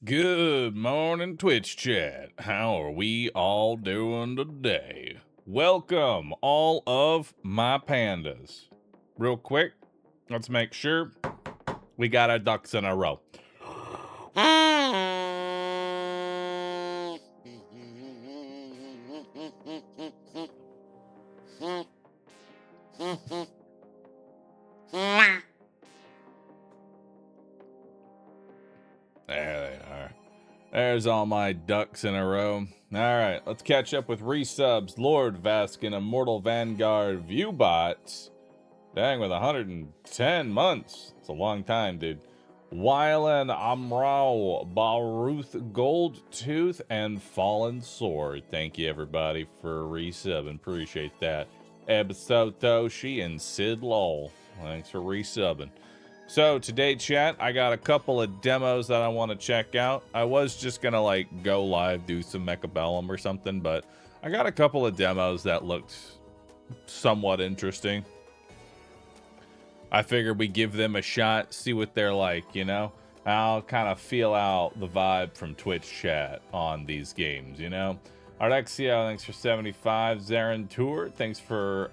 Good morning, Twitch chat. How are we all doing today? Welcome, all of my pandas. Real quick, let's make sure we got our ducks in a row. There they are. There's all my ducks in a row. Alright, let's catch up with resubs. Lord Vaskin, Immortal Vanguard, Viewbots. Dang, with 110 months. It's a long time, dude. Wylan, AdmiralBahroo, Gold Tooth, and Fallen Sword. Thank you, everybody, for resubbing. Appreciate that. Ebsotoshi and Sid Lowell. Thanks for resubbing. So today, chat, I got a couple of demos that I want to check out. I was just gonna like go live, do some Mechabellum or something, but I got a couple of demos that looked somewhat interesting. I figured we give them a shot, see what they're like, you know? I'll kind of feel out the vibe from Twitch chat on these games, you know? Arexio, thanks for 75. Zarin Tour, thanks for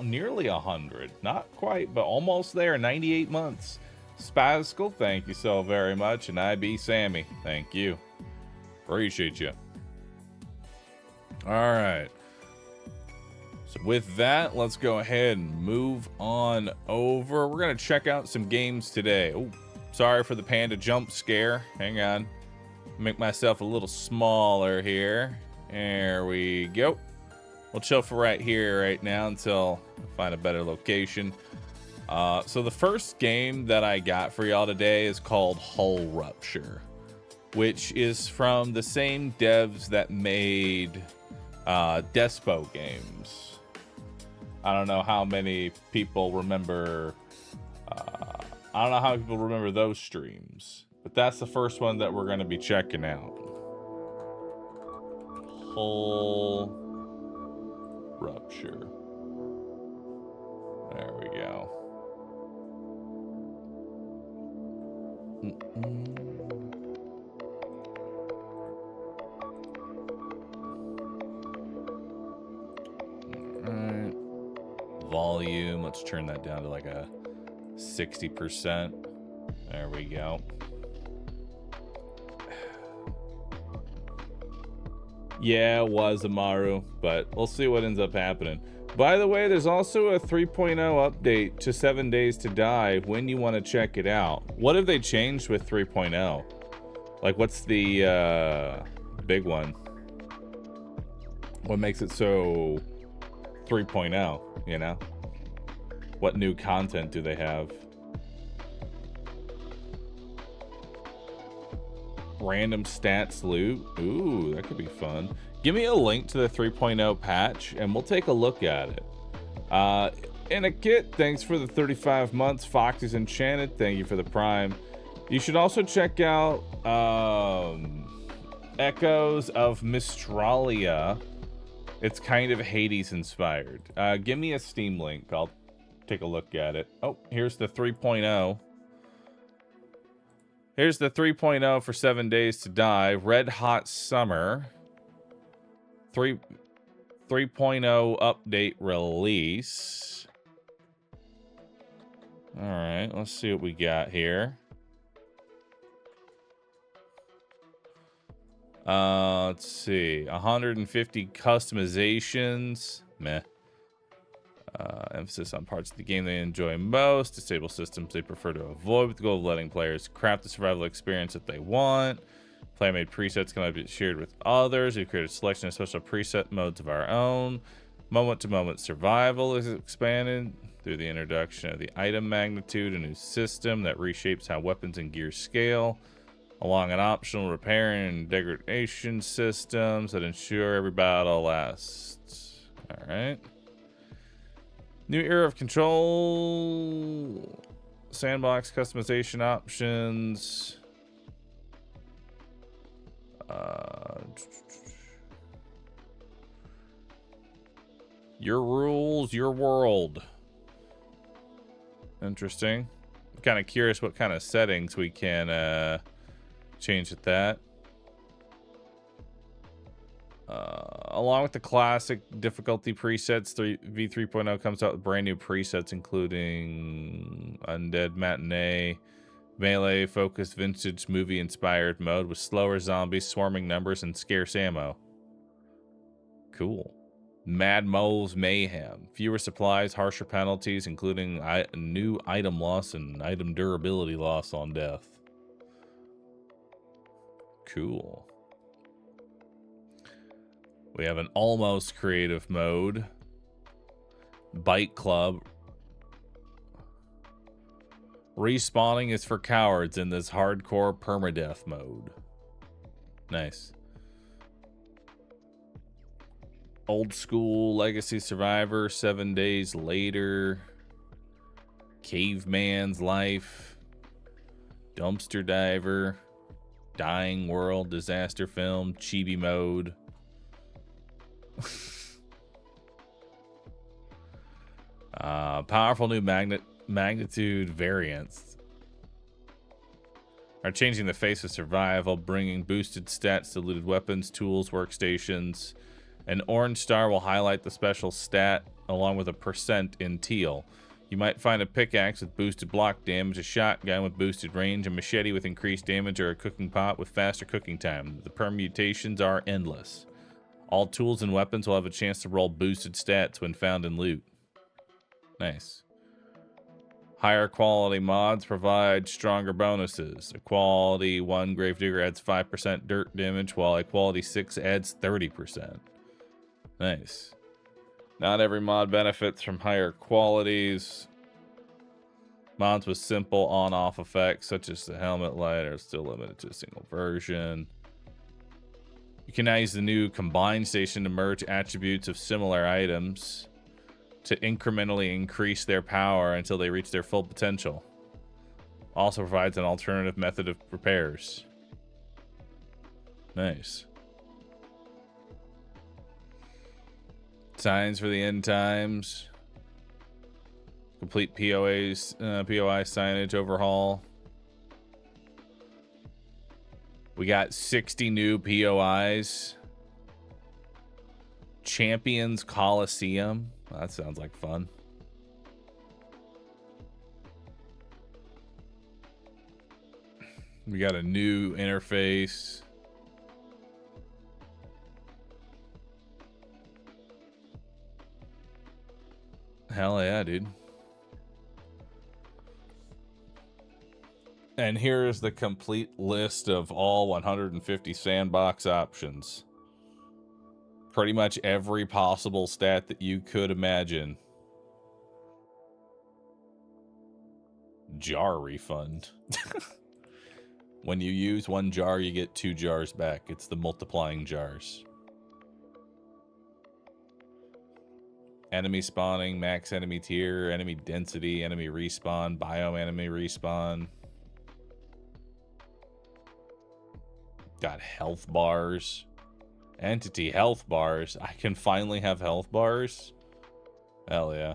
nearly 100. Not quite, but almost there. 98 months. Spazkal, thank you so very much. And IB Sammy, thank you. Appreciate you. All right. So with that, let's go ahead and move on over. We're going to check out some games today. Oh, sorry for the panda jump scare. Hang on. Make myself a little smaller here. There we go. We'll chill for right here right now until I find a better location. So the first game that I got for y'all today is called Hull Rupture, which is from the same devs that made Despo games. I don't know how many people remember. I don't know how many people remember those streams, but that's the first one that we're going to be checking out. Hull Rupture. There we go. All right. Volume. Let's turn that down to like a 60%. There we go. Yeah, it was Amaru, but we'll see what ends up happening. By the way, there's also a 3.0 update to 7 Days to Die when you want to check it out. What have they changed with 3.0? Like, what's the big one? What makes it so 3.0, you know? What new content do they have? Random stats loot. Ooh, that could be fun. Give me a link to the 3.0 patch and we'll take a look at it. In a kit, thanks for the 35 months. Fox is Enchanted, thank you for the prime. You should also check out Echoes of Mistralia. It's kind of Hades inspired. Give me a Steam link. I'll take a look at it. Oh, here's the 3.0. Here's the 3.0 for 7 Days to Die. Red Hot Summer. 3.0 update release. All right, let's see what we got here. Let's see. 150 customizations. Meh. Emphasis on parts of the game they enjoy most. Disable systems they prefer to avoid with the goal of letting players craft the survival experience that they want. Player-made presets can be shared with others. We've created a selection of special preset modes of our own. Moment-to-moment survival is expanded through the introduction of the item magnitude, a new system that reshapes how weapons and gear scale, along an optional repair and degradation systems that ensure every battle lasts. All right. New era of control, sandbox customization options. Your rules, your world. Interesting. I'm kind of curious what kind of settings we can Change at that. Along with the classic difficulty presets, V3.0 comes out with brand new presets, including Undead Matinee, melee focused vintage movie inspired mode with slower zombies, swarming numbers, and scarce ammo. Cool. Mad Mole's Mayhem. Fewer supplies, harsher penalties, including new item loss and item durability loss on death. Cool. We have an almost creative mode. Bite Club. Respawning is for cowards in this hardcore permadeath mode. Nice. Old School Legacy Survivor, 7 Days Later. Caveman's Life. Dumpster Diver. Dying World, Disaster Film, Chibi Mode. Powerful new magnitude variants are changing the face of survival, bringing boosted stats to looted weapons, tools, workstations. An orange star will highlight the special stat along with a % in teal. You might find a pickaxe with boosted block damage, a shotgun with boosted range, a machete with increased damage, or a cooking pot with faster cooking time. The permutations are endless. All tools and weapons will have a chance to roll boosted stats when found in loot. Nice. Higher quality mods provide stronger bonuses. A quality 1 Gravedigger adds 5% dirt damage, while a quality 6 adds 30%. Nice. Not every mod benefits from higher qualities. Mods with simple on-off effects, such as the helmet light, are still limited to a single version. You can now use the new Combine Station to merge attributes of similar items to incrementally increase their power until they reach their full potential. Also provides an alternative method of repairs. Nice. Signs for the end times. Complete POI signage overhaul. We got 60 new POIs. Champions Coliseum. Well, that sounds like fun. We got a new interface. Hell yeah, dude. And here's the complete list of all 150 sandbox options. Pretty much every possible stat that you could imagine. Jar refund. When you use 1 jar, you get 2 jars back. It's the multiplying jars. Enemy spawning, max enemy tier, enemy density, enemy respawn, biome enemy respawn. Got health bars. Entity health bars. I can finally have health bars. Hell yeah.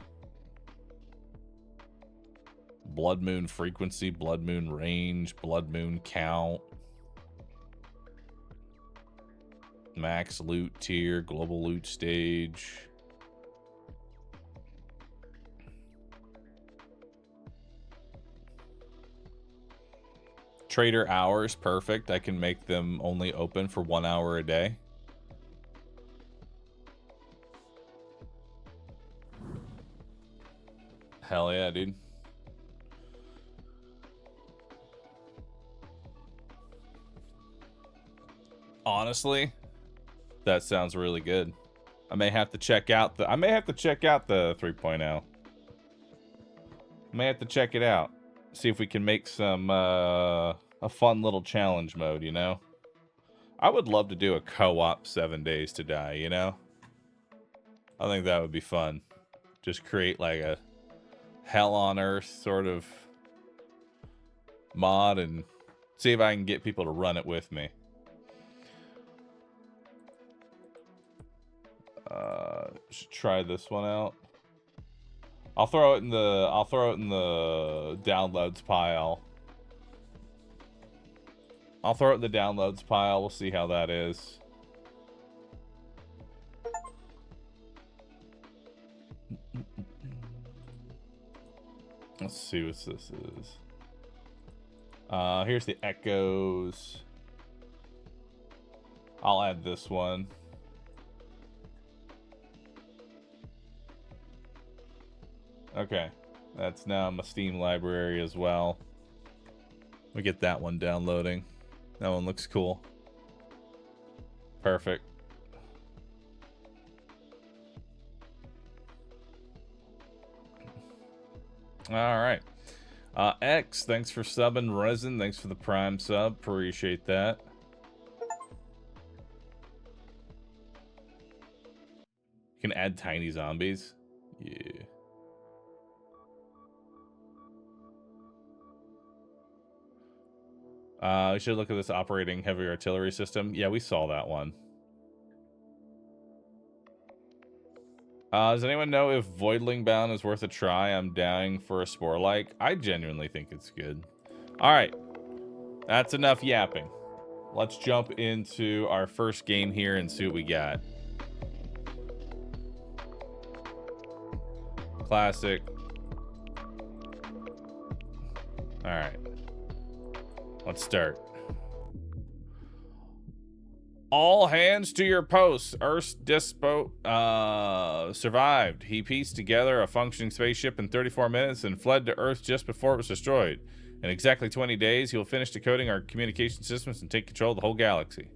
Blood moon frequency, blood moon range, blood moon count. Max loot tier, global loot stage. Trader hours, perfect. I can make them only open for 1 hour a day. Hell yeah, dude. Honestly, that sounds really good. I may have to check out the 3.0. I may have to check it out. See if we can make some a fun little challenge mode, you know? I would love to do a co-op 7 Days to Die, you know? I think that would be fun. Just create like a hell on earth sort of mod and see if I can get people to run it with me. Should try this one out. I'll throw it in the downloads pile. I'll throw it in the downloads pile. We'll see how that is. Let's see what this is. Here's the echoes. I'll add this one. Okay, that's now my Steam library as well. We get that one downloading. That one looks cool. Perfect. All right. X, thanks for subbing. Resin, thanks for the Prime sub. Appreciate that. You can add tiny zombies. Yeah. We should look at this operating heavy artillery system. Yeah, we saw that one. Does anyone know if Voidling Bound is worth a try? I'm dying for a Spore-like. I genuinely think it's good. All right. That's enough yapping. Let's jump into our first game here and see what we got. Classic. All right. Let's start. All hands to your posts. Earth's Dispo survived. He pieced together a functioning spaceship in 34 minutes and fled to Earth just before it was destroyed. In exactly 20 days, he will finish decoding our communication systems and take control of the whole galaxy.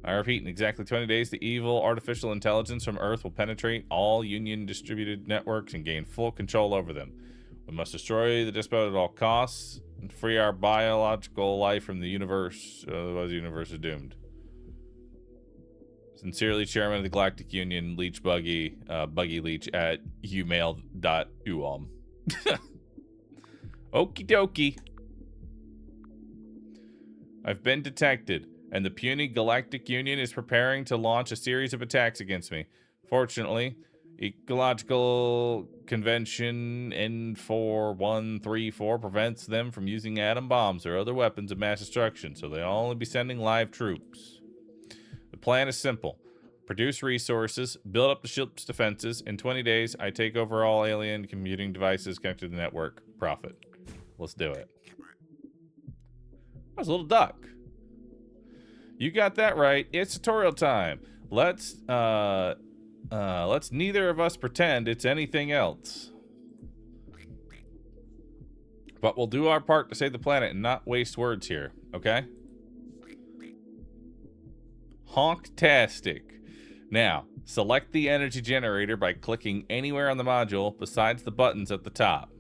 I repeat, in exactly 20 days, the evil artificial intelligence from Earth will penetrate all Union distributed networks and gain full control over them. We must destroy the Dispo at all costs and free our biological life from the universe, otherwise the universe is doomed. Sincerely, Chairman of the Galactic Union, Leech Buggy, Buggy Leech at umail.uom. Okie dokie. I've been detected, and the puny Galactic Union is preparing to launch a series of attacks against me. Fortunately, Ecological Convention N4134 prevents them from using atom bombs or other weapons of mass destruction, so they'll only be sending live troops. The plan is simple. Produce resources, build up the ship's defenses. In 20 days, I take over all alien computing devices connected to the network. Profit. Let's do it. That was a little duck. You got that right. It's tutorial time. Let's neither of us pretend it's anything else. But we'll do our part to save the planet and not waste words here, okay? Honk-tastic. Now, select the energy generator by clicking anywhere on the module besides the buttons at the top.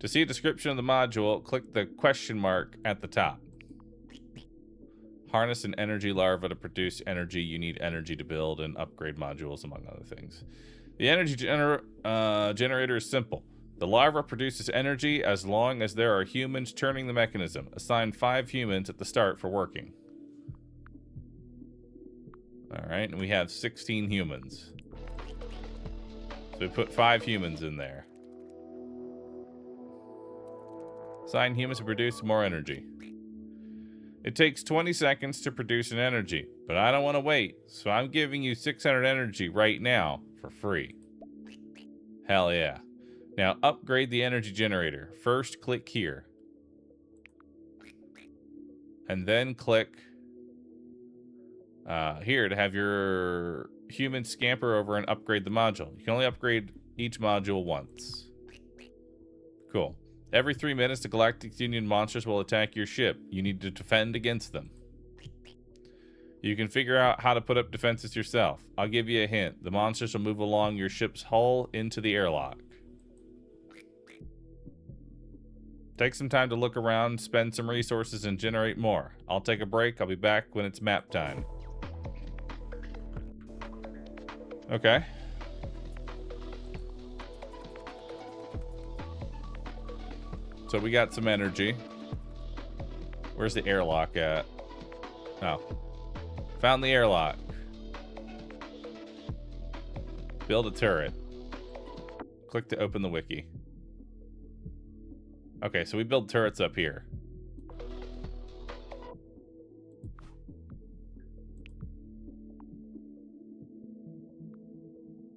To see a description of the module, click the question mark at the top. Harness an energy larva to produce energy. You need energy to build and upgrade modules, among other things. The energy generator is simple. The larva produces energy as long as there are humans turning the mechanism. Assign 5 humans at the start for working. Alright, and we have 16 humans. So we put 5 humans in there. Assign humans to produce more energy. It takes 20 seconds to produce an energy, but I don't want to wait, so I'm giving you 600 energy right now for free. Hell yeah. Now upgrade the energy generator. First click here. And then click here to have your human scamper over and upgrade the module. You can only upgrade each module once. Cool. Every 3 minutes, the Galactic Union monsters will attack your ship. You need to defend against them. You can figure out how to put up defenses yourself. I'll give you a hint. The monsters will move along your ship's hull into the airlock. Take some time to look around, spend some resources, and generate more. I'll take a break. I'll be back when it's map time. Okay. So we got some energy. Where's the airlock at? Oh. Found the airlock. Build a turret. Click to open the wiki. Okay, so we build turrets up here.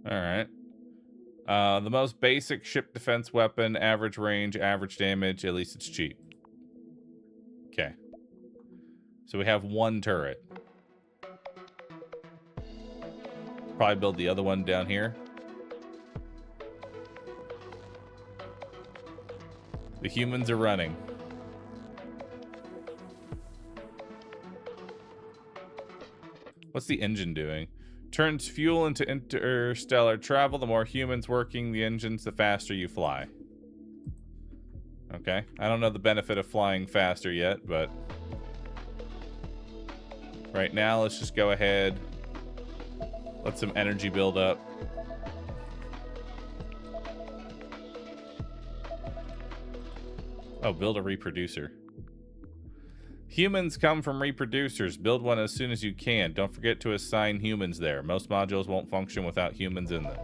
All right. The most basic ship defense weapon, average range, average damage, at least it's cheap. Okay. So we have one turret. Probably build the other one down here. The humans are running. What's the engine doing? Turns fuel into interstellar travel. The more humans working the engines, the faster you fly. Okay. I don't know the benefit of flying faster yet, but right now, let's just go ahead. Let some energy build up. Oh, build a reproducer. Humans come from reproducers. Build one as soon as you can. Don't forget to assign humans there. Most modules won't function without humans in them.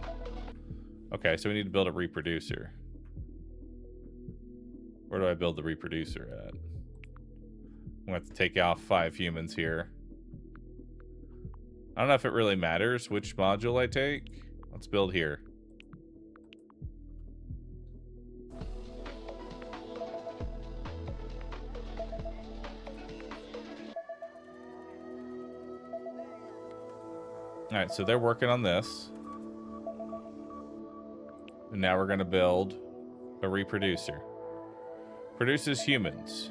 Okay, so we need to build a reproducer. Where do I build the reproducer at? I'm going to have to take off 5 humans here. I don't know if it really matters which module I take. Let's build here. All right, so they're working on this. And now we're going to build a reproducer. Produces humans.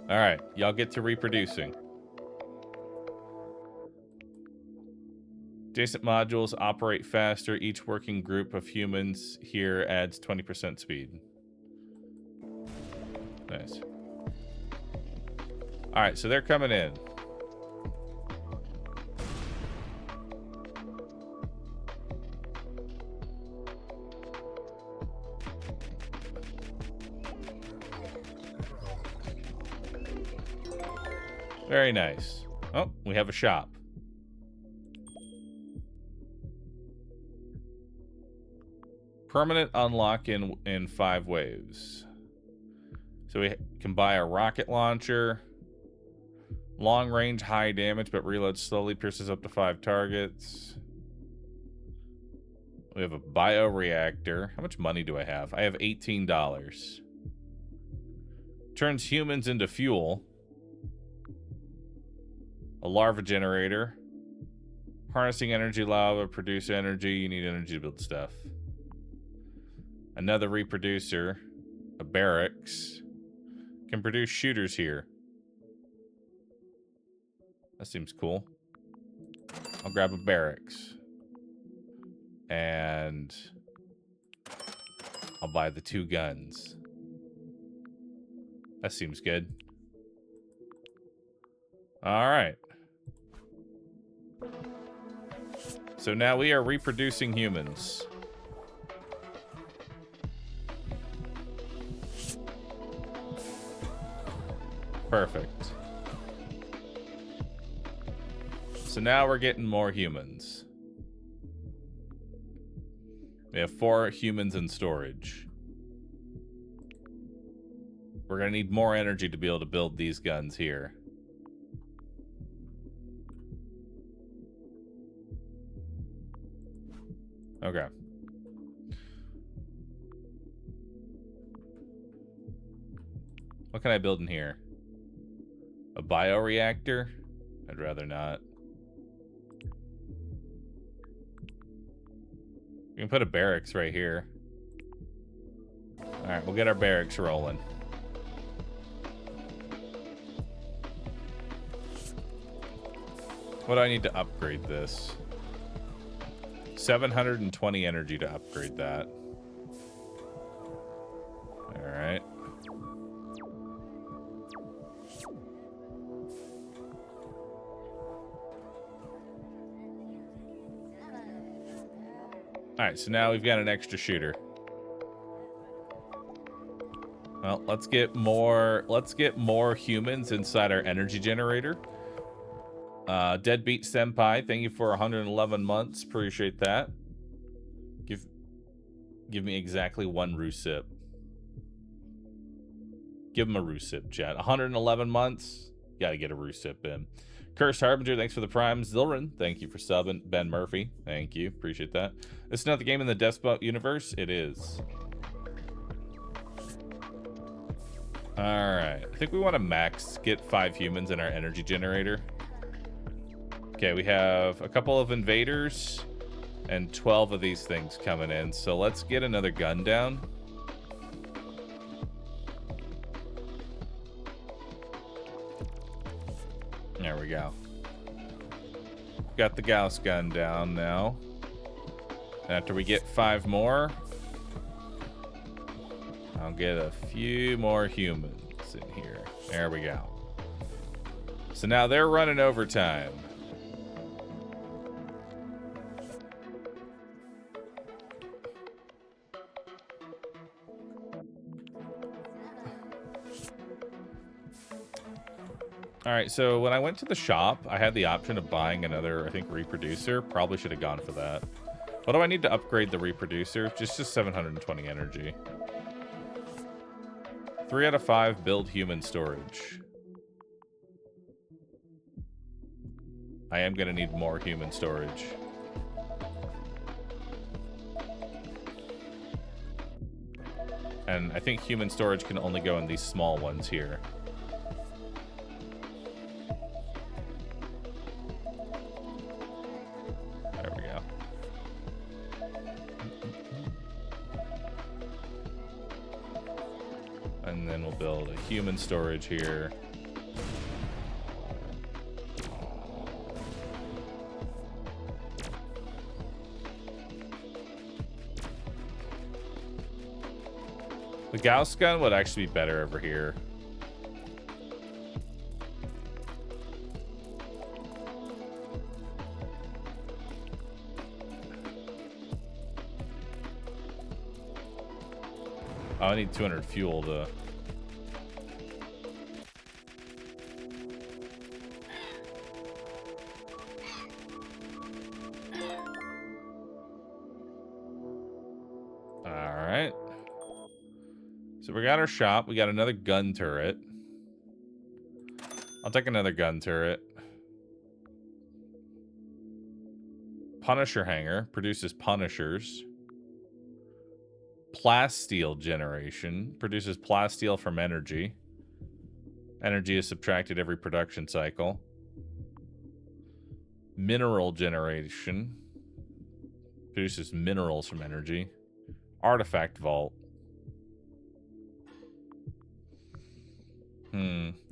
All right, y'all get to reproducing. Adjacent modules operate faster. Each working group of humans here adds 20% speed. Nice. All right, so they're coming in. Very nice. Oh, we have a shop. Permanent unlock in 5 waves. So we can buy a rocket launcher. Long range, high damage, but reloads slowly, pierces up to 5 targets. We have a bioreactor. How much money do I have? I have $18. Turns humans into fuel. A larva generator. Harnessing energy lava, produce energy. You need energy to build stuff. Another reproducer. A barracks. Can produce shooters here. That seems cool. I'll grab a barracks. And I'll buy the 2 guns. That seems good. All right. So now we are reproducing humans. Perfect. So now we're getting more humans. We have 4 humans in storage. We're going to need more energy to be able to build these guns here. Okay. What can I build in here? A bioreactor? I'd rather not. We can put a barracks right here. Alright, we'll get our barracks rolling. What do I need to upgrade this? 720 energy to upgrade that. Alright. Alright, so now we've got an extra shooter. Well, let's get more humans inside our energy generator. Deadbeat Senpai, thank you for 111 months. Appreciate that. Give me exactly 1 Rusip. Give him a Rusip, chat. 111 months. Gotta get a Rusip in. Cursed Harbinger, thanks for the prime. Zilrin, thank you for subbing. Ben Murphy, thank you. Appreciate that. This is not the game in the Despot universe. It is. Alright. I think we want to max get 5 humans in our energy generator. Okay, we have a couple of invaders and 12 of these things coming in. So let's get another gun down. There we go. Got the Gauss gun down now. After we get 5 more, I'll get a few more humans in here. There we go. So now they're running overtime. All right, so when I went to the shop, I had the option of buying another, I think, reproducer. Probably should have gone for that. What do I need to upgrade the reproducer? Just 720 energy. 3 out of 5 build human storage. I am going to need more human storage. And I think human storage can only go in these small ones here. There we go. And then we'll build a human storage here. The Gauss gun would actually be better over here. Oh, I need 200 fuel to... Alright. So we got our shop. We got another gun turret. I'll take another gun turret. Punisher hanger. Produces punishers. Plasteel generation. Produces plasteel from energy. Energy is subtracted every production cycle. Mineral generation. Produces minerals from energy. Artifact vault.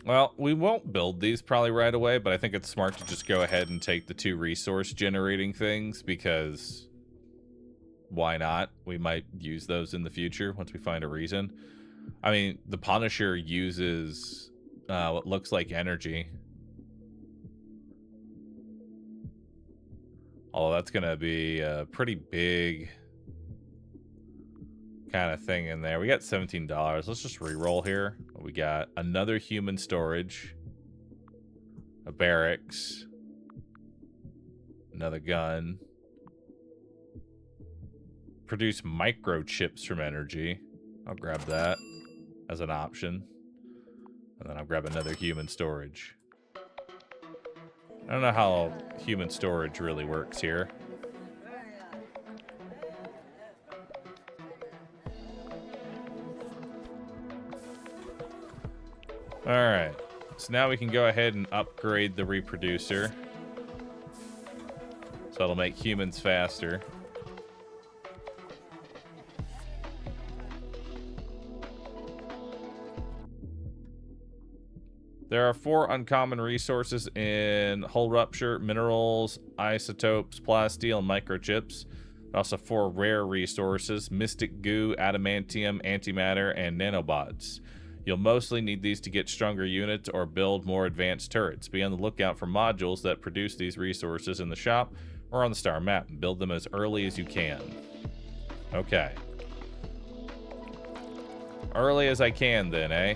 Well, we won't build these probably right away, but I think it's smart to just go ahead and take the 2 resource generating things because why not? We might use those in the future once we find a reason. I mean, the Punisher uses what looks like energy. Although that's going to be a pretty big kind of thing in there. We got $17. Let's just re-roll here. We got another human storage, a barracks, another gun, produce microchips from energy. I'll grab that as an option, and then I'll grab another human storage. I don't know how human storage really works here. Alright, so now we can go ahead and upgrade the reproducer. So it'll make humans faster. There are 4 uncommon resources in hull rupture, minerals, isotopes, plasteel, and microchips. Also 4 rare resources, mystic goo, adamantium, antimatter, and nanobots. You'll mostly need these to get stronger units or build more advanced turrets. Be on the lookout for modules that produce these resources in the shop or on the star map and build them as early as you can. Okay. Early as I can then, eh?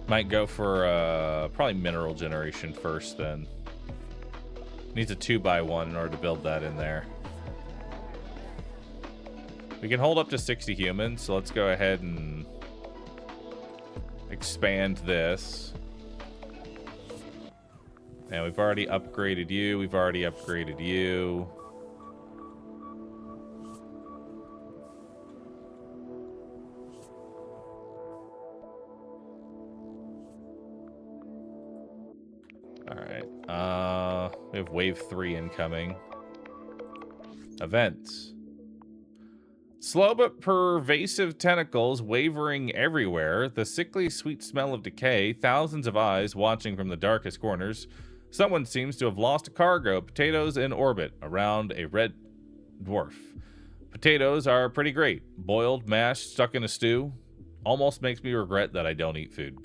Might go for probably mineral generation first then. Needs a 2x1 in order to build that in there. We can hold up to 60 humans, so let's go ahead and expand this. And we've already upgraded you. We've already upgraded you. Alright. We have wave 3 incoming. Events. Slow but pervasive tentacles wavering everywhere, the sickly sweet smell of decay, thousands of eyes watching from the darkest corners. Someone seems to have lost a cargo, potatoes in orbit, around a red dwarf. Potatoes are pretty great. Boiled, mashed, stuck in a stew. Almost makes me regret that I don't eat food.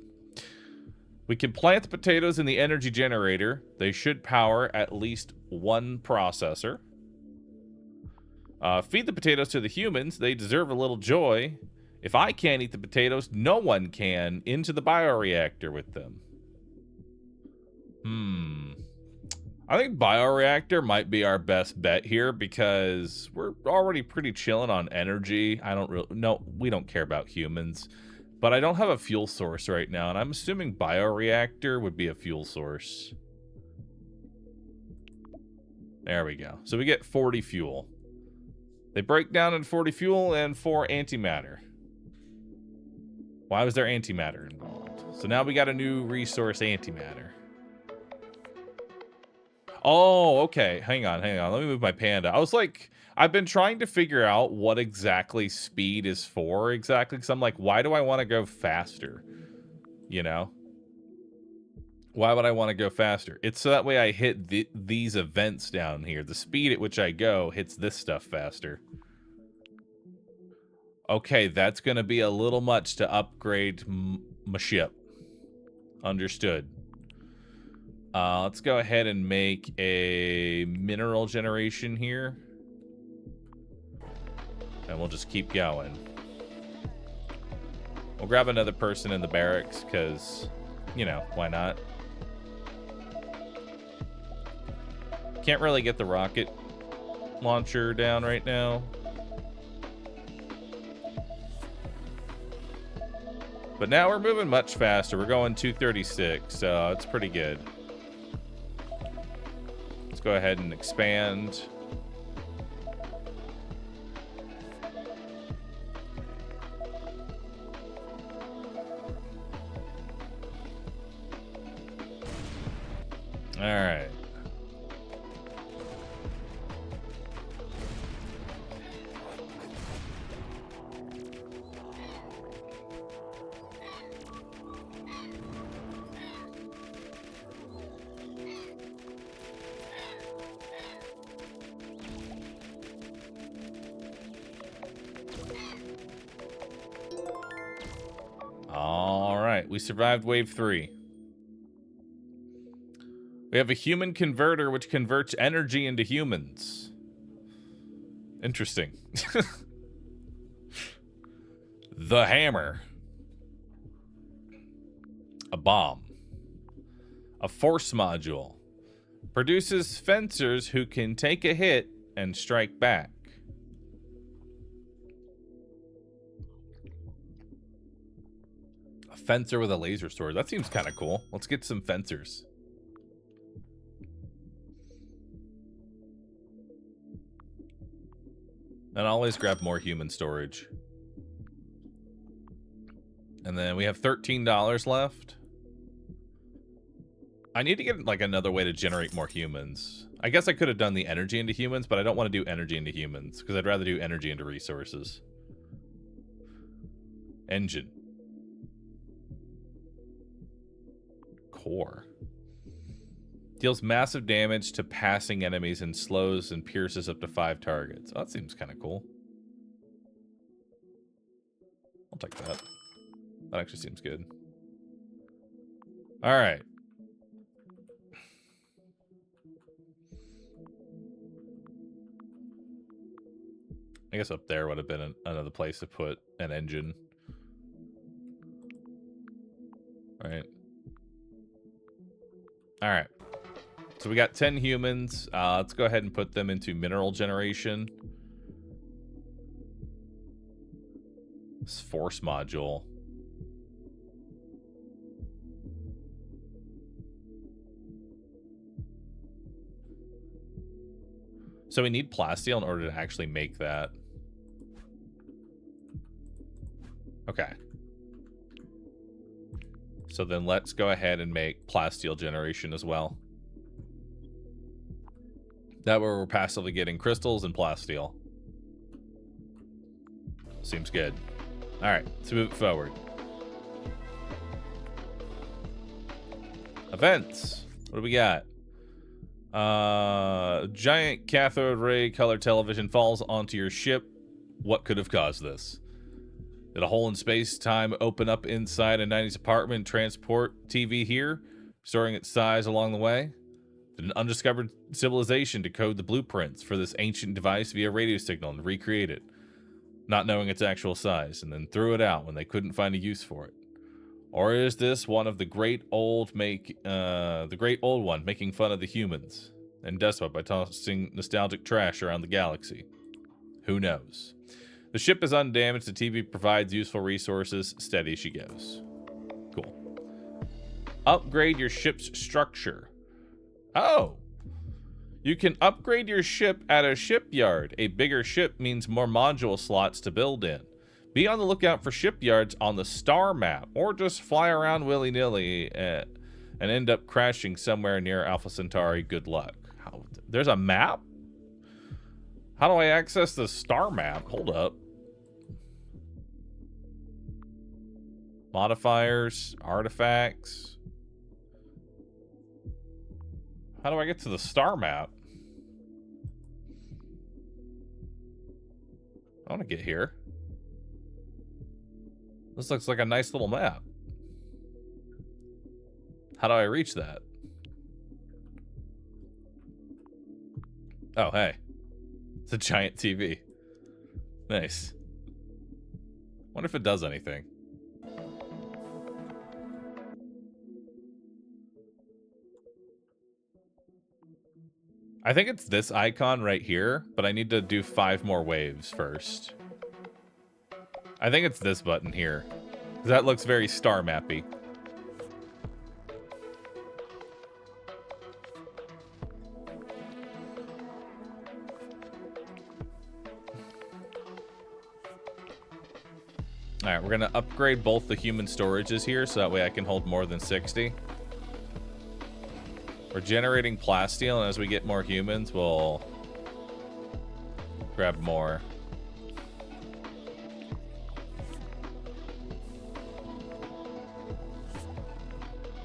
We can plant the potatoes in the energy generator. They should power at least one processor. Feed the potatoes to the humans. They deserve a little joy. If I can't eat the potatoes, no one can. Into the bioreactor with them. I think bioreactor might be our best bet here because we're already pretty chilling on energy. We don't care about humans. But I don't have a fuel source right now, and I'm assuming bioreactor would be a fuel source. There we go. So we get 40 fuel. They break down in 40 fuel and 4 antimatter. Why was there antimatter involved? So now we got a new resource, antimatter. Oh, okay. Hang on. Let me move my panda. I was like, I've been trying to figure out what exactly speed is for exactly. Because I'm like, why do I want to go faster? You know? Why would I want to go faster? It's so that way I hit these events down here. The speed at which I go hits this stuff faster. Okay, that's going to be a little much to upgrade my ship. Understood. Let's go ahead and make a mineral generation here. And we'll just keep going. We'll grab another person in the barracks because, you know, why not? Can't really get the rocket launcher down right now. But now we're moving much faster. We're going 236, so it's pretty good. Let's go ahead and expand. All right. All right, we survived wave 3. We have a human converter which converts energy into humans. Interesting. The hammer. A bomb. A force module. Produces fencers who can take a hit and strike back. A fencer with a laser sword. That seems kind of cool. Let's get some fencers. And I'll always grab more human storage. And then we have $13 left. I need to get like another way to generate more humans. I guess I could have done the energy into humans, but I don't want to do energy into humans because I'd rather do energy into resources. Engine. Core. Deals massive damage to passing enemies and slows and pierces up to 5 targets. Oh, that seems kind of cool. I'll take that. That actually seems good. All right. I guess up there would have been another place to put an engine. All right. All right. So we got 10 humans. Let's go ahead and put them into mineral generation. This force module. So we need plasteel in order to actually make that. Okay. So then let's go ahead and make plasteel generation as well. That way we're passively getting crystals and plasteel. Seems good. All right, let's move it forward. Events. What do we got? Giant cathode ray color television falls onto your ship. What could have caused this? Did a hole in space-time open up inside a 90s apartment and transport TV here, storing its size along the way? Did an undiscovered civilization decode the blueprints for this ancient device via radio signal and recreate it, not knowing its actual size, and then threw it out when they couldn't find a use for it? Or is this one of the great old one making fun of the humans and despot by tossing nostalgic trash around the galaxy? Who knows? The ship is undamaged. The TV provides useful resources. Steady she goes. Cool. Upgrade your ship's structure. Oh. You can upgrade your ship at a shipyard. A bigger ship means more module slots to build in. Be on the lookout for shipyards on the star map, or just fly around willy-nilly and end up crashing somewhere near Alpha Centauri. Good luck. There's a map? How do I access the star map? Hold up. Modifiers, artifacts. How do I get to the star map? I want to get here. This looks like a nice little map. How do I reach that? Oh, hey. It's a giant TV. Nice. Wonder if it does anything. I think it's this icon right here, but I need to do 5 more waves first. I think it's this button here. That looks very star mappy. Alright, we're gonna upgrade both the human storages here, so that way I can hold more than 60. We're generating plasteel, and as we get more humans, we'll grab more.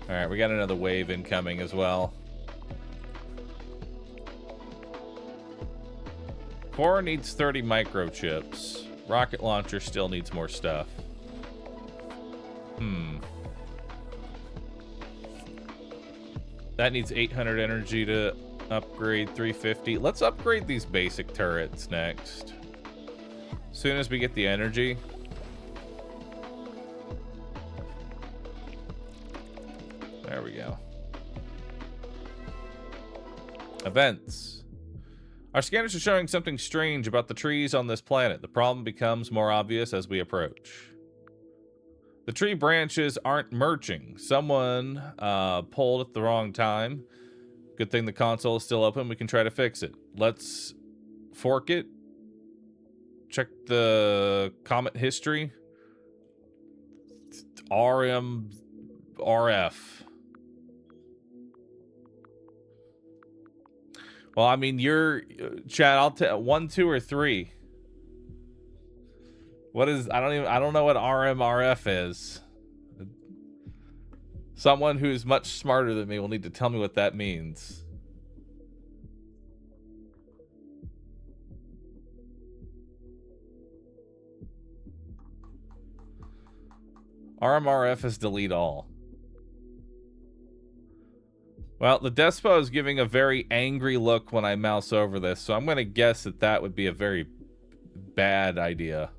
Alright, we got another wave incoming as well. 4 needs 30 microchips. Rocket launcher still needs more stuff. That needs 800 energy to upgrade 350. Let's upgrade these basic turrets next. As soon as we get the energy. There we go. Events. Our scanners are showing something strange about the trees on this planet. The problem becomes more obvious as we approach. The tree branches aren't merging. Someone pulled at the wrong time. Good thing the console is still open. We can try to fix it. Let's fork it. Check the comet history. RMRF. Well, I mean, you're Chad. I'll tell 1, 2, or 3. What is? I don't know what RMRF is. Someone who's much smarter than me will need to tell me what that means. RMRF is delete all. Well, the Despo is giving a very angry look when I mouse over this, so I'm going to guess that that would be a very bad idea.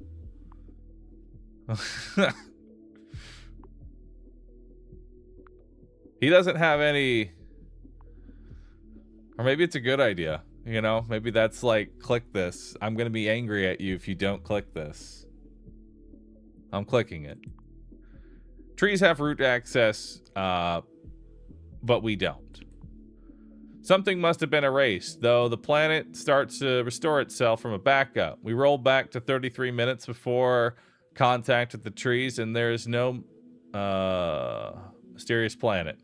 He doesn't have any... Or maybe it's a good idea. You know, maybe that's like, click this. I'm going to be angry at you if you don't click this. I'm clicking it. Trees have root access, but we don't. Something must have been erased, though the planet starts to restore itself from a backup. We roll back to 33 minutes before contact with the trees, and there is no mysterious planet.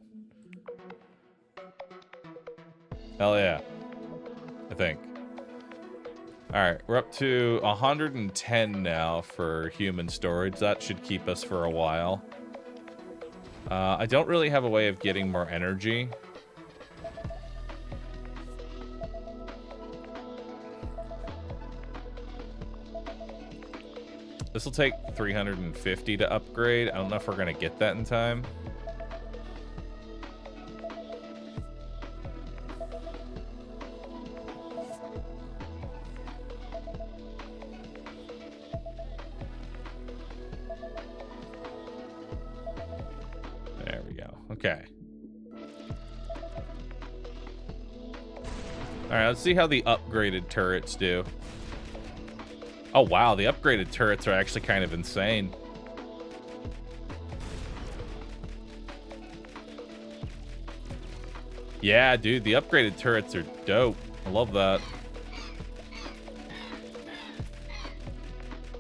Hell yeah. I think. Alright, we're up to 110 now for human storage. That should keep us for a while. I don't really have a way of getting more energy. This will take 350 to upgrade. I don't know if we're going to get that in time. There we go. Okay. Alright, let's see how the upgraded turrets do. Oh, wow. The upgraded turrets are actually kind of insane. Yeah, dude. The upgraded turrets are dope. I love that.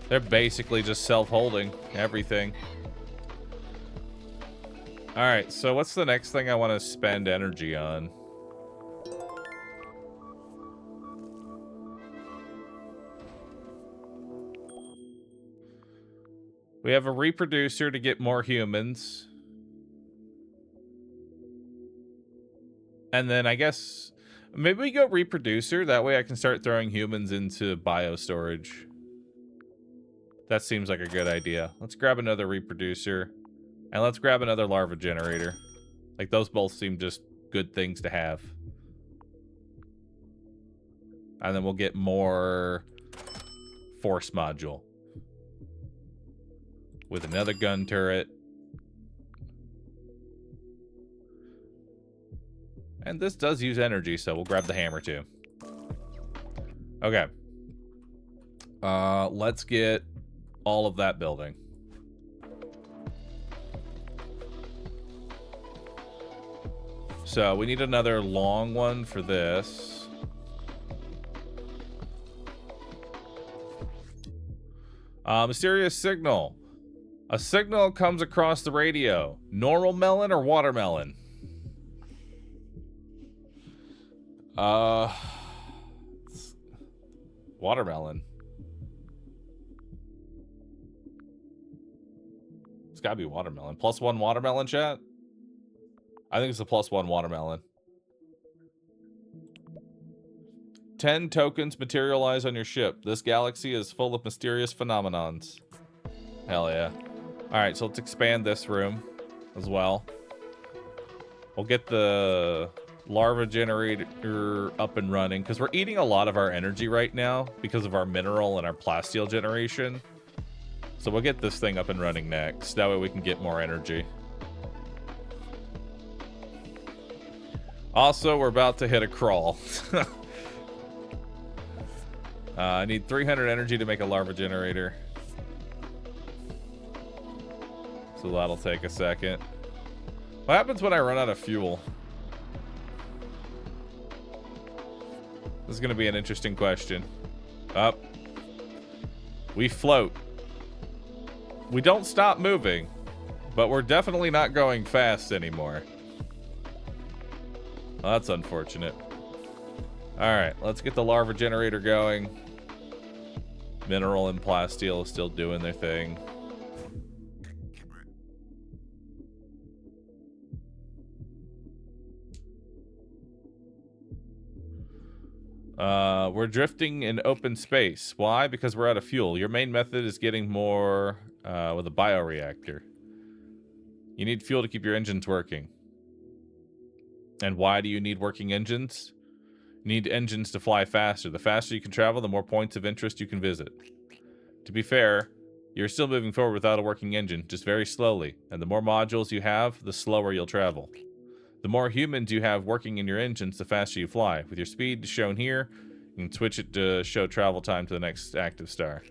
They're basically just self-holding everything. Alright, so what's the next thing I want to spend energy on? We have a reproducer to get more humans. And then I guess maybe we go reproducer. That way I can start throwing humans into biostorage. That seems like a good idea. Let's grab another reproducer. And let's grab another larva generator. Like, those both seem just good things to have. And then we'll get more force module. With another gun turret. And this does use energy, so we'll grab the hammer too. Okay. Let's get all of that building. So we need another long one for this. Mysterious signal. A signal comes across the radio. Normal melon or watermelon? Watermelon. It's gotta be watermelon. +1 watermelon, chat? I think it's a +1 watermelon. 10 tokens materialize on your ship. This galaxy is full of mysterious phenomenons. Hell yeah. Alright, so let's expand this room as well. We'll get the larva generator up and running, because we're eating a lot of our energy right now because of our mineral and our plasteel generation. So we'll get this thing up and running next. That way we can get more energy. Also, we're about to hit a crawl. I need 300 energy to make a larva generator. So that'll take a second. What happens when I run out of fuel? This is going to be an interesting question. Up. We float. We don't stop moving, but we're definitely not going fast anymore. Well, that's unfortunate. Alright, let's get the larva generator going. Mineral and plasteel is still doing their thing. We're drifting in open space. Why? Because we're out of fuel. Your main method is getting more with a bioreactor. You need fuel to keep your engines working. And why do you need working engines? You need engines to fly faster. The faster you can travel, the more points of interest you can visit. To be fair, you're still moving forward without a working engine, just very slowly. And the more modules you have, the slower you'll travel. The more humans you have working in your engines, the faster you fly. With your speed shown here, you can switch it to show travel time to the next active star.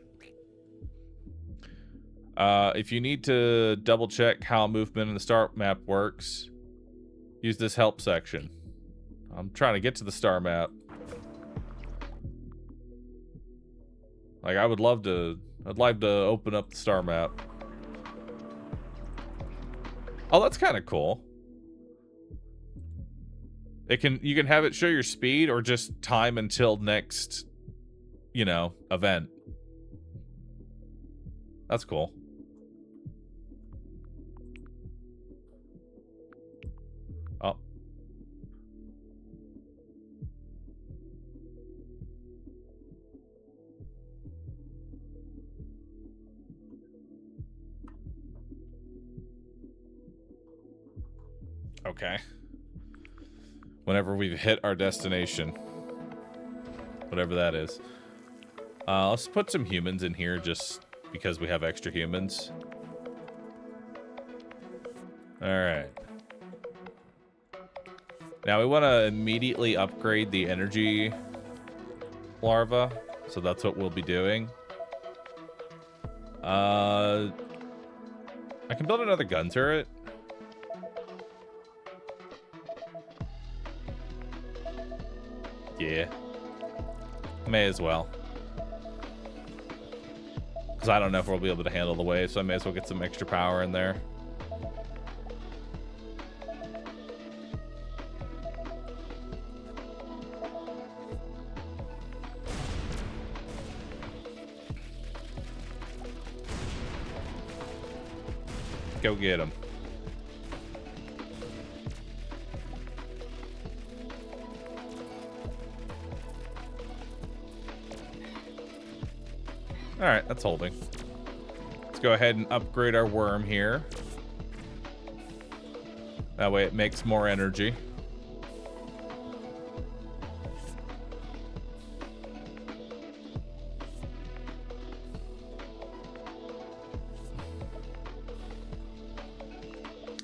If you need to double check how movement in the star map works, use this help section. I'm trying to get to the star map. Like, I'd like to open up the star map. Oh, that's kind of cool. You can have it show your speed or just time until next, you know, event. That's cool. Oh. Okay. Whenever we've hit our destination. Whatever that is. Let's put some humans in here just because we have extra humans. Alright. Now we want to immediately upgrade the energy larva. So that's what we'll be doing. I can build another gun turret. Yeah. May as well. Because I don't know if we'll be able to handle the wave, so I may as well get some extra power in there. Go get him. Alright, that's holding. Let's go ahead and upgrade our worm here. That way it makes more energy.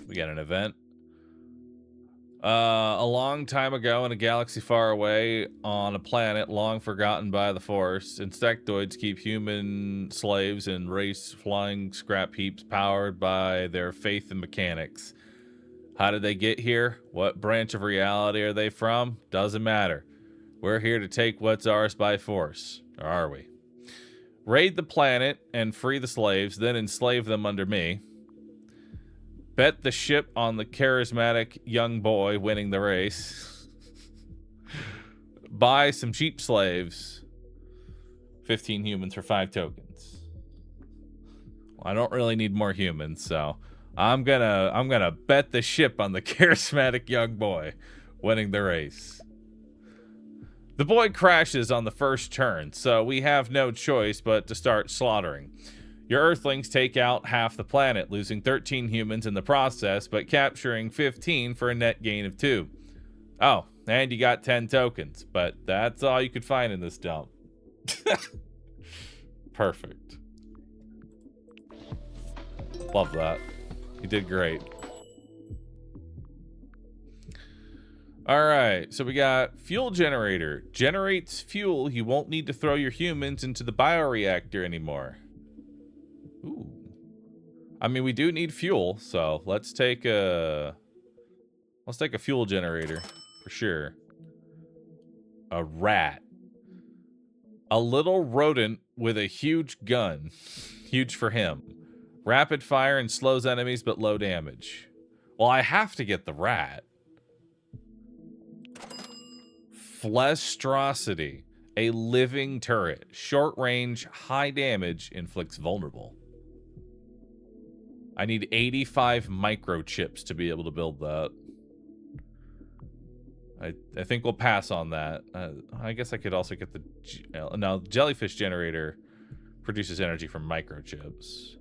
We got an event. A long time ago in a galaxy far away, on a planet long forgotten by the Force, insectoids keep human slaves and race flying scrap heaps powered by their faith in mechanics. How did they get here? What branch of reality are they from? Doesn't matter. We're here to take what's ours by force. Or are we? Raid the planet and free the slaves, then enslave them under me. Bet the ship on the charismatic young boy winning the race. Buy some cheap slaves. 15 humans for 5 tokens. Well, I don't really need more humans, so I'm gonna bet the ship on the charismatic young boy winning the race. The boy crashes on the first turn, so we have no choice but to start slaughtering. Your Earthlings take out half the planet, losing 13 humans in the process, but capturing 15 for a net gain of 2. Oh, and you got 10 tokens, but that's all you could find in this dump. Perfect. Love that. You did great. All right, so we got fuel generator. Generates fuel. You won't need to throw your humans into the bioreactor anymore. Ooh. I mean, we do need fuel, so let's take a fuel generator for sure. A rat. A little rodent with a huge gun. Huge for him. Rapid fire and slows enemies, but low damage. Well, I have to get the rat. Flestrosity. A living turret. Short range, high damage, inflicts vulnerable. I need 85 microchips to be able to build that. I think we'll pass on that. I guess I could also get the... No, jellyfish generator produces energy from microchips.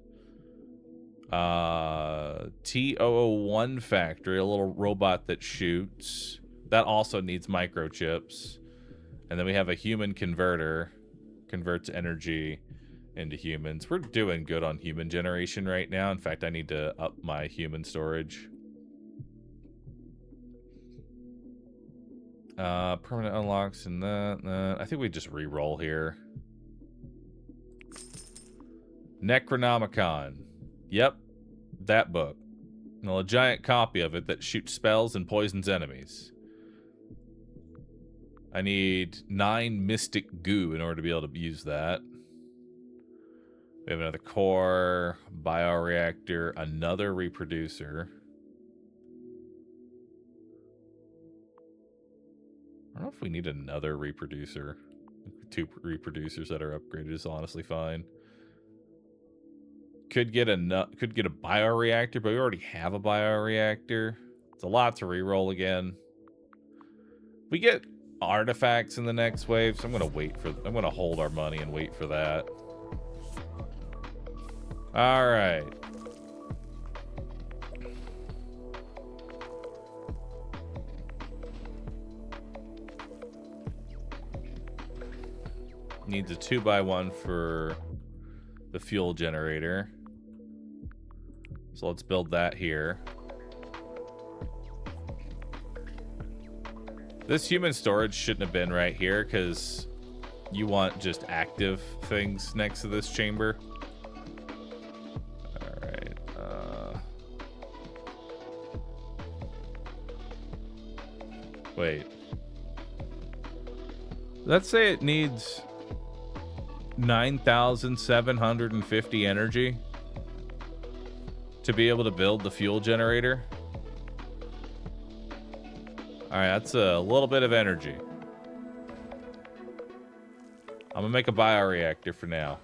T001 factory, a little robot that shoots. That also needs microchips. And then we have a human converter. Converts energy into humans. We're doing good on human generation right now. In fact, I need to up my human storage. Permanent unlocks and that. I think we just re-roll here. Necronomicon. Yep, that book. Well, a giant copy of it that shoots spells and poisons enemies. I need 9 mystic goo in order to be able to use that. We have another core, bioreactor, another reproducer. I don't know if we need another reproducer. 2 reproducers that are upgraded is honestly fine. Could get a bioreactor, but we already have a bioreactor. It's a lot to reroll again. We get artifacts in the next wave, so I'm gonna hold our money and wait for that. All right. Needs a 2x1 for the fuel generator. So let's build that here. This human storage shouldn't have been right here because you want just active things next to this chamber. All right. Wait. Let's say it needs 9,750 energy to be able to build the fuel generator. All right, that's a little bit of energy. I'm gonna make a bioreactor for now.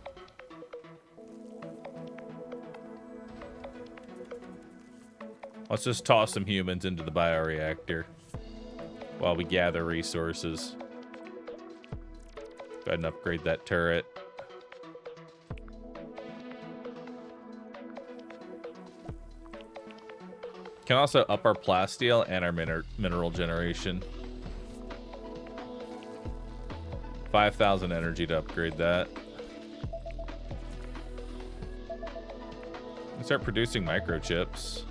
Let's just toss some humans into the bioreactor while we gather resources. Go ahead and upgrade that turret. Can also up our plasteel and our mineral generation. 5,000 energy to upgrade that. And start producing microchips.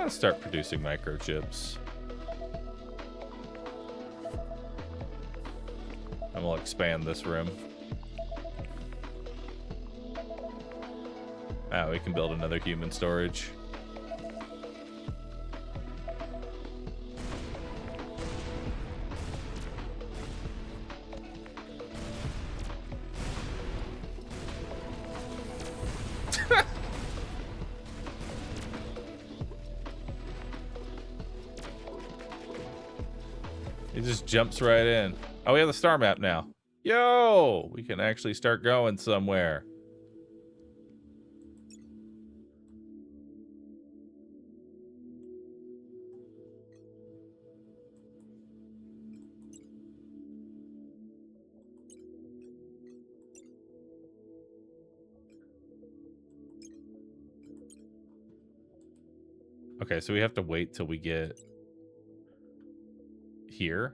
Start producing microchips. And we'll expand this room. Ah, we can build another human storage. It just jumps right in. Oh, we have the star map now. Yo, we can actually start going somewhere. Okay, so we have to wait till we get here.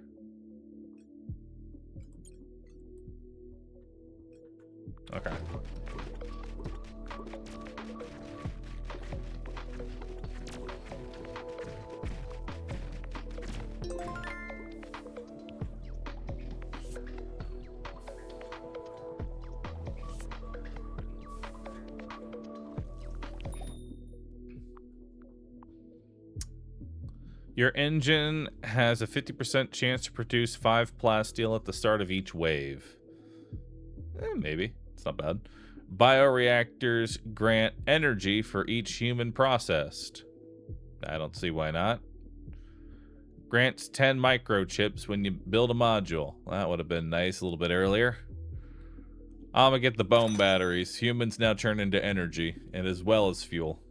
Okay. Your engine has a 50% chance to produce 5 plasteel at the start of each wave. Maybe. It's not bad. Bioreactors grant energy for each human processed. I don't see why not. Grants 10 microchips when you build a module. That would have been nice a little bit earlier. I'm gonna get the bone batteries. Humans now turn into energy, and as well as fuel.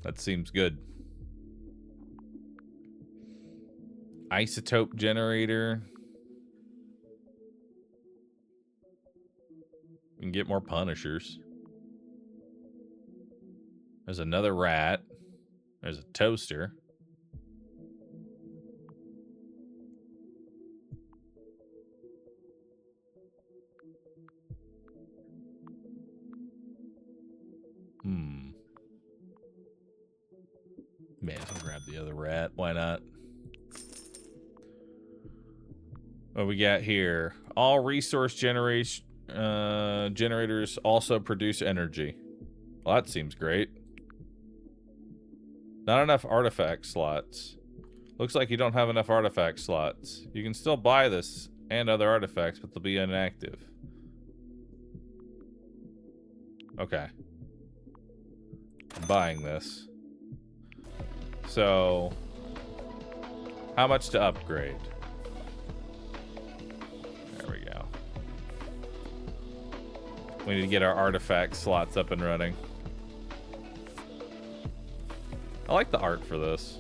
That seems good. Isotope generator. We can get more punishers. There's another rat. There's a toaster. Man, I'll grab the other rat. Why not? What we got here? All resource generators also produce energy. Well, that seems great. Not enough artifact slots. Looks like you don't have enough artifact slots. You can still buy this and other artifacts, but they'll be inactive. Okay. I'm buying this. So, how much to upgrade? There we go. We need to get our artifact slots up and running. I like the art for this.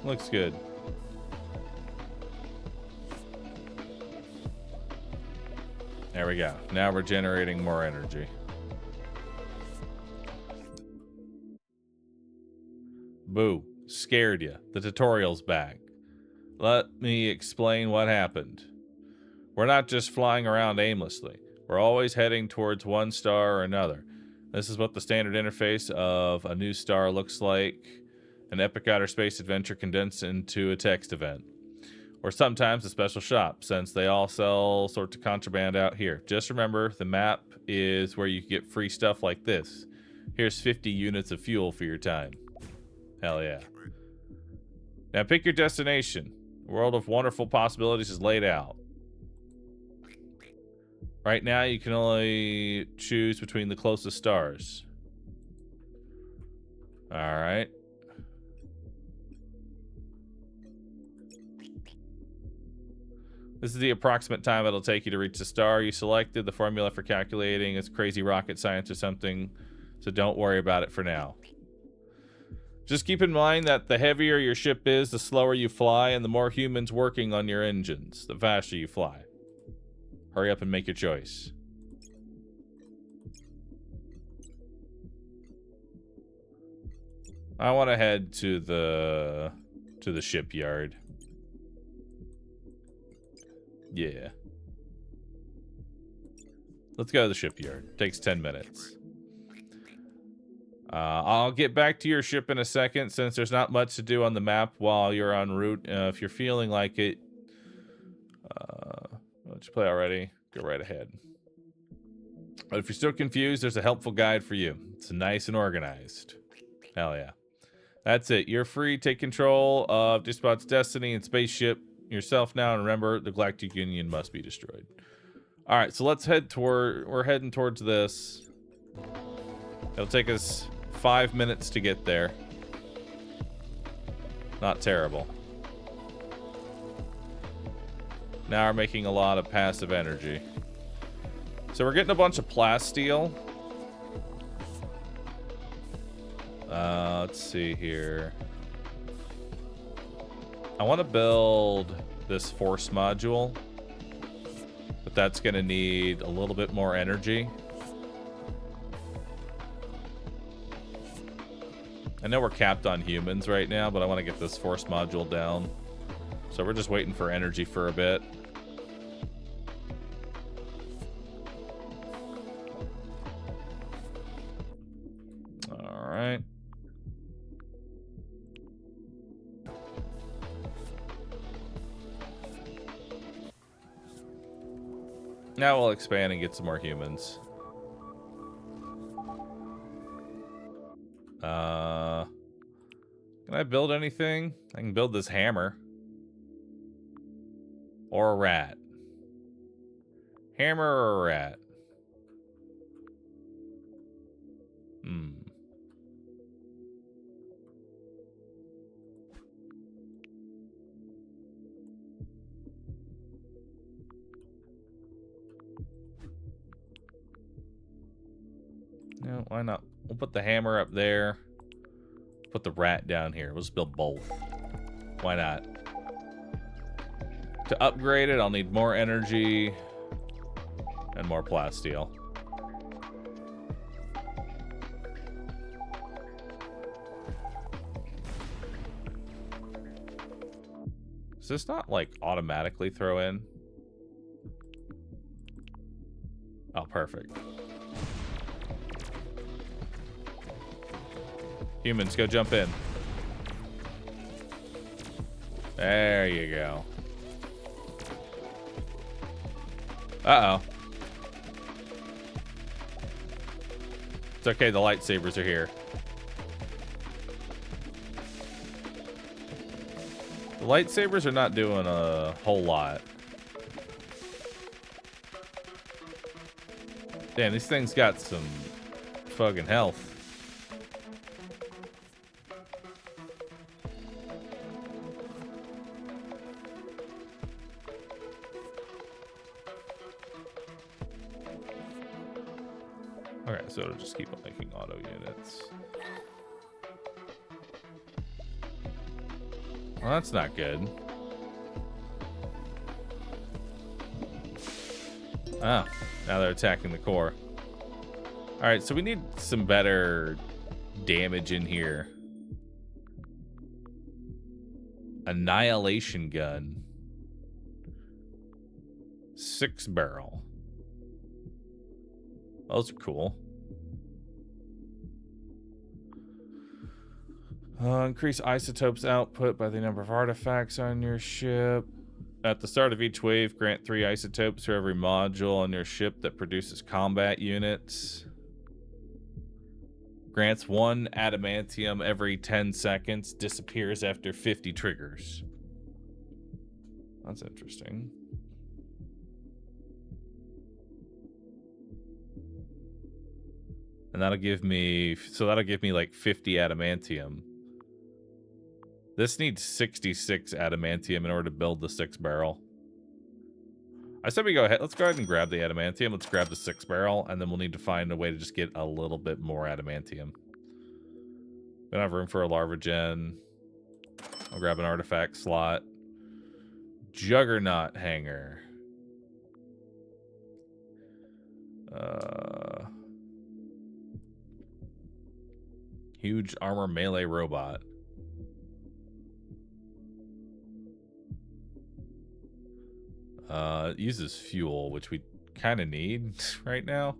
Looks good. There we go. Now we're generating more energy. Boo. Scared you. The tutorial's back. Let me explain what happened. We're not just flying around aimlessly. We're always heading towards one star or another. This is what the standard interface of a new star looks like. An epic outer space adventure condensed into a text event. Or sometimes a special shop, since they all sell sorts of contraband out here. Just remember, the map is where you can get free stuff like this. Here's 50 units of fuel for your time. Hell yeah. Now pick your destination. A world of wonderful possibilities is laid out. Right now, you can only choose between the closest stars. Alright. This is the approximate time it'll take you to reach the star you selected. The formula for calculating is crazy rocket science or something, so don't worry about it for now. Just keep in mind that the heavier your ship is, the slower you fly, and the more humans working on your engines, the faster you fly. Hurry up and make your choice. I want to head to the shipyard. Yeah. Let's go to the shipyard. Takes 10 minutes. I'll get back to your ship in a second, since there's not much to do on the map while you're en route. If you're feeling like it, let you play already, go right ahead. But if you're still confused, there's a helpful guide for you. It's nice and organized. Hell yeah. That's it. You're free. Take control of Despot's destiny and spaceship yourself now, and remember, the Galactic Union must be destroyed. All right, so let's head toward. We're heading towards this. It'll take us 5 minutes to get there. Not terrible. Now we're making a lot of passive energy. So we're getting a bunch of plasteel. Let's see here. I want to build this force module, but that's going to need a little bit more energy. I know we're capped on humans right now, but I want to get this force module down. So we're just waiting for energy for a bit. All right. Now we'll expand and get some more humans. Can I build anything? I can build this hammer. Or a rat. Hammer or a rat? No, why not? We'll put the hammer up there. Put the rat down here. We'll just build both. Why not? To upgrade it, I'll need more energy and more plasteel. Does this not, like, automatically throw in? Oh, perfect. Humans, go jump in. There you go. Uh-oh. It's okay, the lightsabers are here. The lightsabers are not doing a whole lot. Damn, these things got some fucking health. Okay, so it'll just keep on making auto units. Well, that's not good. Ah, now they're attacking the core. Alright, so we need some better damage in here. Annihilation gun. 6-barrel. Those are cool. Increase isotopes output by the number of artifacts on your ship. At the start of each wave, grant 3 isotopes for every module on your ship that produces combat units. Grants 1 adamantium every 10 seconds. Disappears after 50 triggers. That's interesting. And that'll give me... So that'll give me like 50 adamantium. This needs 66 adamantium in order to build the 6-barrel. I said we go ahead. Let's go ahead and grab the adamantium. Let's grab the 6-barrel, and then we'll need to find a way to just get a little bit more adamantium. We don't have room for a larva gen. I'll grab an artifact slot. Juggernaut hanger. Huge armor melee robot. It uses fuel, which we kind of need right now.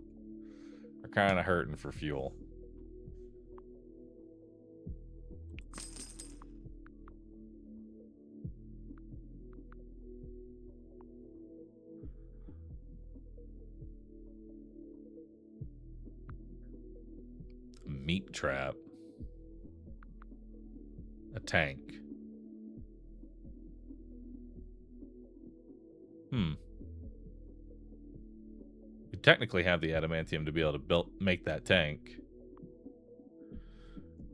We're kind of hurting for fuel. Meat trap. A tank. We technically have the adamantium to be able to make that tank.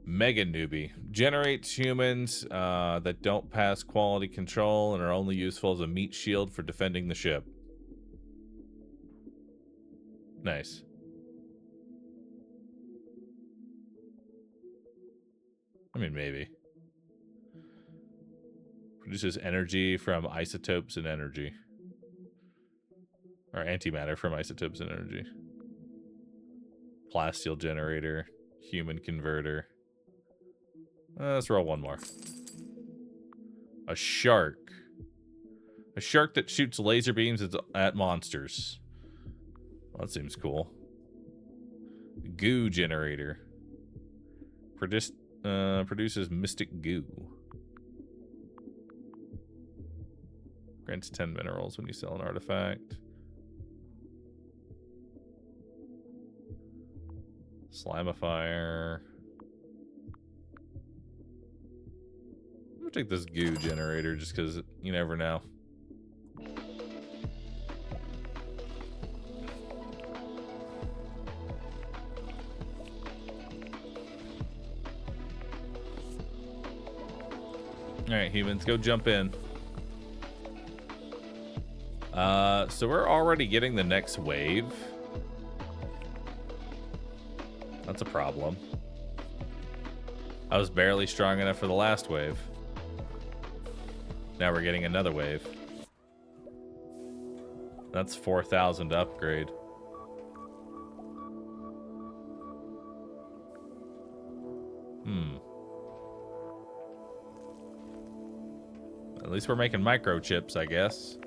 Mega newbie. Generates humans that don't pass quality control and are only useful as a meat shield for defending the ship. Nice. I mean, maybe. Produces energy from isotopes and energy. Or antimatter from isotopes and energy. Plasteel generator. Human converter. Let's roll one more. A shark. A shark that shoots laser beams at monsters. Well, that seems cool. Goo generator. Produces mystic goo. Grants 10 minerals when you sell an artifact. Slamifier. I'm gonna take this goo generator just because you never know. Alright, humans, go jump in. So we're already getting the next wave. That's a problem. I was barely strong enough for the last wave. Now we're getting another wave. That's 4,000 to upgrade. At least we're making microchips, I guess.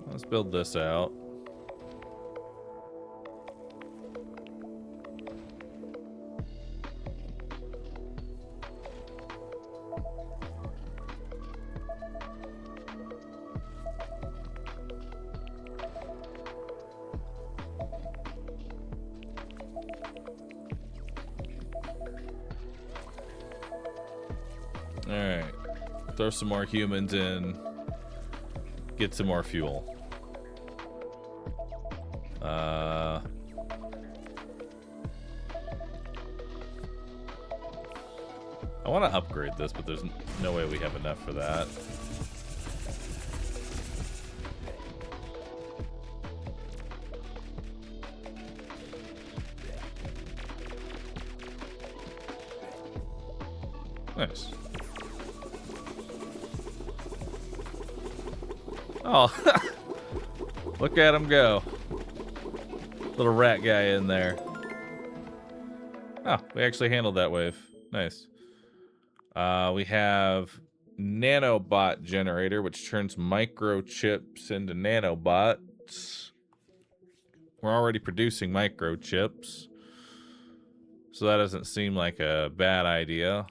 Let's build this out. Alright. Throw some more humans in. Get some more fuel. I want to upgrade this, but there's no way we have enough for that. Nice. Oh, look at him go. Little rat guy in there. Oh, we actually handled that wave. Nice. We have nanobot generator, which turns microchips into nanobots. We're already producing microchips, so that doesn't seem like a bad idea.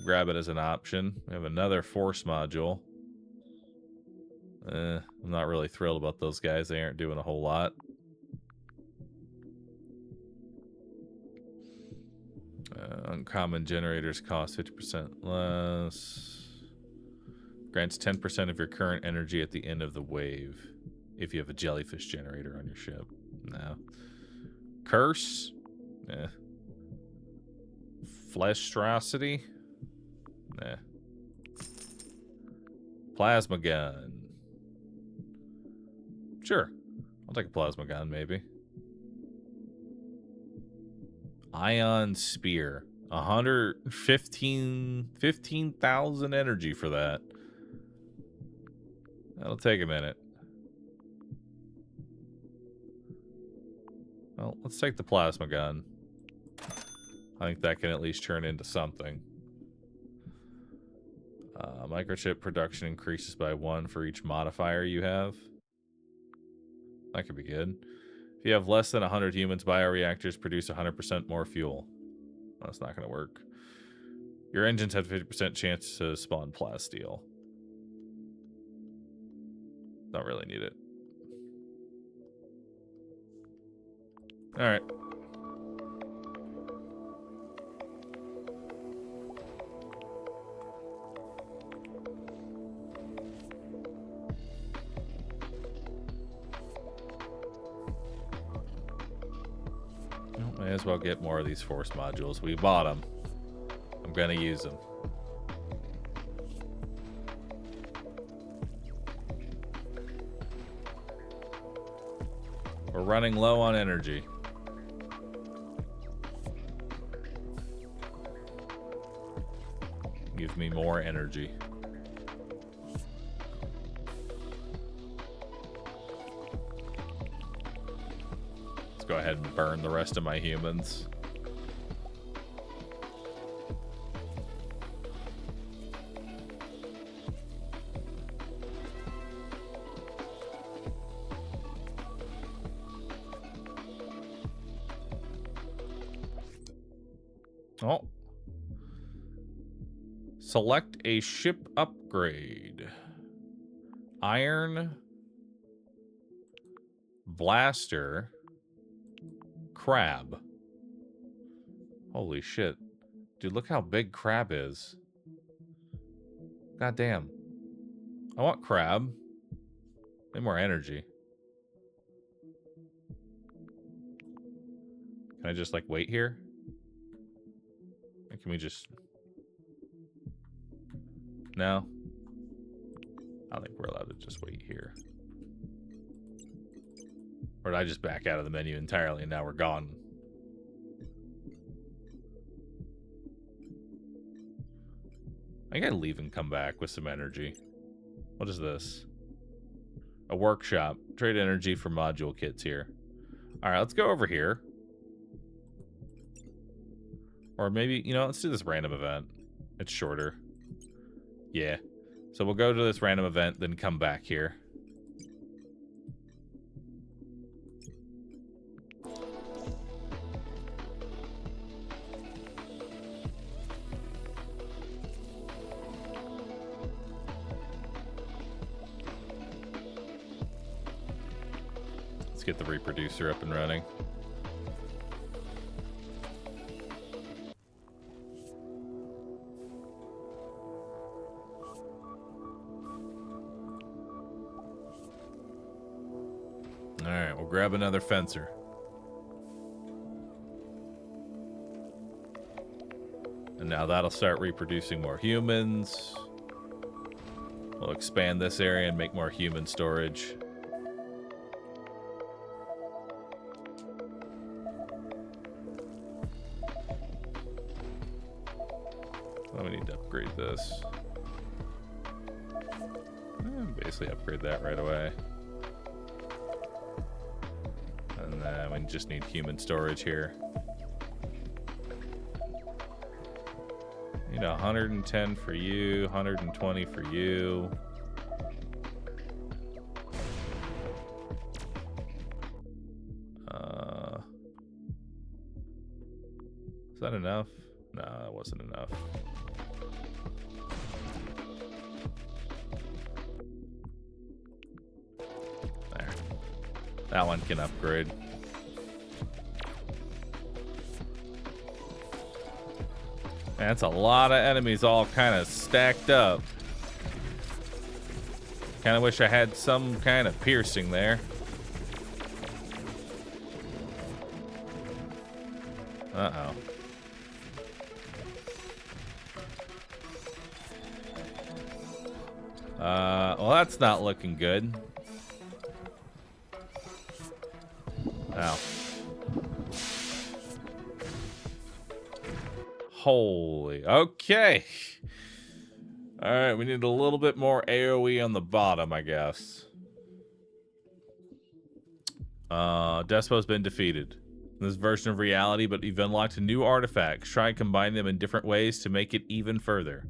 Grab it as an option. We have another force module. I'm not really thrilled about those guys. They aren't doing a whole lot. Uncommon generators cost 50% less. Grants 10% of your current energy at the end of the wave. If you have a jellyfish generator on your ship. No. Curse? Eh. Fleshtrosity? Nah. Plasma gun. Sure. I'll take a plasma gun, maybe. Ion spear. 15,000 energy for that. That'll take a minute. Well, let's take the plasma gun. I think that can at least turn into something. Microchip production increases by 1 for each modifier you have. That could be good. If you have less than 100 humans, bioreactors produce 100% more fuel. That's not going to work. Your engines have 50% chance to spawn plasteel. Don't really need it. Alright. May as well get more of these force modules. We bought them. I'm gonna use them. We're running low on energy. Give me more energy. Go ahead and burn the rest of my humans. Oh. Select a ship upgrade. Iron blaster. Crab. Holy shit. Dude, look how big crab is. God damn. I want crab. Need more energy. Can I just, like, wait here? Or can we just... No? I don't think we're allowed to just wait here. Or did I just back out of the menu entirely and now we're gone? I gotta leave and come back with some energy. What is this? A workshop. Trade energy for module kits here. Alright, let's go over here. Or maybe, you know, let's do this random event. It's shorter. Yeah. So we'll go to this random event, then come back here. Let's get the reproducer up and running. grab another fencer. And now that'll start reproducing more humans. We'll expand this area and make more human storage. Oh, we need to upgrade this. Basically upgrade that right away. And then we just need human storage here. Need 110 for you, 120 for you. Is that enough? No, that wasn't enough. There. That one can upgrade. That's a lot of enemies all kind of stacked up. Kind of wish I had some kind of piercing there. Uh-oh. Well, that's not looking good. Ow. Holy, okay. All right, we need a little bit more AoE on the bottom, I guess. Despo's been defeated in this version of reality, but you've unlocked new artifacts. Try and combine them in different ways to make it even further.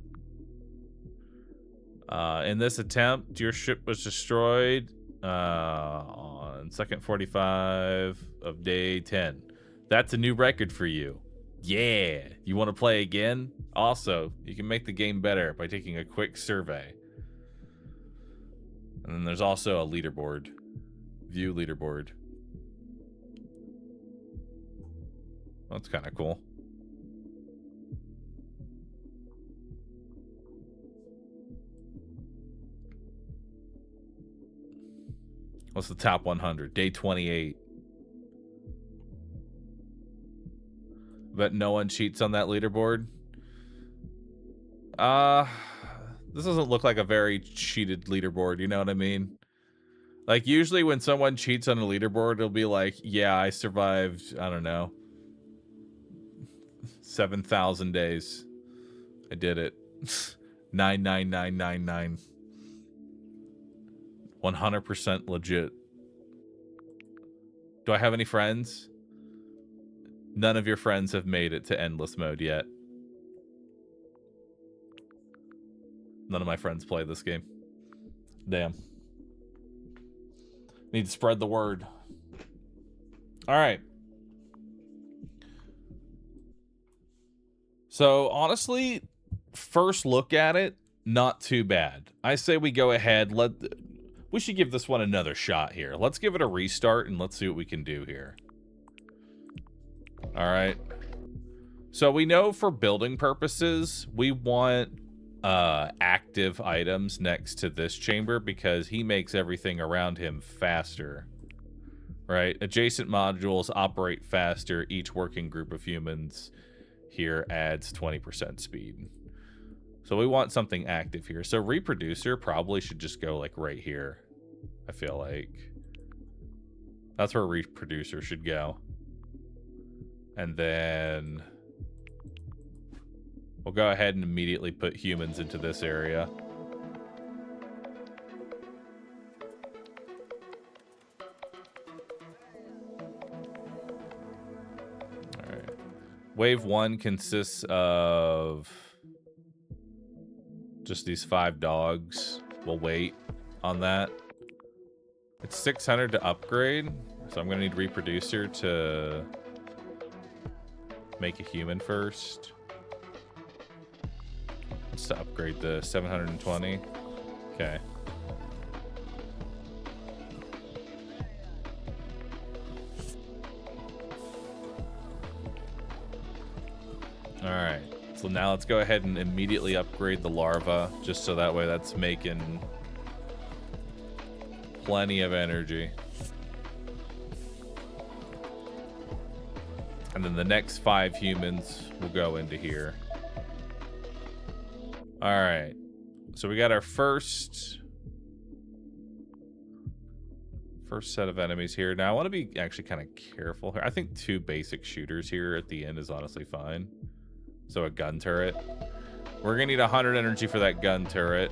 In this attempt, your ship was destroyed on second 45 of day 10. That's a new record for you. Yeah, you want to play again? Also, you can make the game better by taking a quick survey. And then there's also a leaderboard. View leaderboard. That's kind of cool. What's the top 100? Day 28. Bet no one cheats on that leaderboard. This doesn't look like a very cheated leaderboard, you know what I mean? Like, usually when someone cheats on a leaderboard, it'll be like, yeah, I survived, I don't know, 7,000 days. I did it. 99999. 100% legit. Do I have any friends? None of your friends have made it to endless mode yet. None of my friends play this game. Damn. Need to spread the word. All right. So, honestly, first look at it, not too bad. I say we go ahead. We should give this one another shot here. Let's give it a restart and let's see what we can do here. All right. So we know for building purposes, we want active items next to this chamber because he makes everything around him faster. Right? Adjacent modules operate faster. Each working group of humans here adds 20% speed. So we want something active here. So reproducer probably should just go like right here. I feel like that's where reproducer should go. And then we'll go ahead and immediately put humans into this area. All right. Wave 1 consists of just these 5 dogs. We'll wait on that. It's 600 to upgrade, so I'm going to need reproducer to make a human first. Let's to upgrade the 720. Okay. All right. So now let's go ahead and immediately upgrade the larva, just so that way that's making plenty of energy. And then the next 5 humans will go into here. All right. So we got our first set of enemies here. Now I want to be actually kind of careful here. I think 2 basic shooters here at the end is honestly fine. So a gun turret. We're gonna need 100 energy for that gun turret.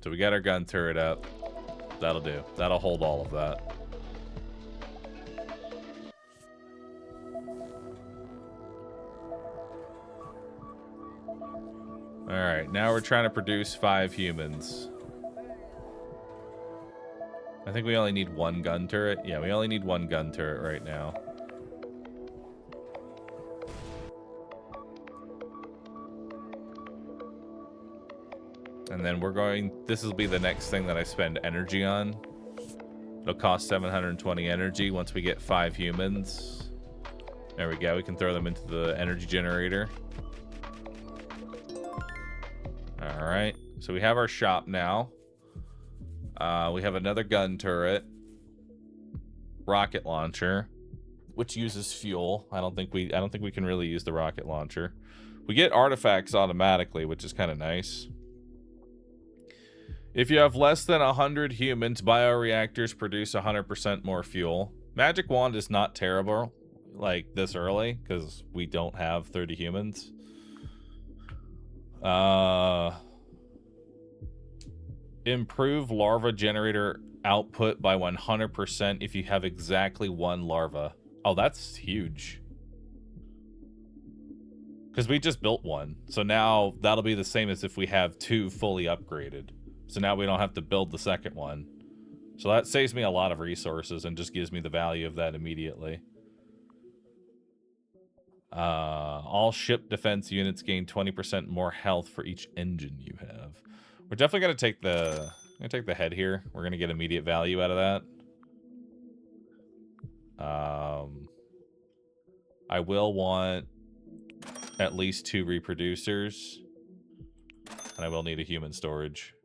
So we got our gun turret up. That'll do. That'll hold all of that. All right, now we're trying to produce 5 humans. I think we only need 1 gun turret. Yeah, we only need 1 gun turret right now. And then we're going... This will be the next thing that I spend energy on. It'll cost 720 energy once we get 5 humans. There we go. We can throw them into the energy generator. Alright. So we have our shop now. We have another gun turret. Rocket launcher. Which uses fuel. I don't think we can really use the rocket launcher. We get artifacts automatically, which is kind of nice. If you have less than 100 humans, bioreactors produce 100% more fuel. Magic wand is not terrible, like this early, because we don't have 30 humans. Improve larva generator output by 100% if you have exactly 1 larva. Oh, that's huge. Because we just built 1. So now that'll be the same as if we have 2 fully upgraded. So now we don't have to build the second one. So that saves me a lot of resources and just gives me the value of that immediately. All ship defense units gain 20% more health for each engine you have. We're definitely gonna take the head here. We're gonna get immediate value out of that. I will want at least 2 reproducers, and I will need a human storage.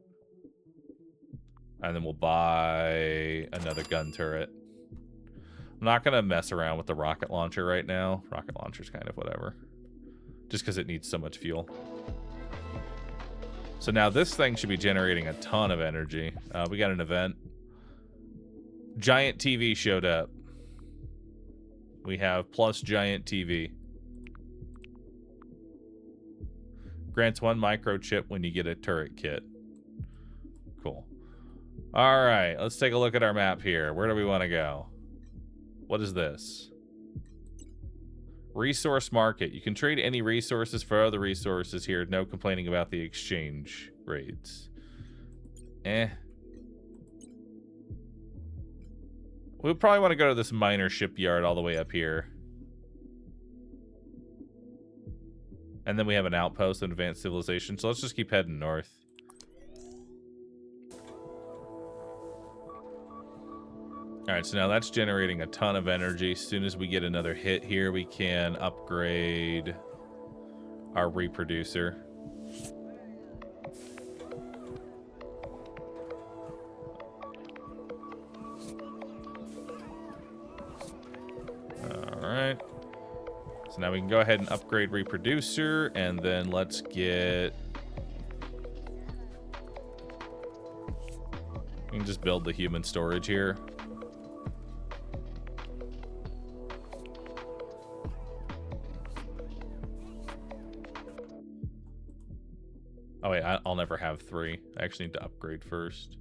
And then we'll buy another gun turret. I'm not going to mess around with the rocket launcher right now. Rocket launcher's kind of whatever. Just because it needs so much fuel. So now this thing should be generating a ton of energy. We got an event. Giant TV showed up. We have plus giant TV. Grants 1 microchip when you get a turret kit. Cool. All right, let's take a look at our map here. Where do we want to go? What is this? Resource market. You can trade any resources for other resources here. No complaining about the exchange rates. We'll probably want to go to this minor shipyard all the way up here. And then we have an outpost in advanced civilization. So let's just keep heading north. All right, so now that's generating a ton of energy. As soon as we get another hit here, we can upgrade our reproducer. All right. So now we can go ahead and upgrade reproducer, and then let's get... We can just build the human storage here. Oh wait, I'll never have 3. I actually need to upgrade first.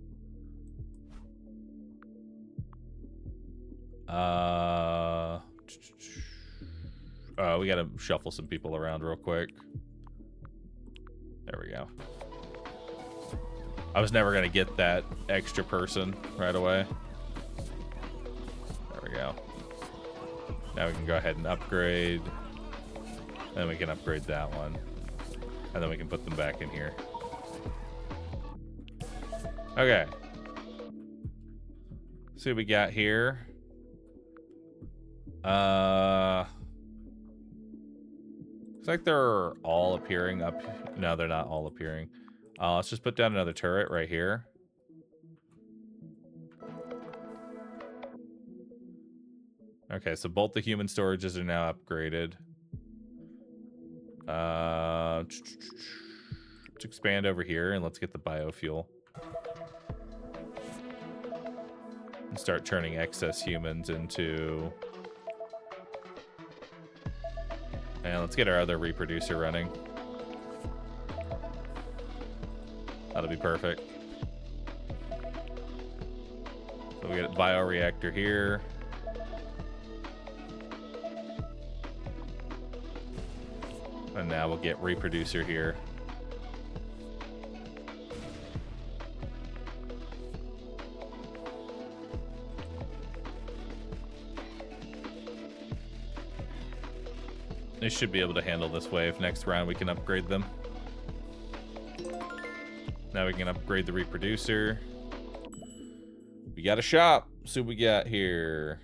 We gotta shuffle some people around real quick. There we go. I was never gonna get that extra person right away. There we go. Now we can go ahead and upgrade. Then we can upgrade that one. And then we can put them back in here. Okay. See what we got here. Looks like they're all appearing up. No, they're not all appearing. Let's just put down another turret right here. Okay, so both the human storages are now upgraded. Let's expand over here and let's get the biofuel. And start turning excess humans into... And let's get our other reproducer running. That'll be perfect. So we get a bioreactor here. And now we'll get reproducer here. They should be able to handle this wave. Next round we can upgrade them. Now we can upgrade the reproducer. We got a shop. See what we got here.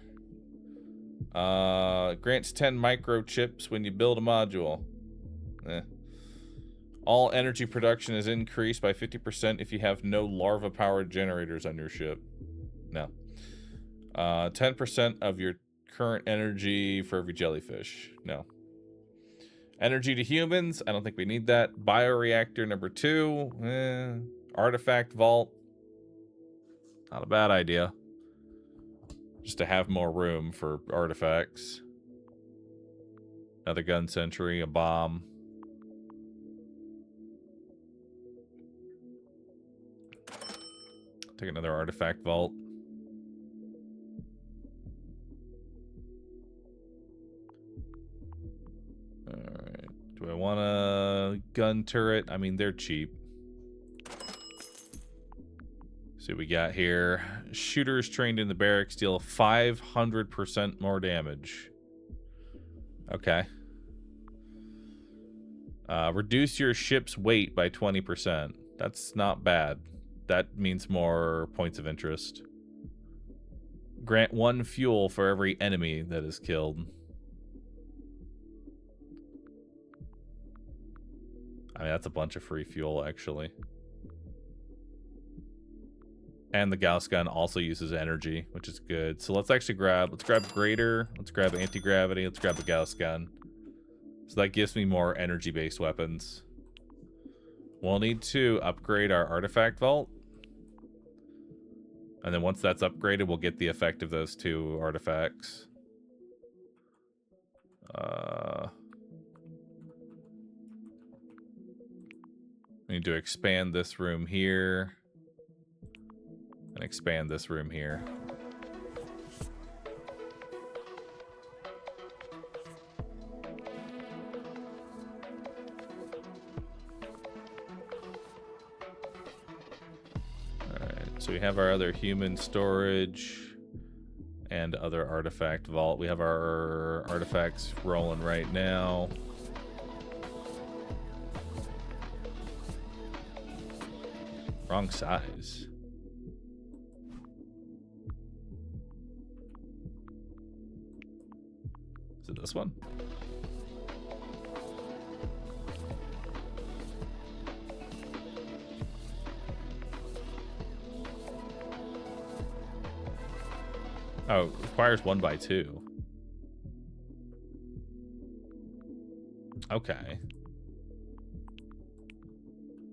Grants 10 microchips when you build a module. All energy production is increased by 50% if you have no larva-powered generators on your ship. No. 10% of your current energy for every jellyfish. No. Energy to humans. I don't think we need that. Bioreactor number 2. Artifact vault. Not a bad idea. Just to have more room for artifacts. Another gun sentry, a bomb. Take another artifact vault. Alright. Do I want a gun turret? I mean, they're cheap. See what we got here. Shooters trained in the barracks deal 500% more damage. Okay. Reduce your ship's weight by 20%. That's not bad. That means more points of interest. Grant 1 fuel for every enemy that is killed. I mean, that's a bunch of free fuel, actually. And the Gauss gun also uses energy, which is good. So let's actually grab Greater, let's grab Anti-Gravity, let's grab the Gauss gun. So that gives me more energy-based weapons. We'll need to upgrade our Artifact Vault. And then once that's upgraded, we'll get the effect of those 2 artifacts. We need to expand this room here. And expand this room here. Alright, so we have our other human storage and other artifact vault. We have our artifacts rolling right now. Wrong size. Is it this one? Oh, it requires 1 by 2. Okay.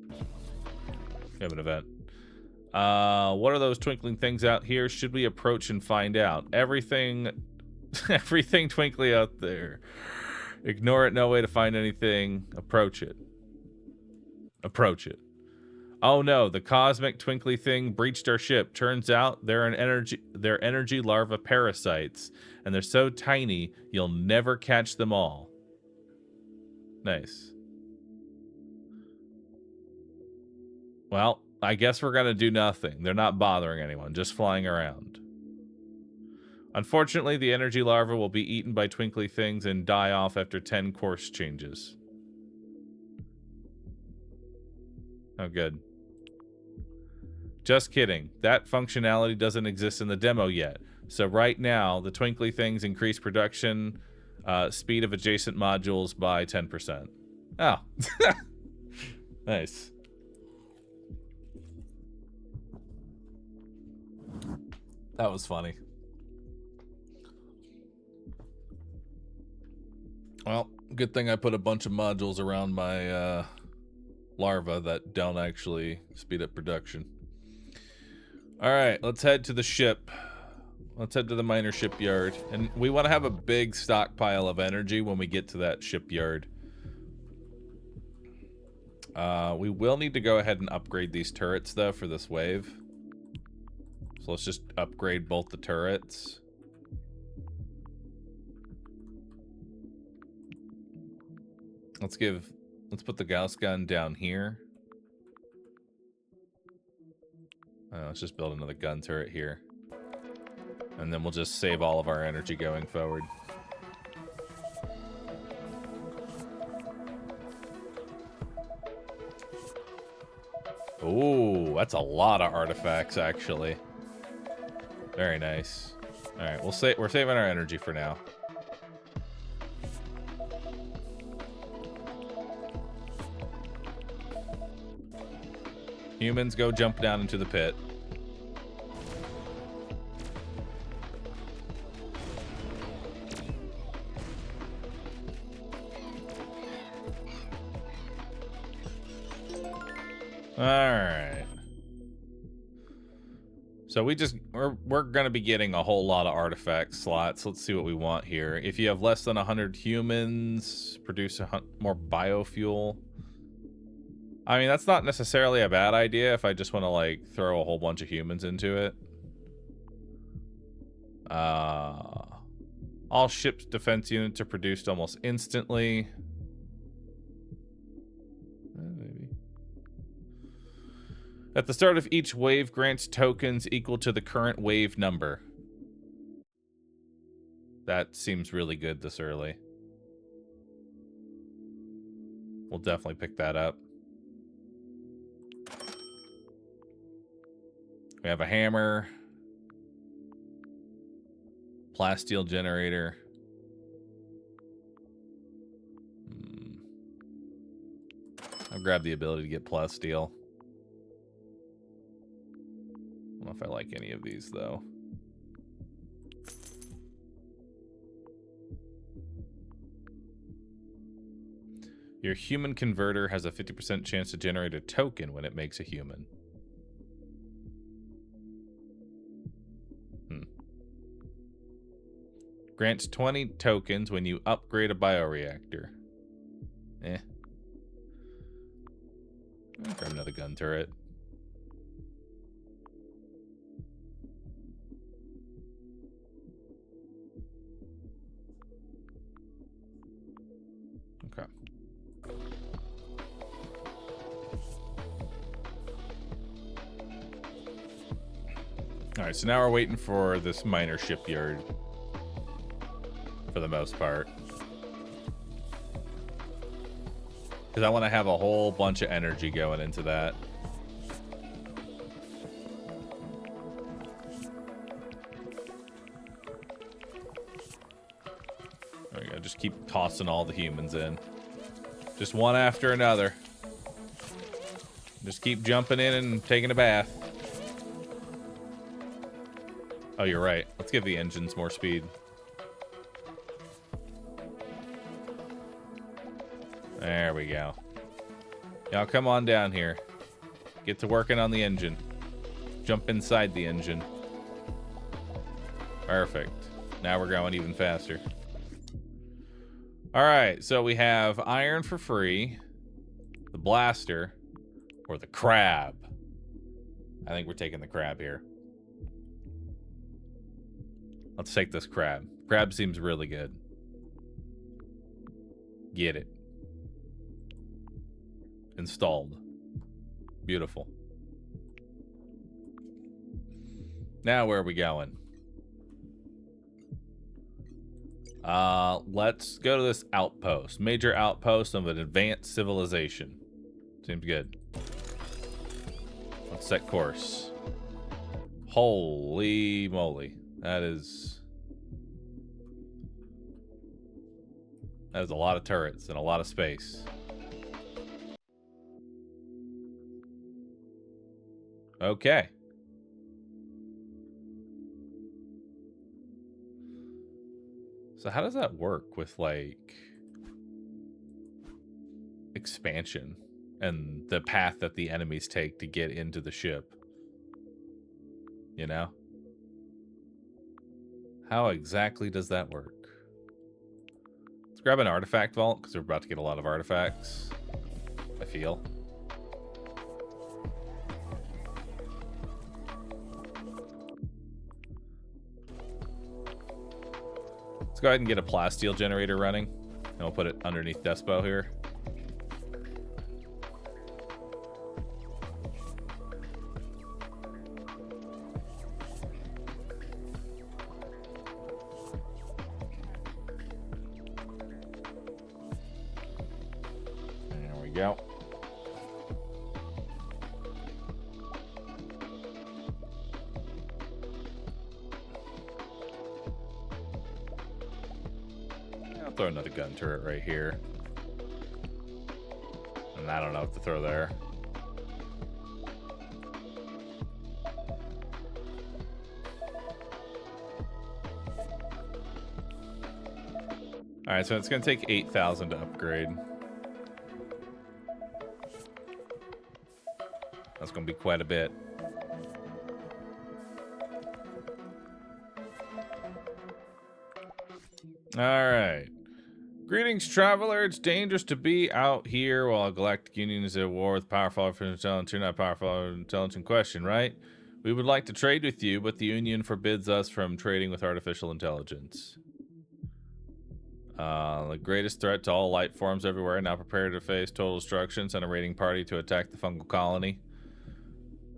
We have an event. What are those twinkling things out here? Should we approach and find out? Everything twinkly out there. Ignore it. No way to find anything. Approach it. Approach it. Oh no, the cosmic twinkly thing breached our ship. Turns out they're energy larva parasites, and they're so tiny you'll never catch them all. Nice. Well, I guess we're gonna do nothing. They're not bothering anyone, just flying around. Unfortunately, the energy larva will be eaten by twinkly things and die off after 10 course changes. Oh, good. Just kidding. That functionality doesn't exist in the demo yet. So right now, the twinkly things increase production speed of adjacent modules by 10%. Oh. Nice. That was funny. Well, good thing I put a bunch of modules around my larva that don't actually speed up production. Alright, let's head to the ship. Let's head to the miner shipyard. And we want to have a big stockpile of energy when we get to that shipyard. We will need to go ahead and upgrade these turrets, though, for this wave. So let's just upgrade both the turrets. Let's put the Gauss gun down here. Let's just build another gun turret here. And then we'll just save all of our energy going forward. Ooh, that's a lot of artifacts, actually. Very nice. All right, we're saving our energy for now. Humans, go jump down into the pit. All right. So we're going to be getting a whole lot of artifact slots. Let's see what we want here. If you have less than 100 humans, produce more biofuel. I mean, that's not necessarily a bad idea if I just want to, like, throw a whole bunch of humans into it. All ships' defense units are produced almost instantly. Maybe. At the start of each wave, grants tokens equal to the current wave number. That seems really good this early. We'll definitely pick that up. We have a hammer. Plasteel generator. I'll grab the ability to get plasteel. I don't know if I like any of these, though. Your human converter has a 50% chance to generate a token when it makes a human. Grants 20 tokens when you upgrade a bioreactor. I'll grab another gun turret. Okay. Alright, so now we're waiting for this miner shipyard. For the most part. Because I want to have a whole bunch of energy going into that. There we go. Just keep tossing all the humans in. Just one after another. Just keep jumping in and taking a bath. Oh, you're right. Let's give the engines more speed. There we go. Y'all come on down here. Get to working on the engine. Jump inside the engine. Perfect. Now we're going even faster. Alright, so we have iron for free, the blaster, or the crab. I think we're taking the crab here. Let's take this crab. Crab seems really good. Get it. Installed. Beautiful. Now where are we going? Let's go to this outpost. Major outpost of an advanced civilization. Seems good. Let's set course. Holy moly. That is a lot of turrets and a lot of space. Okay. So how does that work with, like... expansion and the path that the enemies take to get into the ship. You know? How exactly does that work? Let's grab an artifact vault, because we're about to get a lot of artifacts, I feel. Let's go ahead and get a plasteel generator running, and we'll put it underneath Despo here. There we go. I'll throw another gun turret right here. And I don't know what to throw there. Alright, so it's going to take 8,000 to upgrade. That's going to be quite a bit. Alright. Greetings, traveler. It's dangerous to be out here while a galactic union is at war with powerful artificial intelligence. You're not powerful intelligence question, right? We would like to trade with you, but the union forbids us from trading with artificial intelligence. The greatest threat to all life forms everywhere, now prepared to face total destruction. Send a raiding party to attack the fungal colony.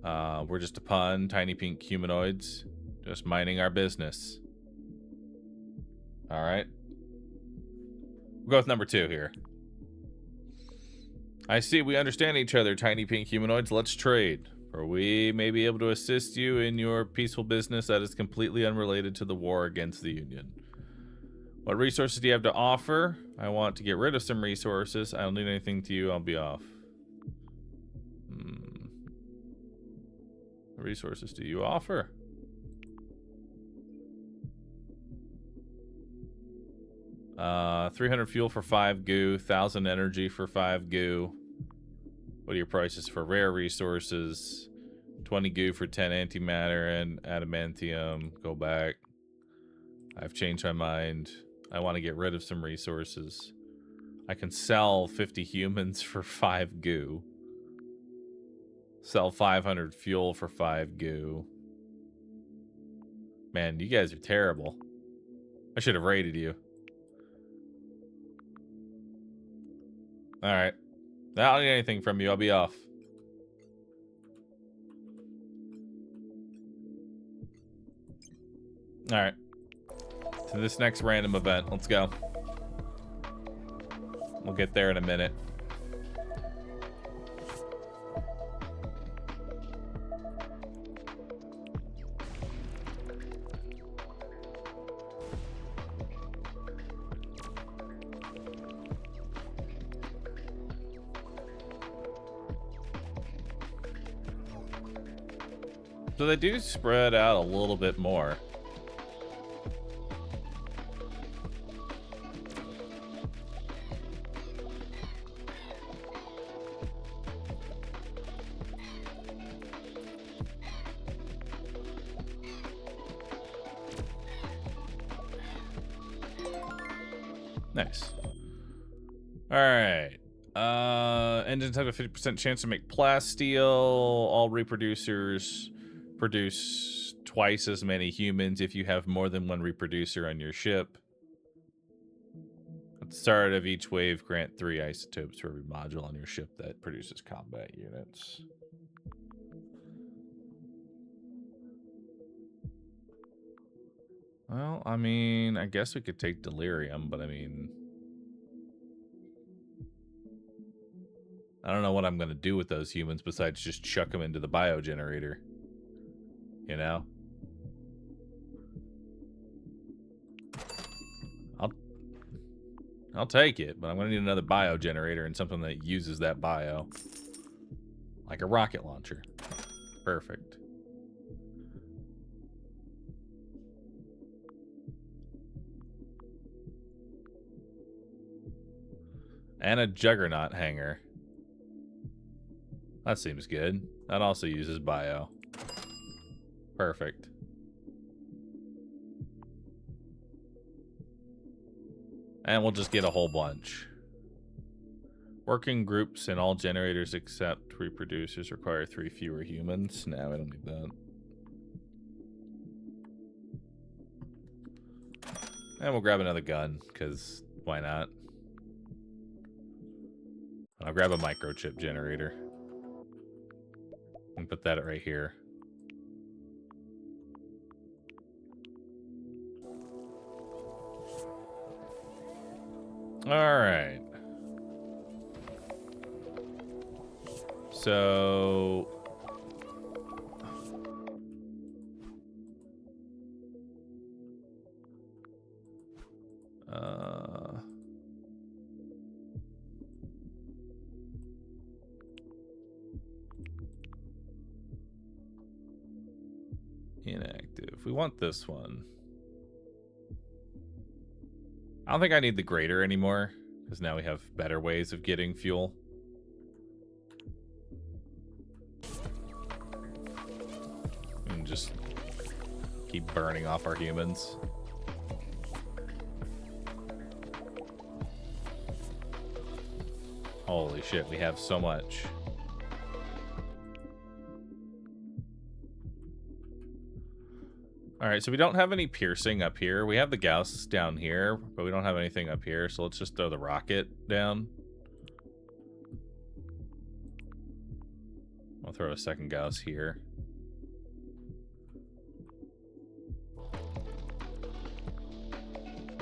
We're just a pun, tiny pink humanoids, just minding our business. Alright. We'll go with number 2 here. I see we understand each other, tiny pink humanoids. Let's trade. Or we may be able to assist you in your peaceful business that is completely unrelated to the war against the Union. What resources do you have to offer? I want to get rid of some resources. I don't need anything to you. I'll be off. What resources do you offer? Uh, 300 fuel for 5 goo, 1,000 energy for 5 goo. What are your prices for rare resources? 20 goo for 10 antimatter and adamantium. Go back. I've changed my mind. I want to get rid of some resources. I can sell 50 humans for 5 goo. Sell 500 fuel for 5 goo. Man, you guys are terrible. I should have raided you. Alright. I don't need anything from you. I'll be off. Alright. To this next random event. Let's go. We'll get there in a minute. So they do spread out a little bit more. Nice. All right. Engines have a 50% chance to make plasteel. All reproducers produce twice as many humans if you have more than one reproducer on your ship. At the start of each wave, grant 3 isotopes for every module on your ship that produces combat units. Well, I mean, I guess we could take delirium, but I mean, I don't know what I'm going to do with those humans besides just chuck them into the biogenerator. You know? I'll take it, but I'm going to need another biogenerator and something that uses that bio. Like a rocket launcher. Perfect. And a Juggernaut hangar. That seems good. That also uses bio. Perfect. And we'll just get a whole bunch. Working groups and all generators except reproducers require 3 fewer humans. No, we don't need that. And we'll grab another gun, because why not? I'll grab a microchip generator. And put that right here. Alright. So... Inactive. We want this one. I don't think I need the grader anymore, because now we have better ways of getting fuel. And just keep burning off our humans. Holy shit, we have so much. Alright, so we don't have any piercing up here. We have the Gauss down here, but we don't have anything up here, so let's just throw the rocket down. I'll throw a second Gauss here.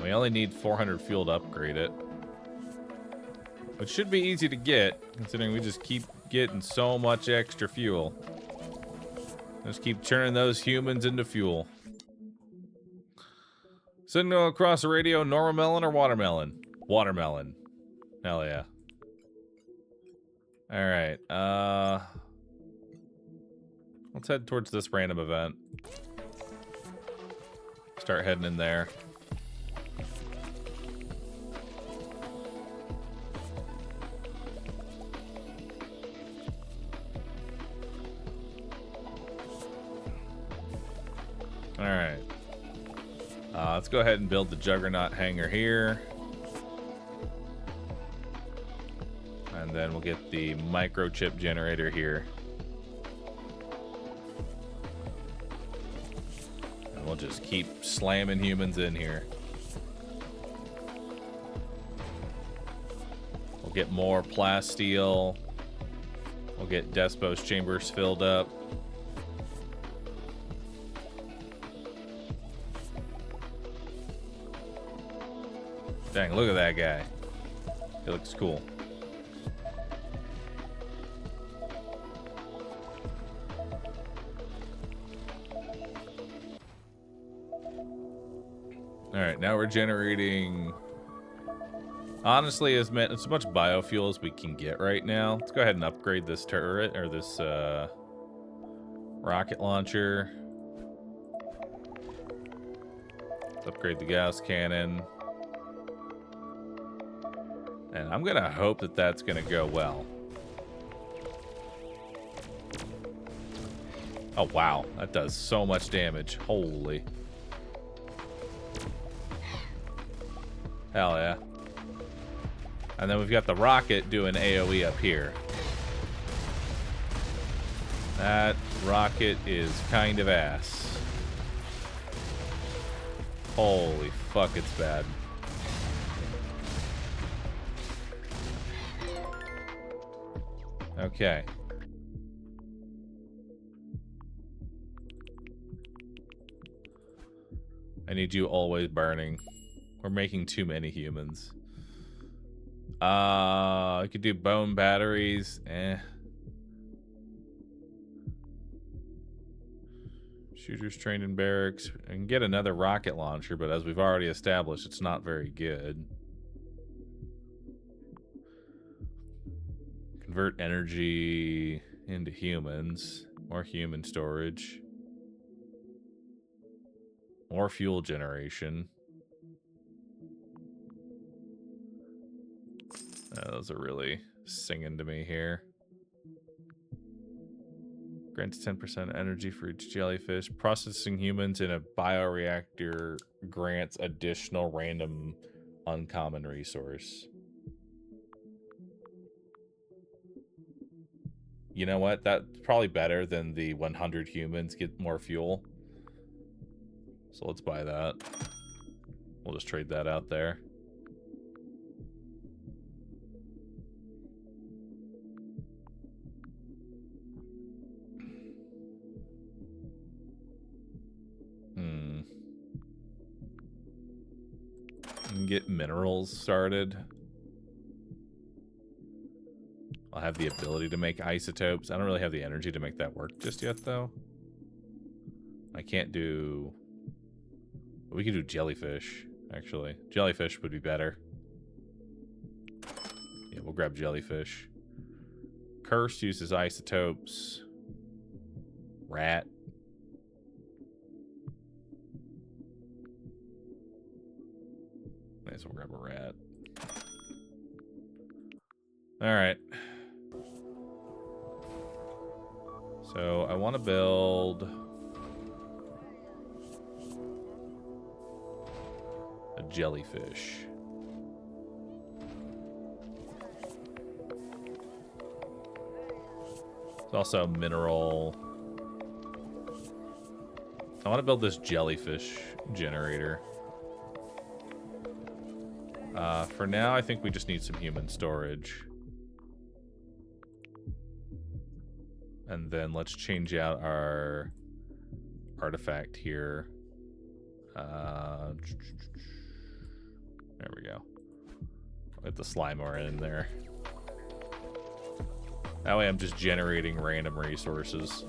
We only need 400 fuel to upgrade it. Which should be easy to get, considering we just keep getting so much extra fuel. Just keep turning those humans into fuel. Signal across the radio, normal melon or watermelon? Watermelon. Hell yeah. Alright, let's head towards this random event. Start heading in there. Alright. Let's go ahead and build the Juggernaut hangar here. And then we'll get the microchip generator here. And we'll just keep slamming humans in here. We'll get more plasteel. We'll get Despos chambers filled up. Dang, look at that guy. He looks cool. Alright, now we're generating... Honestly, as much biofuel as we can get right now. Let's go ahead and upgrade this turret, or this rocket launcher. Let's upgrade the Gauss cannon. And I'm gonna hope that that's gonna go well. Oh wow, that does so much damage. Holy. Hell yeah. And then we've got the rocket doing AoE up here. That rocket is kind of ass. Holy fuck, it's bad. Okay. I need you always burning. We're making too many humans. I could do bone batteries. Shooters trained in barracks. I can get another rocket launcher, but as we've already established, it's not very good. Convert energy into humans. More human storage. More fuel generation. Those are really singing to me here. Grants 10% energy for each jellyfish. Processing humans in a bioreactor grants additional random uncommon resource. You know what? That's probably better than the 100 humans get more fuel. So let's buy that. We'll just trade that out there. Get minerals started. I'll have the ability to make isotopes. I don't really have the energy to make that work just yet, though. I can't do... We could do jellyfish, actually. Jellyfish would be better. Yeah, we'll grab jellyfish. Curse uses isotopes. Rat. Might as well grab a rat. Alright. So, I want to build... a jellyfish. There's also a mineral... I want to build this jellyfish generator. For now, I think we just need some human storage. And then let's change out our artifact here. There we go. Get the Slimer in there. That way I'm just generating random resources.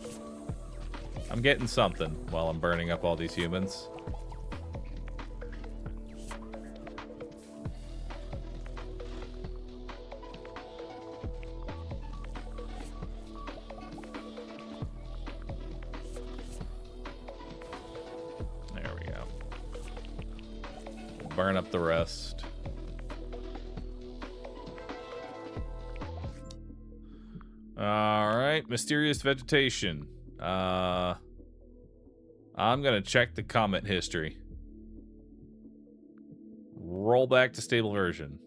I'm getting something while I'm burning up all these humans. Burn up the rest. Alright, mysterious vegetation. I'm gonna check the comment history. Roll back to stable version.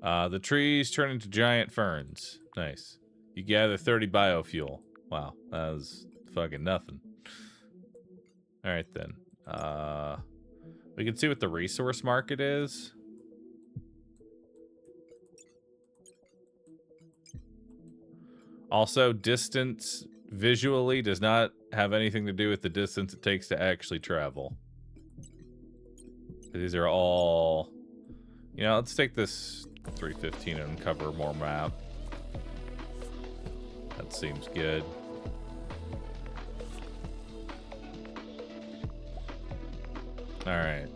The trees turn into giant ferns. Nice. You gather 30 biofuel. Wow, that was fucking nothing. Alright then. We can see what the resource market is. Also, distance visually does not have anything to do with the distance it takes to actually travel. These are all... You know, let's take this 315 and cover more map. That seems good. Alright.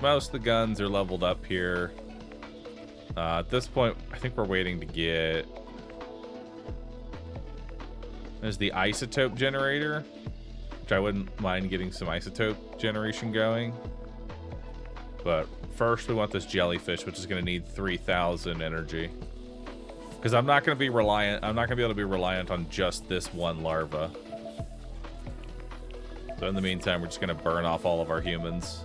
Most of the guns are leveled up here. At this point, I think we're waiting to get... There's the isotope generator, which I wouldn't mind getting some isotope generation going. But first we want this jellyfish, which is going to need 3,000 energy. Because I'm not going to be reliant... I'm not going to be able to be reliant on just this one larva. So in the meantime, we're just going to burn off all of our humans.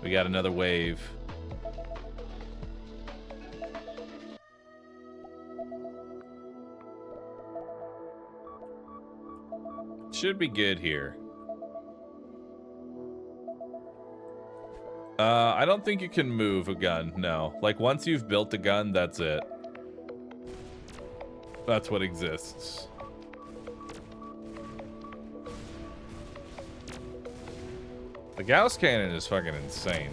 We got another wave. Should be good here. I don't think you can move a gun, no. Like, once you've built a gun, that's it. That's what exists. The Gauss cannon is fucking insane.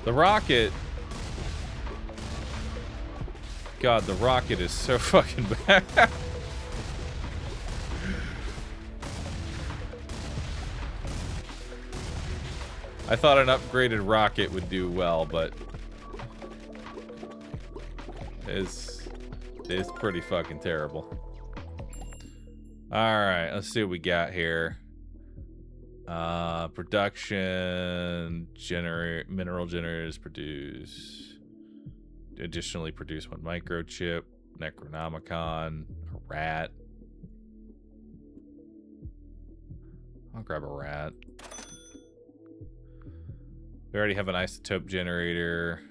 The rocket... God, the rocket is so fucking bad. I thought an upgraded rocket would do well, but it's It's pretty fucking terrible. Alright, let's see what we got here. Production, mineral generators produce. Additionally produce 1 microchip, Necronomicon, a rat. I'll grab a rat. We already have an isotope generator.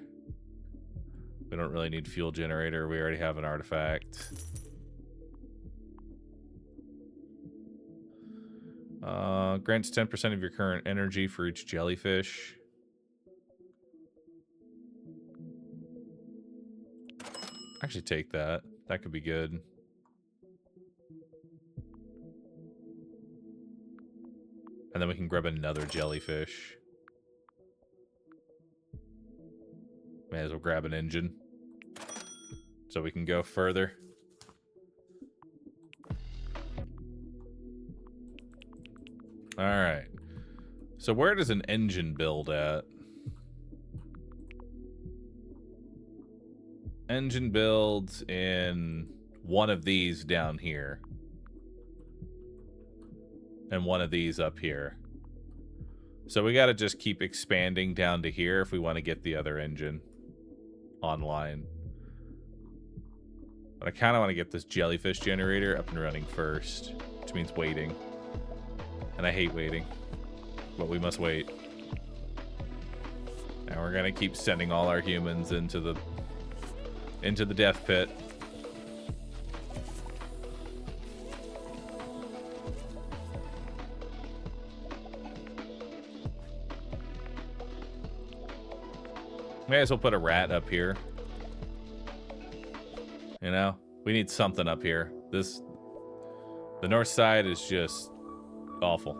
We don't really need fuel generator. We already have an artifact. Grants 10% of your current energy for each jellyfish. Actually take that. That could be good. And then we can grab another jellyfish. May as well grab an engine. So we can go further. Alright. So where does an engine build at? Engine builds in one of these down here. And one of these up here. So we gotta just keep expanding down to here if we want to get the other engine online. But I kind of want to get this jellyfish generator up and running first, which means waiting. And I hate waiting, but we must wait. And we're gonna keep sending all our humans into the death pit. May as well put a rat up here. You know, we need something up here. The north side is just awful.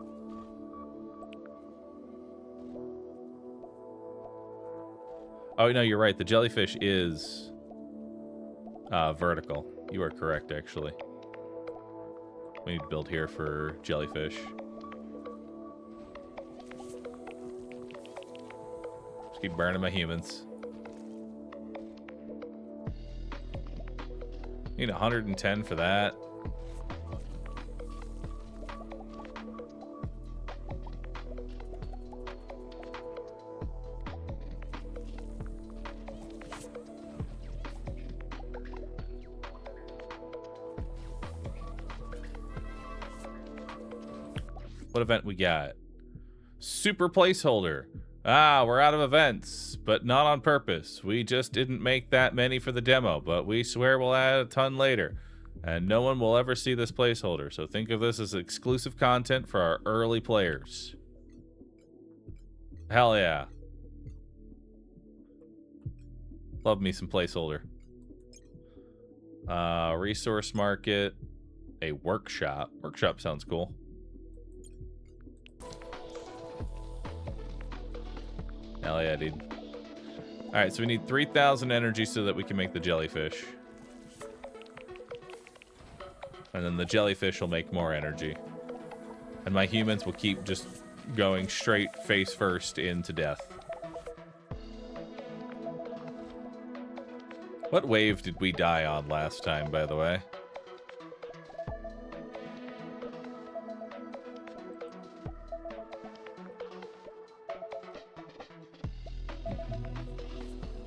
Oh, no, you're right. The jellyfish is vertical. You are correct, actually. We need to build here for jellyfish. Just keep burning my humans. Need 110 for that. What event we got? Super placeholder. Ah, we're out of events, but not on purpose. We just didn't make that many for the demo, but we swear we'll add a ton later. And no one will ever see this placeholder, so think of this as exclusive content for our early players. Hell yeah. Love me some placeholder. Resource market. A workshop. Workshop sounds cool. Hell yeah, dude. Alright, so we need 3,000 energy so that we can make the jellyfish. And then the jellyfish will make more energy. And my humans will keep just going straight face first into death. What wave did we die on last time, by the way?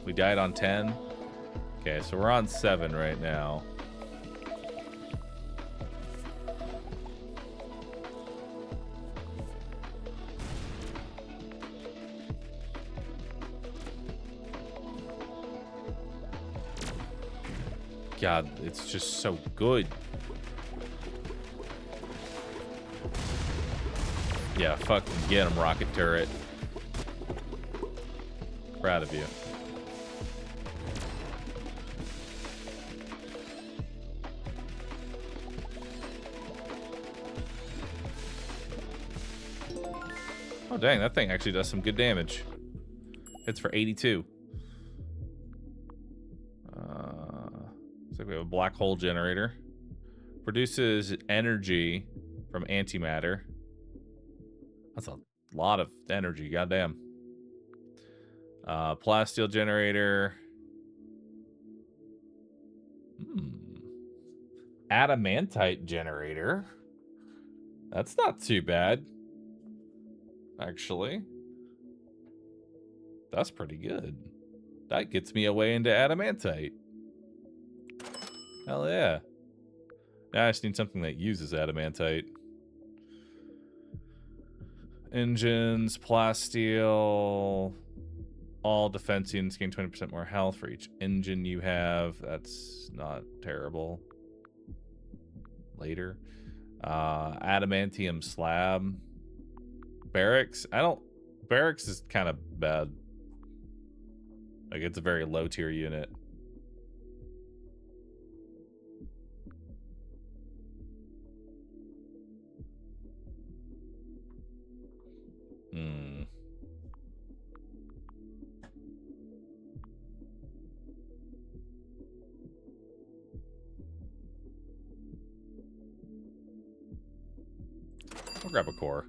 We died on 10. Okay, so we're on 7 right now. God, it's just so good. Yeah, fucking get him, rocket turret. Proud of you. Oh, dang, that thing actually does some good damage. Hits for 82. Looks like we have a black hole generator. Produces energy from antimatter. That's a lot of energy, goddamn. Plasteel generator. adamantite generator. That's not too bad, actually. That's pretty good. That gets me away into adamantite. Hell yeah. Now I just need something that uses adamantite. Engines, plasteel. All defense units gain 20% more health for each engine you have. That's not terrible. Later. Adamantium slab. Barracks. Barracks is kind of bad. Like, it's a very low tier unit. I'll grab a core.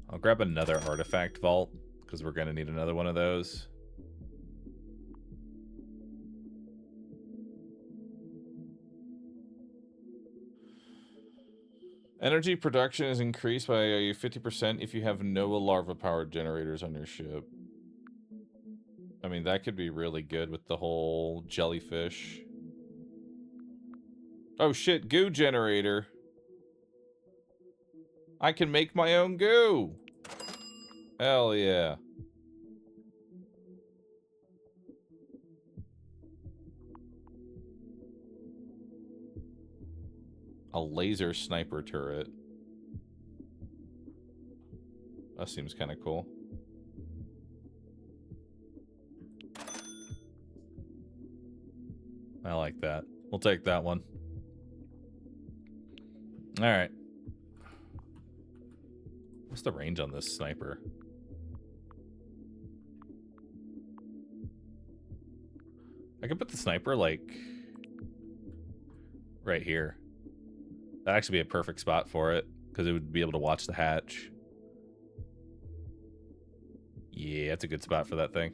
I'll grab another artifact vault, because we're going to need another one of those. Energy production is increased by 50% if you have no larva-powered generators on your ship. I mean, that could be really good with the whole jellyfish. Oh shit, goo generator. I can make my own goo. Hell yeah. A laser sniper turret. That seems kind of cool. I like that. We'll take that one. All right. What's the range on this sniper? I could put the sniper, like, right here. That'd actually be a perfect spot for it, because it would be able to watch the hatch. Yeah, that's a good spot for that thing.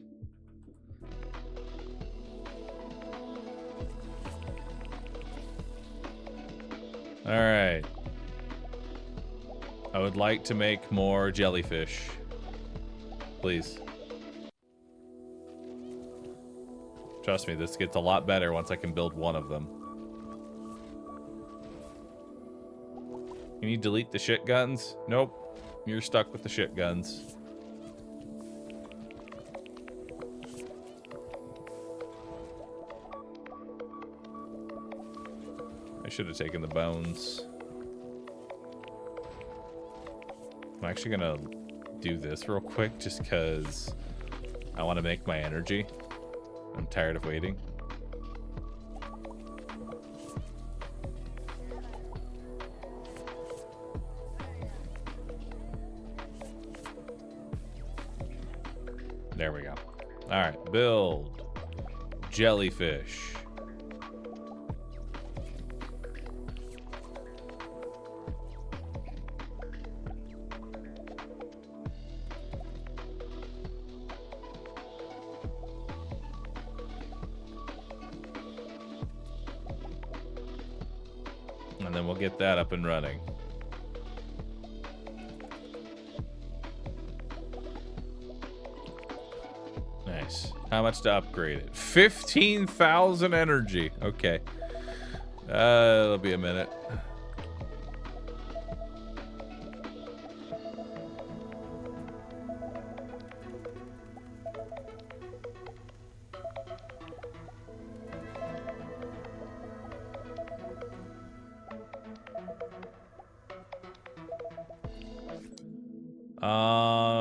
Alright. I would like to make more jellyfish. Please. Trust me, this gets a lot better once I can build one of them. Can you delete the shit guns? Nope. You're stuck with the shit guns. I should have taken the bones. I'm actually gonna do this real quick just because I want to make my energy. I'm tired of waiting. There we go. All right, build jellyfish. And then we'll get that up and running. Nice. How much to upgrade it? 15,000 energy. Okay. It'll be a minute.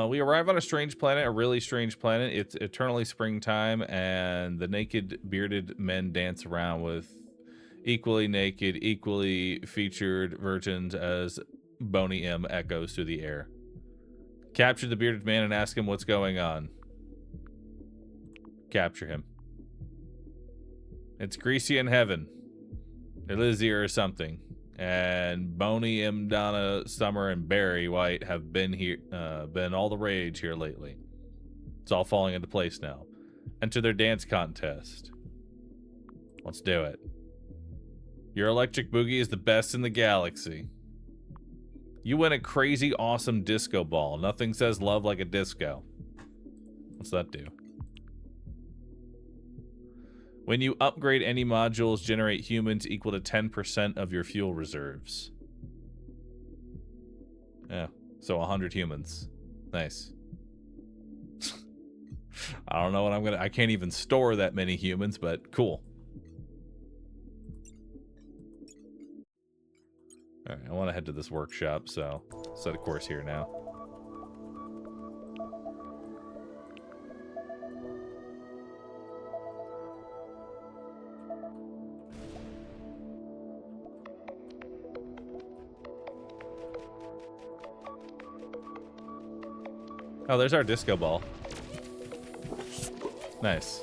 We arrive on a strange planet, a really strange planet. It's eternally springtime, and the naked, bearded men dance around with equally naked, equally featured virgins as Boney M echoes through the air. Capture the bearded man and ask him what's going on. Capture him. It's Greasy in heaven. Elysia or something. And Boney, M, Donna, Summer, and Barry White have been here, been all the rage here lately. It's all falling into place now. Enter their dance contest. Let's do it. Your electric boogie is the best in the galaxy. You win a crazy awesome disco ball. Nothing says love like a disco. What's that do? When you upgrade any modules, generate humans equal to 10% of your fuel reserves. Yeah, so 100 humans. Nice. I don't know what I'm gonna... I can't even store that many humans, but cool. Alright, I want to head to this workshop, so set a course here now. Oh, there's our disco ball. Nice.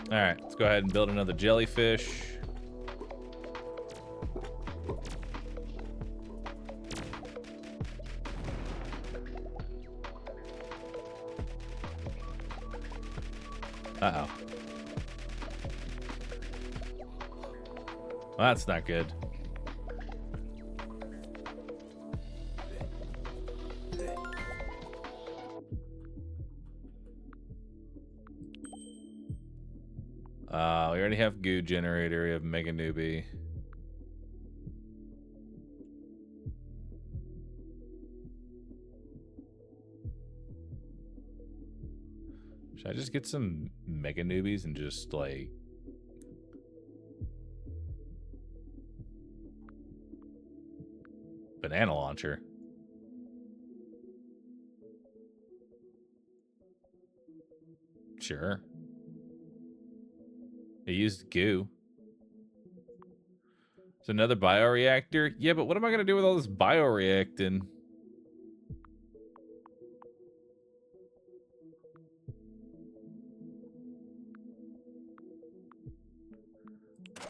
Alright, let's go ahead and build another jellyfish. Uh-oh. Well, that's not good. We already have goo generator. We have mega newbie. Should I just get some mega newbies and just like... banana launcher? Sure. It used goo. It's another bioreactor? Yeah, but what am I going to do with all this bioreacting?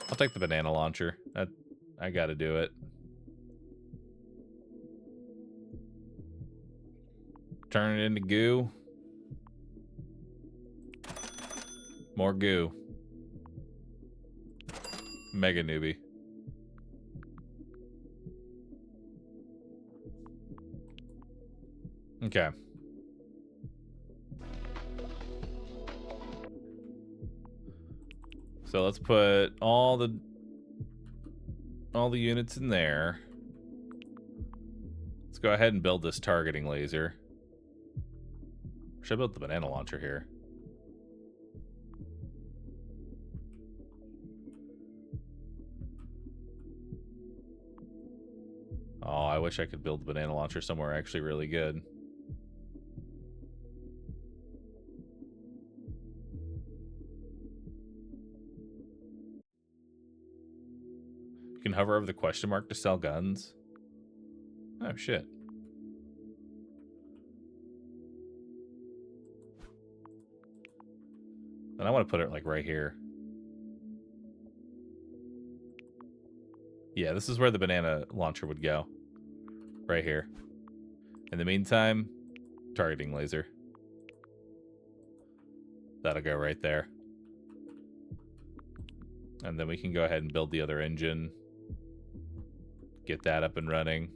I'll take the banana launcher. I got to do it. Turn it into goo. More goo. Mega newbie. Okay. So let's put all the units in there. Let's go ahead and build this targeting laser. Should I build the banana launcher here? Oh, I wish I could build the banana launcher somewhere actually really good. You can hover over the question mark to sell guns. Oh, shit. And I want to put it like right here. Yeah, this is where the banana launcher would go. Right here. In the meantime, targeting laser. That'll go right there. And then we can go ahead and build the other engine. Get that up and running.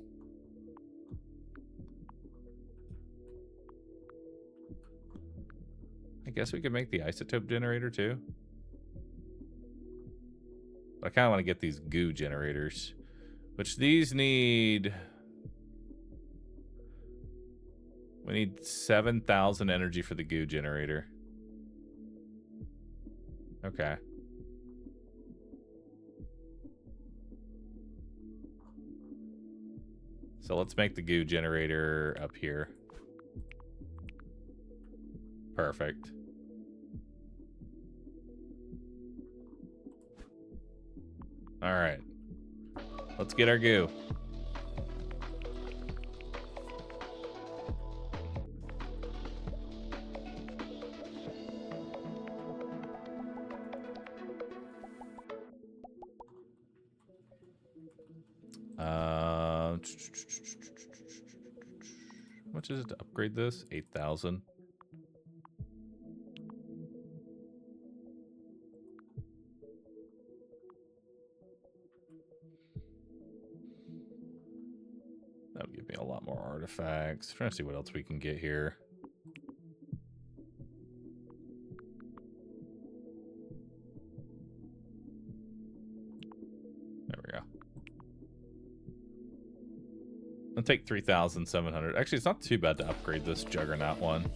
I guess we could make the isotope generator too. But I kind of want to get these goo generators. Which these need... We need 7,000 energy for the goo generator. Okay. So let's make the goo generator up here. Perfect. All right. Let's get our goo. How much is it to upgrade this? 8,000. That'll give me a lot more artifacts. Trying to see what else we can get here. There we go. I'll take 3,700. Actually, it's not too bad to upgrade this Juggernaut one.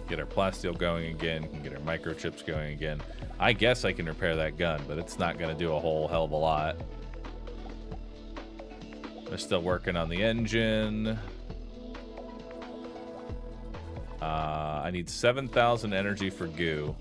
Get our plasteel going again. Can get our microchips going again. I guess I can repair that gun, but it's not going to do a whole hell of a lot. They're still working on the engine. I need 7,000 energy for goo.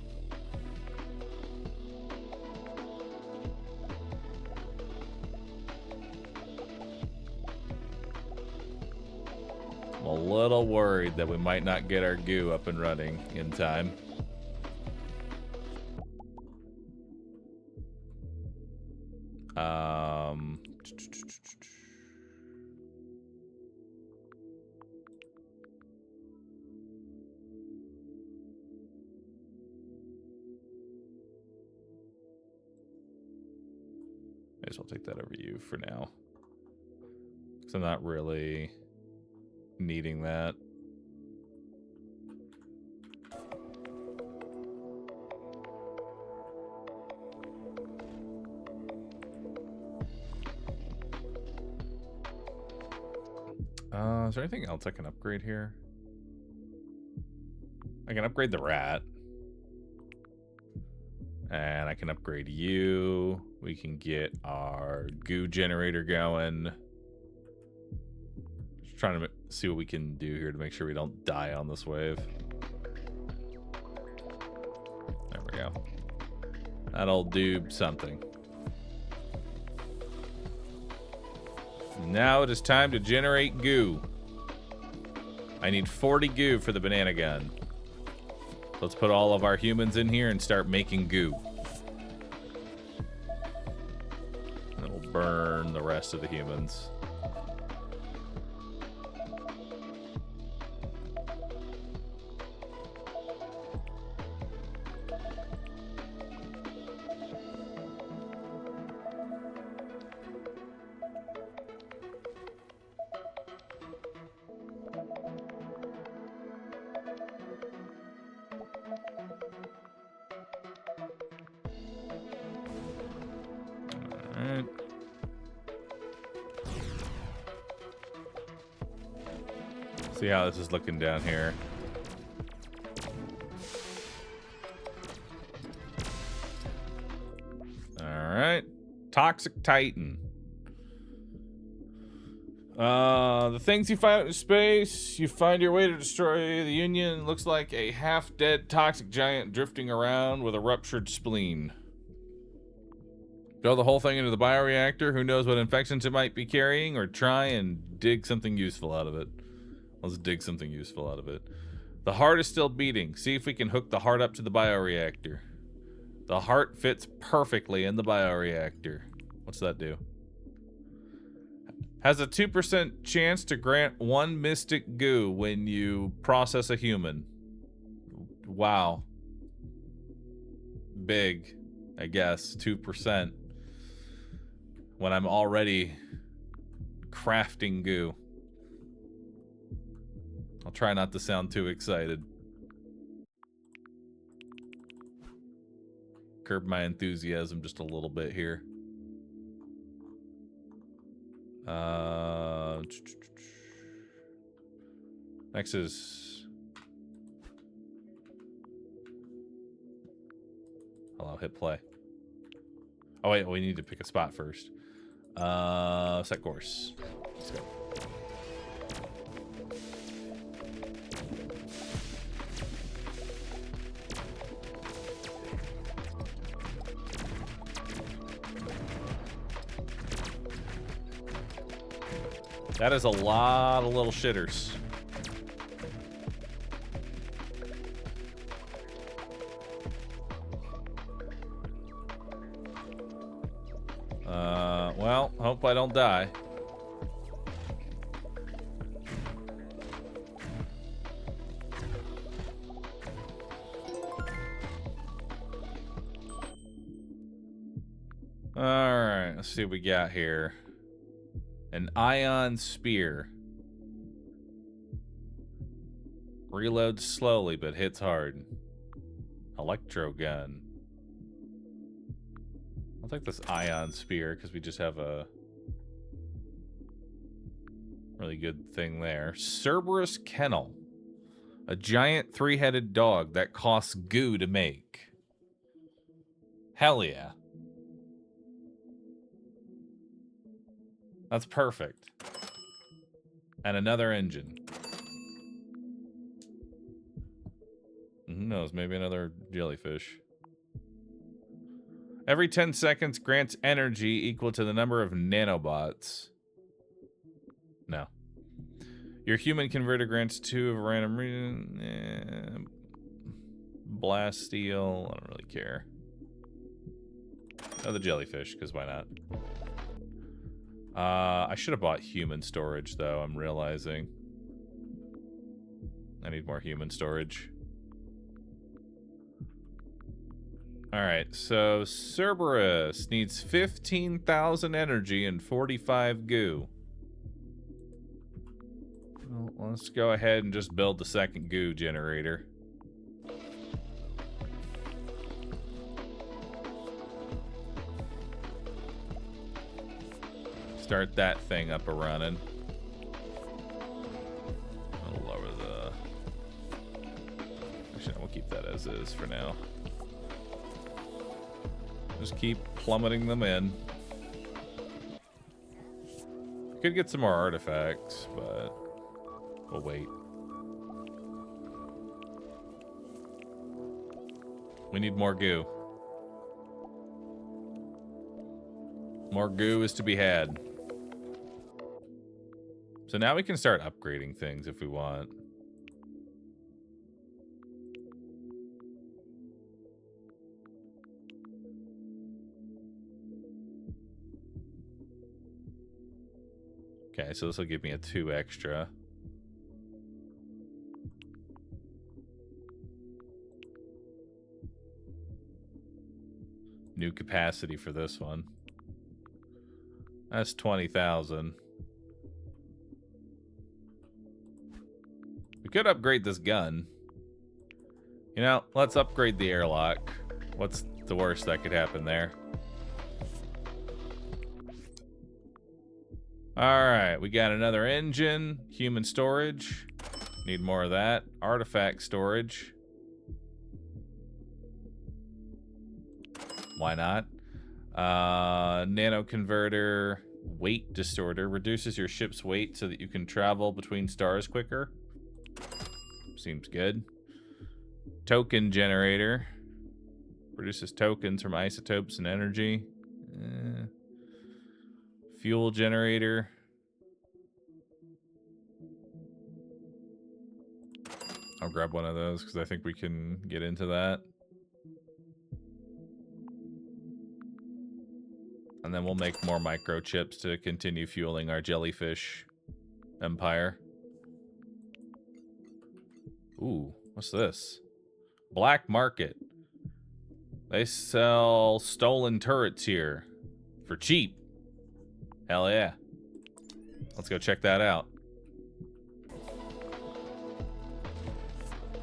I'm a little worried that we might not get our goo up and running in time. May as well take that over you for now. Because I'm not really needing that. Is there anything else I can upgrade here? I can upgrade the rat. And I can upgrade you. We can get our goo generator going. Just trying to see what we can do here to make sure we don't die on this wave. There we go. That'll do something. Now it is time to generate goo. I need 40 goo for the banana gun. Let's put all of our humans in here and start making goo. And then we'll burn the rest of the humans. See how this is looking down here. Alright. Toxic Titan. The things you find out in space, you find your way to destroy the Union. Looks like a half-dead toxic giant drifting around with a ruptured spleen. Throw the whole thing into the bioreactor. Who knows what infections it might be carrying, or try and dig something useful out of it. Let's dig something useful out of it. The heart is still beating. See if we can hook the heart up to the bioreactor. The heart fits perfectly in the bioreactor. What's that do? Has a 2% chance to grant 1 mystic goo when you process a human. Wow. Big, I guess. 2%. When I'm already crafting goo. I'll try not to sound too excited. Curb my enthusiasm just a little bit here. Next is... Hello, hit play. Oh wait, we need to pick a spot first. Set course. Let's go. That is a lot of little shitters. well, hope I don't die. Alright, let's see what we got here. An ion spear. Reloads slowly, but hits hard. Electro gun. I'll take this ion spear, because we just have a really good thing there. Cerberus Kennel. A giant three-headed dog that costs goo to make. Hell yeah. That's perfect. And another engine. Who knows? Maybe another jellyfish. Every 10 seconds grants energy equal to the number of nanobots. No. Your human converter grants 2 of a random reason. Blast steel. I don't really care. Oh, the jellyfish, because why not? I should have bought human storage, though, I'm realizing. I need more human storage. Alright, so Cerberus needs 15,000 energy and 45 goo. Well, let's go ahead and just build the second goo generator. Start that thing up and running. I'll lower the... Actually, we'll keep that as is for now. Just keep plummeting them in. Could get some more artifacts, but we'll wait. We need more goo. More goo is to be had. So now we can start upgrading things if we want. Okay, so this will give me a 2 extra. New capacity for this one. That's 20,000. We could upgrade this gun. You know, let's upgrade the airlock. What's the worst that could happen there? Alright, we got another engine. Human storage. Need more of that. Artifact storage. Why not? Nano converter. Weight distorter. Reduces your ship's weight so that you can travel between stars quicker. Seems good. Token generator. Produces tokens from isotopes and energy. Fuel generator. I'll grab one of those because I think we can get into that. And then we'll make more microchips to continue fueling our jellyfish empire. Ooh, what's this? Black market. They sell stolen turrets here for cheap. Hell yeah. Let's go check that out.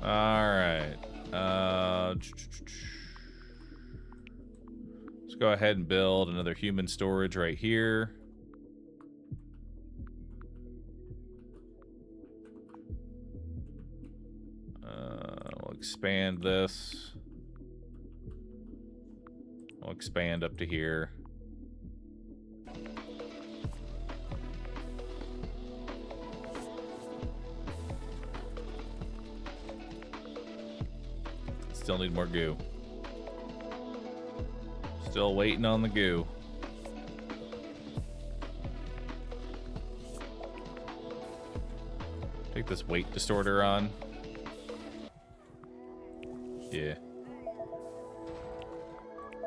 Alright. Let's go ahead and build another human storage right here. We'll expand this. We'll expand up to here. Still need more goo. Still waiting on the goo. Take this weight distorter on. Yeah.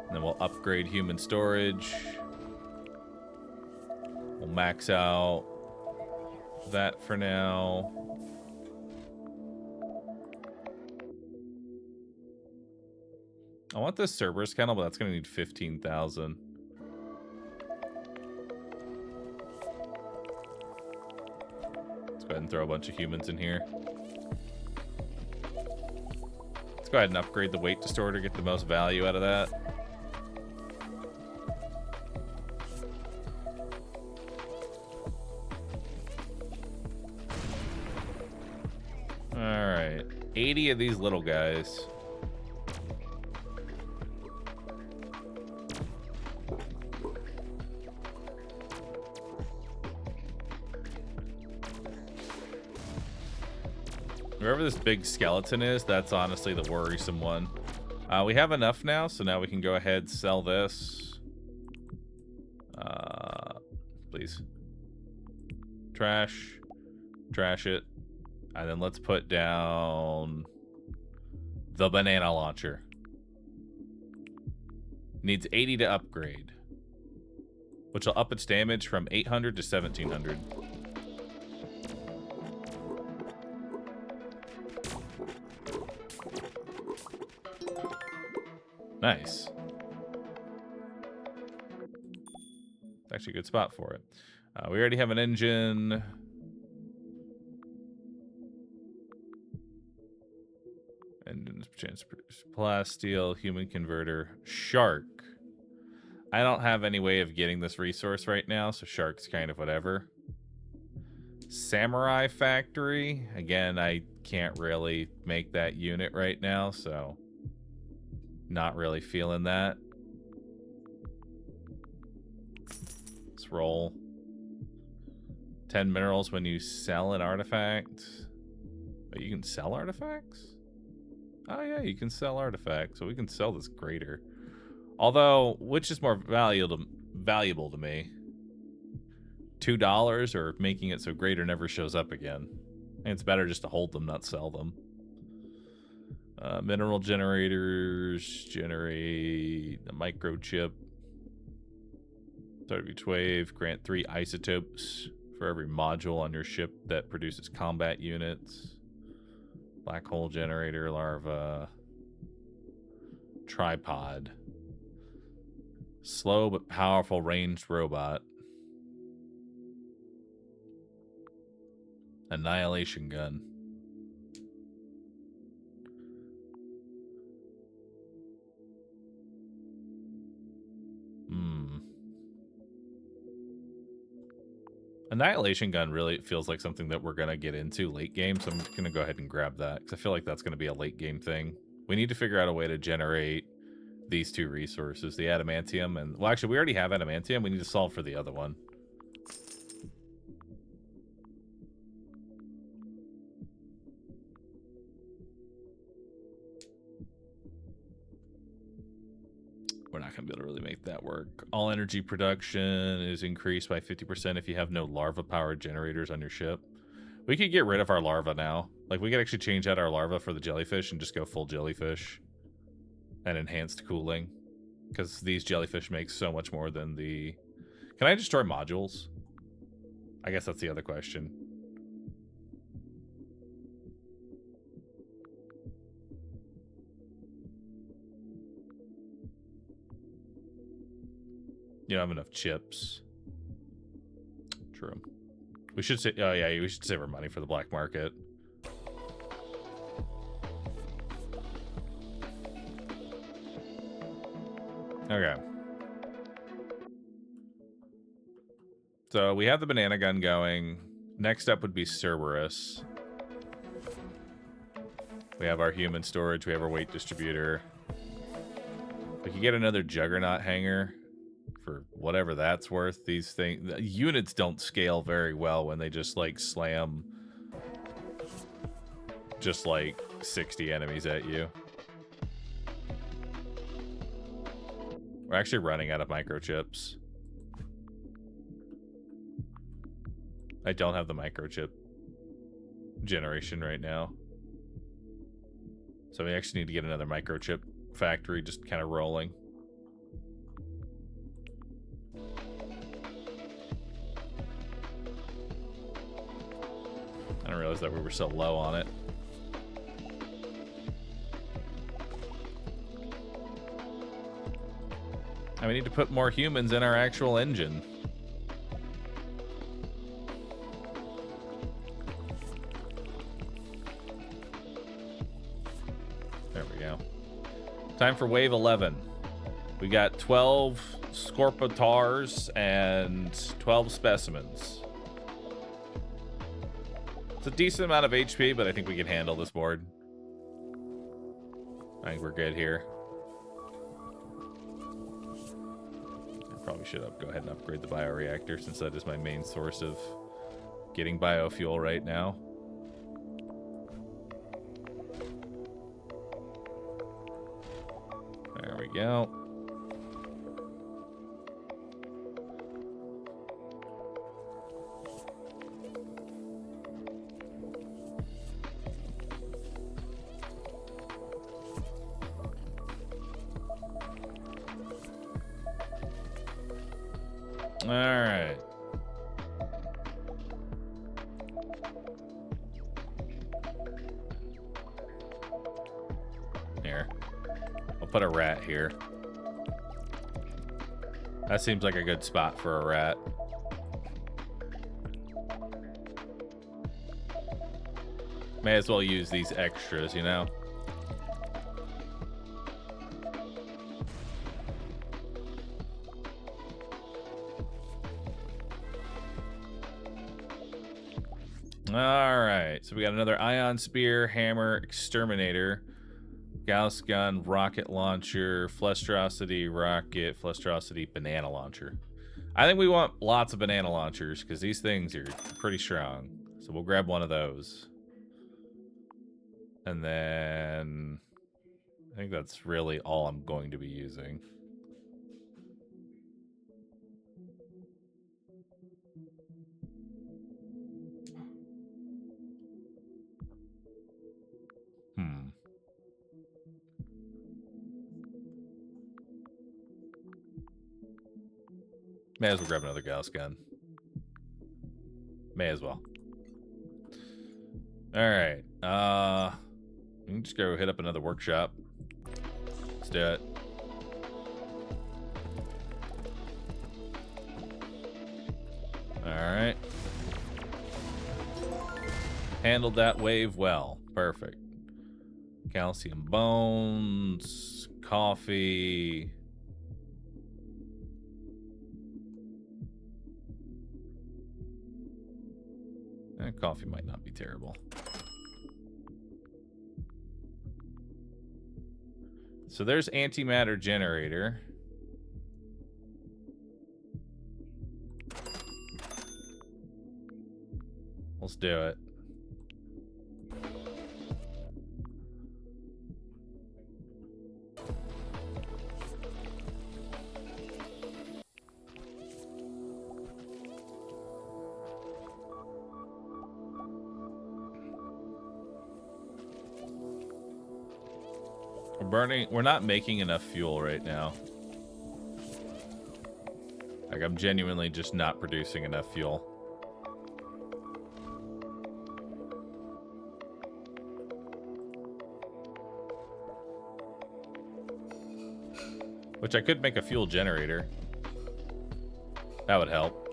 And then we'll upgrade human storage. We'll max out that for now. I want this Cerberus kennel, but that's going to need 15,000. Let's go ahead and throw a bunch of humans in here. Let's go ahead and upgrade the weight distorter, get the most value out of that. Alright, 80 of these little guys. Wherever this big skeleton is, that's honestly the worrisome one. We have enough now, so now we can go ahead and sell this. Please. Trash. Trash it. And then let's put down the banana launcher. Needs 80 to upgrade, which will up its damage from 800 to 1700. Nice. Actually a good spot for it. We already have an engine. Engines, plasteel, human converter, shark. I don't have any way of getting this resource right now, so shark's kind of whatever. Samurai factory. Again, I can't really make that unit right now, so not really feeling that. Let's roll. 10 minerals when you sell an artifact. But you can sell artifacts? Oh yeah, you can sell artifacts, so we can sell this greater. Although, which is more valuable to me? $2 or making it so greater never shows up again? I think it's better just to hold them, not sell them. Mineral generators generate a microchip. Start of each wave, grant 3 isotopes for every module on your ship that produces combat units. Black hole generator, larva, tripod. Slow but powerful ranged robot. Annihilation gun. Annihilation gun really feels like something that we're going to get into late game, so I'm going to go ahead and grab that, because I feel like that's going to be a late game thing. We need to figure out a way to generate these 2 resources, the adamantium and... Well, actually, we already have adamantium. We need to solve for the other one. We're not going to be able to really make that work. All energy production is increased by 50% if you have no larva-powered generators on your ship. We could get rid of our larva now. Like, we could actually change out our larva for the jellyfish and just go full jellyfish. And enhanced cooling. Because these jellyfish make so much more than the... Can I destroy modules? I guess that's the other question. You don't have enough chips. True. We should say... Oh, yeah, we should save our money for the black market. Okay. So we have the banana gun going. Next up would be Cerberus. We have our human storage. We have our weight distributor. We could get another juggernaut hanger for whatever that's worth. These things, units don't scale very well when they just like slam just like 60 enemies at you. We're actually running out of microchips. I don't have the microchip generation right now. So we actually need to get another microchip factory just kind of rolling. realize that we were so low on it. And we need to put more humans in our actual engine. There we go. Time for wave 11. We got 12 Scorpitars and 12 specimens. It's a decent amount of HP, but I think we can handle this board. I think we're good here. I probably should go ahead and upgrade the bioreactor, since that is my main source of getting biofuel right now. There we go. All right. Here. I'll put a rat here. That seems like a good spot for a rat. May as well use these extras, you know? Alright, so we got another Ion Spear, Hammer, Exterminator, Gauss Gun, Rocket Launcher, Flestrosity Rocket, Flestrosity Banana Launcher. I think we want lots of banana launchers, because these things are pretty strong. So we'll grab one of those. And then I think that's really all I'm going to be using. May as well grab another Gauss gun. May as well. Alright. We can just go hit up another workshop. Let's do it. Alright. Handled that wave well. Perfect. Calcium bones. Coffee. Coffee might not be terrible. So there's antimatter generator. Let's do it. We're not making enough fuel right now. Like, I'm genuinely just not producing enough fuel. Which I could make a fuel generator. That would help.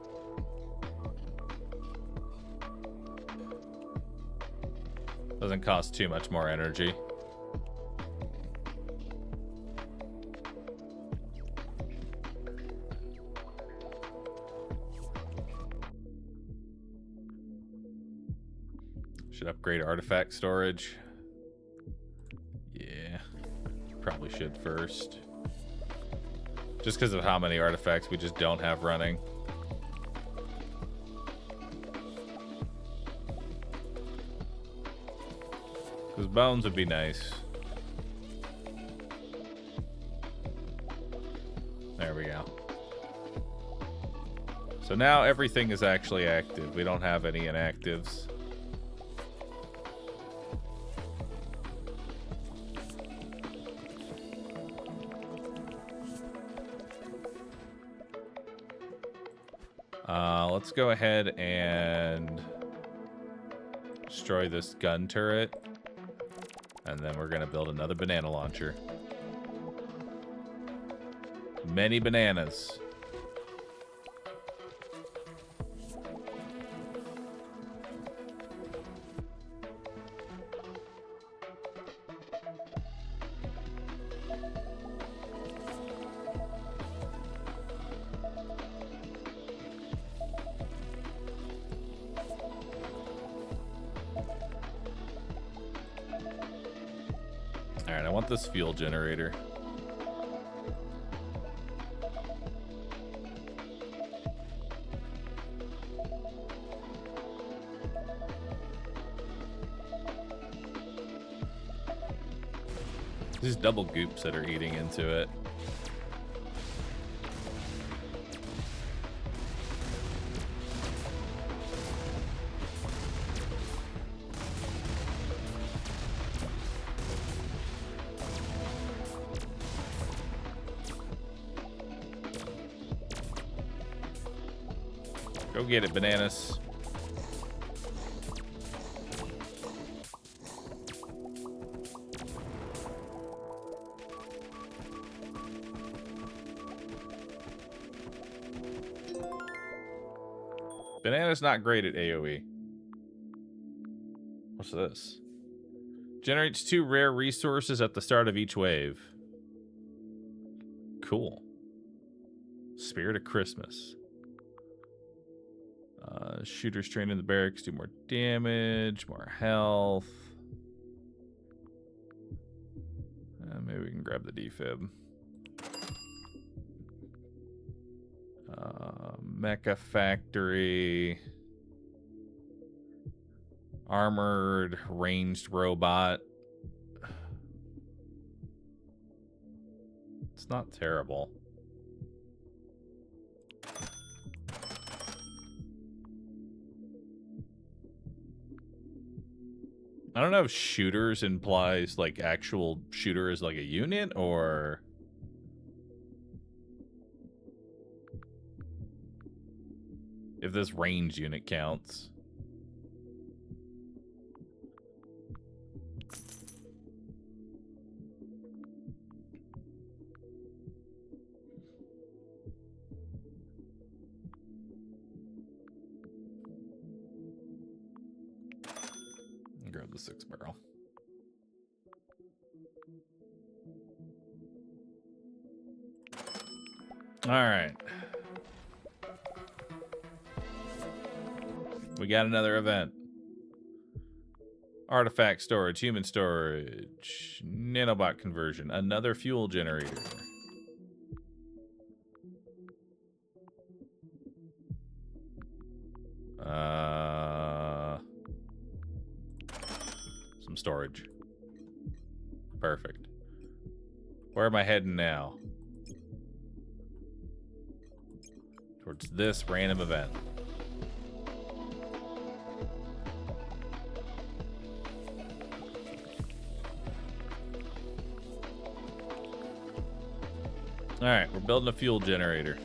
Doesn't cost too much more energy. Should upgrade artifact storage. Yeah, probably should first. Just because of how many artifacts we just don't have running. Because bones would be nice. There we go. So now everything is actually active. We don't have any inactives. Let's go ahead and Destroy this gun turret. And then we're going to build another banana launcher. Many bananas. Alright, I want this fuel generator. These double goops that are eating into it. Go get it, bananas. Banana's not great at AoE. What's this? Generates 2 rare resources at the start of each wave. Cool. Spirit of Christmas. Shooters trained in the barracks do more damage, more health. Maybe we can grab the defib. Mecha Factory. Armored ranged robot. It's not terrible. I don't know if shooters implies like actual shooter is like a unit or if this range unit counts. Grab the 6-barrel. All right. We got another event. Artifact storage, human storage, nanobot conversion, another fuel generator. Some storage. Perfect. Where am I heading now? Towards this random event. Alright, we're building a fuel generator.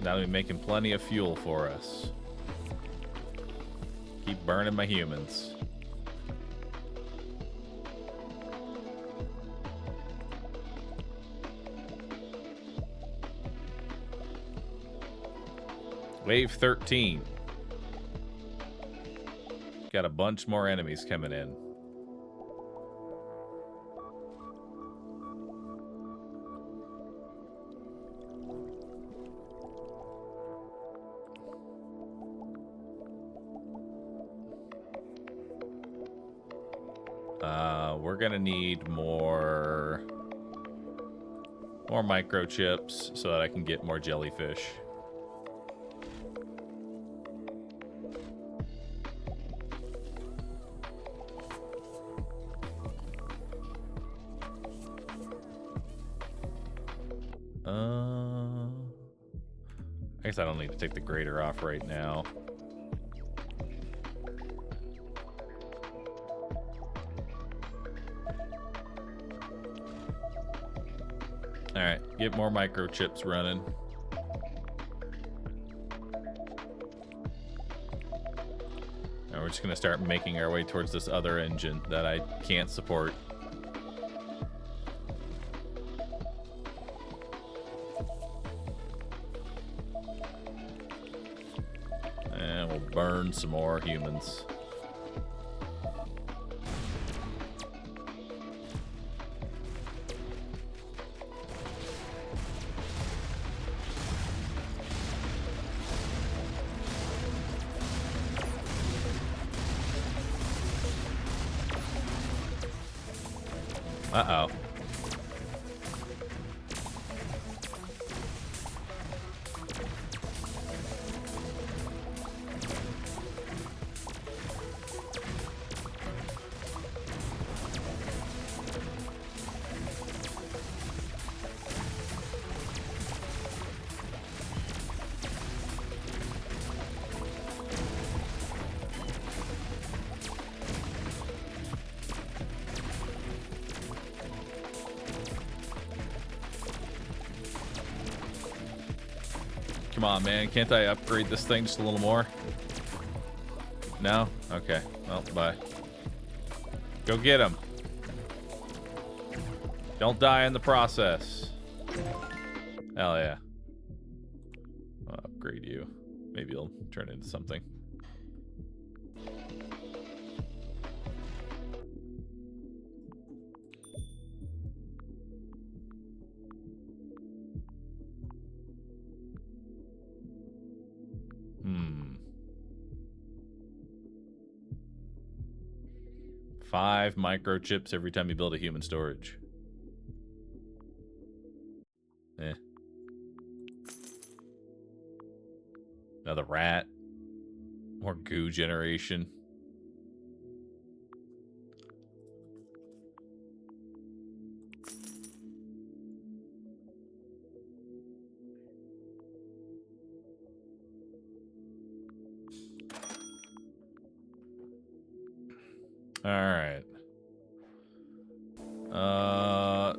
That'll be making plenty of fuel for us. Keep burning my humans. Wave 13. Got a bunch more enemies coming in. We're gonna need more microchips so that I can get more jellyfish. I guess I don't need to take the grater off right now. Alright, get more microchips running. And we're just going to start making our way towards this other engine that I can't support. And we'll burn some more humans. Uh-oh. Come on, man. Can't I upgrade this thing just a little more? No? Okay. Well, bye. Go get him. Don't die in the process. Hell yeah. I'll upgrade you. Maybe it'll turn into something. Hmm. 5 microchips every time you build a human storage. Eh. Another rat. More goo generation. All right.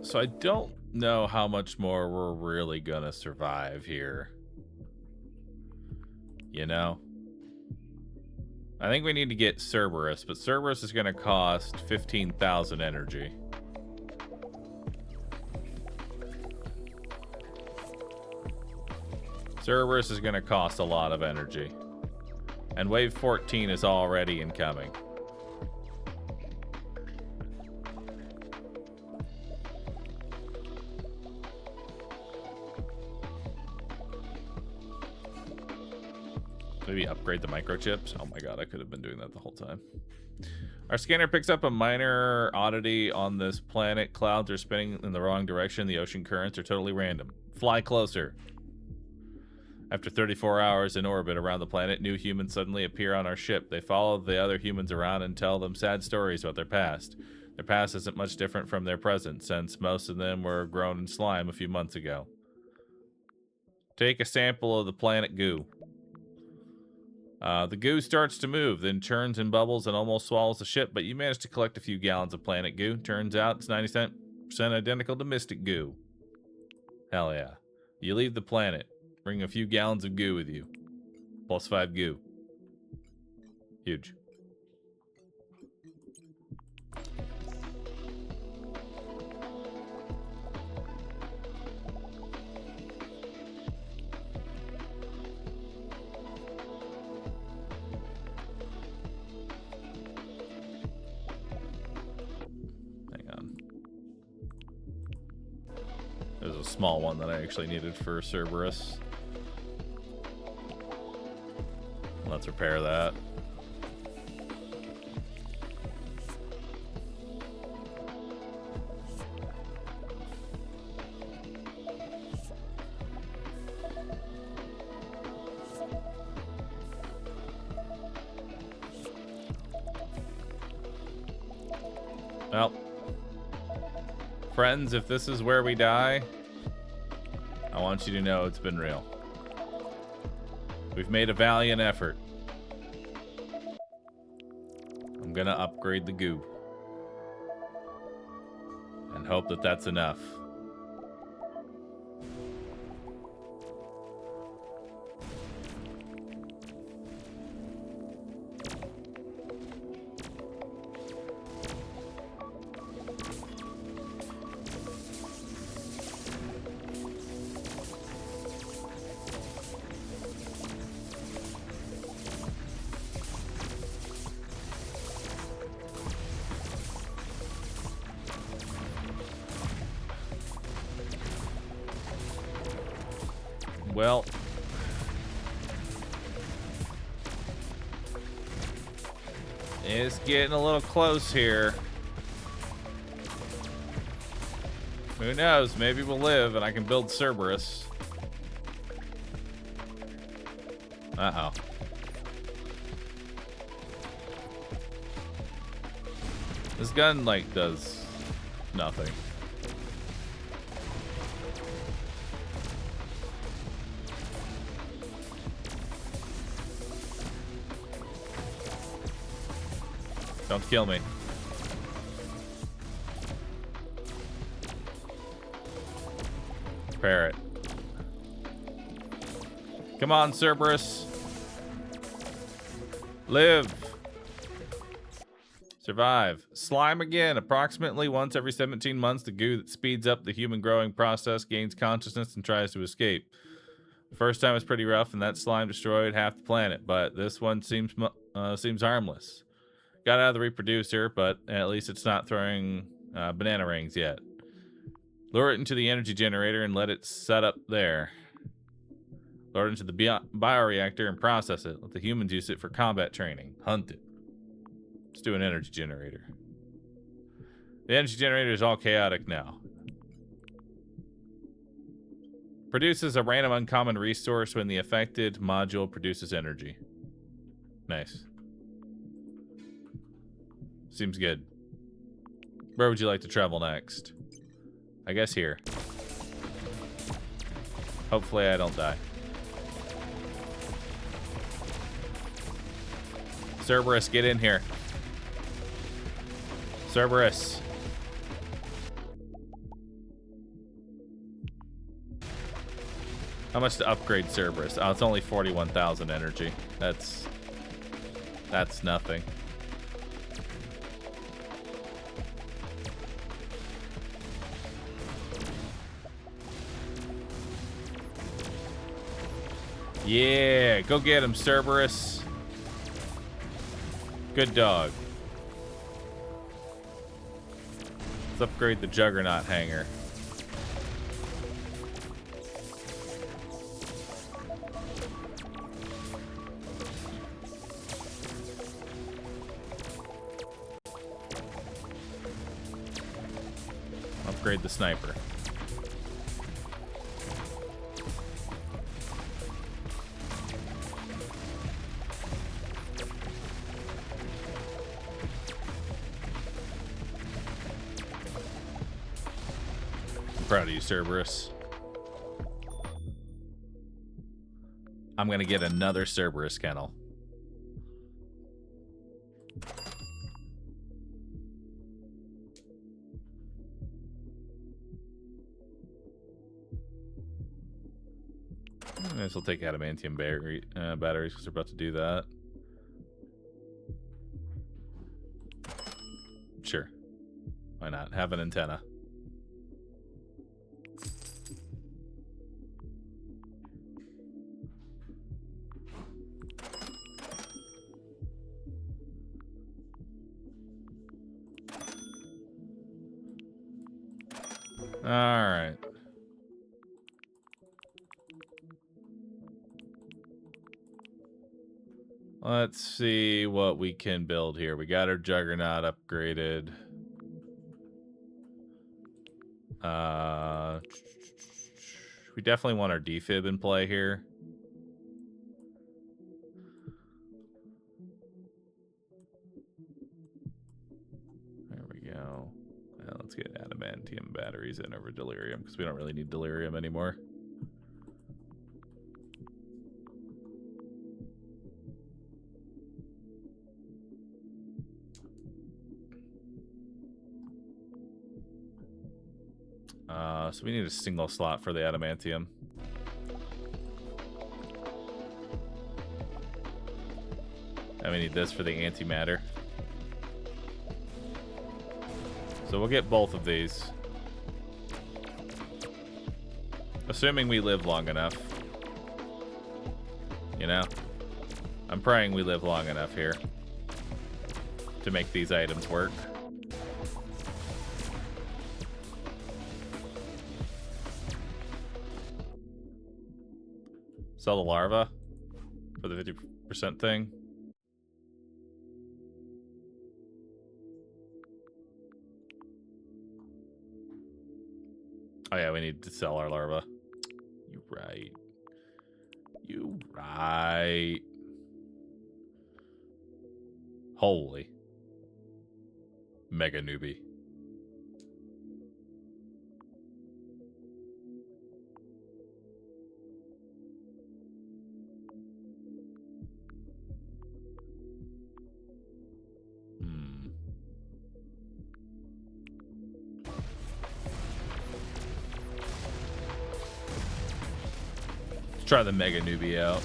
So I don't know how much more we're really gonna survive here. You know? I think we need to get Cerberus, but Cerberus is gonna cost 15,000 energy. Cerberus is gonna cost a lot of energy. And wave 14 is already incoming. Maybe upgrade the microchips. Oh my god, I could have been doing that the whole time. Our scanner picks up a minor oddity on this planet. Clouds are spinning in the wrong direction. The ocean currents are totally random. Fly closer. After 34 hours in orbit around the planet, new humans suddenly appear on our ship. They follow the other humans around and tell them sad stories about their past. Their past isn't much different from their present, since most of them were grown in slime a few months ago. Take a sample of the planet goo. The goo starts to move, then turns and bubbles and almost swallows the ship, but you manage to collect a few gallons of planet goo. Turns out it's 90% identical to mystic goo. Hell yeah. You leave the planet. Bring a few gallons of goo with you. Plus 5 goo. Huge. There's a small one that I actually needed for Cerberus. Let's repair that. Well, friends, if this is where we die, I want you to know it's been real. We've made a valiant effort. I'm gonna upgrade the goo. And hope that that's enough. Well, it's getting a little close here. Who knows? Maybe we'll live and I can build Cerberus. Uh-oh. This gun, like, does nothing. Don't kill me. Parrot. Come on, Cerberus. Live. Survive. Slime again. Approximately once every 17 months, the goo that speeds up the human growing process gains consciousness and tries to escape. The first time was pretty rough, and that slime destroyed half the planet, but this one seems harmless. Got out of the reproducer, but at least it's not throwing banana rings yet. Lure it into the energy generator and let it set up there. Lure it into the bioreactor and process it. Let the humans use it for combat training. Hunt it. Let's do an energy generator. The energy generator is all chaotic now. Produces a random uncommon resource when the affected module produces energy. Nice. Seems good. Where would you like to travel next? I guess here. Hopefully I don't die. Cerberus, get in here. Cerberus. How much to upgrade Cerberus? Oh, it's only 41,000 energy. That's nothing. Yeah, go get him, Cerberus. Good dog. Let's upgrade the Juggernaut hangar. Upgrade the sniper. Proud of you, Cerberus. I'm gonna get another Cerberus kennel. This will take adamantium batteries because we're about to do that. Sure. Why not? Have an antenna. All right. Let's see what we can build here. We got our Juggernaut upgraded. We definitely want our defib in play here. There we go. Now let's get adamantium batteries in over delirium because we don't really need delirium anymore. So we need a single slot for the adamantium. And we need this for the antimatter. So we'll get both of these. Assuming we live long enough. You know? I'm praying we live long enough here to make these items work. Sell the larva for the 50% thing. Oh yeah, we need to sell our larva. You right. You right. Holy. Mega newbie. Let's try the mega newbie out.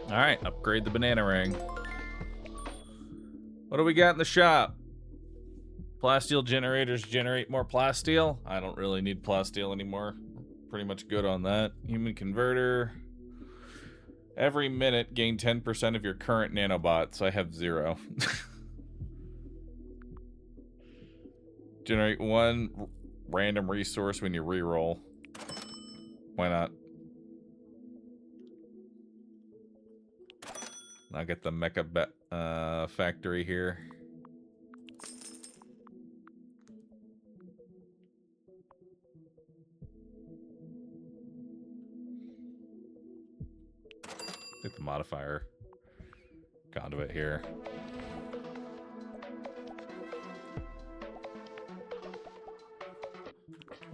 All right, upgrade the banana ring. What do we got in the shop? Plasteel generators generate more plasteel. I don't really need plasteel anymore. Pretty much good on that. Human converter. Every minute, gain 10% of your current nanobots. I have 0. Generate 1 random resource when you reroll. Why not? I'll get the mecha factory here. Get the modifier conduit here.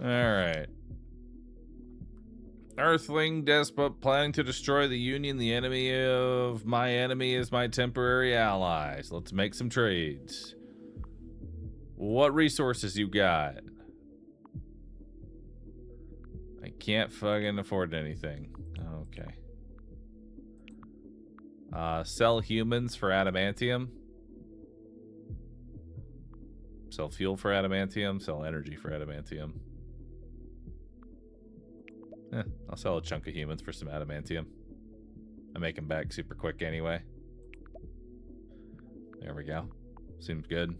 All right. Earthling despot planning to destroy the Union. The enemy of my enemy is my temporary allies. Let's make some trades. What resources you got? I can't fucking afford anything. Okay. Sell humans for adamantium. Sell fuel for adamantium. Sell energy for adamantium. I'll sell a chunk of humans for some adamantium. I make them back super quick anyway. There we go. Seems good.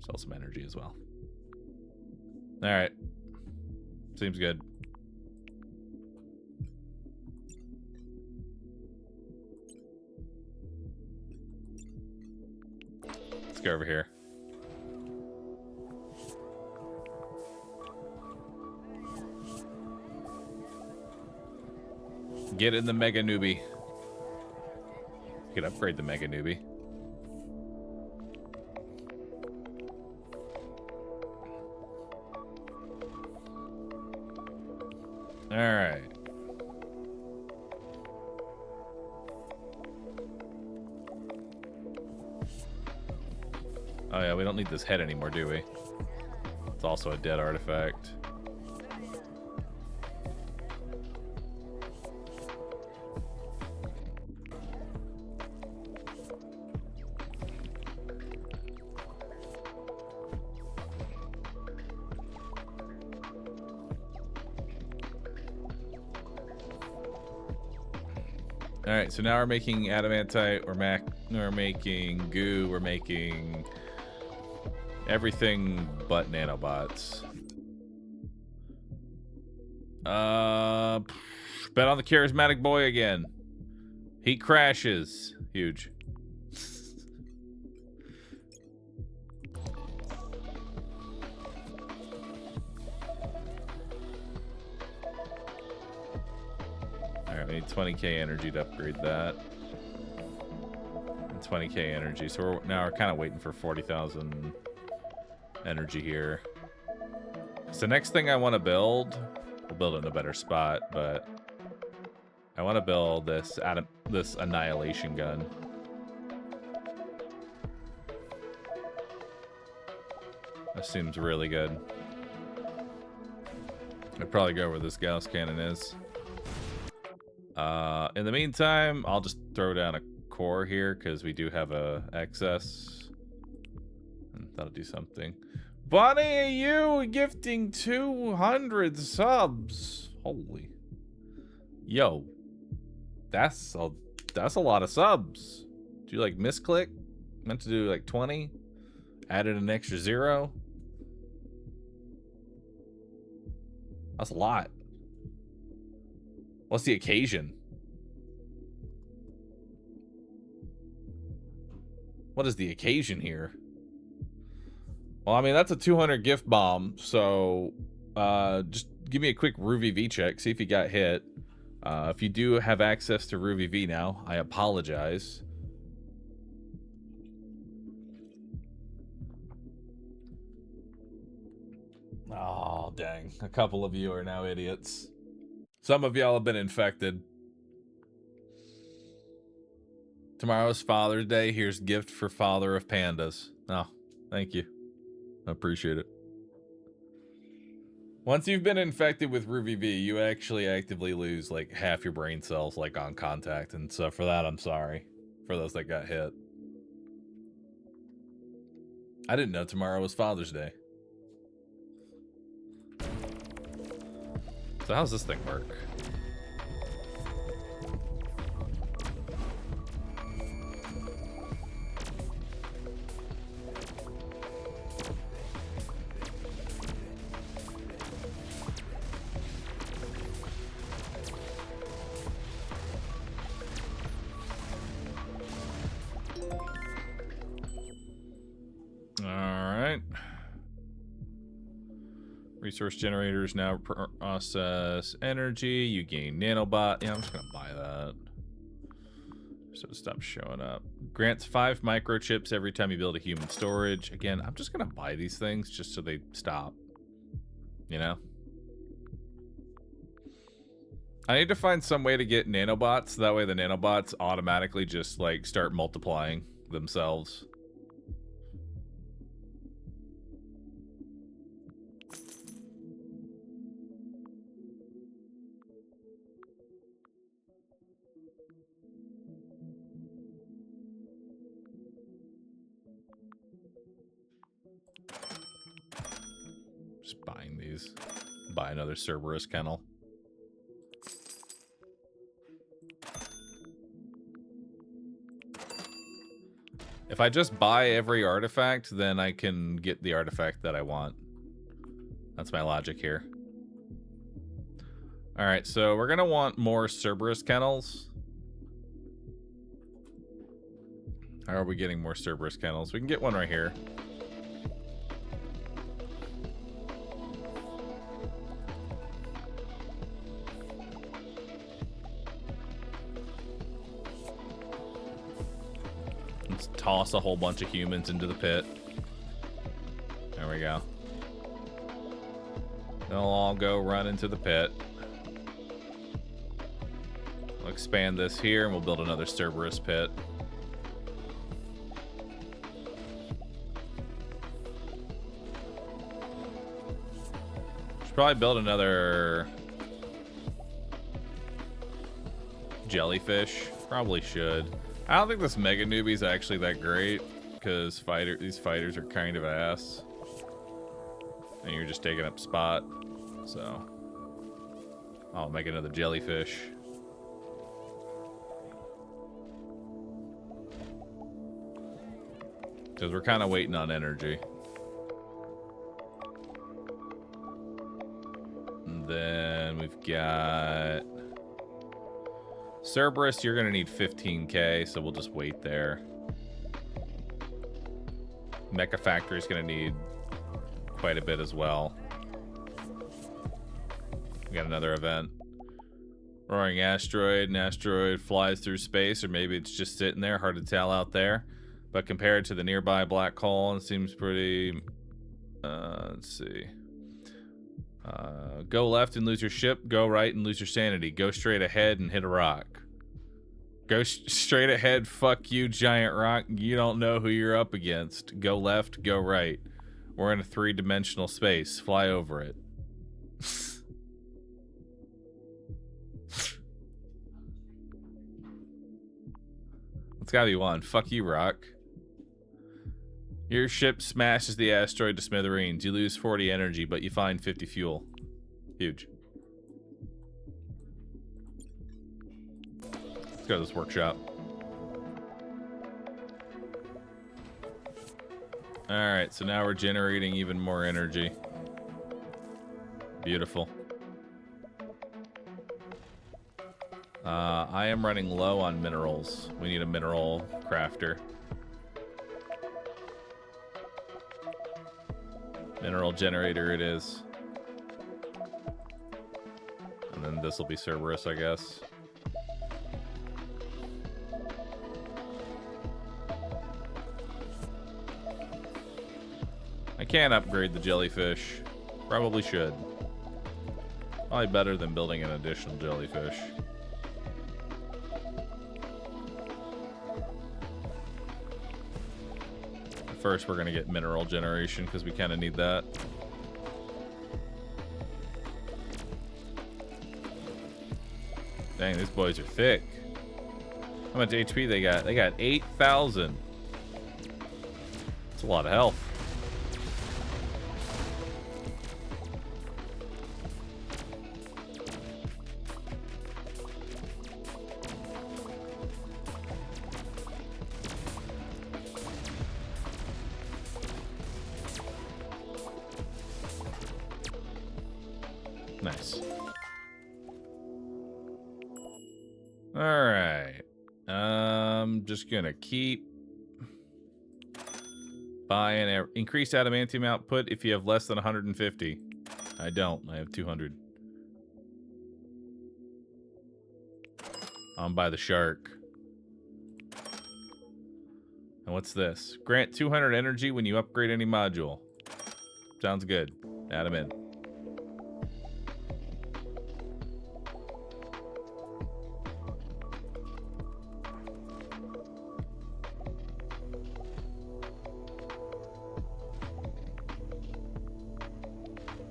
Sell some energy as well. Alright. Seems good. Let's go over here. Get in the mega newbie. You can upgrade the mega newbie. All right. Oh yeah, we don't need this head anymore, do we? It's also a dead artifact. All right, so now we're making adamantite, we're making goo, we're making everything but nanobots. Bet on the charismatic boy again. He crashes. Huge. Alright, we need 20k energy to upgrade that. And 20k energy. So we're kind of waiting for 40,000 energy here. So the next thing I want to build, we'll build it in a better spot, but I want to build this annihilation gun. That seems really good. I'd probably go where this Gauss cannon is. In the meantime, I'll just throw down a core here because we do have a excess. And that'll do something. Bunny, you gifting 200 subs. Holy. Yo. That's a lot of subs. Do you like misclick? Meant to do like 20? Added an extra 0? That's a lot. What's the occasion? What is the occasion here? Well, I mean, that's a 200 gift bomb, so just give me a quick RooVV check, see if you got hit. If you do have access to RooVV now, I apologize. Oh, dang. A couple of you are now idiots. Some of y'all have been infected. Tomorrow's Father's Day. Here's gift for father of pandas. Oh, thank you. I appreciate it. Once you've been infected with RooVV, you actually actively lose like half your brain cells like on contact. And so for that, I'm sorry for those that got hit. I didn't know tomorrow was Father's Day. So how's this thing work? Alright. Resource generators now process energy. You gain nanobot. Yeah, I'm just gonna buy that. So it stops showing up. Grants 5 microchips every time you build a human storage. Again, I'm just gonna buy these things just so they stop. You know? I need to find some way to get nanobots. So that way the nanobots automatically just like start multiplying themselves. Just buying these. Buy another Cerberus kennel. If I just buy every artifact, then I can get the artifact that I want. That's my logic here. Alright, so we're gonna want more Cerberus kennels. How are we getting more Cerberus kennels? We can get one right here. Let's toss a whole bunch of humans into the pit. There we go. They'll all go run into the pit. We'll expand this here and we'll build another Cerberus pit. Should probably build another jellyfish. Probably should. I don't think this Mega Newbie is actually that great because these fighters are kind of ass. And you're just taking up spot. So I'll make another jellyfish. Because we're kind of waiting on energy. And then we've got Cerberus, you're going to need 15k, so we'll just wait there. Mecha Factory is going to need quite a bit as well. We got another event. Roaring asteroid. An asteroid flies through space, or maybe it's just sitting there. Hard to tell out there. But compared to the nearby black hole, it seems pretty... let's see. Go left and lose your ship. Go right and lose your sanity. Go straight ahead and hit a rock. Go straight ahead. Fuck you, giant rock. You don't know who you're up against. Go left. Go right. We're in a 3-dimensional space. Fly over it. It's gotta be one. Fuck you, rock. Your ship smashes the asteroid to smithereens. You lose 40 energy, but you find 50 fuel. Huge. Let's go to this workshop. Alright, so now we're generating even more energy. Beautiful. I am running low on minerals. We need a mineral crafter. Mineral generator it is. And then this will be Cerberus, I guess. I can't upgrade the jellyfish. Probably should. Probably better than building an additional jellyfish. First, we're going to get mineral generation because we kind of need that. Dang, these boys are thick. How much HP they got? They got 8,000. That's a lot of health. Nice. Alright. Just gonna keep buying increased adamantium output if you have less than 150. I don't. I have 200. I'm by the shark. And what's this? Grant 200 energy when you upgrade any module. Sounds good. Add them in.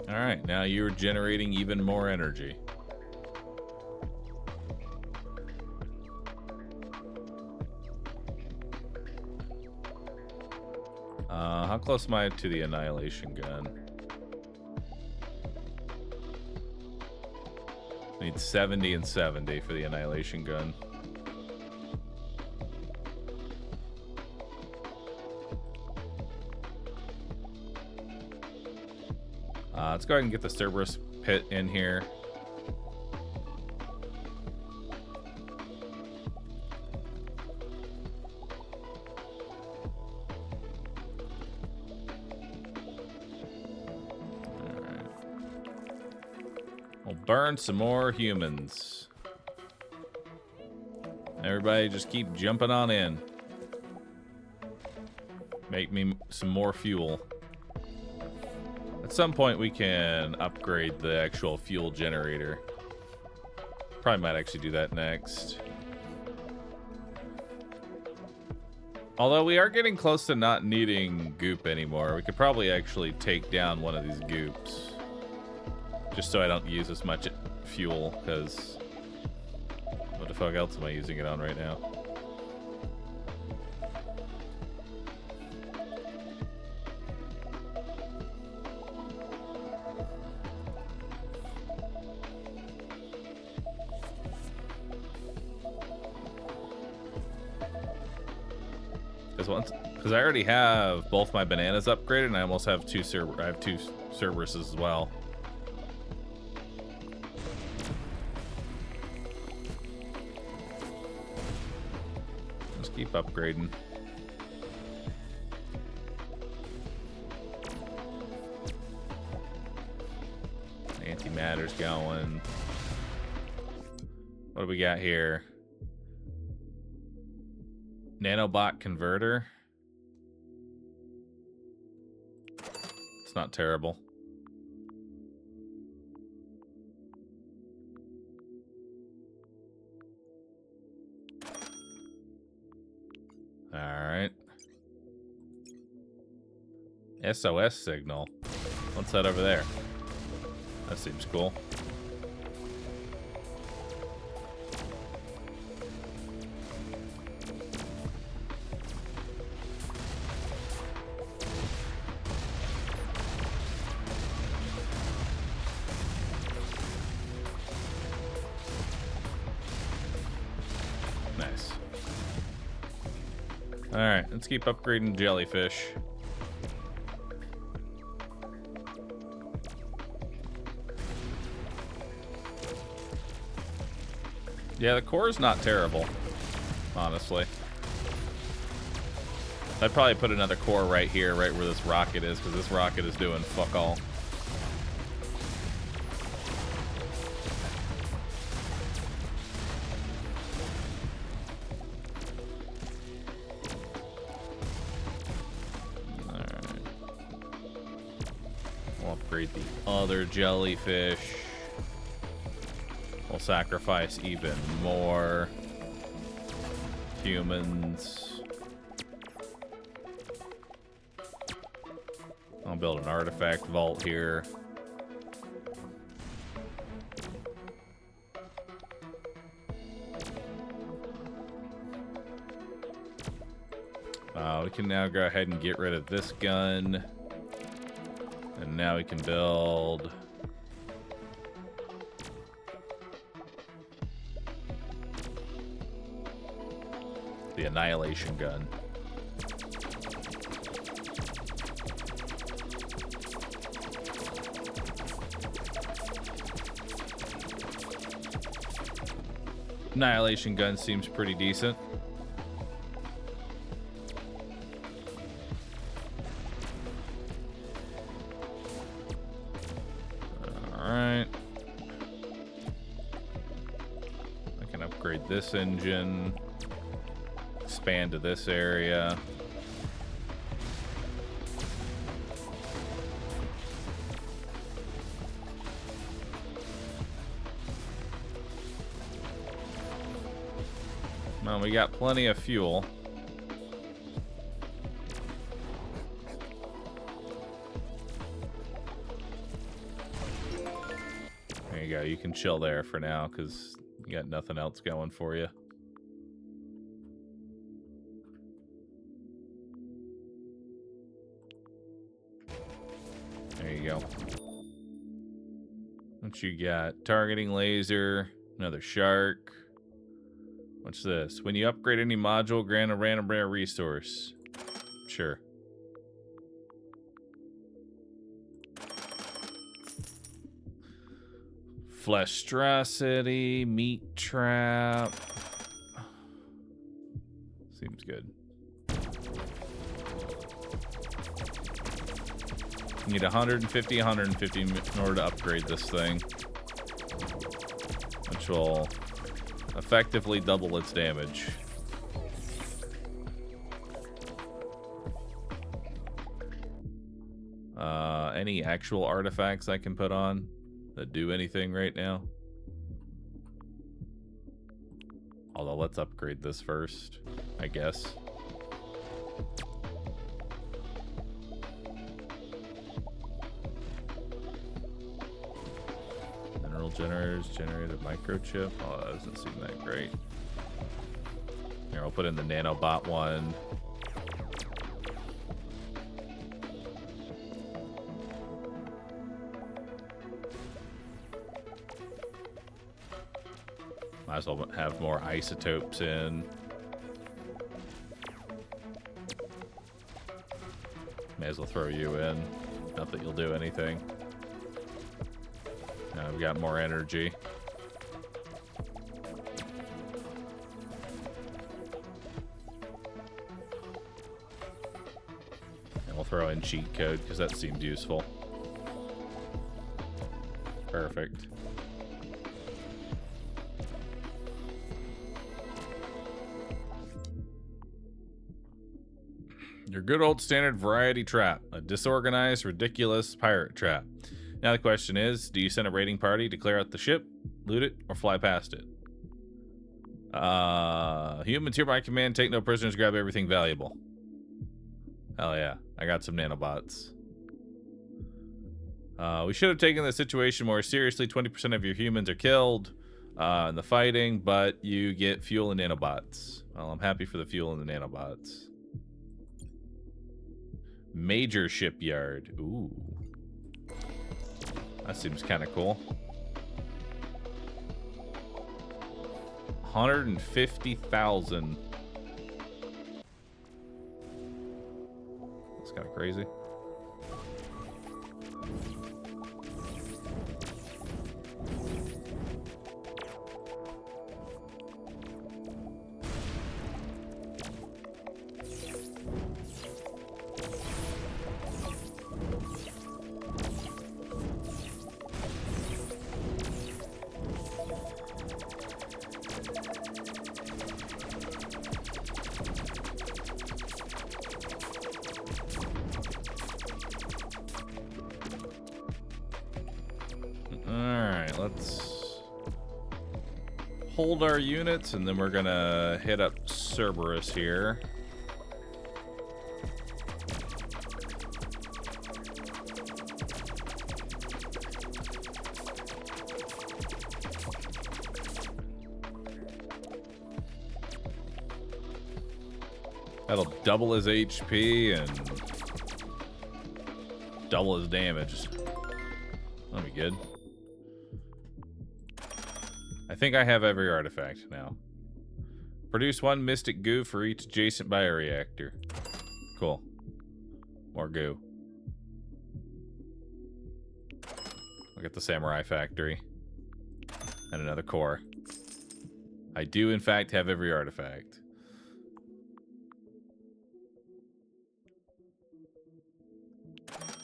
Alright, now you're generating even more energy. How close am I to the annihilation gun? I need 70 and 70 for the annihilation gun. Let's go ahead and get the Cerberus pit in here. Alright. We'll burn some more humans. Everybody just keep jumping on in. Make me some more fuel. At some point we can upgrade the actual fuel generator. Probably might actually do that next. Although we are getting close to not needing goop anymore. We could probably actually take down one of these goops. Just so I don't use as much fuel, because what the fuck else am I using it on right now? Because I already have both my bananas upgraded, and I almost have two Cerberuses as well. Just keep upgrading. Antimatter's going. What do we got here? Nanobot converter. It's not terrible. All right. SOS signal. What's that over there? That seems cool. Alright, let's keep upgrading jellyfish. Yeah, the core is not terrible, honestly. I'd probably put another core right here, right where this rocket is, because this rocket is doing fuck all. Alright. We'll upgrade the other jellyfish. We'll sacrifice even more humans. I'll build an artifact vault here. We can now go ahead and get rid of this gun. And now we can build the annihilation gun. Annihilation gun seems pretty decent. Alright. I can upgrade this engine. Expand to this area. Well, we got plenty of fuel. There you go. You can chill there for now because you got nothing else going for you. There you go. What you got? Targeting laser, another shark. What's this? When you upgrade any module, grant a random rare resource. Sure. Flestrosity, meat trap. Seems good. You need 150 in order to upgrade this thing, which will effectively double its damage. Any actual artifacts I can put on that do anything right now? Although, let's upgrade this first, I guess. Mineral generators, generated microchip. Oh, that doesn't seem that great. Here, I'll put in the nanobot one. Might as well have more isotopes in. May as well throw you in. Not that you'll do anything. Now we've got more energy. And we'll throw in cheat code because that seemed useful. Perfect. Your good old standard variety trap. A disorganized, ridiculous pirate trap. Now the question is, do you send a raiding party to clear out the ship, loot it, or fly past it? Humans hereby command, take no prisoners, grab everything valuable. Hell yeah. I got some nanobots. We should have taken the situation more seriously. 20% of your humans are killed in the fighting, but you get fuel and nanobots. Well, I'm happy for the fuel and the nanobots. Major shipyard. Ooh. That seems kind of cool. 150,000. kind of crazy. Alright, let's hold our units, and then we're gonna hit up Cerberus here. That'll double his HP and double his damage. That'll be good. I think I have every artifact now. Produce 1 mystic goo for each adjacent bioreactor. Cool. More goo. Look at the samurai factory. And another core. I do, in fact, have every artifact.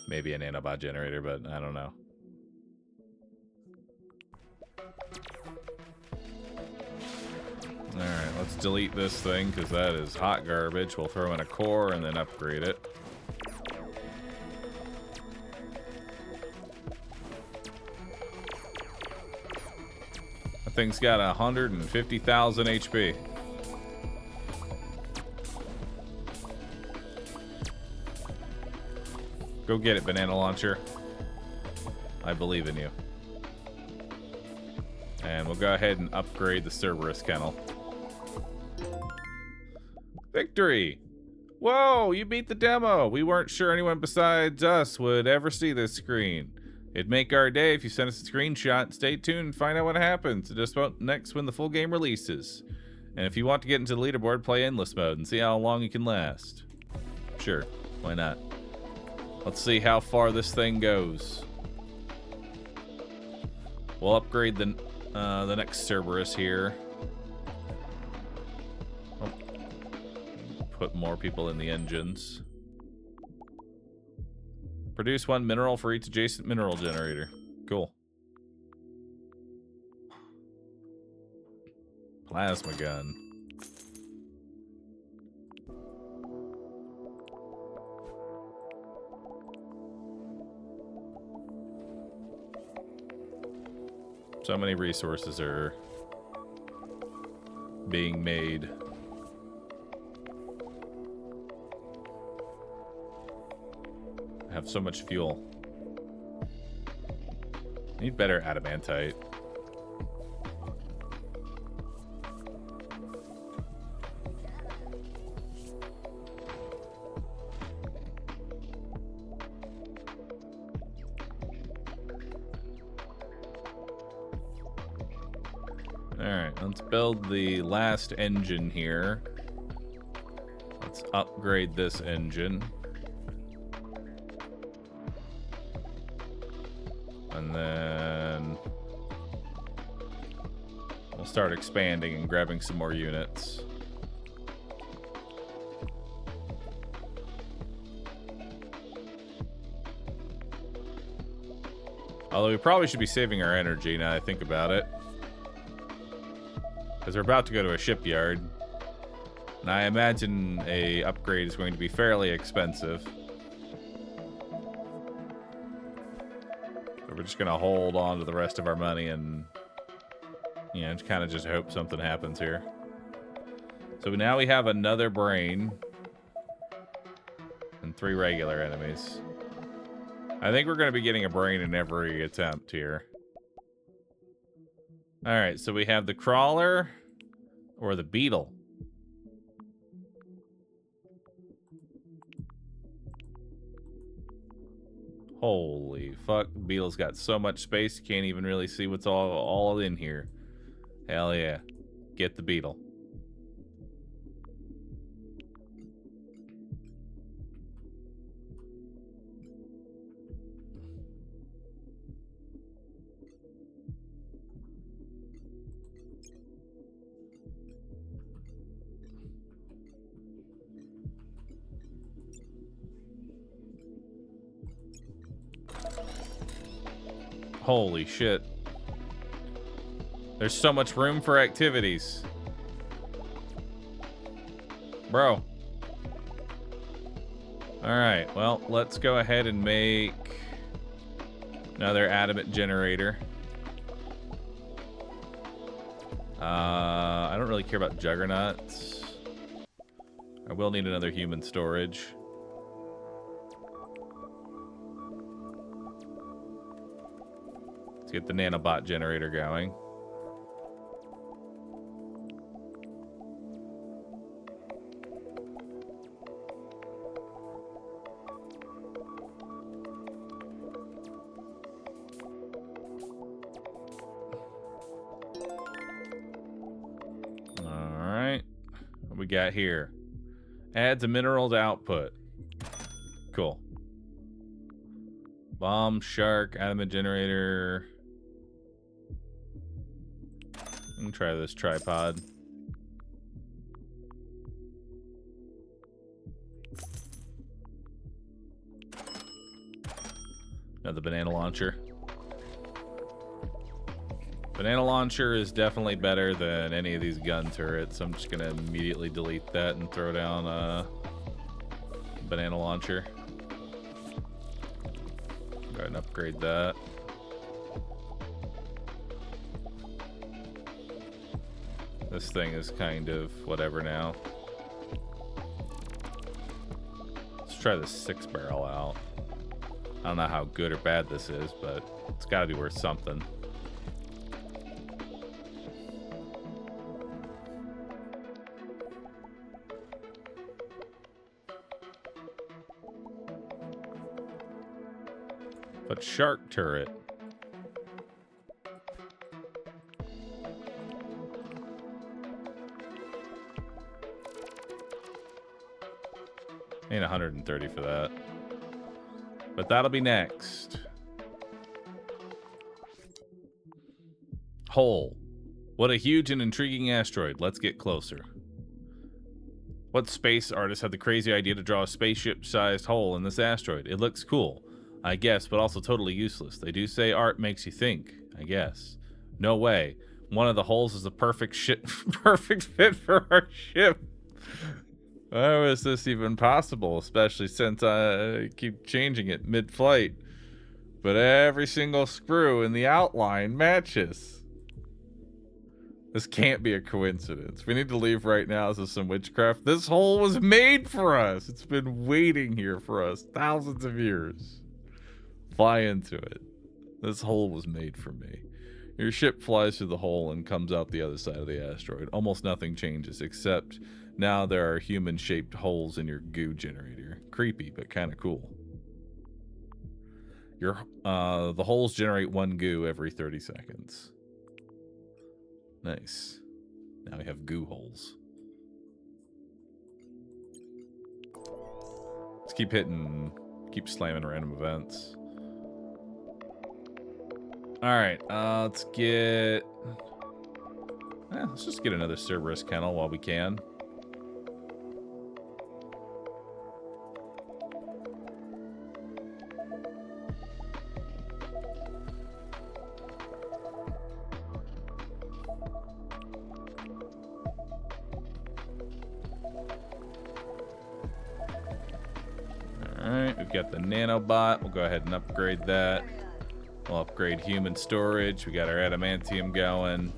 Maybe a nanobot generator, but I don't know. Alright, let's delete this thing, because that is hot garbage. We'll throw in a core and then upgrade it. That thing's got 150,000 HP. Go get it, banana launcher. I believe in you. And we'll go ahead and upgrade the Cerberus kennel. Victory! Whoa, you beat the demo! We weren't sure anyone besides us would ever see this screen. It'd make our day if you sent us a screenshot. Stay tuned and find out what happens. Just vote next when the full game releases. And if you want to get into the leaderboard, play endless mode and see how long you can last. Sure, why not? Let's see how far this thing goes. We'll upgrade the next Cerberus here. Oh. Put more people in the engines. Produce 1 mineral for each adjacent mineral generator. Cool. Plasma gun. So many resources are being made. I have so much fuel. Need better adamantite. Alright, let's build the last engine here. Let's upgrade this engine. And then we'll start expanding and grabbing some more units. Although we probably should be saving our energy now that I think about it. Because we're about to go to a shipyard. And I imagine a upgrade is going to be fairly expensive. So we're just going to hold on to the rest of our money and, you know, kind of just hope something happens here. So now we have another brain. And 3 regular enemies. I think we're going to be getting a brain in every attempt here. Alright, so we have the crawler or the beetle. Holy fuck, the beetle's got so much space you can't even really see what's all in here. Hell yeah. Get the beetle. Holy shit. There's so much room for activities. Bro. Alright, well, let's go ahead and make another adamant generator. I don't really care about juggernauts. I will need another human storage. Let's get the nanobot generator going. We got here. Adds a mineral to output. Cool. Bomb, shark, adamant generator. I'm gonna try this tripod. Another banana launcher. Banana launcher is definitely better than any of these gun turrets. I'm just gonna immediately delete that and throw down a banana launcher. Go ahead and upgrade that. This thing is kind of whatever now. Let's try the 6-barrel out. I don't know how good or bad this is, but it's gotta be worth something. But shark turret. Ain't 130 for that. But that'll be next. Hole. What a huge and intriguing asteroid. Let's get closer. What space artists had the crazy idea to draw a spaceship-sized hole in this asteroid? It looks cool, I guess, but also totally useless. They do say art makes you think, I guess. No way. One of the holes is a perfect fit for our ship. How is this even possible? Especially since I keep changing it mid-flight. But every single screw in the outline matches. This can't be a coincidence. We need to leave right now. This is some witchcraft. This hole was made for us. It's been waiting here for us thousands of years. Fly into it. This hole was made for me. Your ship flies through the hole and comes out the other side of the asteroid. Almost nothing changes, except now there are human-shaped holes in your goo generator. Creepy, but kind of cool. The holes generate 1 goo every 30 seconds. Nice. Now we have goo holes. Let's keep slamming random events. Alright, let's just get another Cerberus kennel while we can. Alright, we've got the nanobot. We'll go ahead and upgrade that. We'll upgrade human storage. We got our adamantium going.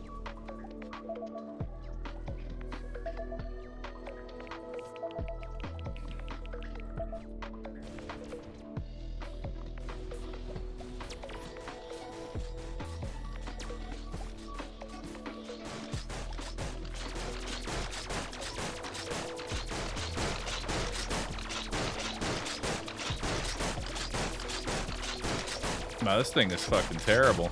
Wow, this thing is fucking terrible.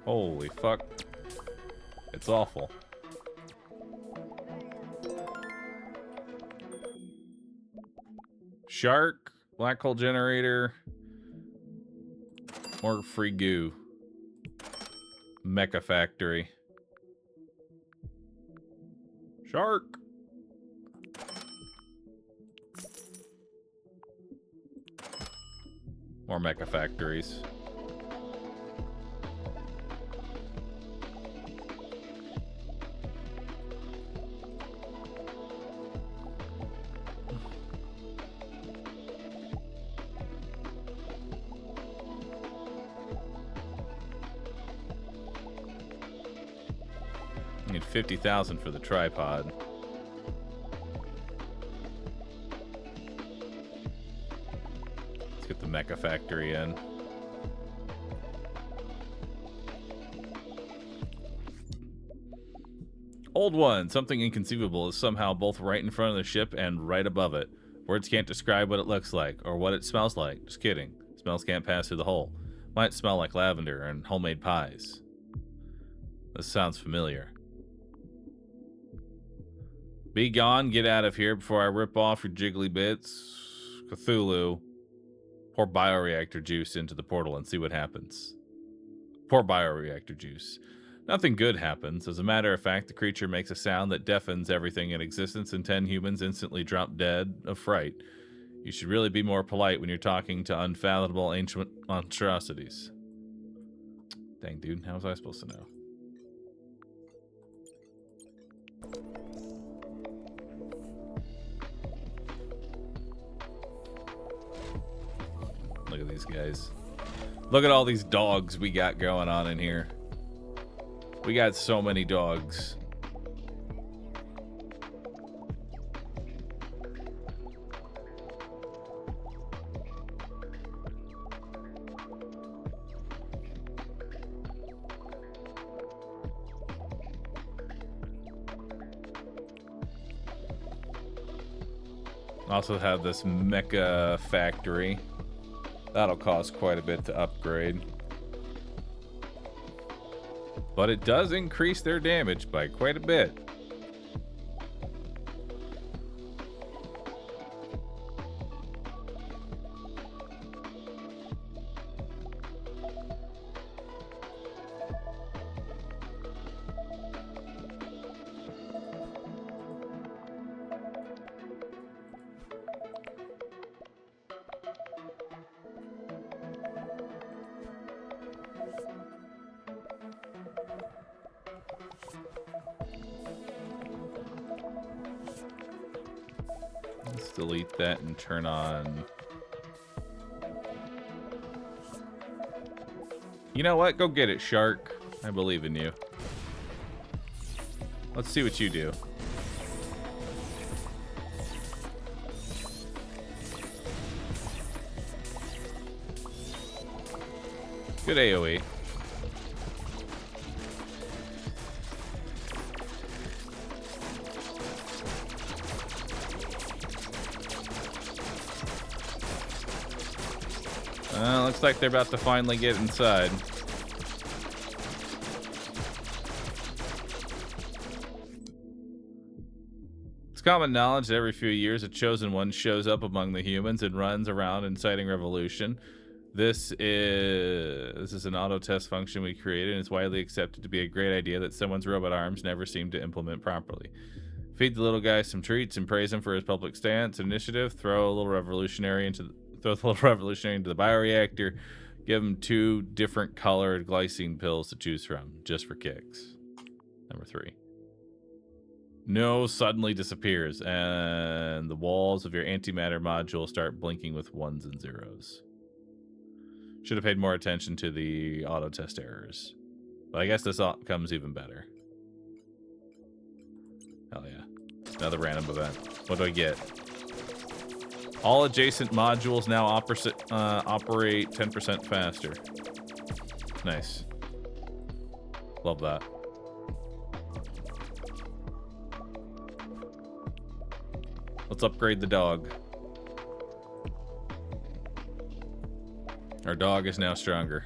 Holy fuck. It's awful. Shark, black hole generator, more free goo. mecha factory. Shark. More mecha factories. Need 50,000 for the tripod. Let's get the mecha factory in. Old one. Something inconceivable is somehow both right in front of the ship and right above it. Words can't describe what it looks like or what it smells like. Just kidding. Smells can't pass through the hole. Might smell like lavender and homemade pies. This sounds familiar. Be gone, get out of here before I rip off your jiggly bits. Cthulhu. Pour bioreactor juice into the portal and see what happens. Pour bioreactor juice. Nothing good happens. As a matter of fact, the creature makes a sound that deafens everything in existence, and 10 humans instantly drop dead of fright. You should really be more polite when you're talking to unfathomable ancient monstrosities. Dang, dude, how was I supposed to know? Look at these guys. Look at all these dogs we got going on in here. We got so many dogs. Also have this mecha factory. That'll cost quite a bit to upgrade. But it does increase their damage by quite a bit. Let's delete that and turn on... You know what? Go get it, Shark. I believe in you. Let's see what you do. Good AoE. Looks like they're about to finally get inside. It's common knowledge that every few years a chosen one shows up among the humans and runs around inciting revolution. This is an auto test function we created, and it's widely accepted to be a great idea that someone's robot arms never seem to implement properly. Feed the little guy some treats and praise him for his public stance and initiative. Throw the little revolutionary into the bioreactor. Give him 2 different colored glycine pills to choose from, just for kicks. Number 3. No suddenly disappears, and the walls of your antimatter module start blinking with 1s and 0s. Should have paid more attention to the auto test errors. But I guess this comes even better. Hell yeah. Another random event. What do I get? All adjacent modules now operate 10% faster. Nice. Love that. Let's upgrade the dog. Our dog is now stronger.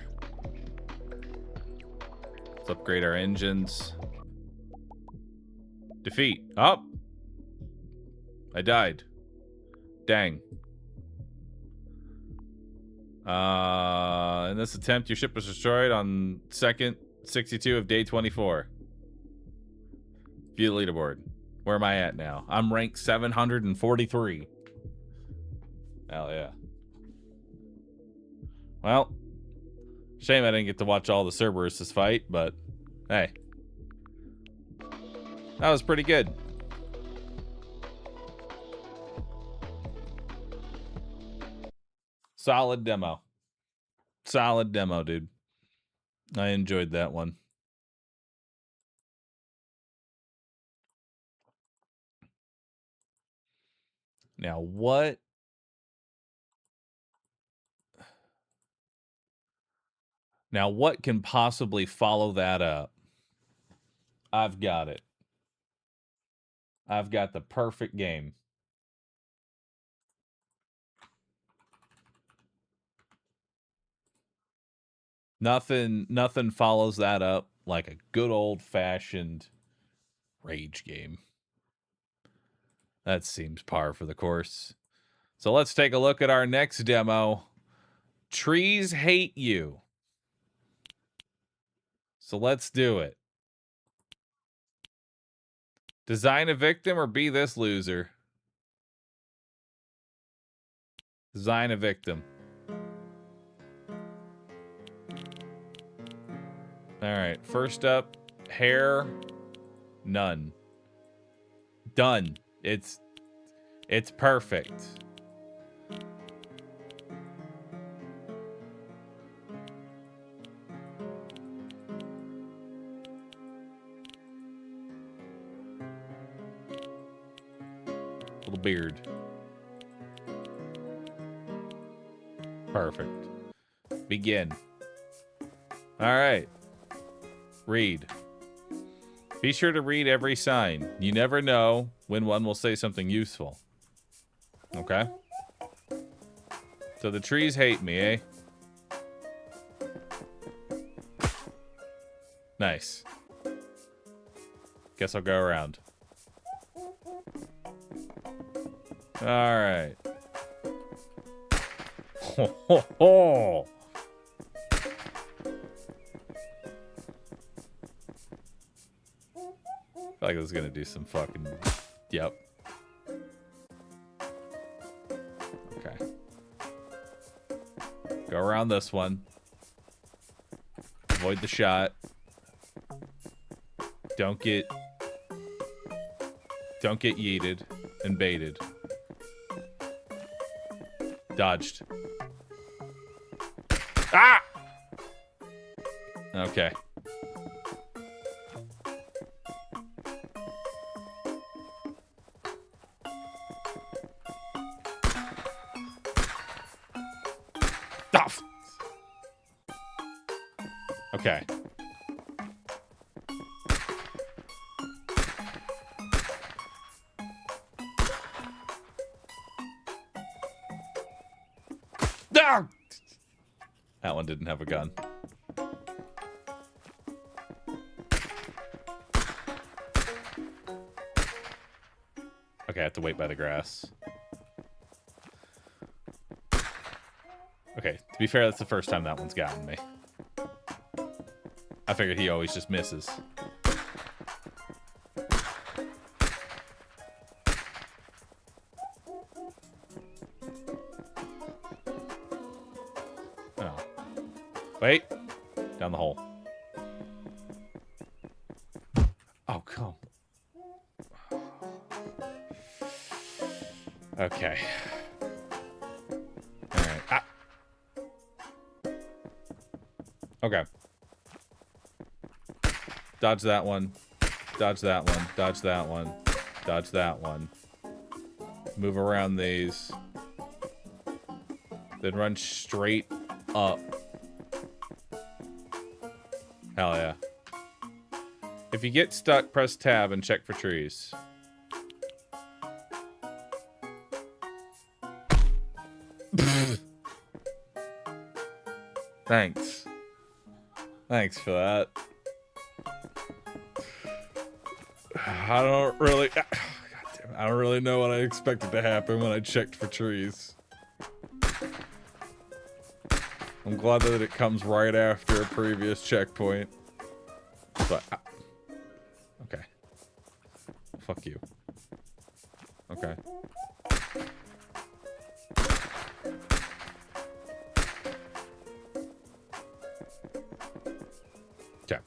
Let's upgrade our engines. Defeat. Oh! I died. Dang. In this attempt, your ship was destroyed on second 62 of day 24. View the leaderboard. Where am I at now? I'm ranked 743. Hell yeah. Well, shame I didn't get to watch all the Cerberus fight, but hey. That was pretty good. Solid demo. Solid demo, dude. I enjoyed that one. Now what? Now what can possibly follow that up? I've got it. I've got the perfect game. Nothing follows that up like a good old-fashioned rage game. That seems par for the course. So let's take a look at our next demo. Trees hate you. So let's do it. Design a victim or be this loser. Design a victim. All right, first up, hair, none. Done. It's perfect. Little beard. Perfect. Begin. All right. Read. Be sure to read every sign. You never know when one will say something useful. Okay? So the trees hate me, eh? Nice. Guess I'll go around. Alright. Ho ho ho! I feel like I was gonna do some fucking... Yep. Okay. Go around this one. Avoid the shot. Don't get yeeted and baited. Dodged. Ah! Okay. Stuff. Okay. Ah! That one didn't have a gun. Okay, I have to wait by the grass. Okay, to be fair, that's the first time that one's gotten me. I figured he always just misses. Oh. Wait. Down the hole. Oh, come. Okay. Alright. Ah. Okay. Dodge that one. Dodge that one. Dodge that one. Dodge that one. Move around these. Then run straight up. Hell yeah. If you get stuck, press tab and check for trees. Thanks. Thanks for that. I don't really... God damn it, I don't really know what I expected to happen when I checked for trees. I'm glad that it comes right after a previous checkpoint. But okay. Fuck you. Okay. Okay.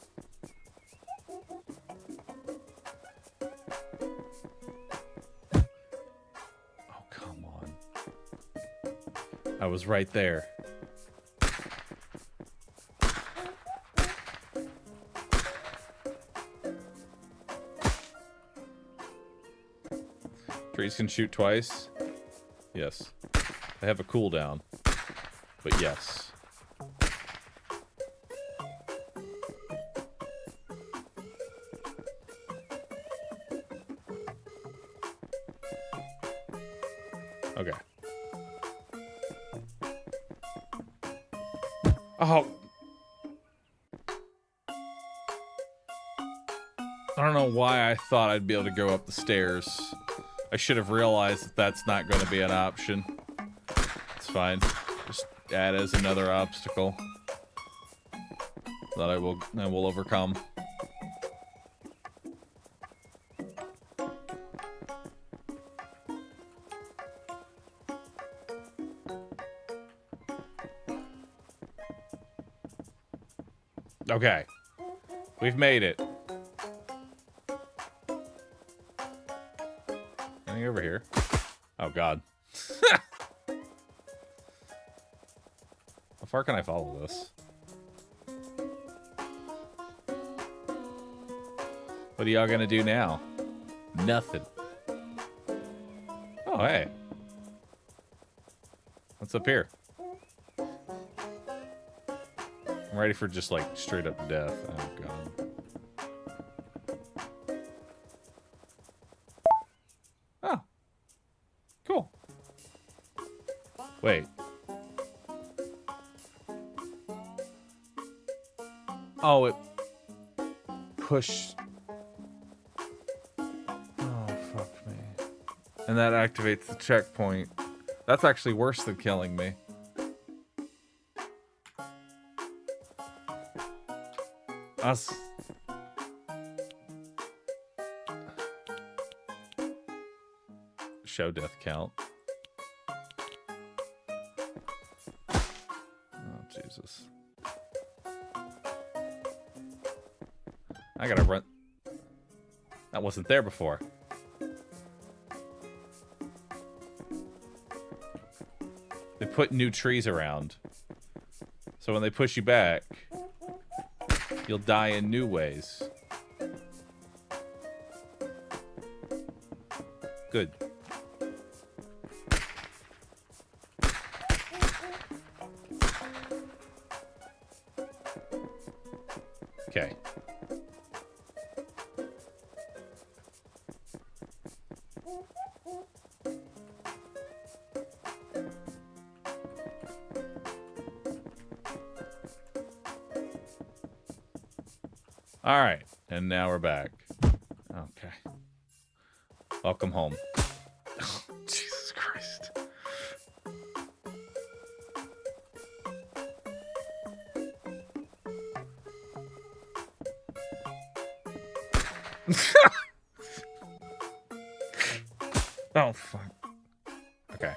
Oh, come on. I was right there. Trees can shoot twice. Yes. They have a cooldown. But yes. Okay. Oh. I don't know why I thought I'd be able to go up the stairs. I should have realized that that's not going to be an option. It's fine. Just add as another obstacle that I will overcome. Okay. We've made it. Anything over here? Oh, God. How far can I follow this? What are y'all gonna do now? Nothing. Oh, hey. What's up here? I'm ready for just, like, straight up death. Oh, God. Oh. Cool. Wait. Oh, it pushed. Oh, fuck me. And that activates the checkpoint. That's actually worse than killing me. Us. Show death count. Oh, Jesus. I gotta run. That wasn't there before. They put new trees around. So when they push you back, you'll die in new ways. Good. Okay. All right, and now we're back. Okay. Welcome home. Oh, Jesus Christ. Oh, fuck. Okay.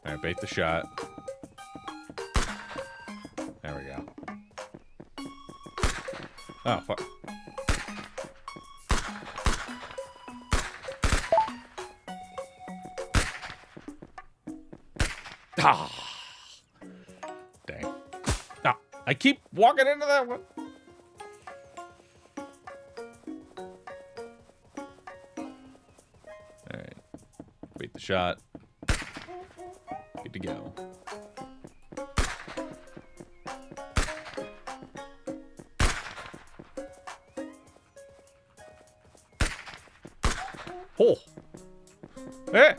Alright, bait the shot. There we go. Oh, fuck. Ah. Dang. Ah, I keep walking into that one. Alright. Bait the shot. Good to go. Oh! Hey!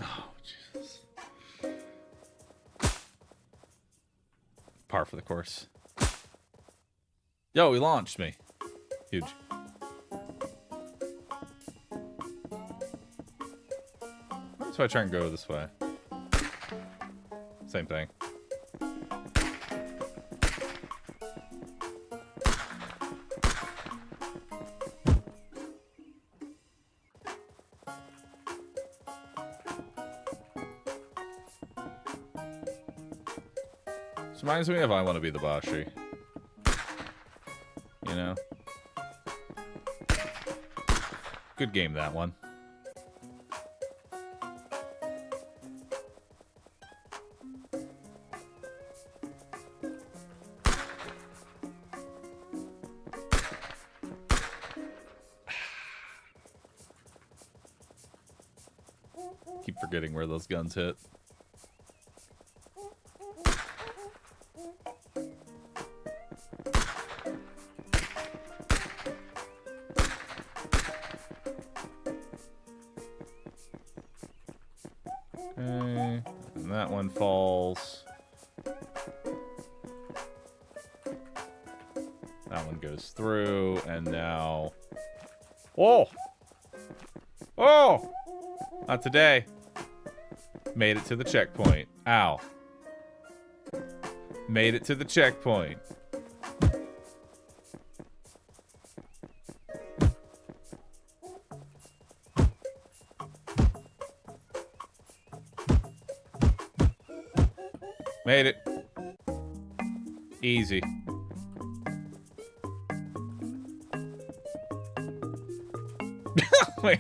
Oh, Jesus. par for the course. Yo, he launched me. Huge. So I try and go this way. Same thing. This reminds me of I Want to Be the Bashi. You know? Good game, that one. Keep forgetting where those guns hit. Okay, and that one falls. That one goes through, and now... Oh! Oh! Not today. Made it to the checkpoint. Ow. Made it to the checkpoint. Made it. Easy. Wait.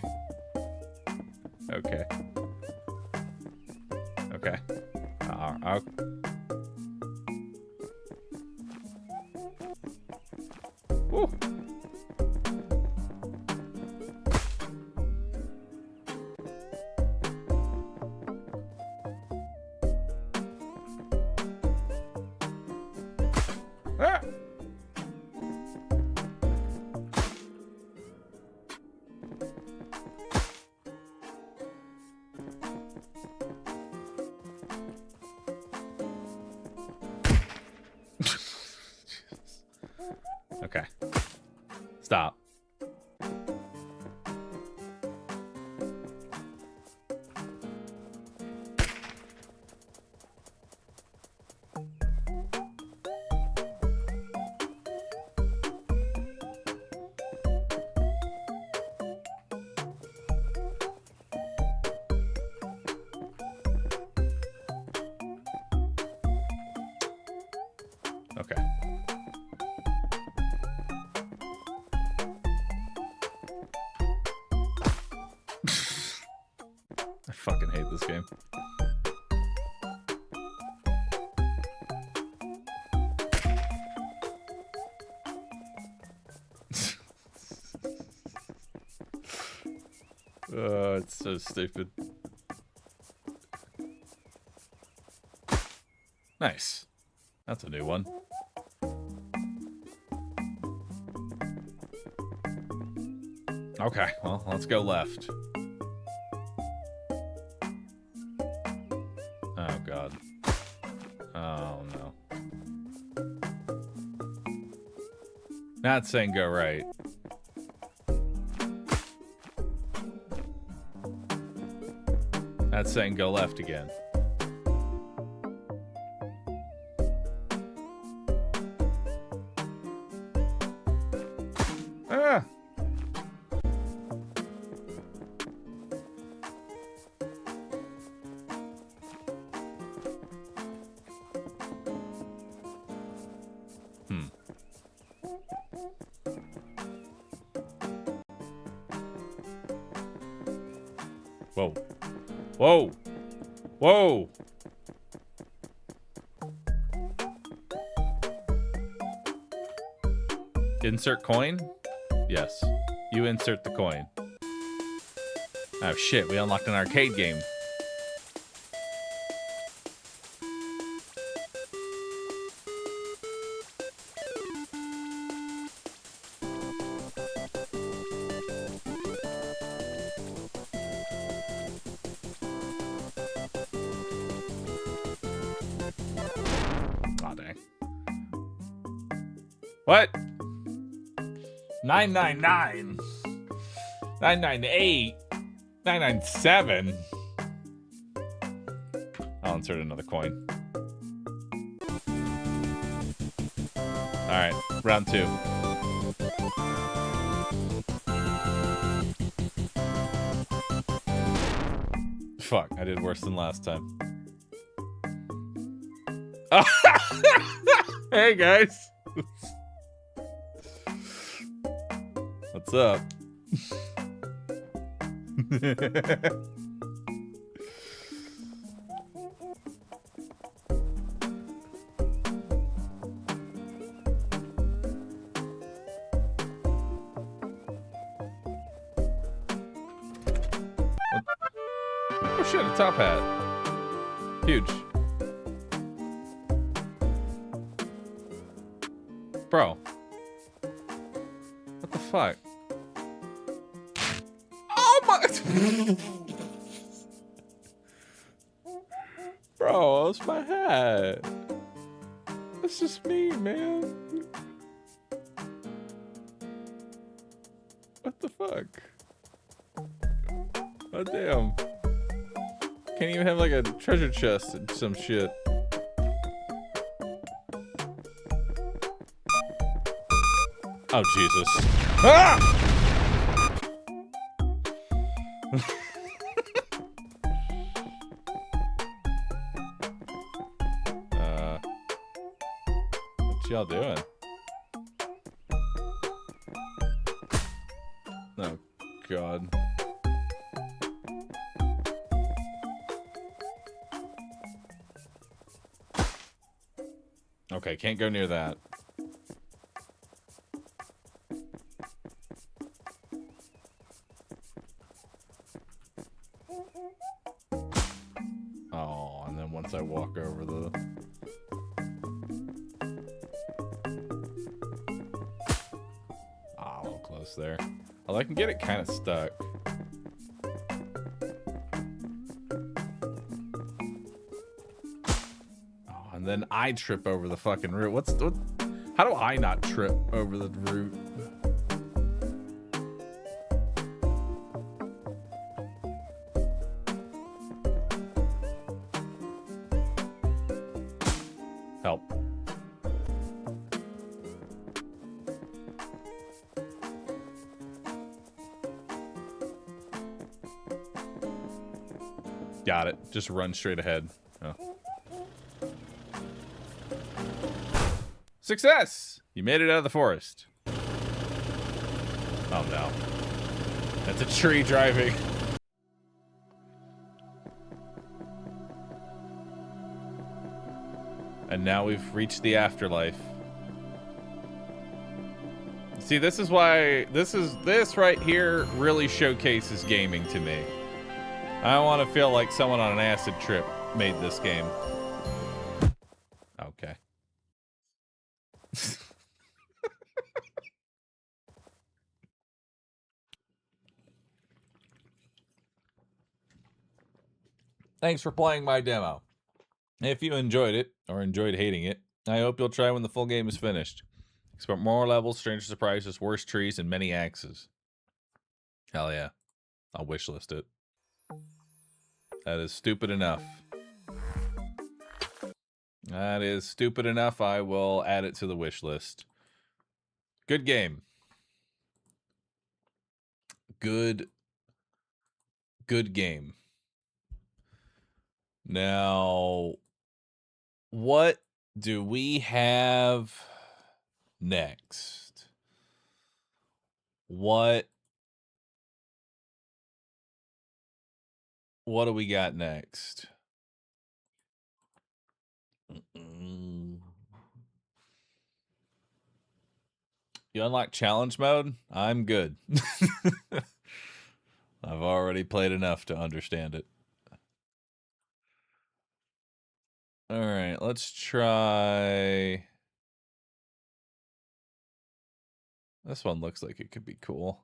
Okay. Okay. Woo. Ah. Okay. Stop. Okay. I fucking hate this game. It's so stupid. Nice. That's a new one. Okay, well, let's go left. Oh, God. Oh, no. Not saying go right. That's saying go left again. Ah! Whoa. Whoa! Whoa! Insert coin? Yes. You insert the coin. Oh shit, we unlocked an arcade game. Aw, dang. What? 999. 998. 997. I'll insert another coin. Alright, round 2. Fuck, I did worse than last time. Hey guys! What's up? Oh shit, a top hat. Huge. Bro. What the fuck? Oh my... Bro, that's my hat. That's just me, man. What the fuck? Oh damn. Can't even have like a treasure chest and some shit. Oh Jesus. Ah! What y'all doing? Oh God. Okay, can't go near that. Oh, and then once I walk over the... Ah, a little close there. Well, I can get it kind of stuck. Oh, and then I trip over the fucking root. What? How do I not trip over the root? Help. Got it. Just run straight ahead. Oh. Success! You made it out of the forest. Oh no. That's a tree driving. And now we've reached the afterlife. See, this is why this right here really showcases gaming to me. I want to feel like someone on an acid trip made this game. Okay. Thanks for playing my demo. If you enjoyed it, or enjoyed hating it, I hope you'll try when the full game is finished. Expect more levels, stranger surprises, worse trees, and many axes. Hell yeah. I'll wishlist it. That is stupid enough. That is stupid enough. I will add it to the wish list. Good game. Good game. Now, what do we have next? What do we got next? You unlock challenge mode? I'm good. I've already played enough to understand it. All right, let's try. This one looks like it could be cool.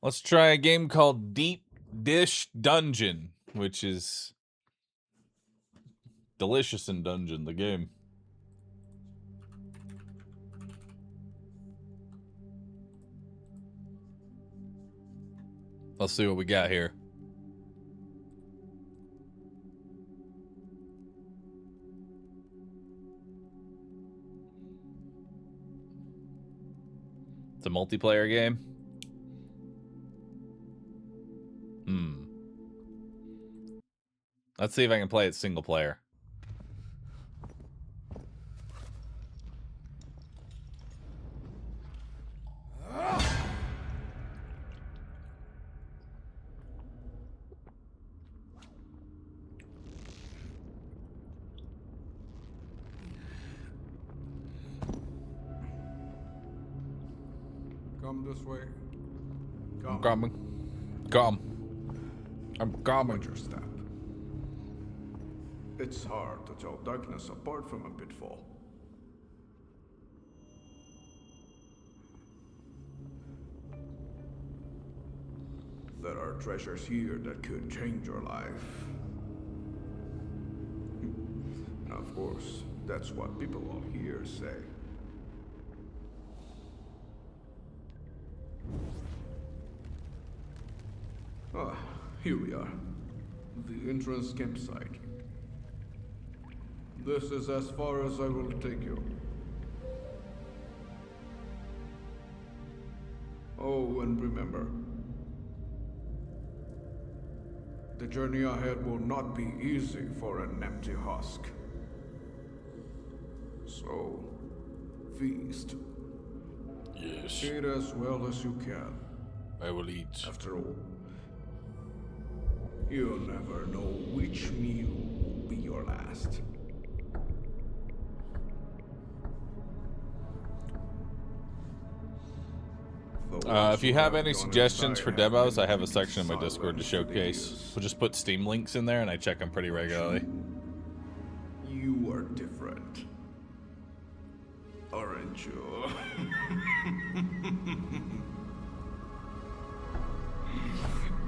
Let's try a game called Deep Dish Dungeon, which is Delicious in Dungeon, the game. Let's see what we got here. It's a multiplayer game. Let's see if I can play it single player. Come this way. I'm coming. Come. I'm coming. Watch your step. It's hard to tell darkness apart from a pitfall. There are treasures here that could change your life. Of course, that's what people all here say. Ah, here we are. The entrance campsite. This is as far as I will take you. Oh, and remember, the journey ahead will not be easy for an empty husk. So, feast. Yes, Eat as well as you can. I will eat. After all, you'll never know which meal will be your last. If you have any suggestions for demos, I have a section in my Discord to showcase. We'll just put Steam links in there, and I check them pretty regularly. You are different, aren't you?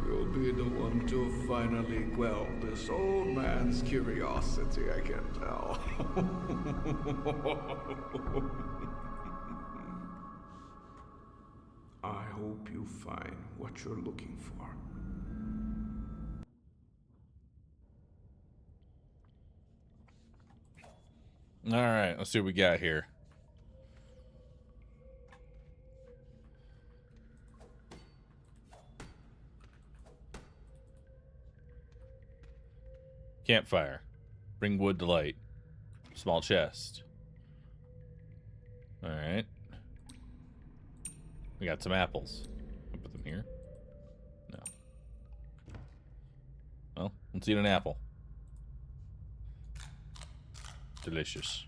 You'll be the one to finally quell this old man's curiosity, I can tell. I hope you find what you're looking for. All right, let's see what we got here. Campfire. Bring wood to light. Small chest. All right. We got some apples. I'll put them here. No. Well, let's eat an apple. Delicious.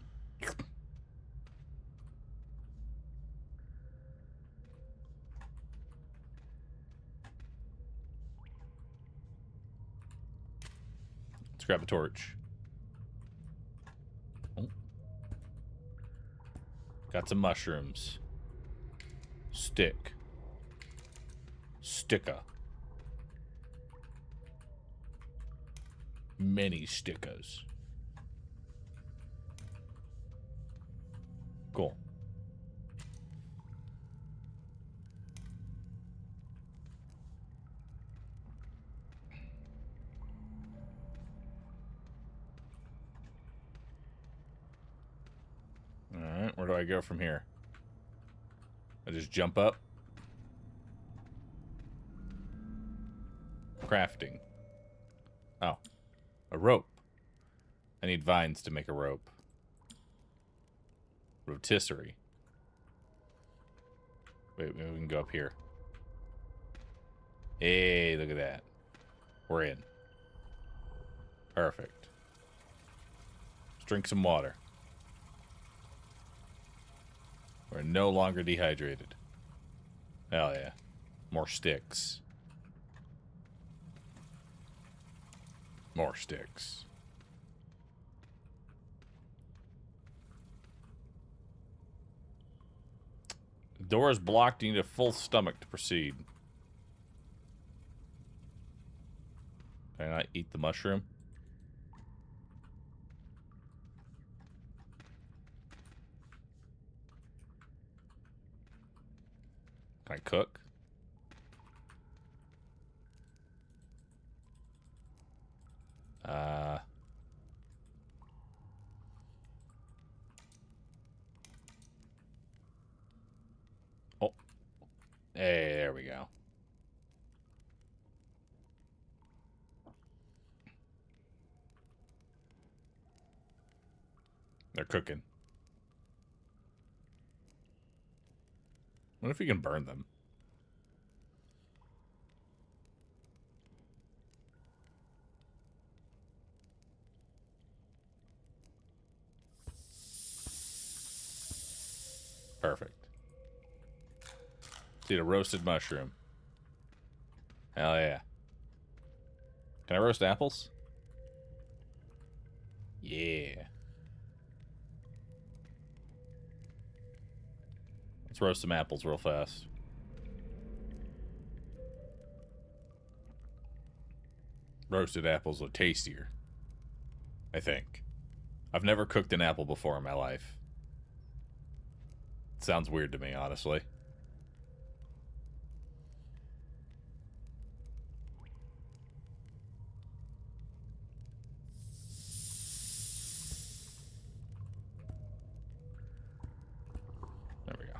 Let's grab a torch. Oh. Got some mushrooms. Stick. Sticker. Many stickers. Cool. Alright, where do I go from here? I just jump up. Crafting. Oh. A rope. I need vines to make a rope. Rotisserie. Wait, maybe we can go up here. Hey, look at that. We're in. Perfect. Let's drink some water. We're no longer dehydrated. Hell yeah. More sticks. More sticks. The door is blocked. You need a full stomach to proceed. Can I not eat the mushroom? Can I cook? Oh, hey, there we go. They're cooking. What if you can burn them? Perfect. Let's eat a roasted mushroom. Hell yeah. Can I roast apples? Yeah. Let's roast some apples real fast. Roasted apples are tastier, I think. I've never cooked an apple before in my life. It sounds weird to me, honestly. There we go.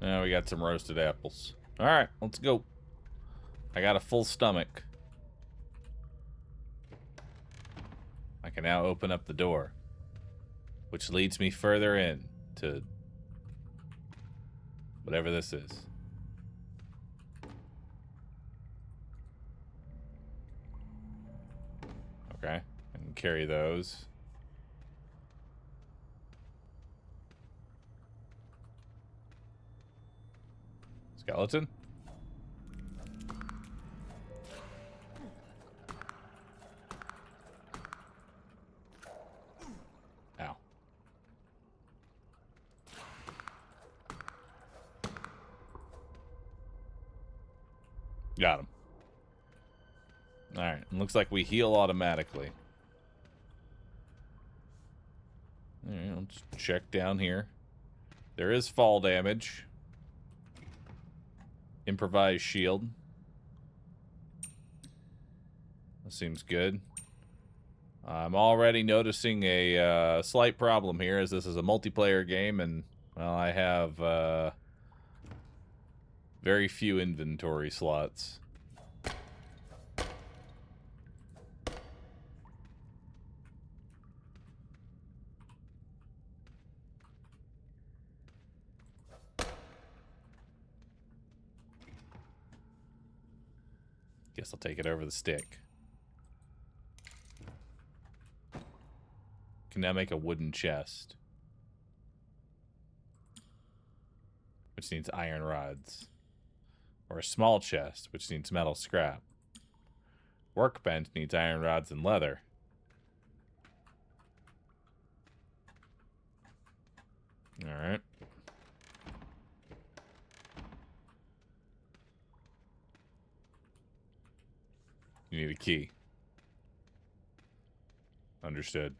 Now we got some roasted apples. Alright, let's go. I got a full stomach. I can now open up the door, which leads me further in to whatever this is. Okay, I can carry those. Skeleton? Ow. Got him. Alright, looks like we heal automatically. Alright, let's check down here. There is fall damage. Improvised shield. That seems good. I'm already noticing a slight problem here, as this is a multiplayer game, and, well, I have very few inventory slots. Guess I'll take it over the stick. Can now make a wooden chest, which needs iron rods. Or a small chest, which needs metal scrap. Workbench needs iron rods and leather. Alright. You need a key. Understood.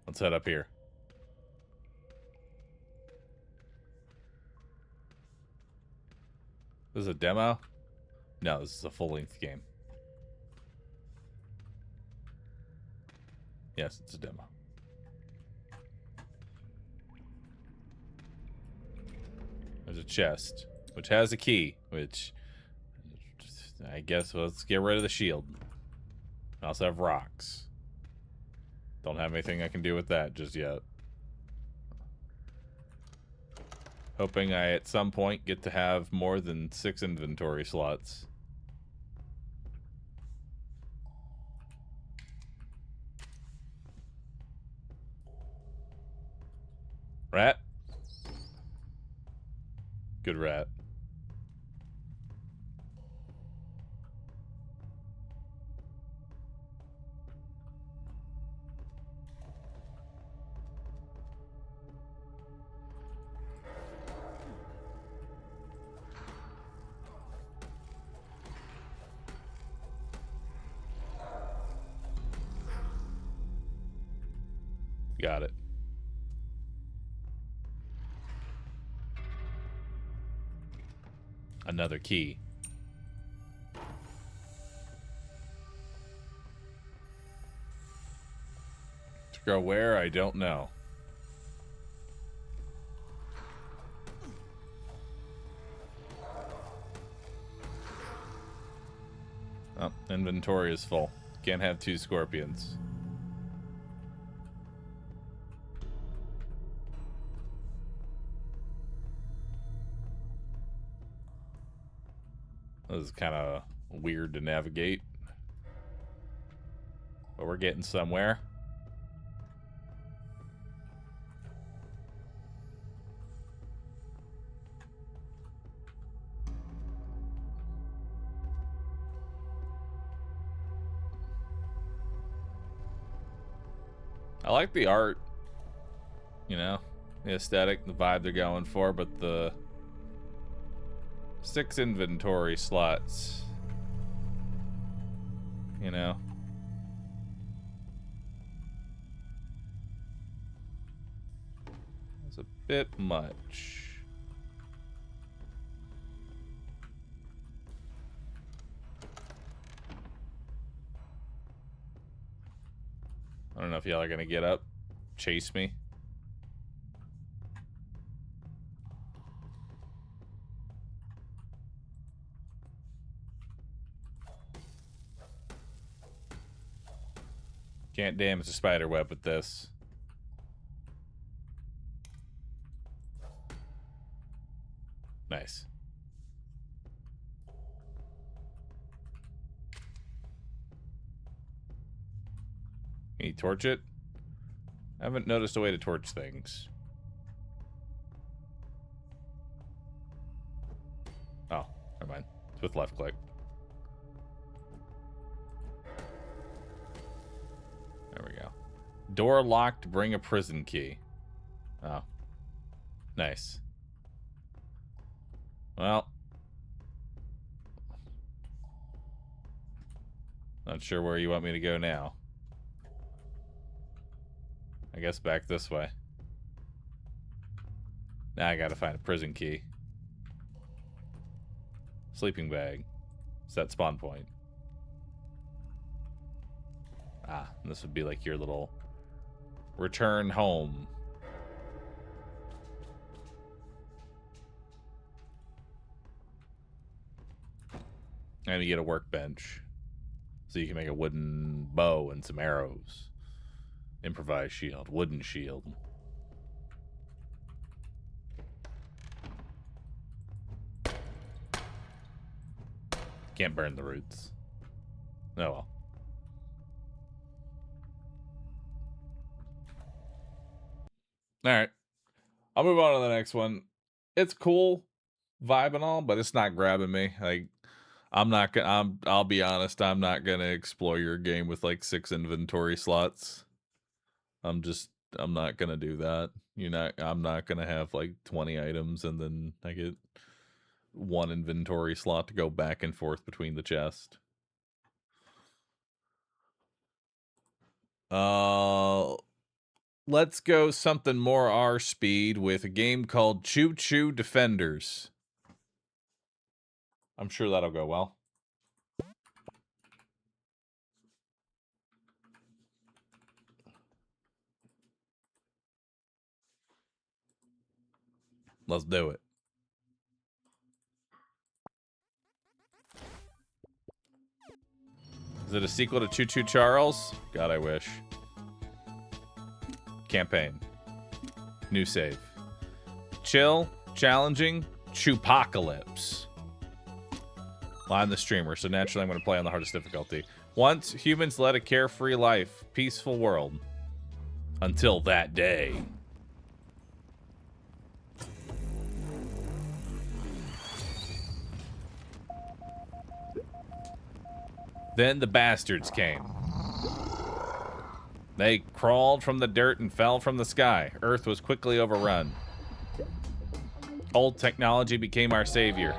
Let's head up here. This is a demo? No, this is a full-length game. Yes, it's a demo. There's a chest, which has a key, which I guess let's get rid of the shield. I also have rocks. Don't have anything I can do with that just yet. Hoping I, at some point, get to have more than 6 inventory slots. Rat? Good rat. Got it. Another key. go where? I don't know. Oh, inventory is full. Can't have 2 scorpions. This is kind of weird to navigate. But we're getting somewhere. I like the art. You know, the aesthetic, the vibe they're going for, but the 6 inventory slots. You know. It's a bit much. I don't know if y'all are gonna get up, chase me. Can't damage a spider web with this. Nice. Can you torch it? I haven't noticed a way to torch things. Oh, never mind. It's with left click. There we go. Door locked, bring a prison key. Oh. Nice. Well. Not sure where you want me to go now. I guess back this way. Now I gotta find a prison key. Sleeping bag. Set spawn point. Ah, this would be like your little return home. And you get a workbench. So you can make a wooden bow and some arrows. Improvised shield. Wooden shield. Can't burn the roots. Oh well. Alright. I'll move on to the next one. It's cool, vibe and all, but it's not grabbing me. Like, I'll be honest, I'm not gonna explore your game with like 6 inventory slots. I'm not gonna do that. I'm not gonna have like 20 items and then I get 1 inventory slot to go back and forth between the chest. Let's go something more our speed with a game called Choo Choo Defenders. I'm sure that'll go well. Let's do it. Is it a sequel to Choo Choo Charles? God, I wish. Campaign. New save. Chill, challenging, Chewpocalypse. Well, I'm the streamer, so naturally I'm going to play on the hardest difficulty. Once, humans led a carefree life, peaceful world. Until that day. Then the bastards came. They crawled from the dirt and fell from the sky. Earth was quickly overrun. Old technology became our savior.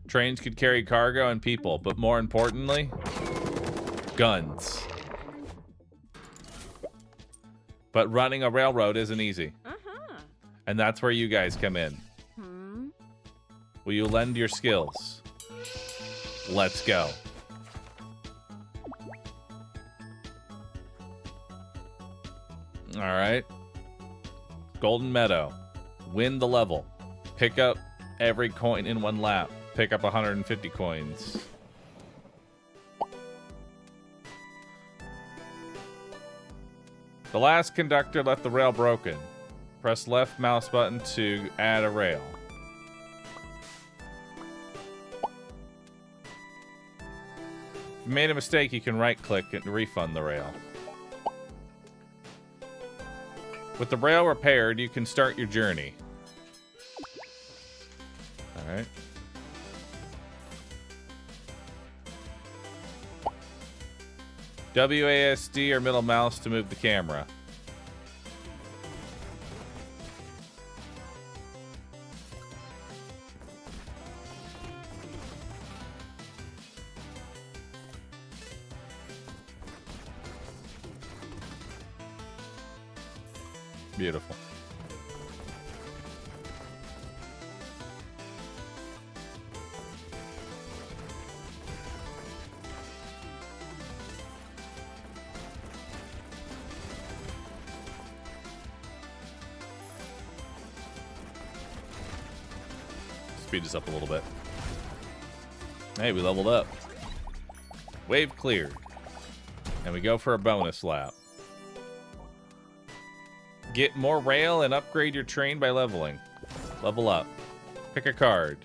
Trains could carry cargo and people, but more importantly, guns. But running a railroad isn't easy. And that's where you guys come in. Will you lend your skills? Let's go. right. Golden Meadow. Win the level. Pick up every coin in one lap. Pick up 150 coins. The last conductor left the rail broken. Press left mouse button to add a rail. If you made a mistake, you can right-click and refund the rail. With the rail repaired, you can start your journey. Alright. WASD or middle mouse to move the camera. Beautiful. Speed us up a little bit. Hey, we leveled up. Wave cleared. And we go for a bonus lap. Get more rail and upgrade your train by leveling. Level up. Pick a card.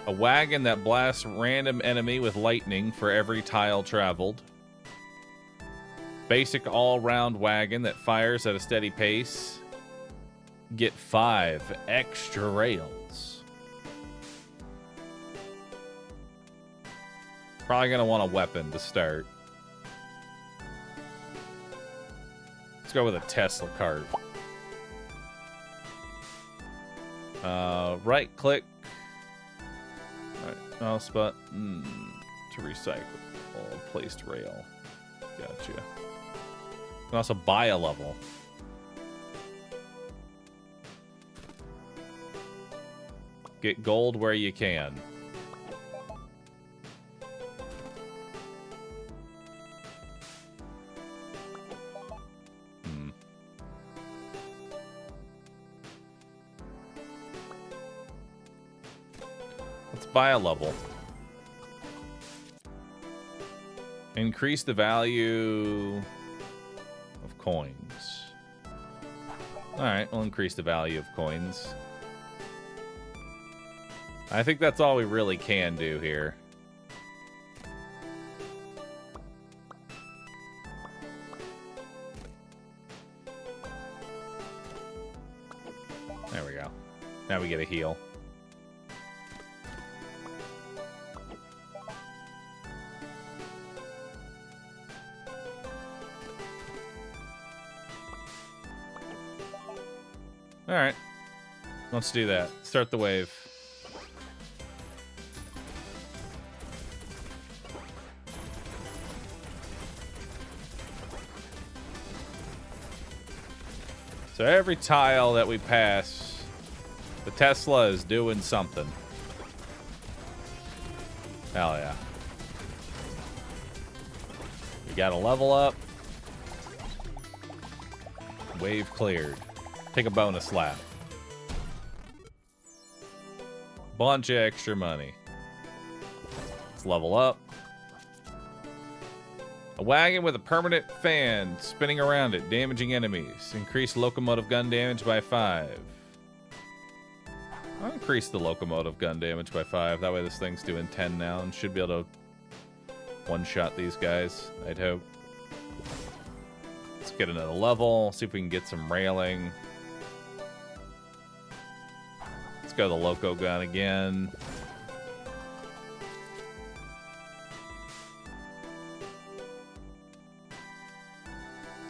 A wagon that blasts random enemy with lightning for every tile traveled. Basic all-round wagon that fires at a steady pace. Get 5 extra rails. Probably gonna want a weapon to start. Let's go with a Tesla cart. Right click. Right, mouse button to recycle all placed rail. Gotcha. You can also buy a level. Get gold where you can. Let's buy a level. Increase the value of coins. Alright, we'll increase the value of coins. I think that's all we really can do here. There we go. Now we get a heal. Alright. Let's do that. Start the wave. So every tile that we pass, the Tesla is doing something. Hell yeah. We got a level up. Wave cleared. Take a bonus lap. Bunch of extra money. Let's level up. A wagon with a permanent fan spinning around it, damaging enemies. Increase locomotive gun damage by 5. I'll increase the locomotive gun damage by 5. That way this thing's doing 10 now and should be able to one-shot these guys, I'd hope. Let's get another level, see if we can get some railing. Let's go the loco gun again.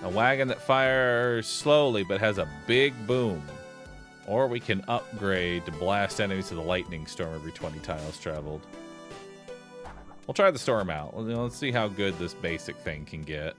A wagon that fires slowly but has a big boom. Or we can upgrade to blast enemies with a lightning storm every 20 tiles traveled. We'll try the storm out. Let's see how good this basic thing can get.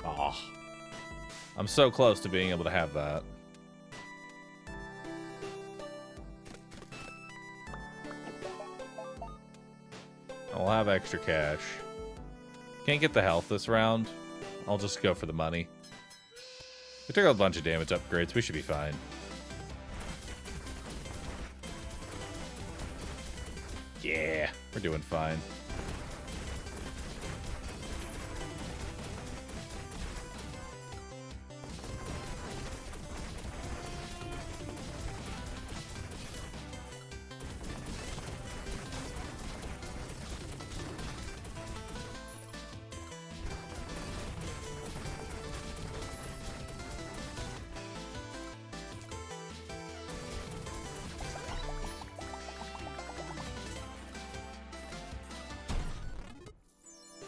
Oh, I'm so close to being able to have that. I'll have extra cash. Can't get the health this round. I'll just go for the money. We took a bunch of damage upgrades. We should be fine. Yeah, we're doing fine.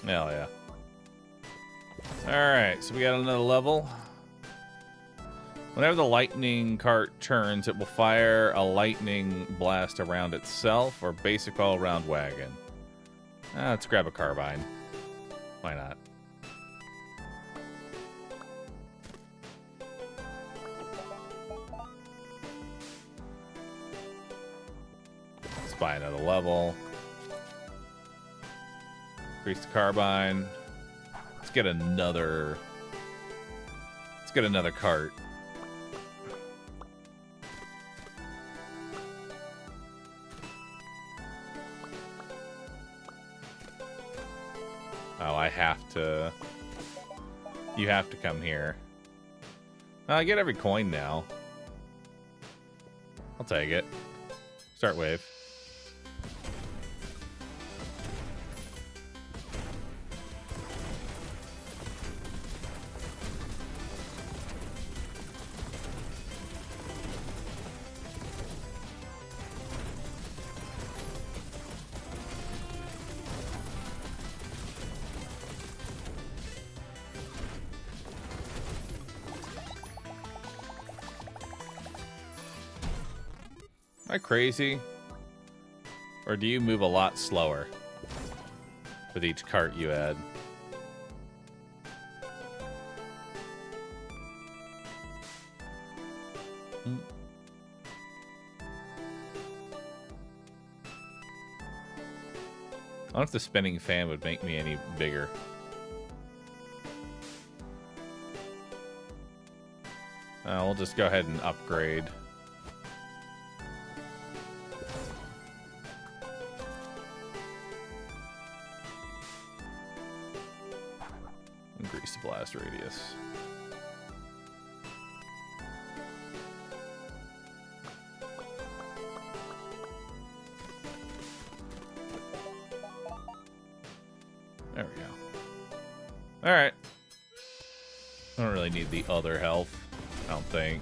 Hell yeah. Alright, so we got another level. Whenever the lightning cart turns, it will fire a lightning blast around itself or basic all-around wagon. Let's grab a carbine. Why not? Let's buy another level. Increase the carbine. Let's get another cart. Oh, I have to. You have to come here. I get every coin now. I'll take it. Start wave. Am I crazy? Or do you move a lot slower with each cart you add? I don't know if the spinning fan would make me any bigger. We'll just go ahead and upgrade. Increase the blast radius. There we go. All right. I don't really need the other health, I don't think.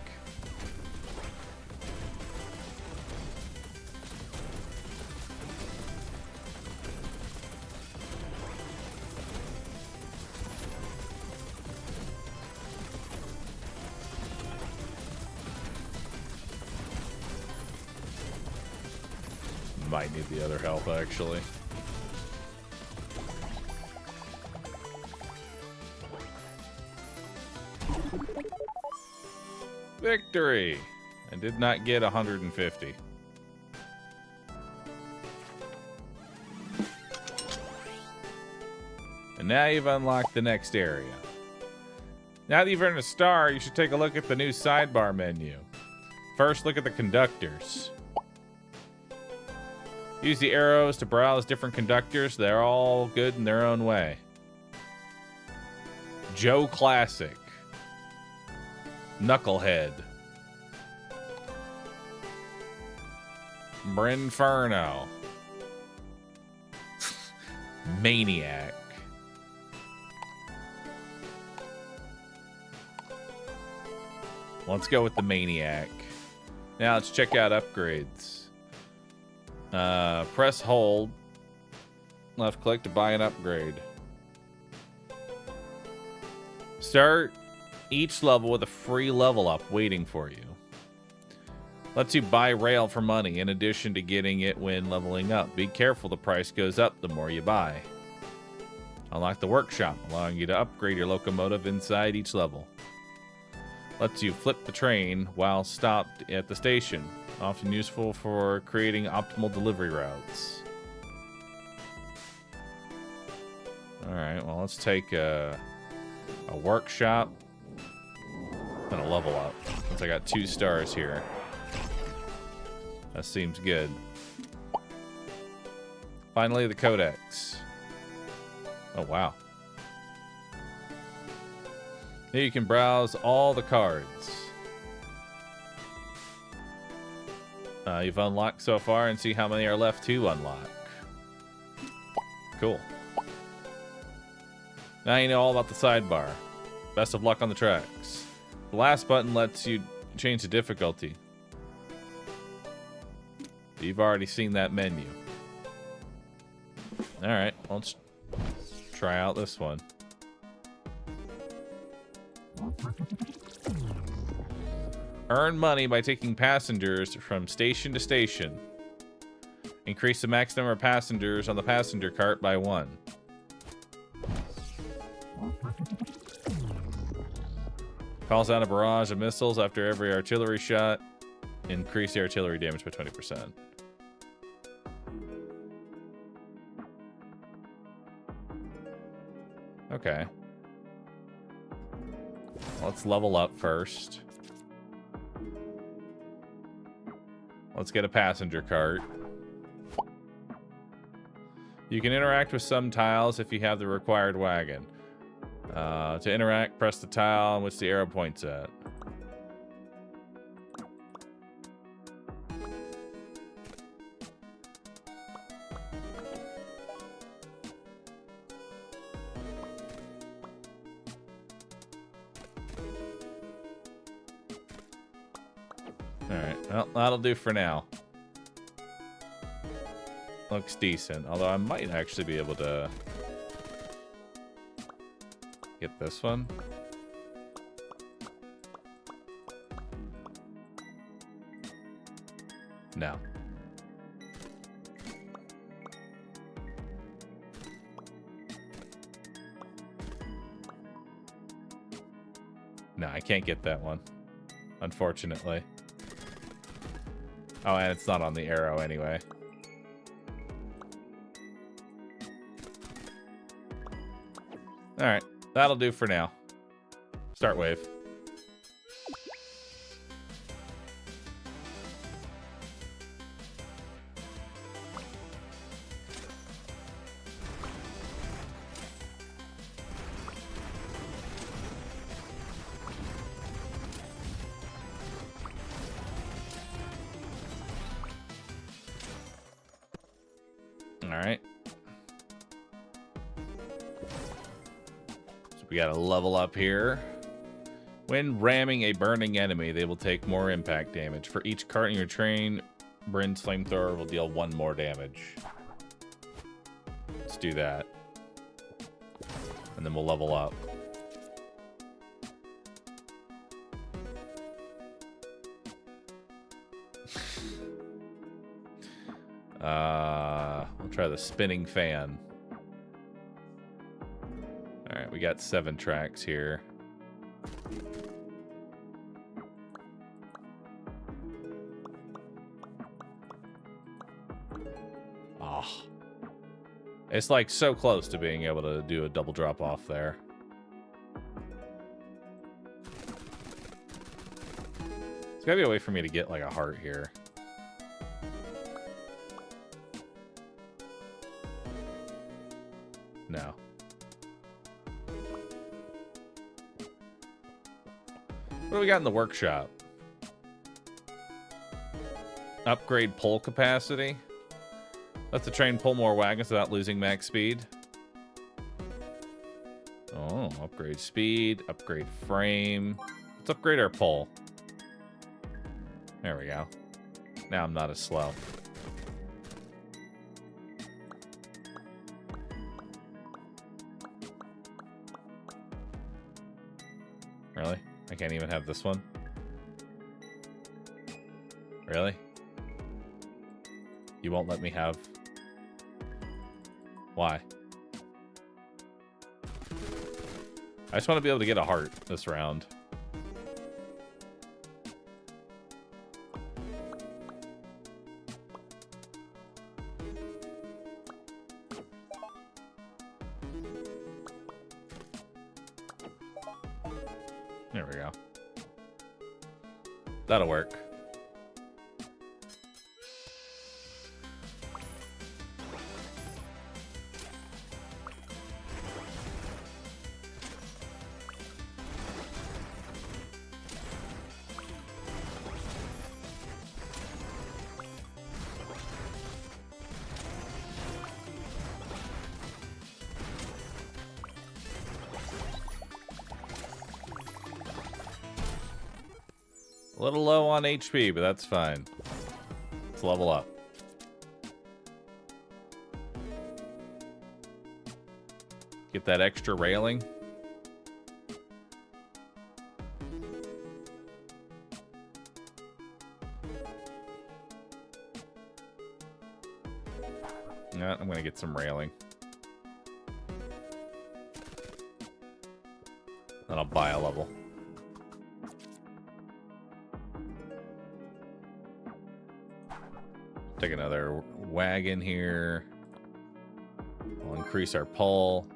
Might need the other health, actually. Victory! I did not get 150. And now you've unlocked the next area. Now that you've earned a star, you should take a look at the new sidebar menu. First, look at the conductors. Use the arrows to browse different conductors. They're all good in their own way. Joe Classic. Knucklehead. Brinferno. Maniac. Let's go with the Maniac. Now let's check out upgrades. Press hold. Left click to buy an upgrade. Start each level with a free level up waiting for you. Lets you buy rail for money in addition to getting it when leveling up. Be careful, the price goes up the more you buy. Unlock the workshop, allowing you to upgrade your locomotive inside each level. Lets you flip the train while stopped at the station, often useful for creating optimal delivery routes. Alright, well, let's take a workshop and a level up, since I got 2 stars here. That seems good. Finally, the codex. Oh, wow. Here you can browse all the cards you've unlocked so far and see how many are left to unlock. Cool. Now you know all about the sidebar. Best of luck on the tracks. The last button lets you change the difficulty. You've already seen that menu. Alright, let's try out this one. Earn money by taking passengers from station to station. Increase the max number of passengers on the passenger cart by 1. Calls out a barrage of missiles after every artillery shot. Increase the artillery damage by 20%. Okay. Let's level up first. Let's get a passenger cart. You can interact with some tiles if you have the required wagon. To interact, press the tile on which the arrow points at. Alright, well, that'll do for now. Looks decent, although I might actually be able to get this one. No. No, I can't get that one, unfortunately. Oh, and it's not on the arrow anyway. Alright, that'll do for now. Start wave. Alright. So we gotta level up here. When ramming a burning enemy, they will take more impact damage. For each cart in your train, Bryn's flamethrower will deal 1 more damage. Let's do that. And then we'll level up. We'll try the spinning fan. Alright, we got 7 tracks here. Oh. It's like so close to being able to do a double drop off there. There's gotta be a way for me to get like a heart here. No. What do we got in the workshop? Upgrade pull capacity. Let the train pull more wagons without losing max speed. Oh, upgrade speed, upgrade frame. Let's upgrade our pull. There we go. Now I'm not as slow. Really? I can't even have this one? Really? You won't let me have... Why? I just want to be able to get a heart this round. There we go. That'll work. A little low on HP, but that's fine. Let's level up. Get that extra railing. Yeah, I'm gonna get some railing. Then I'll buy a level. Take another wagon here. We'll increase our pull.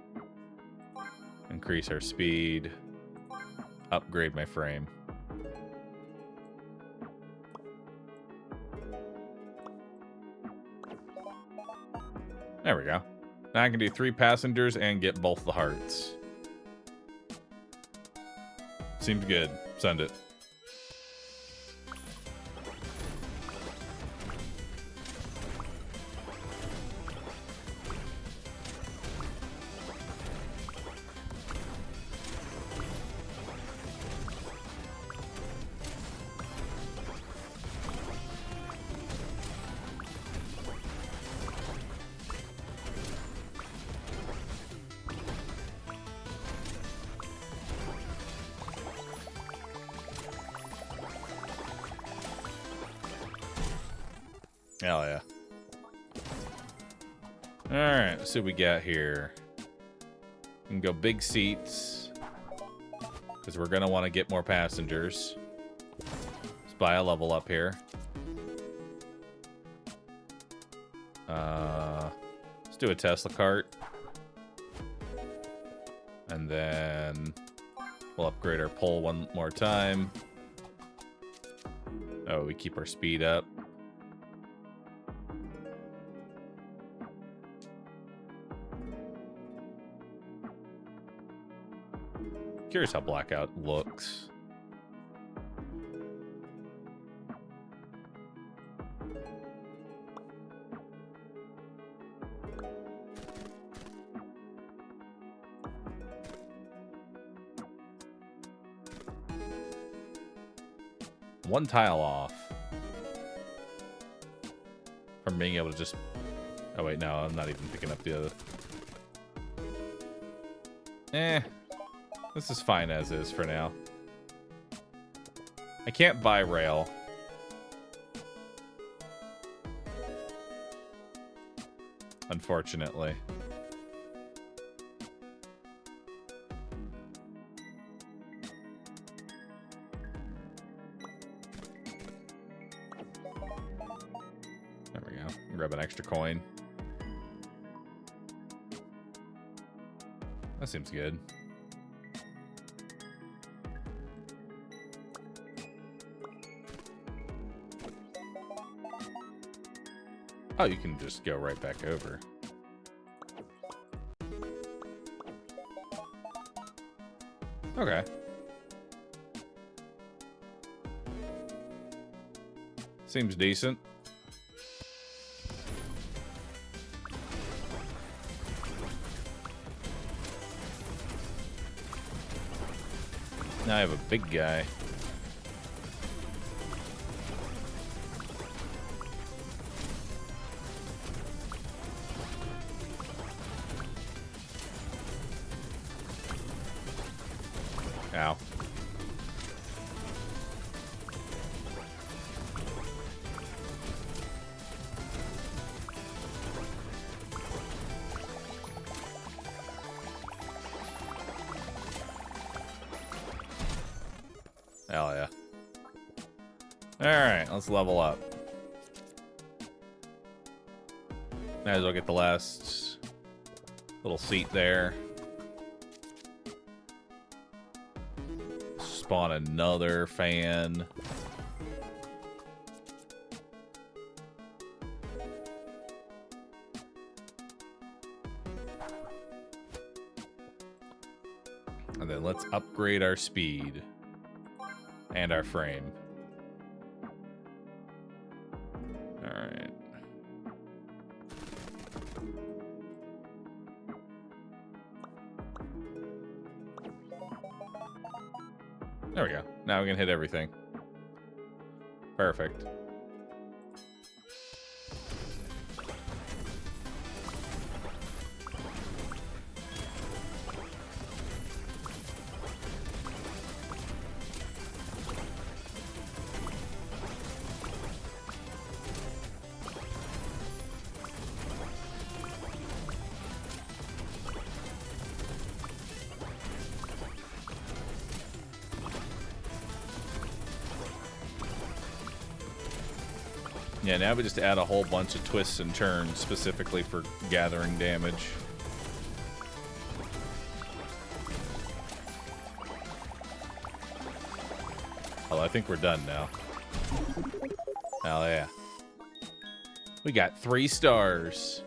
Increase our speed. Upgrade my frame. There we go. Now I can do 3 passengers and get both the hearts. Seems good. Send it. Hell yeah. Alright, let's see what we got here. We can go big seats. Because we're going to want to get more passengers. Let's buy a level up here. Let's do a Tesla cart. And then we'll upgrade our pole one more time. Oh, we keep our speed up. Curious how Blackout looks. One tile off from being able to just... Oh wait, no, I'm not even picking up the other. This is fine as is for now. I can't buy rail. Unfortunately. There we go. Grab an extra coin. That seems good. Oh, you can just go right back over. Okay. Seems decent. Now I have a big guy. Ow. Hell yeah. Alright, let's level up. Might as well get the last little seat there. Spawn another fan. And then let's upgrade our speed and our frame. All right. There we go. Now we can hit everything. Perfect. Yeah, now we just add a whole bunch of twists and turns specifically for gathering damage. Well, I think we're done now. Hell yeah. We got 3 stars.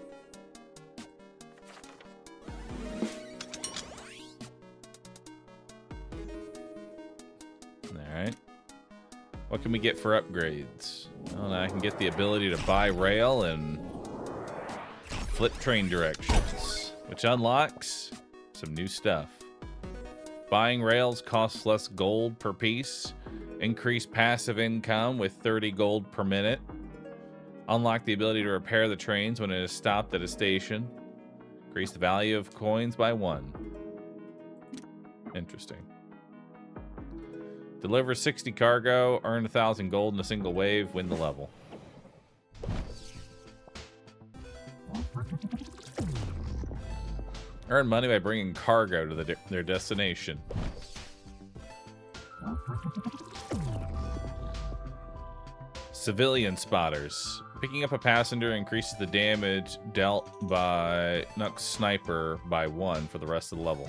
Alright. What can we get for upgrades? Well, I can get the ability to buy rail and flip train directions, which unlocks some new stuff. Buying rails costs less gold per piece. Increase passive income with 30 gold per minute. Unlock the ability to repair the trains when it is stopped at a station. Increase the value of coins by 1. Interesting. Deliver 60 cargo, earn 1,000 gold in a single wave, win the level. Earn money by bringing cargo to their destination. Civilian spotters. Picking up a passenger increases the damage dealt by Nux Sniper by 1 for the rest of the level.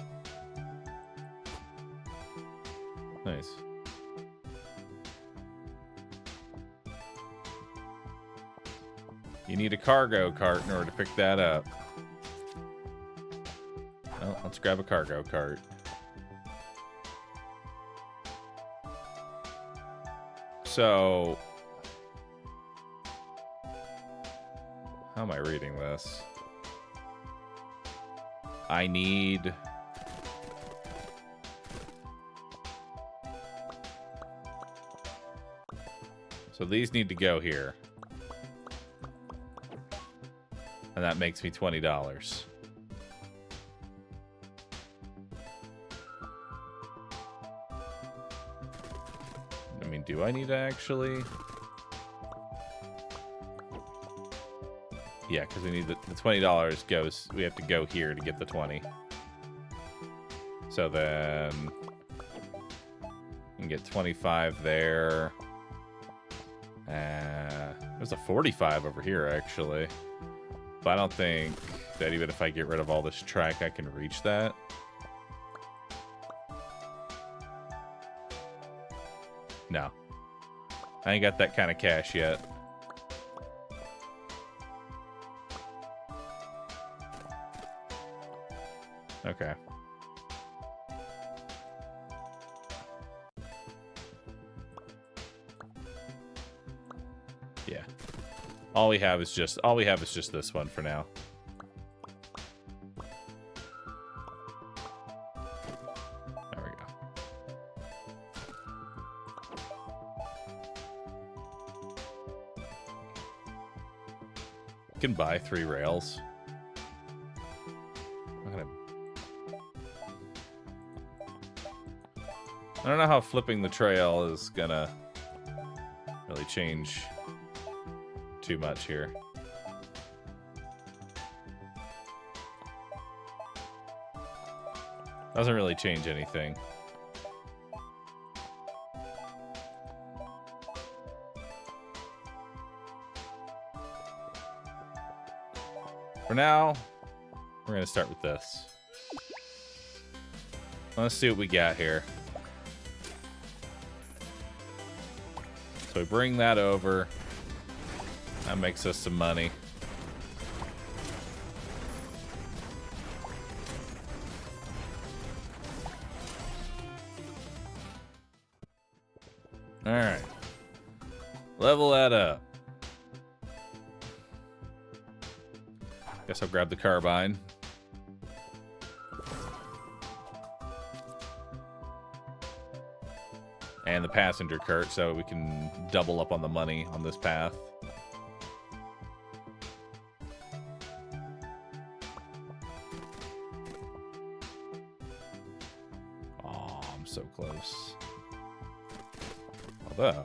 Nice. You need a cargo cart in order to pick that up. Well, let's grab a cargo cart. So, how am I reading this? I need... So these need to go here. And that makes me $20. I mean, do I need to actually? Yeah, because we need the $20 goes. We have to go here to get the 20. So then we can get 25 there. There's a 45 over here, actually. But I don't think that even if I get rid of all this track, I can reach that. No. I ain't got that kind of cash yet. Okay. Yeah. All we have is just this one for now. There we go. You can buy 3 rails. I don't know how flipping the trail is gonna really change too much here. Doesn't really change anything. For now, we're going to start with this. Let's see what we got here. So we bring that over. That makes us some money. Alright. Level that up. Guess I'll grab the carbine. And the passenger cart so we can double up on the money on this path. Oh, I'm so close. Although...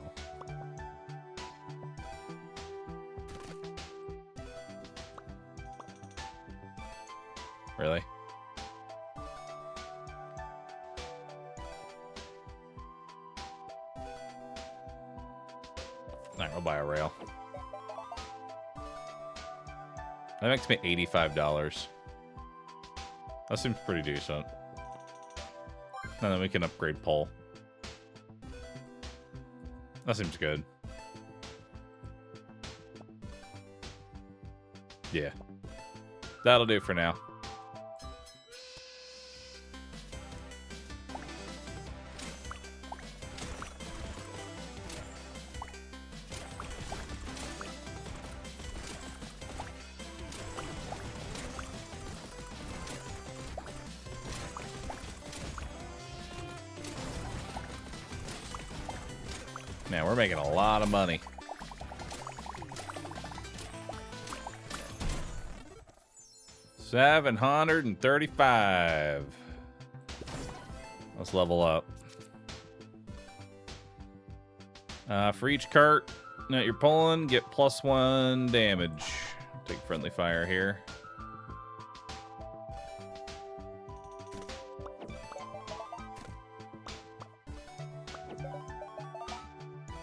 Really? Alright, we'll buy a rail. That makes me $85. That seems pretty decent. And then we can upgrade pole. That seems good. Yeah. That'll do for now. Man, we're making a lot of money. $735. Let's level up. For each cart that you're pulling, get +1 damage. Take friendly fire here.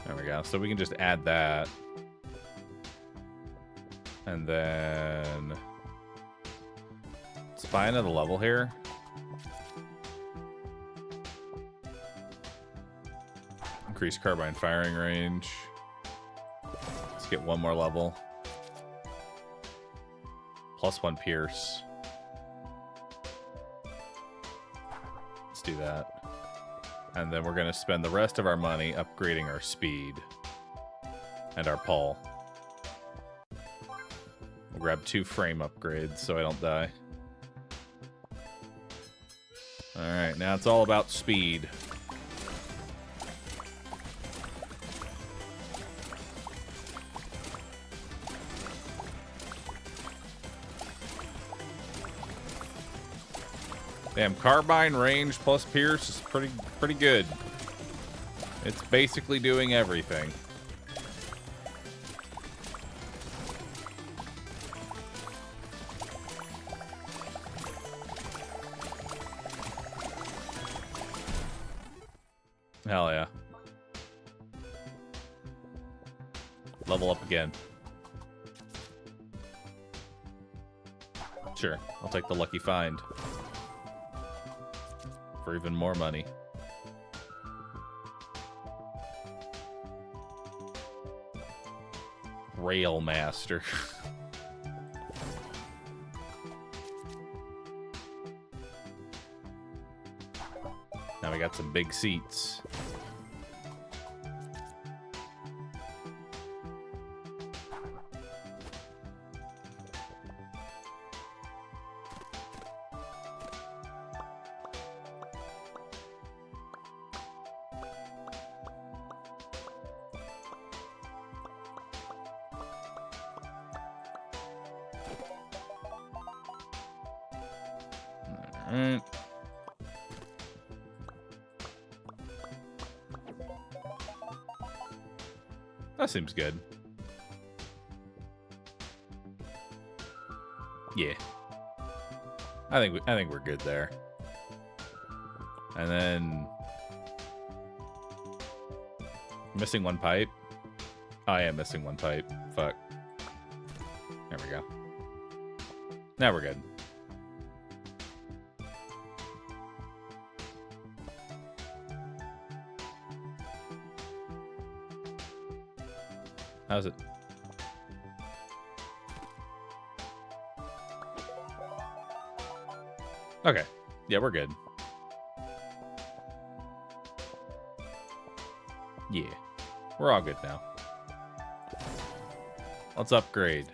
There we go. So we can just add that. And then... let's buy another level here. Increase carbine firing range. Let's get one more level. +1 pierce. Let's do that. And then we're going to spend the rest of our money upgrading our speed and our pull. We'll grab 2 frame upgrades so I don't die. Alright, now it's all about speed. Damn, carbine range plus pierce is pretty good. It's basically doing everything. Hell yeah. Level up again. Sure, I'll take the lucky find. For even more money. Rail Master. Now we got some big seats. Alright. That seems good. Yeah. I think we're good there. And then missing 1 pipe. I am missing 1 pipe. Fuck. There we go. Now we're good. How's it? Okay. Yeah, we're good. Yeah. We're all good now. Let's upgrade.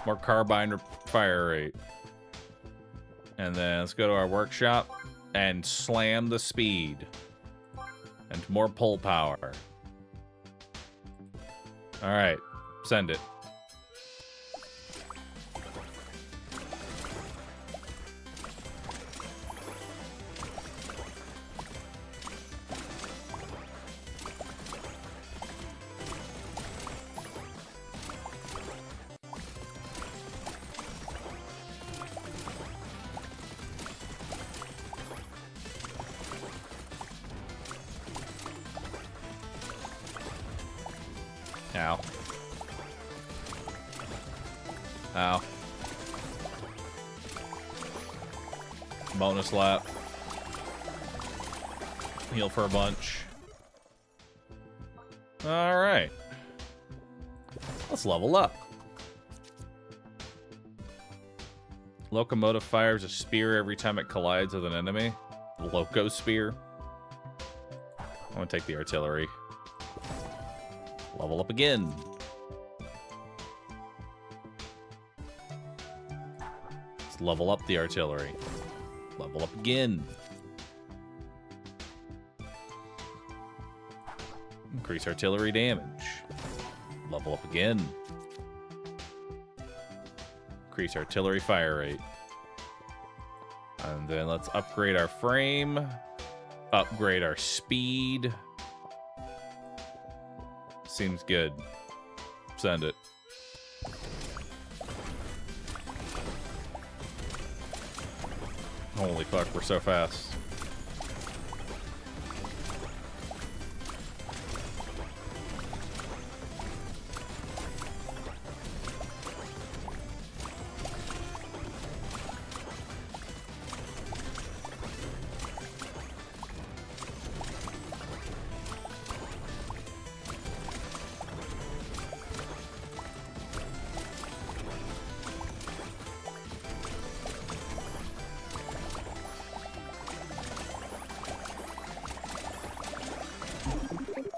More carbine fire rate. And then let's go to our workshop and slam the speed. And more pull power. Alright. Send it. Ow. Ow. Bonus lap. Heal for a bunch. Alright. Let's level up. Locomotive fires a spear every time it collides with an enemy. Loco spear. I'm gonna take the artillery. Level up again. Let's level up the artillery. Level up again. Increase artillery damage. Level up again. Increase artillery fire rate. And then let's upgrade our frame. Upgrade our speed. Seems good. Send it. Holy fuck, we're so fast.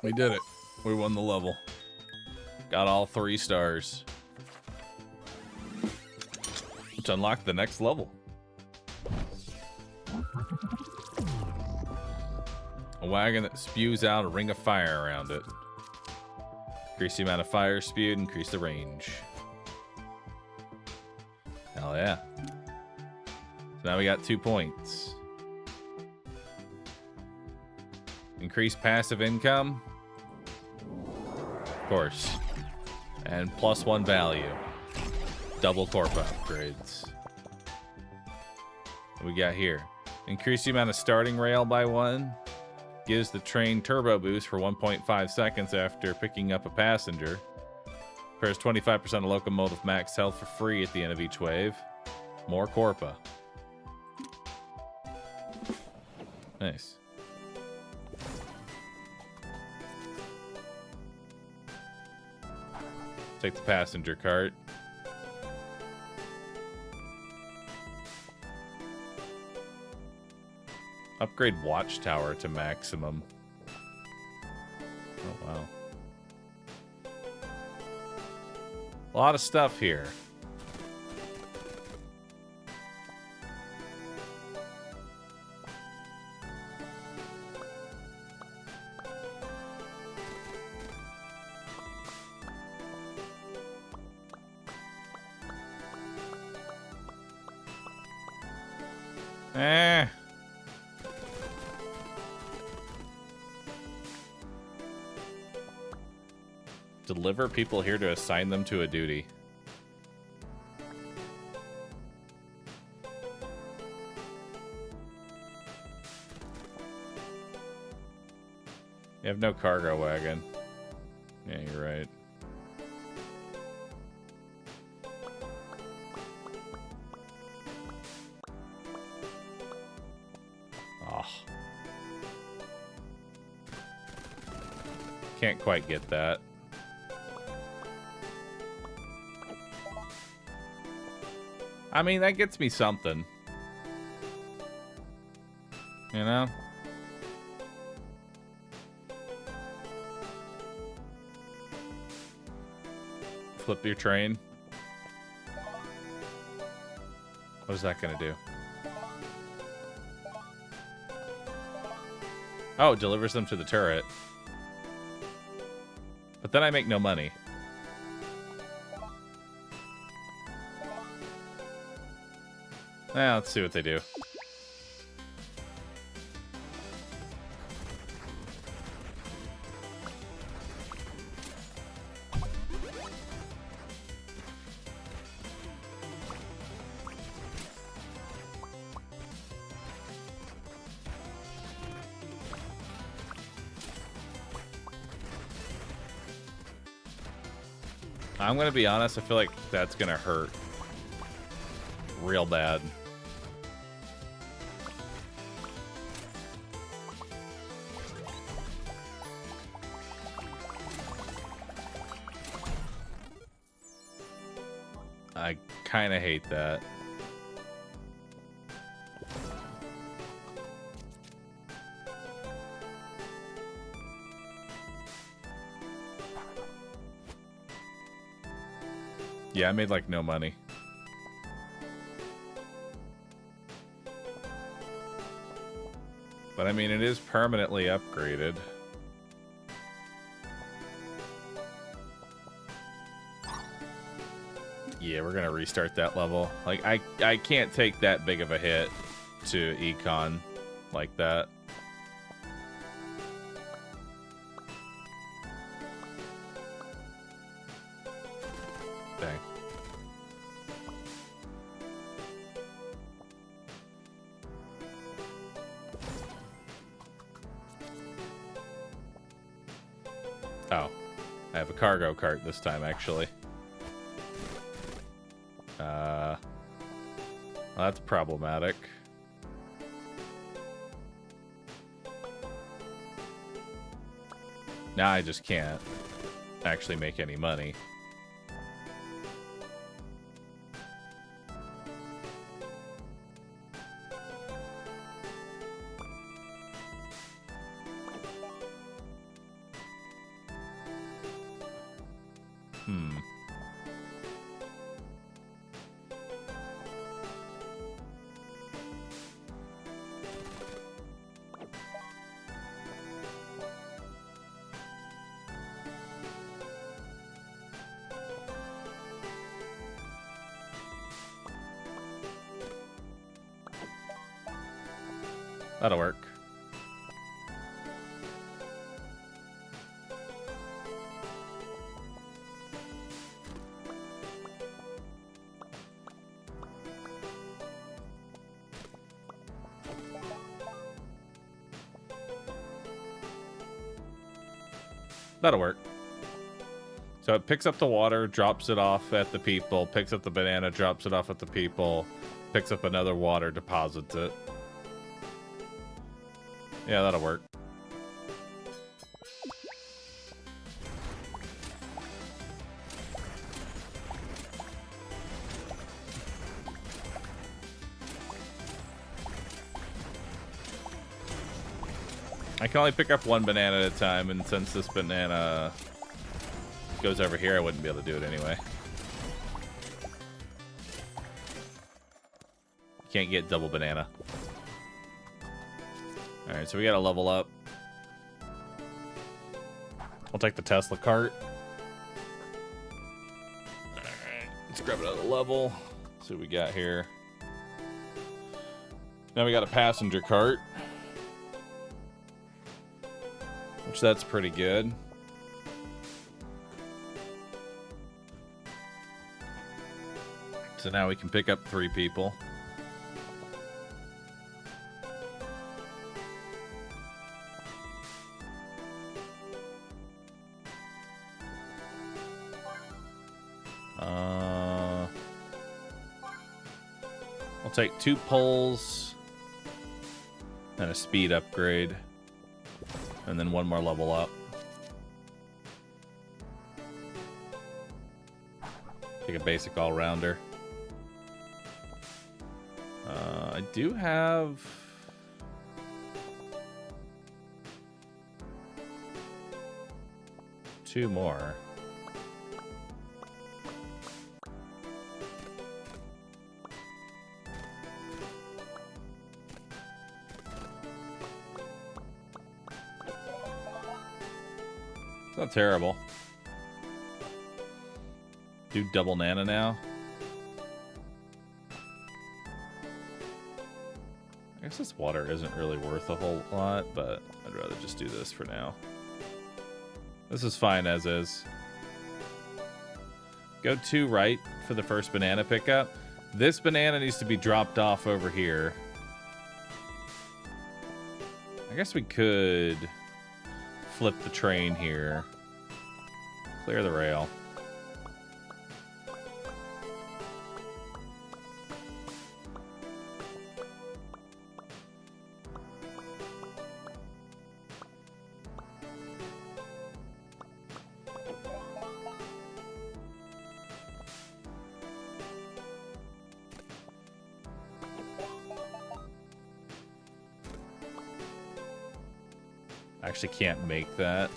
We did it. We won the level. Got all 3 stars. Which unlocked the next level. A wagon that spews out a ring of fire around it. Increase the amount of fire spewed, increase the range. Hell yeah. So now we got 2 points. Increase passive income. Of course. And +1 value. Double Corpa upgrades. What we got here? Increase the amount of starting rail by 1. Gives the train turbo boost for 1.5 seconds after picking up a passenger. Repairs 25% of locomotive max health for free at the end of each wave. More Corpa. Nice. Take the passenger cart. Upgrade watchtower to maximum. Oh, wow. A lot of stuff here. Deliver people here to assign them to a duty. You have no cargo wagon. Yeah, you're right. can't quite get that. I mean, that gets me something. You know? Flip your train. What is that gonna do? Oh, it delivers them to the turret. But then I make no money. Let's see what they do. I'm gonna be honest, I feel like that's gonna hurt real bad. I kind of hate that. Yeah, I made like no money. But I mean, it is permanently upgraded. Yeah, we're gonna restart that level. Like, I can't take that big of a hit to econ like that. Dang. Oh, I have a cargo cart this time, actually. Well, that's problematic. Now I just can't actually make any money. That'll work. That'll work. So it picks up the water, drops it off at the people, picks up the banana, drops it off at the people, picks up another water, deposits it. Yeah, that'll work. I can only pick up one banana at a time, and since this banana goes over here, I wouldn't be able to do it anyway. Can't get double banana. Alright, so we gotta level up. I'll take the Tesla cart. Alright, let's grab another level. See what we got here. Now we got a passenger cart. Which that's pretty good. So now we can pick up 3 people. I'll take 2 poles and a speed upgrade, and then 1 more level up. Take a basic all-rounder. I do have... two more. It's not terrible. Do double nana now. I guess this water isn't really worth a whole lot, but I'd rather just do this for now. This is fine as is. Go 2 right for the first banana pickup. This banana needs to be dropped off over here. I guess we could flip the train here. Clear the rail. Actually can't make that.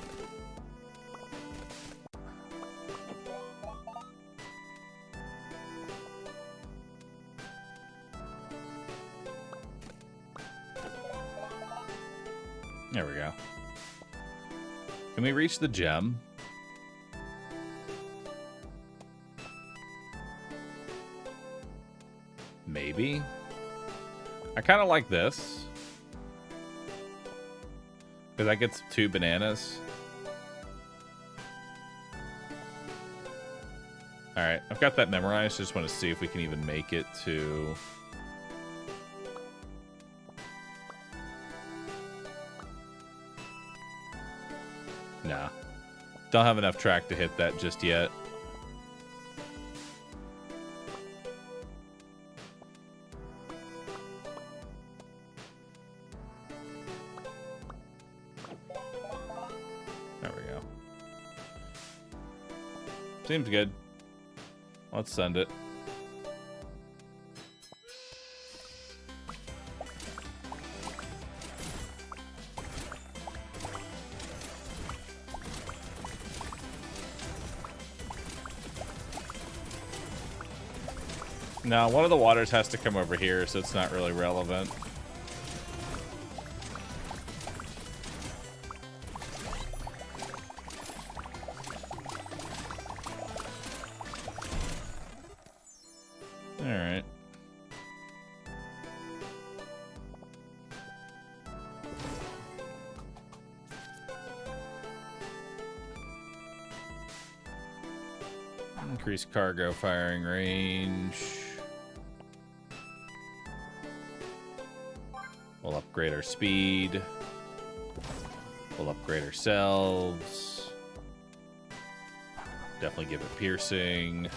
There we go. Can we reach the gem? Maybe. I kind of like this. Because that gets 2 bananas. Alright, I've got that memorized. Just want to see if we can even make it to... Nah. Don't have enough track to hit that just yet. Seems good. Let's send it. Now, one of the waters has to come over here, so it's not really relevant. Alright. Increase cargo firing range. We'll upgrade our speed. We'll upgrade ourselves. Definitely give it piercing.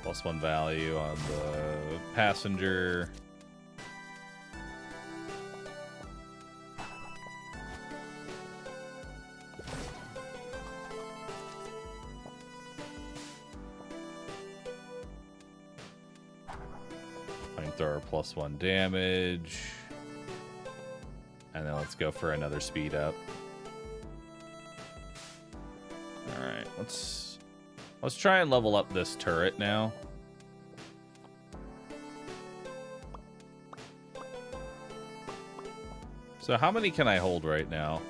+1 value on the passenger. Flamethrower +1 damage. And then let's go for another speed up. Alright, let's try and level up this turret now. So how many can I hold right now?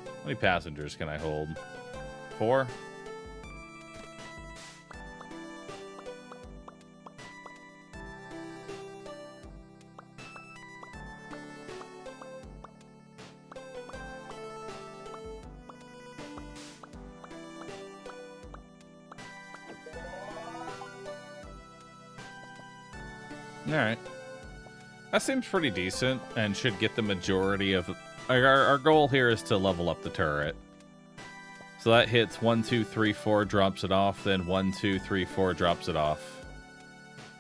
How many passengers can I hold? 4? Alright. That seems pretty decent and should get the majority of... Our goal here is to level up the turret. So that hits 1, 2, 3, 4, drops it off, then 1, 2, 3, 4 drops it off.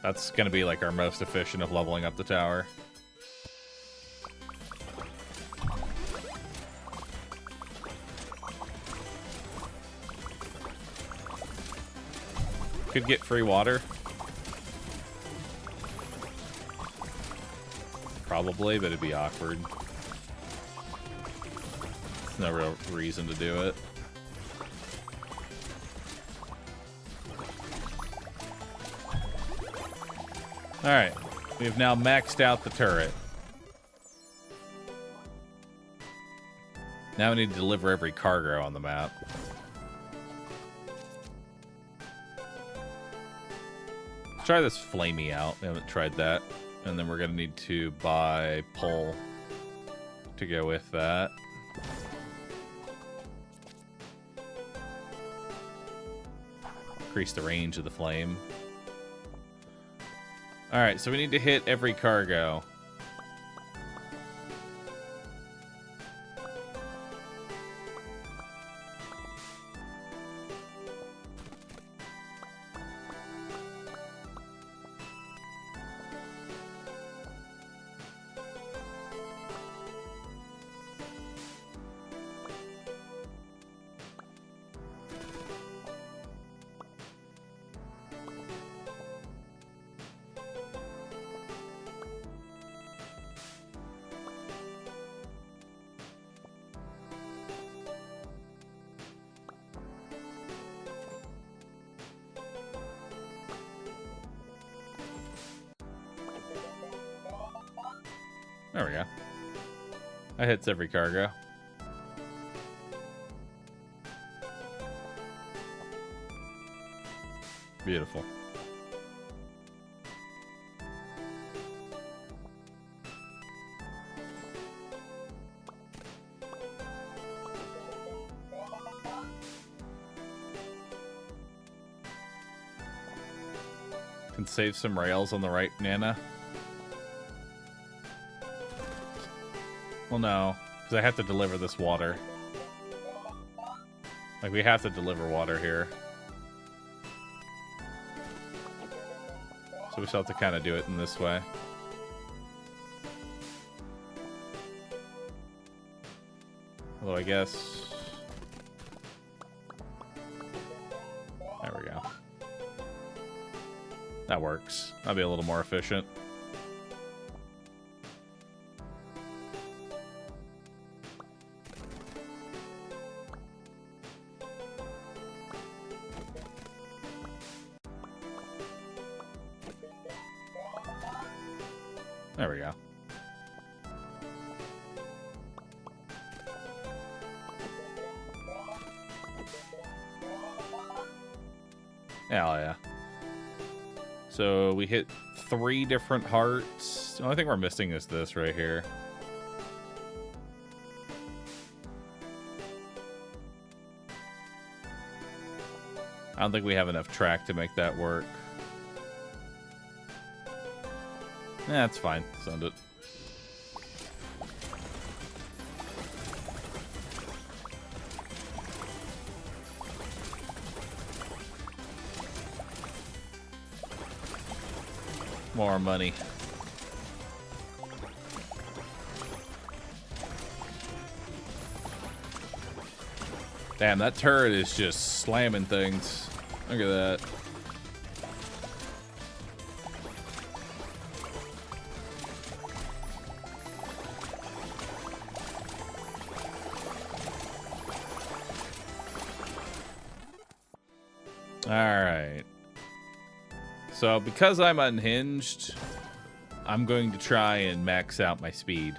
That's going to be like our most efficient of leveling up the tower. Could get free water. Probably, but it'd be awkward. There's no real reason to do it. Alright, we have now maxed out the turret. Now we need to deliver every cargo on the map. Let's try this flamey out. We haven't tried that. And then we're going to need to buy pole to go with that. Increase the range of the flame. Alright, so we need to hit every cargo. There we go. That hits every cargo. Beautiful. Can save some rails on the right, Nana. Well, no, because I have to deliver this water. Like, we have to deliver water here. So we still have to kind of do it in this way. Although, I guess... There we go. That works. That'll be a little more efficient. There we go. Hell yeah. So we hit 3 different hearts. The only thing we're missing is this right here. I don't think we have enough track to make that work. That's fine. Send it. More money. Damn, that turret is just slamming things. Look at that. Alright. So, because I'm unhinged, I'm going to try and max out my speed.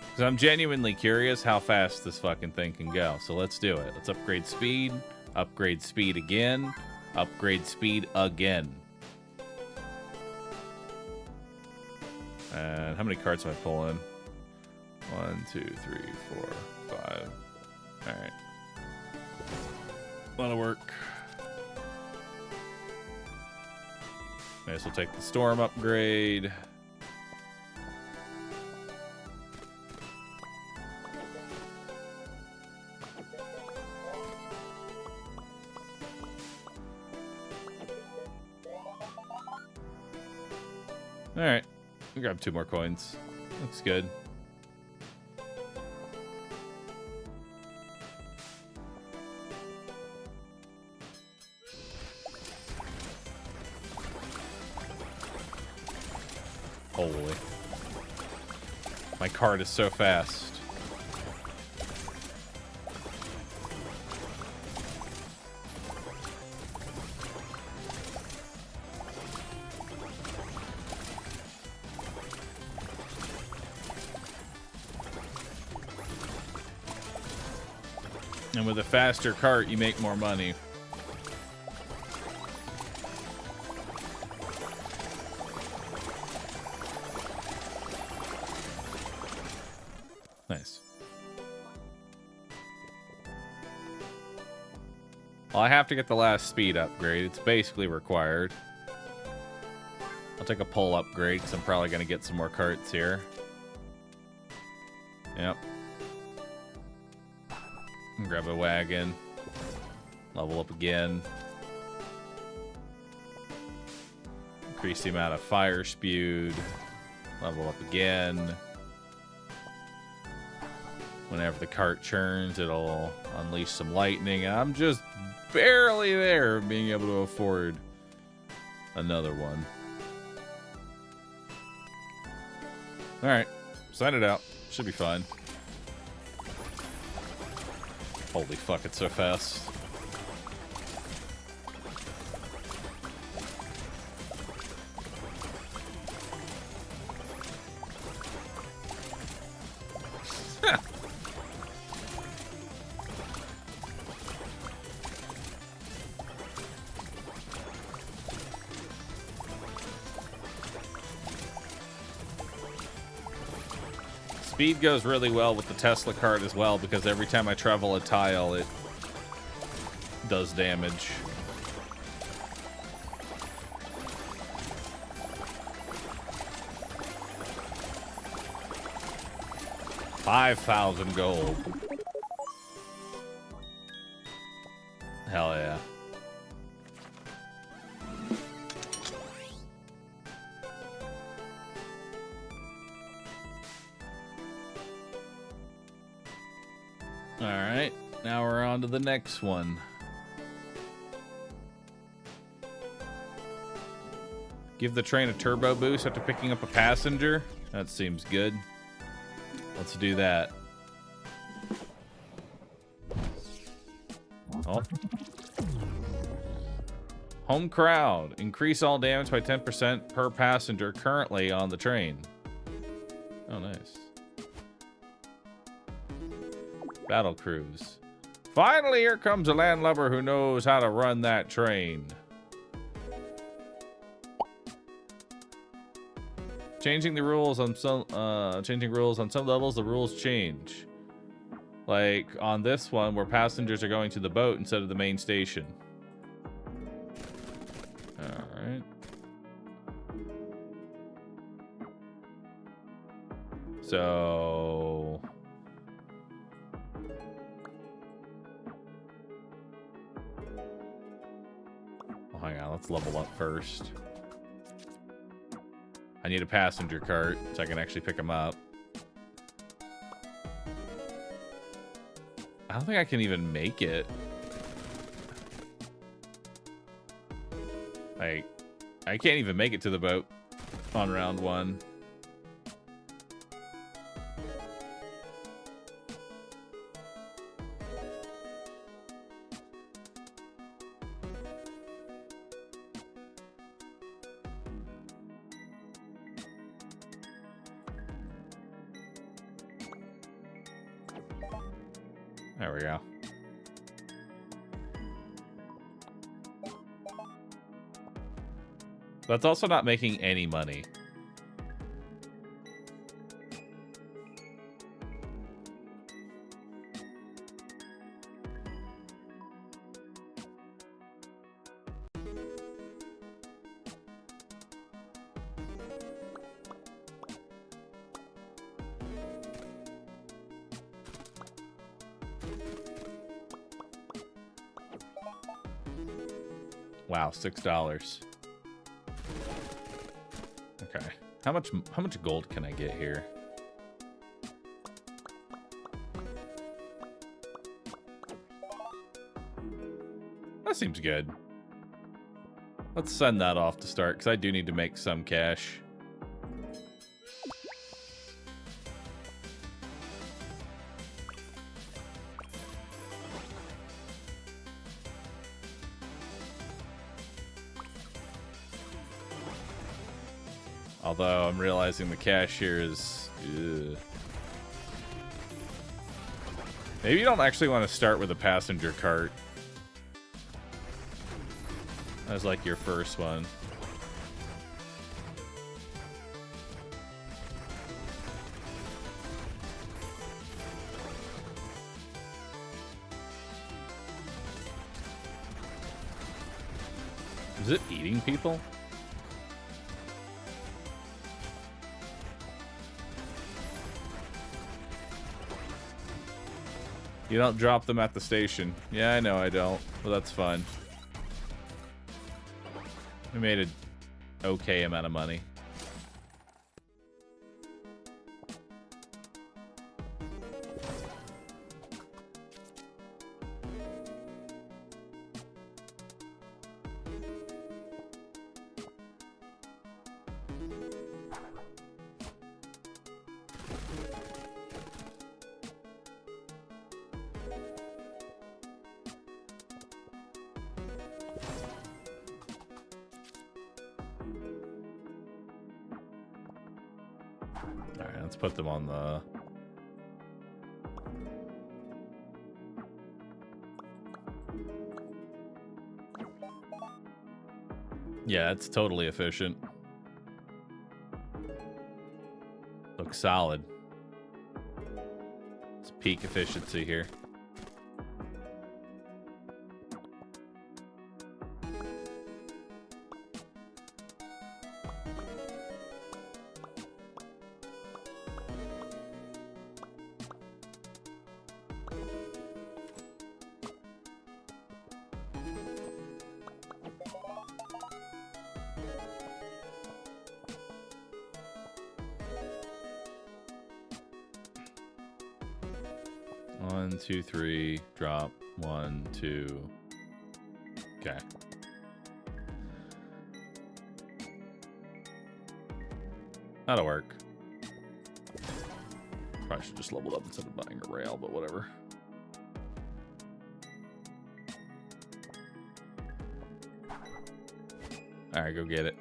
Because I'm genuinely curious how fast this fucking thing can go. So let's do it. Let's upgrade speed again, upgrade speed again. And how many cards am I pulling? 1, 2, 3, 4, 5. Alright. A lot of work. I guess we'll take the storm upgrade. Alright. I'll grab 2 more coins. Looks good. Holy. My card is so fast. And with a faster cart, you make more money. Nice. Well, I have to get the last speed upgrade. It's basically required. I'll take a pull upgrade because I'm probably going to get some more carts here. Yep. Grab a wagon. Level up again. Increase the amount of fire spewed. Level up again. Whenever the cart churns, it'll unleash some lightning. I'm just barely there being able to afford another one. Alright. Sign it out. Should be fine. Holy fuck, it's so fast. Speed goes really well with the Tesla cart as well, because every time I travel a tile, it does damage. $5,000 gold. Hell yeah. Alright, now we're on to the next one. Give the train a turbo boost after picking up a passenger. That seems good. Let's do that. Oh. Home crowd. Increase all damage by 10% per passenger currently on the train. Oh, nice. Battle cruise. Finally, here comes a landlubber who knows how to run that train. Changing rules on some levels, the rules change. Like on this one, where passengers are going to the boat instead of the main station. All right. So. Oh, hang on, let's level up first. I need a passenger cart so I can actually pick them up. I don't think I can even make it. Like, I can't even make it to the boat on round 1. There we go. That's also not making any money. Wow, $6. Okay. How much gold can I get here? That seems good. Let's send that off to start, because I do need to make some cash. Although I'm realizing the cash here is... Ugh. Maybe you don't actually want to start with a passenger cart. As like your first one. Is it eating people? You don't drop them at the station. Yeah, I know I don't. But that's fine. We made an okay amount of money. Alright, let's put them on the... Yeah, it's totally efficient. Looks solid. It's peak efficiency here. One, two, three, drop. 1, 2. Okay. That'll work. Probably should just level up instead of buying a rail, but whatever. Alright, go get it.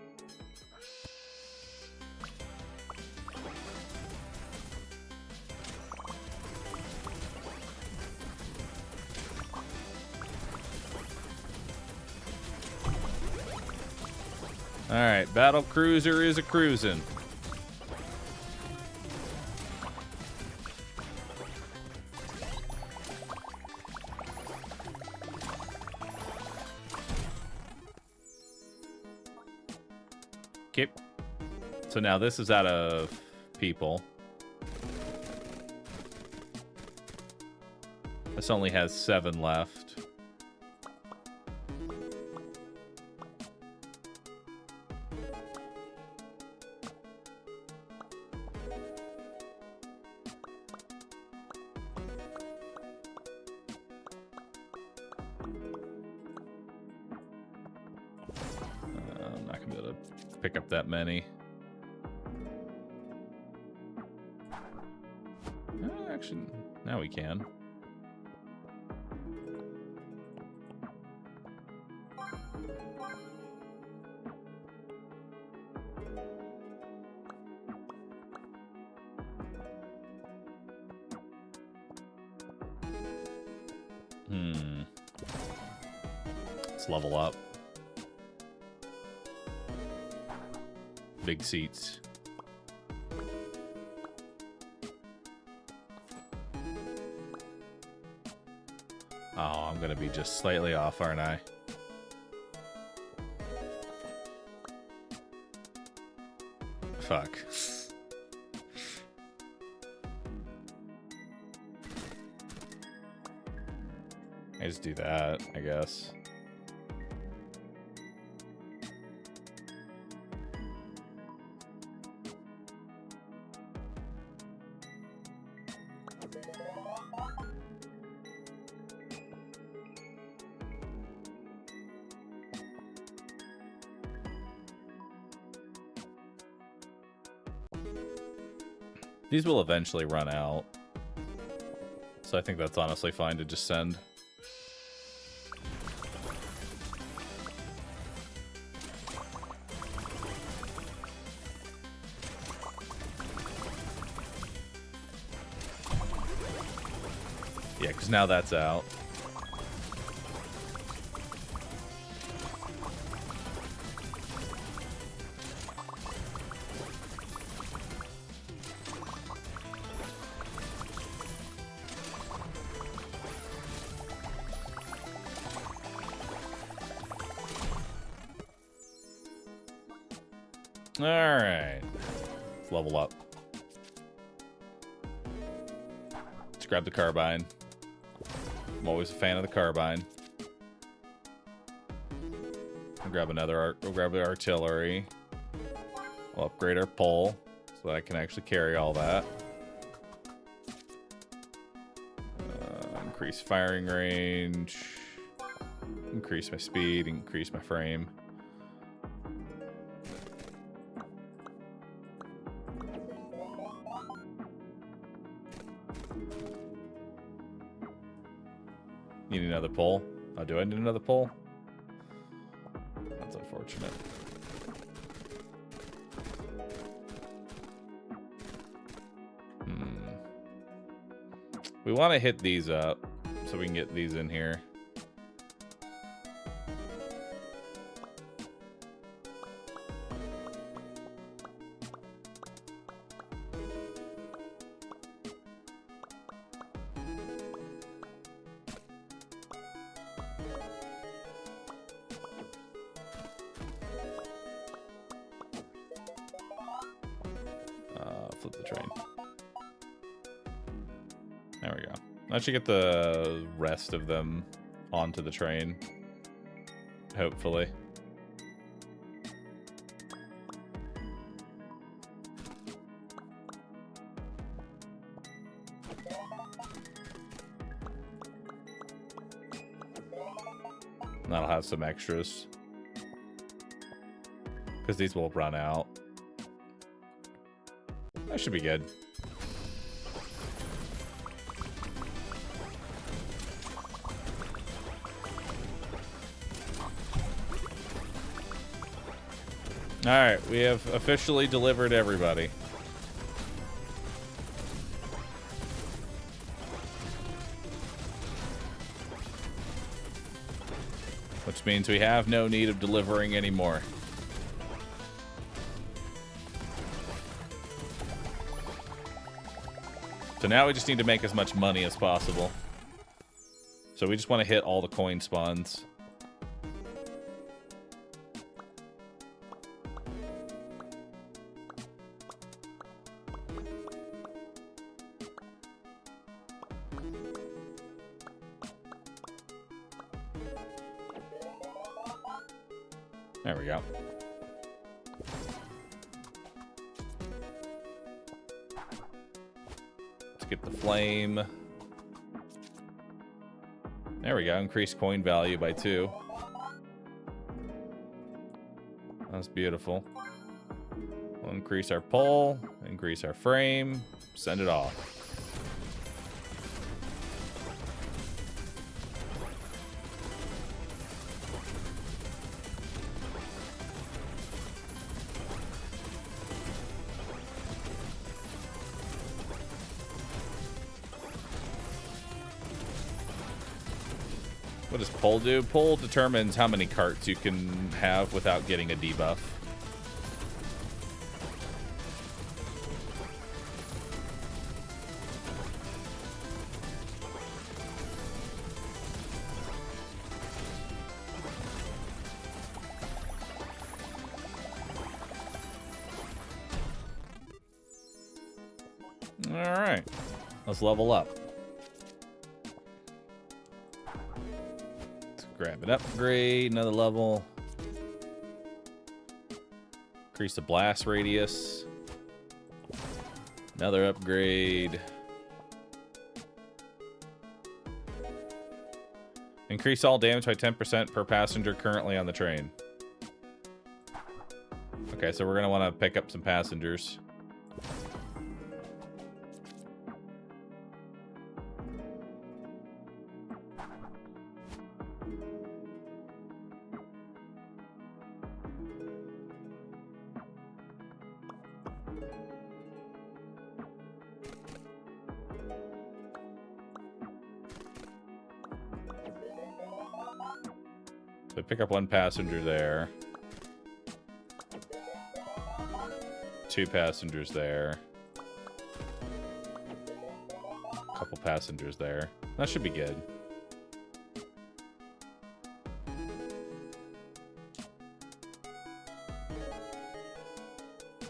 Alright, battle cruiser is a cruisin'. Okay. So now this is out of people. This only has 7 left. I'm not gonna be able to pick up that many. Actually, now we can. Let's level up. Big seats. Oh, I'm gonna be just slightly off, aren't I? Fuck. I just do that, I guess. These will eventually run out. So I think that's honestly fine to just send. Yeah, because now that's out. Alright. Let's level up. Let's grab the carbine. I'm always a fan of the carbine. We'll grab we'll grab the artillery. We'll upgrade our pole so that I can actually carry all that. Increase firing range. Increase my speed, increase my frame. Need another pole? Oh, do I need another pole? That's unfortunate. We want to hit these up so we can get these in here. Flip the train. There we go. I should get the rest of them onto the train. Hopefully. That'll have some extras. Because these will run out. That should be good. Alright, we have officially delivered everybody. Which means we have no need of delivering anymore. So now we just need to make as much money as possible. So we just want to hit all the coin spawns. There we go. Let's get the flame. There we go. Increase coin value by 2. That's beautiful. We'll increase our pole, increase our frame, send it off. What does pull do? Pull determines how many carts you can have without getting a debuff. All right, let's level up. Grab an upgrade, another level. Increase the blast radius. Another upgrade. Increase all damage by 10% per passenger currently on the train. Okay, so we're going to want to pick up some passengers. So pick up 1 passenger there. 2 passengers there. A couple passengers there. That should be good.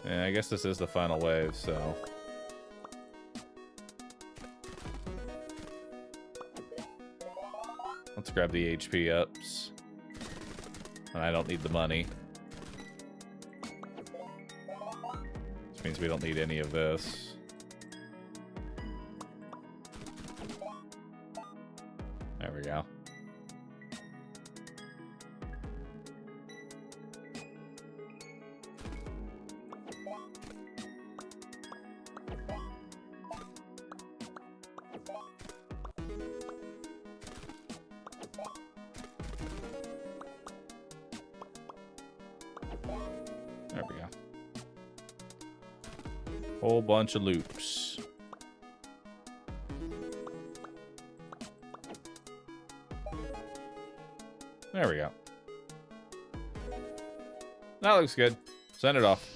Yeah, I guess this is the final wave, so... Let's grab the HP ups. And I don't need the money. Which means we don't need any of this. There we go. There we go. Whole bunch of loops. There we go. That looks good. Send it off.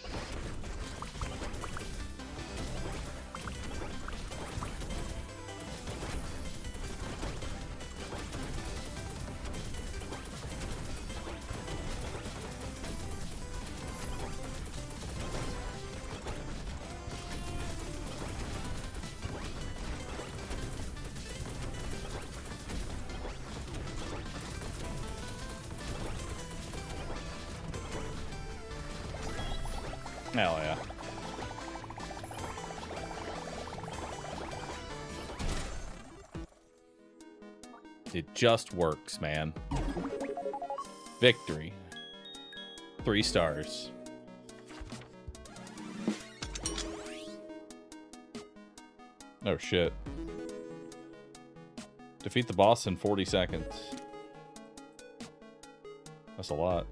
Hell yeah. It just works, man. Victory. 3 stars. Oh shit. Defeat the boss in 40 seconds. That's a lot.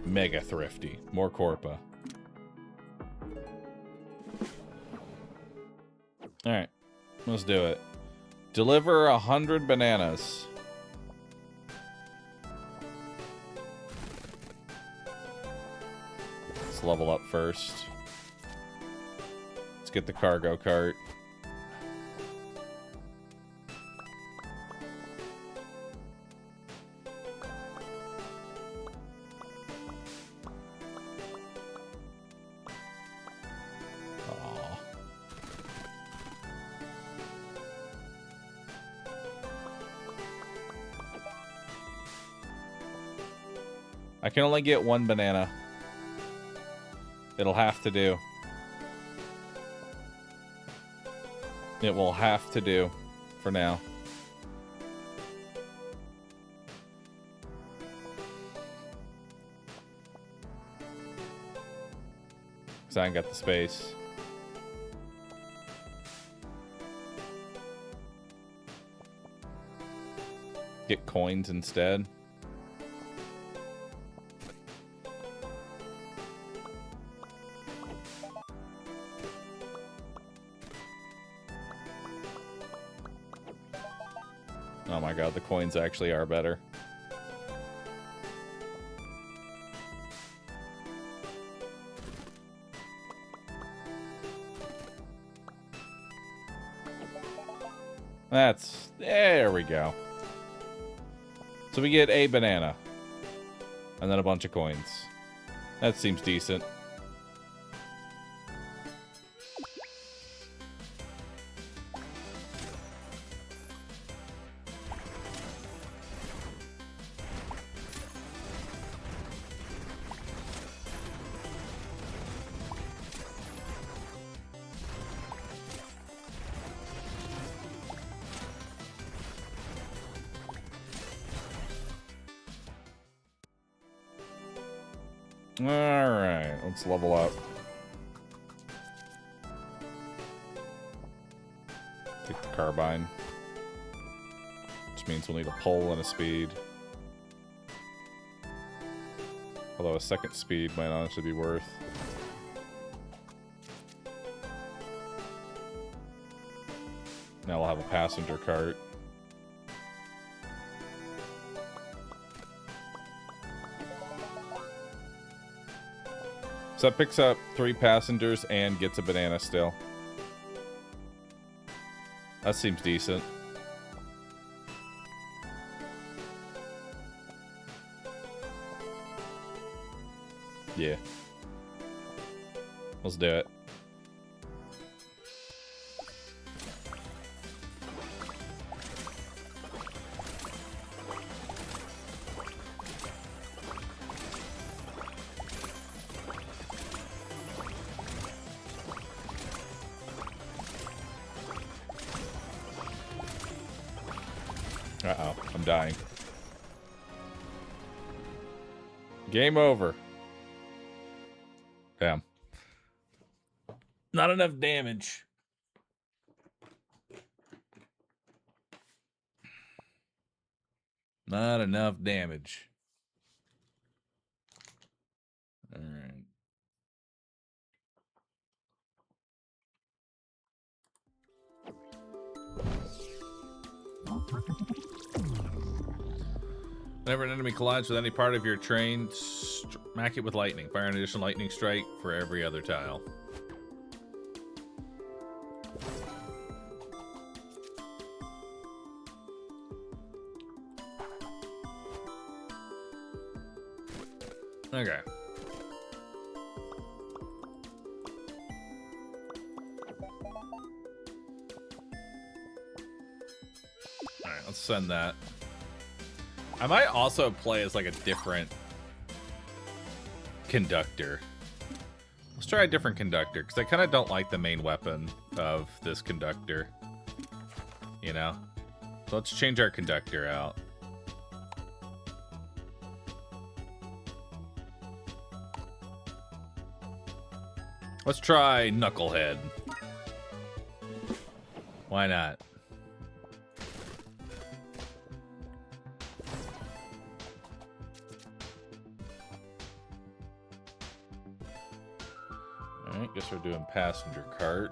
Mega thrifty. More Corpa. Alright. Let's do it. Deliver 100 bananas. Let's level up first. Let's get the cargo cart. I can only get 1 banana. It'll have to do. It will have to do for now. Because I ain't got the space. Get coins instead. Oh my god, the coins actually are better. There we go. So we get a banana. And then a bunch of coins. That seems decent. Alright, let's level up. Take the carbine. Which means we'll need a pole and a speed. Although a second speed might honestly be worth. Now we'll have a passenger cart. So that picks up 3 passengers and gets a banana still. That seems decent. Yeah. Let's do it. Uh-oh, I'm dying. Game over. Damn. Not enough damage. Not enough damage. All right. Whenever an enemy collides with any part of your train, smack it with lightning. Fire an additional lightning strike for every other tile. Okay. Alright, let's send that. I might also play as like a different conductor. Let's try a different conductor, because I kind of don't like the main weapon of this conductor. You know? So let's change our conductor out. Let's try Knucklehead. Why not? Alright, guess we're doing passenger cart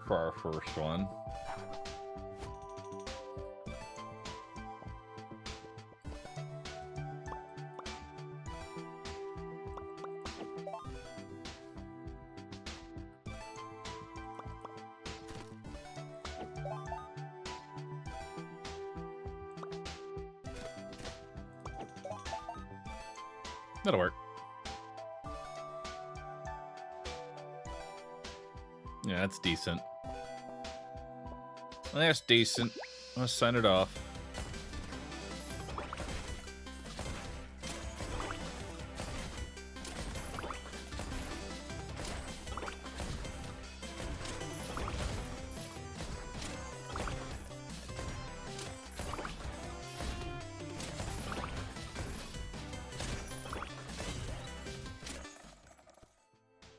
for our first one. That'll work. Yeah, that's decent. That's decent. Let's sign it off.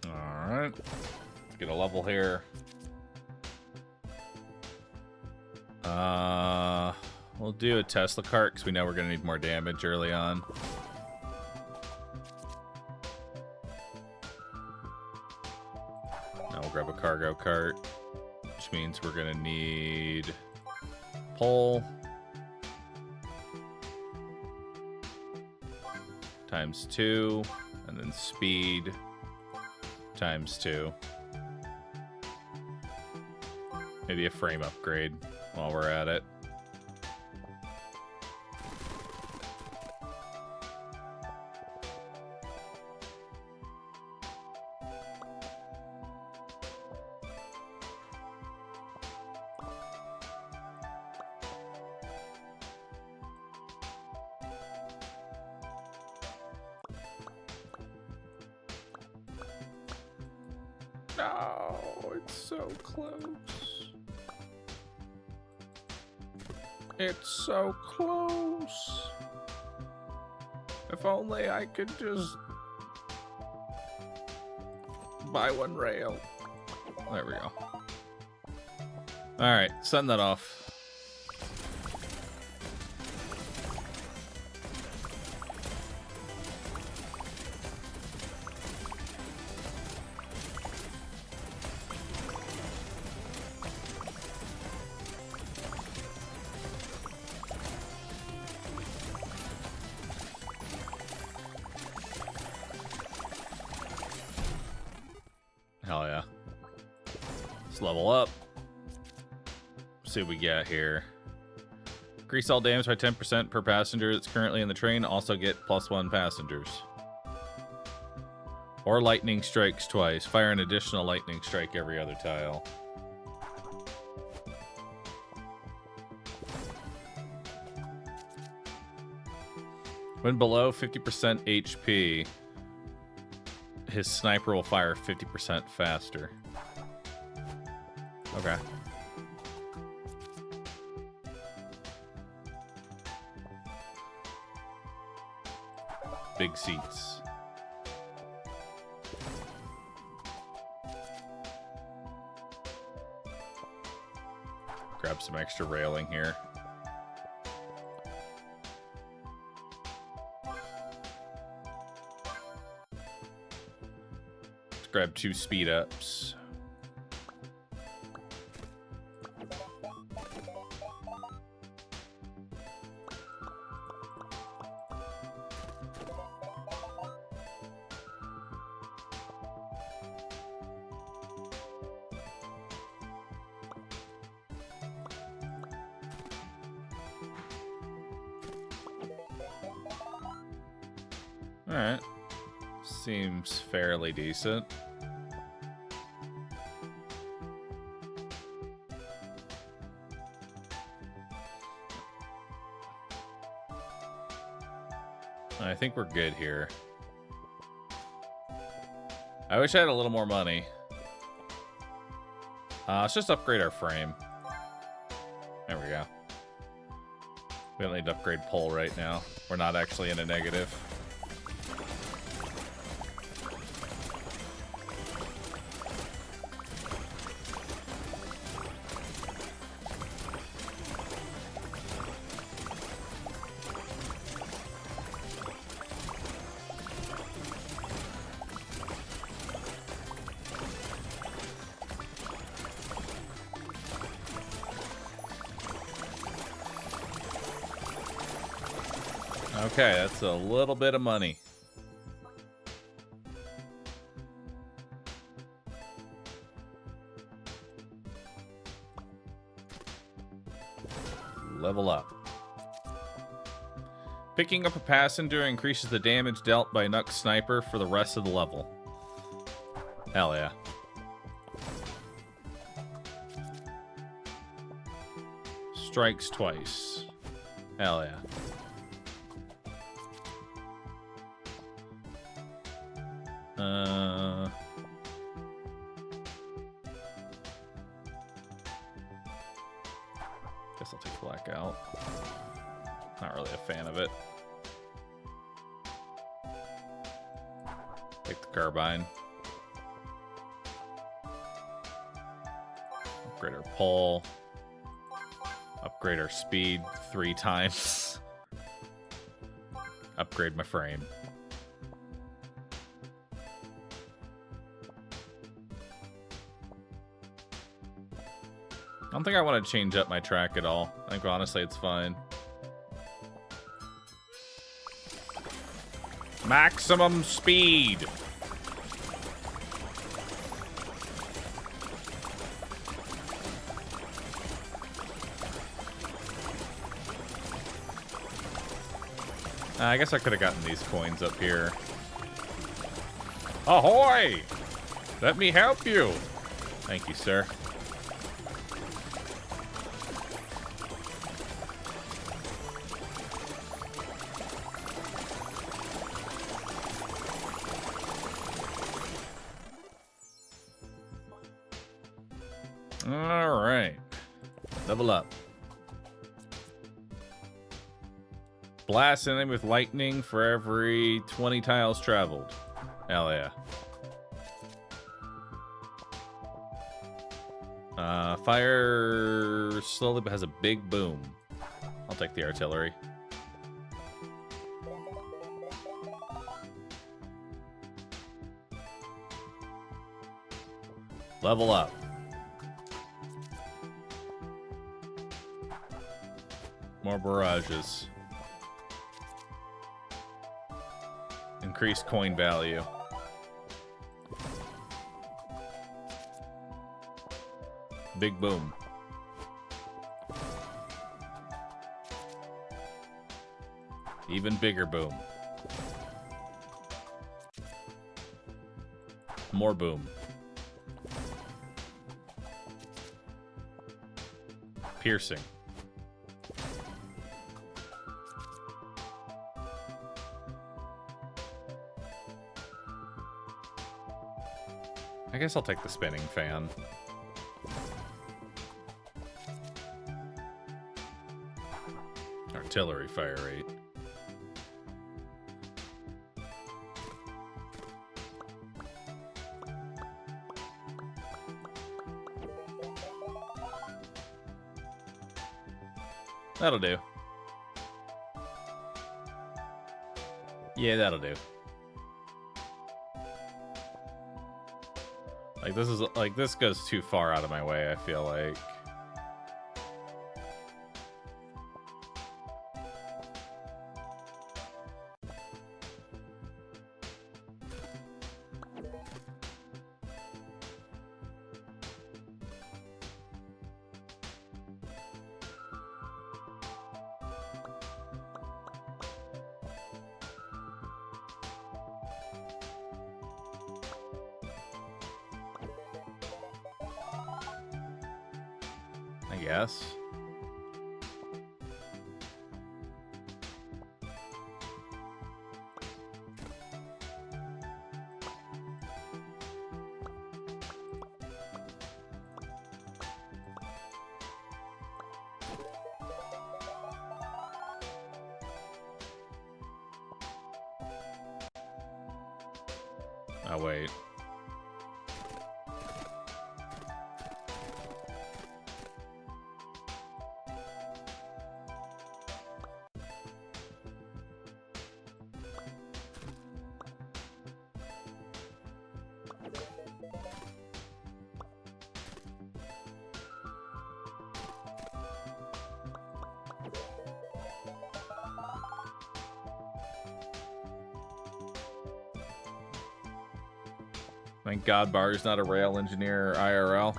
Alright. Let's get a level here. We'll do a Tesla cart because we know we're going to need more damage early on. Now we'll grab a cargo cart, which means we're going to need pole times 2, and then speed times 2. Maybe a frame upgrade while we're at it. No, it's so close. It's so close. If only I could just buy one rail. There we go. Alright, send that off. Hell yeah. Let's level up. See what we get here. Increase all damage by 10% per passenger that's currently in the train. Also get +1 passengers. Or lightning strikes twice. Fire an additional lightning strike every other tile. When below 50% HP, his sniper will fire 50% faster. Okay. Big seats. Grab some extra railing here. Let's grab 2 speed ups. Alright. Seems fairly decent. I think we're good here. I wish I had a little more money. Let's just upgrade our frame. There we go. We don't need to upgrade pole right now. We're not actually in a negative. Okay, that's a little bit of money. Level up. Picking up a passenger increases the damage dealt by Nuck's sniper for the rest of the level. Hell yeah. Strikes twice. Hell yeah. Guess I'll take blackout. Not really a fan of it. Take the carbine. Upgrade our pole. Upgrade our speed 3 times. Upgrade my frame. I don't think I want to change up my track at all. I think honestly it's fine. Maximum speed. I guess I could have gotten these coins up here. Ahoy! Let me help you. Thank you, sir. All right. Level up. Blast an enemy with lightning for every 20 tiles traveled. Hell yeah. Fire slowly but has a big boom. I'll take the artillery. Level up. More barrages. Increased coin value. Big boom. Even bigger boom. More boom. Piercing. I guess I'll take the spinning fan. Artillery fire rate. That'll do. Yeah, that'll do. Like, this is, like, this goes too far out of my way, I feel like. I guess. Oh, wait. Thank God Bar's not a rail engineer IRL.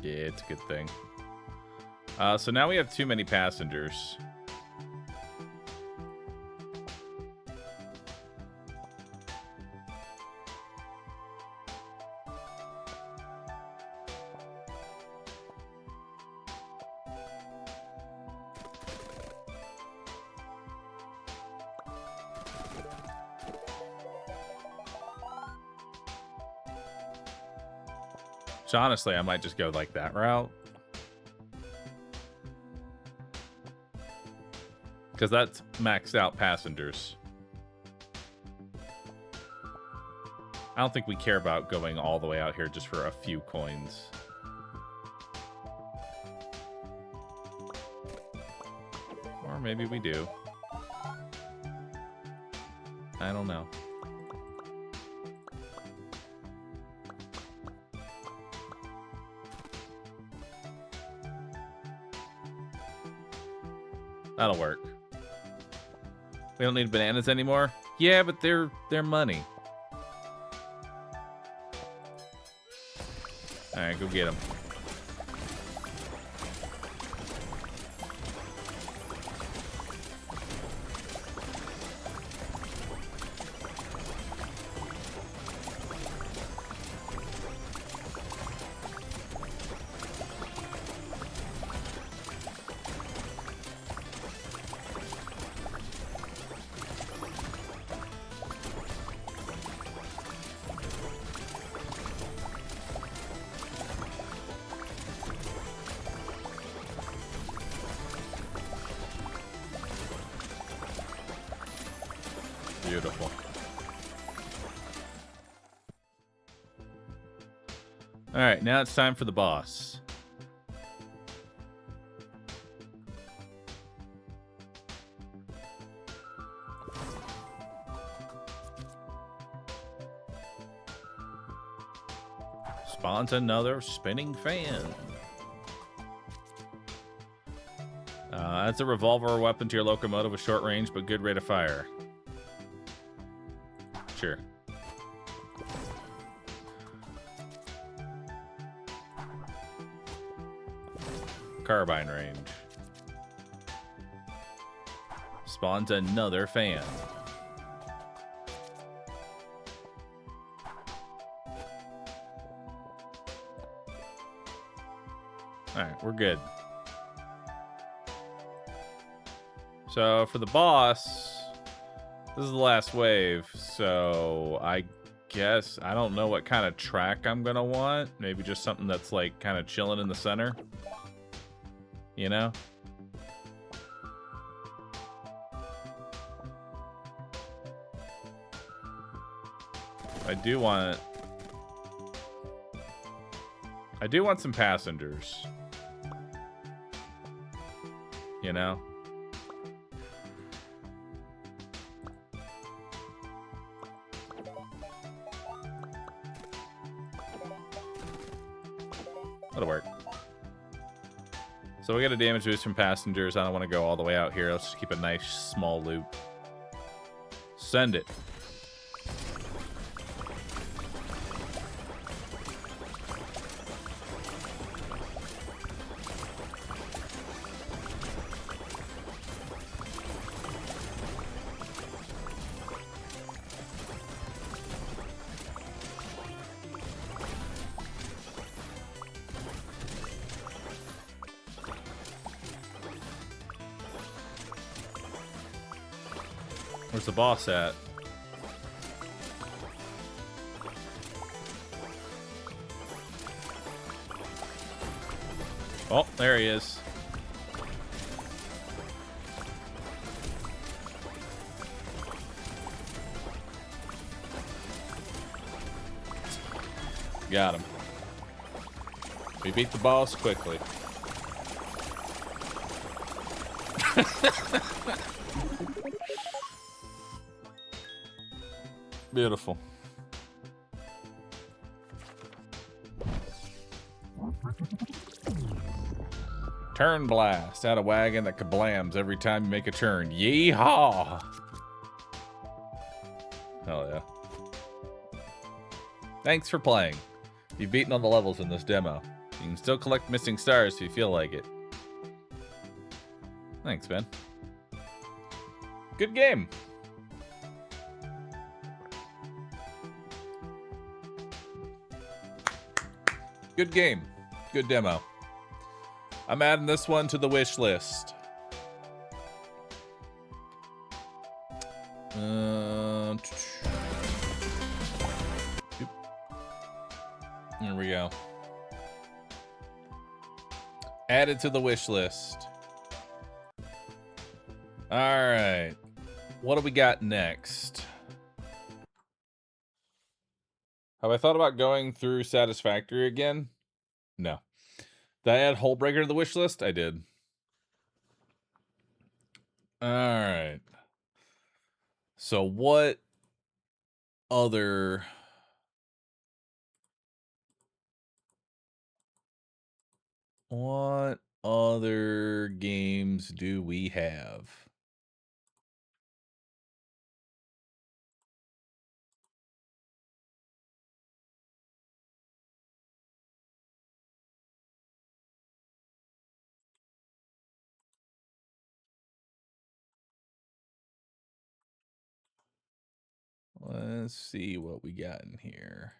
Yeah, it's a good thing. So now we have too many passengers. So honestly, I might just go like that route. Because that's maxed out passengers. I don't think we care about going all the way out here just for a few coins. Or maybe we do. I don't know. That'll work. We don't need bananas anymore? Yeah, but they're money. Alright, go get them. Beautiful. Alright, now it's time for the boss. Spawns another spinning fan. Adds a revolver or weapon to your locomotive with short range but good rate of fire. Sure. Carbine range. Spawns another fan. Alright, we're good. So for the boss, this is the last wave, so I guess I don't know what kind of track I'm gonna want. Maybe just something that's like kind of chilling in the center. You know? I do want some passengers. You know? That'll work. So we got a damage boost from passengers. I don't want to go all the way out here. Let's just keep a nice small loop. Send it. Where's the boss at? Oh, there he is. Got him. We beat the boss quickly. Beautiful. Turn blast. Add a wagon that kablams every time you make a turn. Yeehaw! Hell yeah. Thanks for playing. You've beaten all the levels in this demo. You can still collect missing stars if you feel like it. Thanks, man. Good game. Good game. Good demo. I'm adding this one to the wish list. There we go. Added to the wish list. All right. What do we got next? Have I thought about going through Satisfactory again? No. Did I add Hullbreaker to the wish list? I did. All right. So what other games do we have? Let's see what we got in here.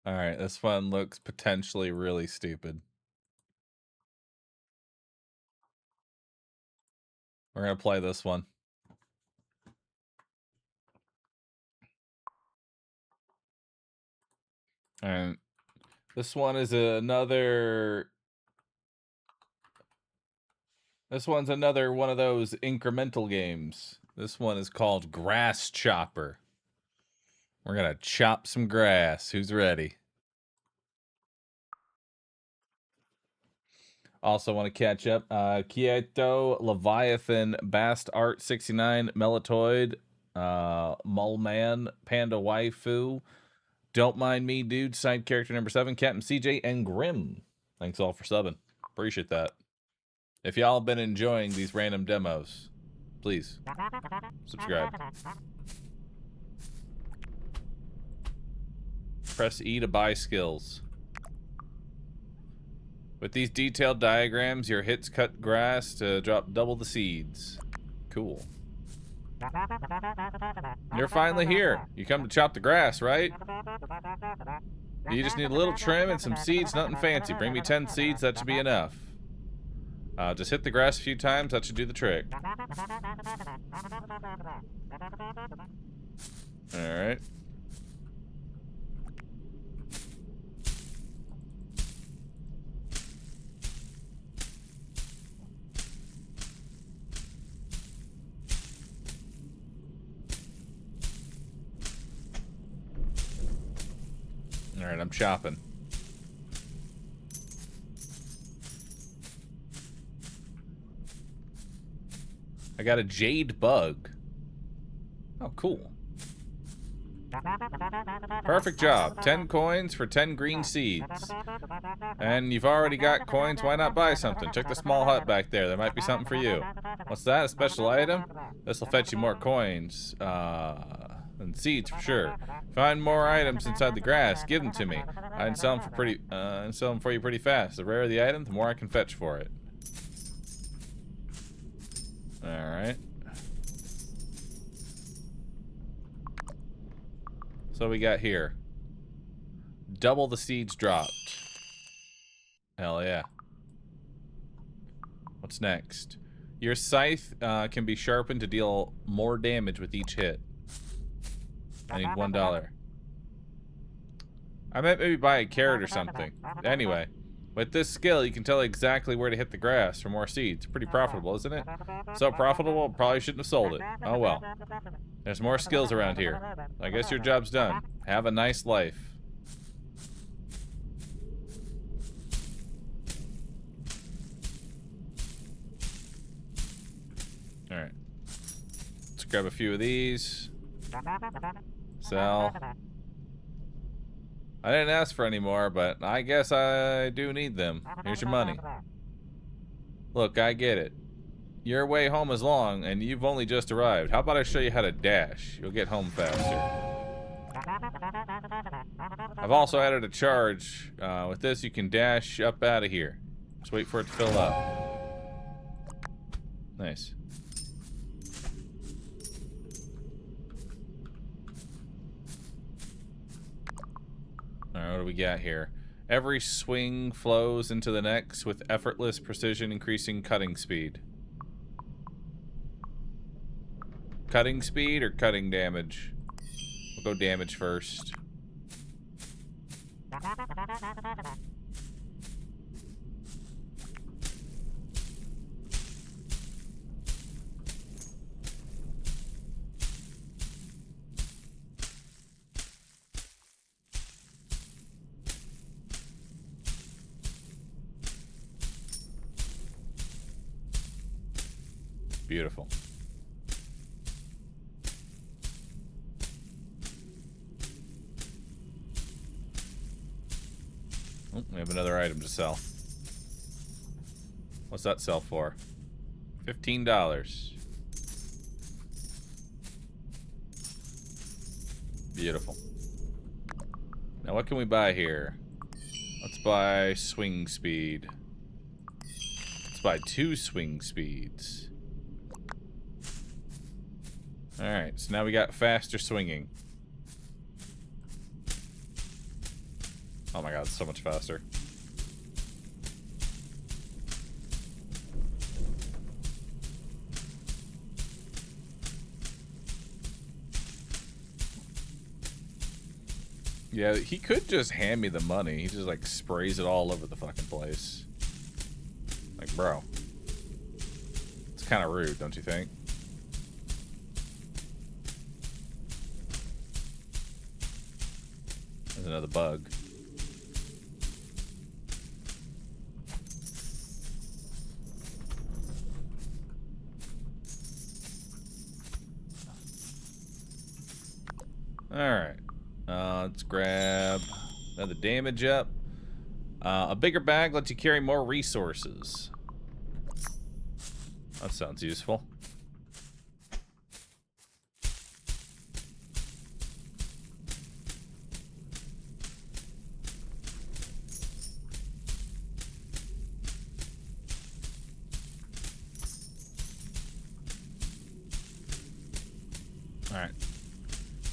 All right, this one looks potentially really stupid. We're going to play this one. All right. This one is another This one's another one of those incremental games. This one is called Grass Chopper. We're gonna chop some grass. Who's ready? Also want to catch up. Kieto, Leviathan, Bast Art 69, Melatoid, Mulman, Panda Waifu, Don't Mind Me, Dude, side character number 7, Captain CJ, and Grim. Thanks all for subbing. Appreciate that. If y'all have been enjoying these random demos, please subscribe. Press E to buy skills. With these detailed diagrams, your hits cut grass to drop double the seeds. Cool. You're finally here. You come to chop the grass, right? You just need a little trim and some seeds, nothing fancy. Bring me 10 seeds, that should be enough. Just hit the grass a few times, that should do the trick. Alright. Alright, I'm chopping. I got a jade bug. Oh, cool. Perfect job. 10 coins for 10 green seeds. And you've already got coins, why not buy something? Check the small hut back there. There might be something for you. What's that? A special item? This will fetch you more coins. And seeds for sure. Find more items inside the grass. Give them to me. I can sell them for you pretty fast. The rarer the item, the more I can fetch for it. Alright. So we got here. Double the seeds dropped. Hell yeah. What's next? Your scythe can be sharpened to deal more damage with each hit. I need $1. I might maybe buy a carrot or something. Anyway, with this skill, you can tell exactly where to hit the grass for more seeds. Pretty profitable, isn't it? So profitable, probably shouldn't have sold it. Oh well. There's more skills around here. I guess your job's done. Have a nice life. Alright. Let's grab a few of these. Sell. I didn't ask for any more, but I guess I do need them. Here's your money. Look, I get it. Your way home is long, and you've only just arrived. How about I show you how to dash? You'll get home faster. I've also added a charge. With this, you can dash up out of here. Just wait for it to fill up. Nice. Alright, what do we got here? Every swing flows into the next with effortless precision, increasing cutting speed. Cutting speed or cutting damage? We'll go damage first. Beautiful. Oh, we have another item to sell. What's that sell for? $15. Beautiful. Now what can we buy here? Let's buy swing speed. Let's buy 2 swing speeds. Alright, so now we got faster swinging. Oh my god, so much faster. Yeah, he could just hand me the money. He just like sprays it all over the fucking place. Like, bro. It's kind of rude, don't you think? There's another bug. Alright. Let's grab another damage up. A bigger bag lets you carry more resources. That sounds useful. Alright.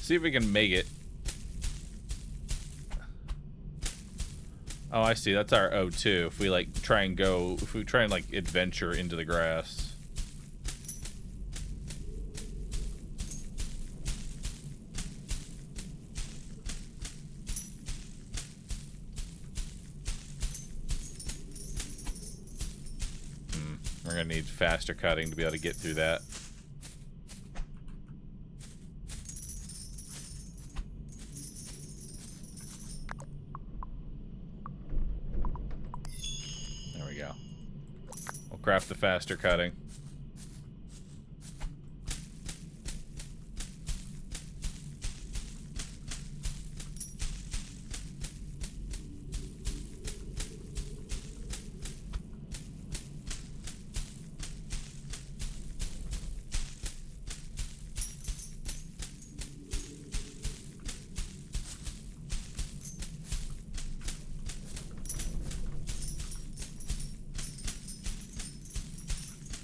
See if we can make it. Oh, I see. That's our O2. If we like try and like adventure into the grass. We're gonna need faster cutting to be able to get through that. There we go. We'll craft the faster cutting.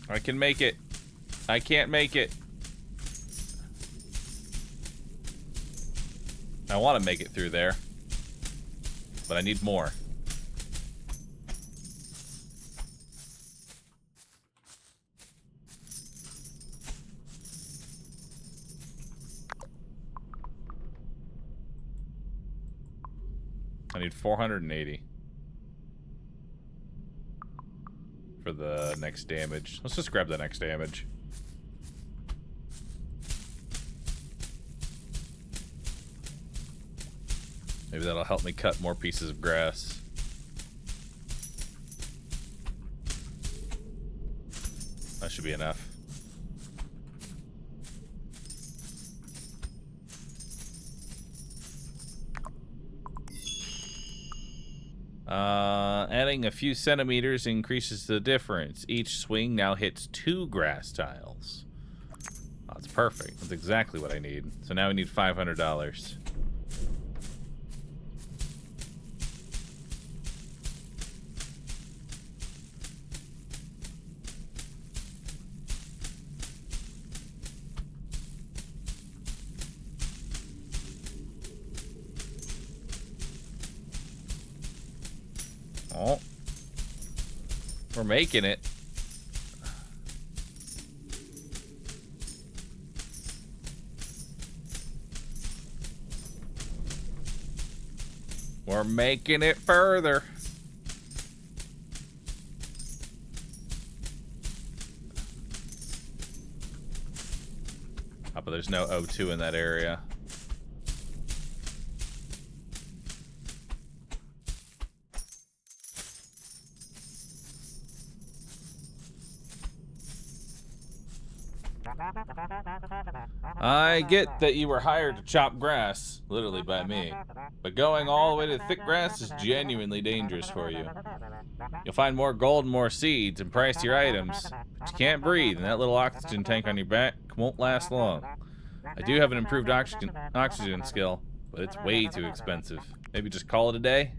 I can make it. I can't make it. I want to make it through there, but I need more. I need 480. For the next damage. Let's just grab the next damage. Maybe that'll help me cut more pieces of grass. That should be enough. Adding a few centimeters increases the difference. Each swing now hits 2 grass tiles. Oh, that's perfect. That's exactly what I need. So now we need $500. Oh, we're making it. We're making it further. Oh, but there's no O2 in that area. I get that you were hired to chop grass, literally by me, but going all the way to thick grass is genuinely dangerous for you. You'll find more gold and more seeds and price your items, but you can't breathe, and that little oxygen tank on your back won't last long. I do have an improved oxygen skill, but it's way too expensive. Maybe just call it a day?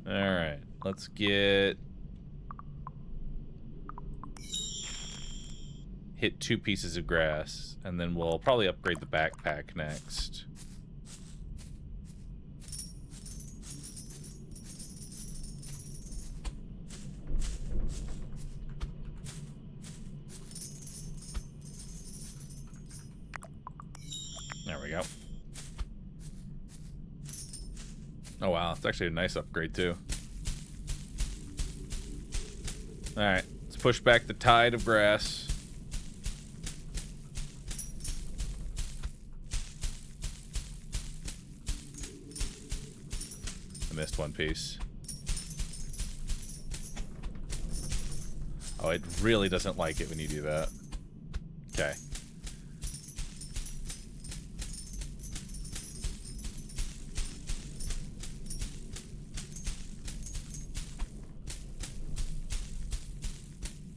Alright, let's get... hit 2 pieces of grass, and then we'll probably upgrade the backpack next. There we go. Oh wow, it's actually a nice upgrade too. Alright, let's push back the tide of grass. I missed one piece. Oh, it really doesn't like it when you do that. Okay.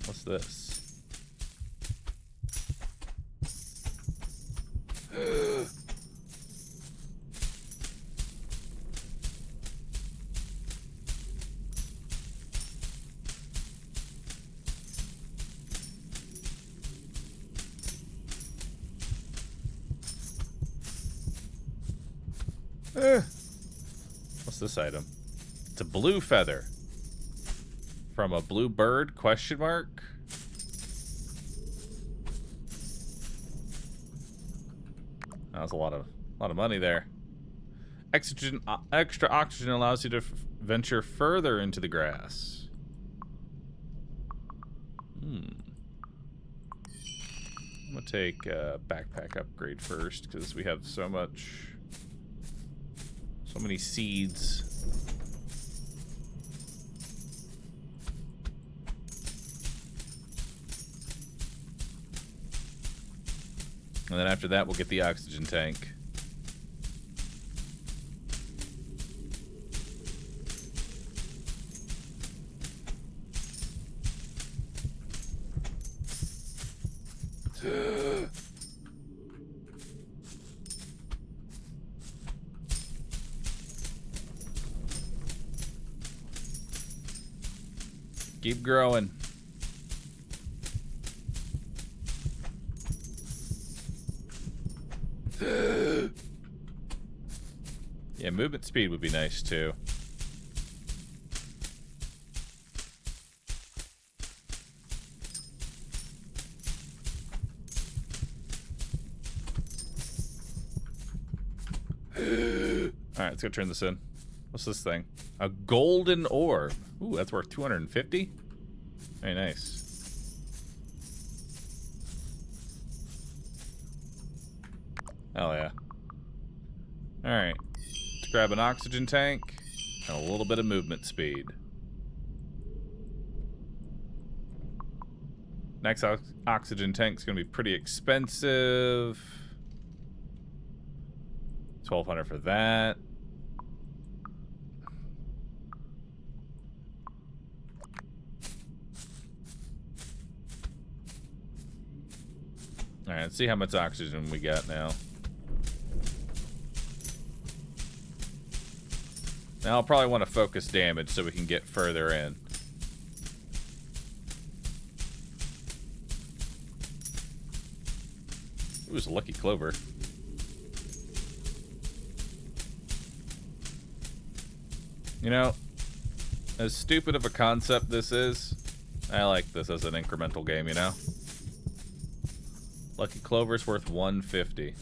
What's this? What's this item? It's a blue feather. From a blue bird, question mark? That was a lot of money there. Extra oxygen allows you to venture further into the grass. I'm gonna take a backpack upgrade first because we have so many seeds. And then after that, we'll get the oxygen tank. Keep growing. Yeah, movement speed would be nice too. Alright, let's go turn this in. What's this thing? A golden orb. Ooh, that's worth 250? Very nice. Hell yeah. Alright. Let's grab an oxygen tank and a little bit of movement speed. Next oxygen tank's gonna be pretty expensive. 1,200 for that. Alright, let's see how much oxygen we got now. Now I'll probably want to focus damage so we can get further in. Ooh, it's a lucky clover. You know, as stupid of a concept this is, I like this as an incremental game, you know? Lucky Clover's worth 150.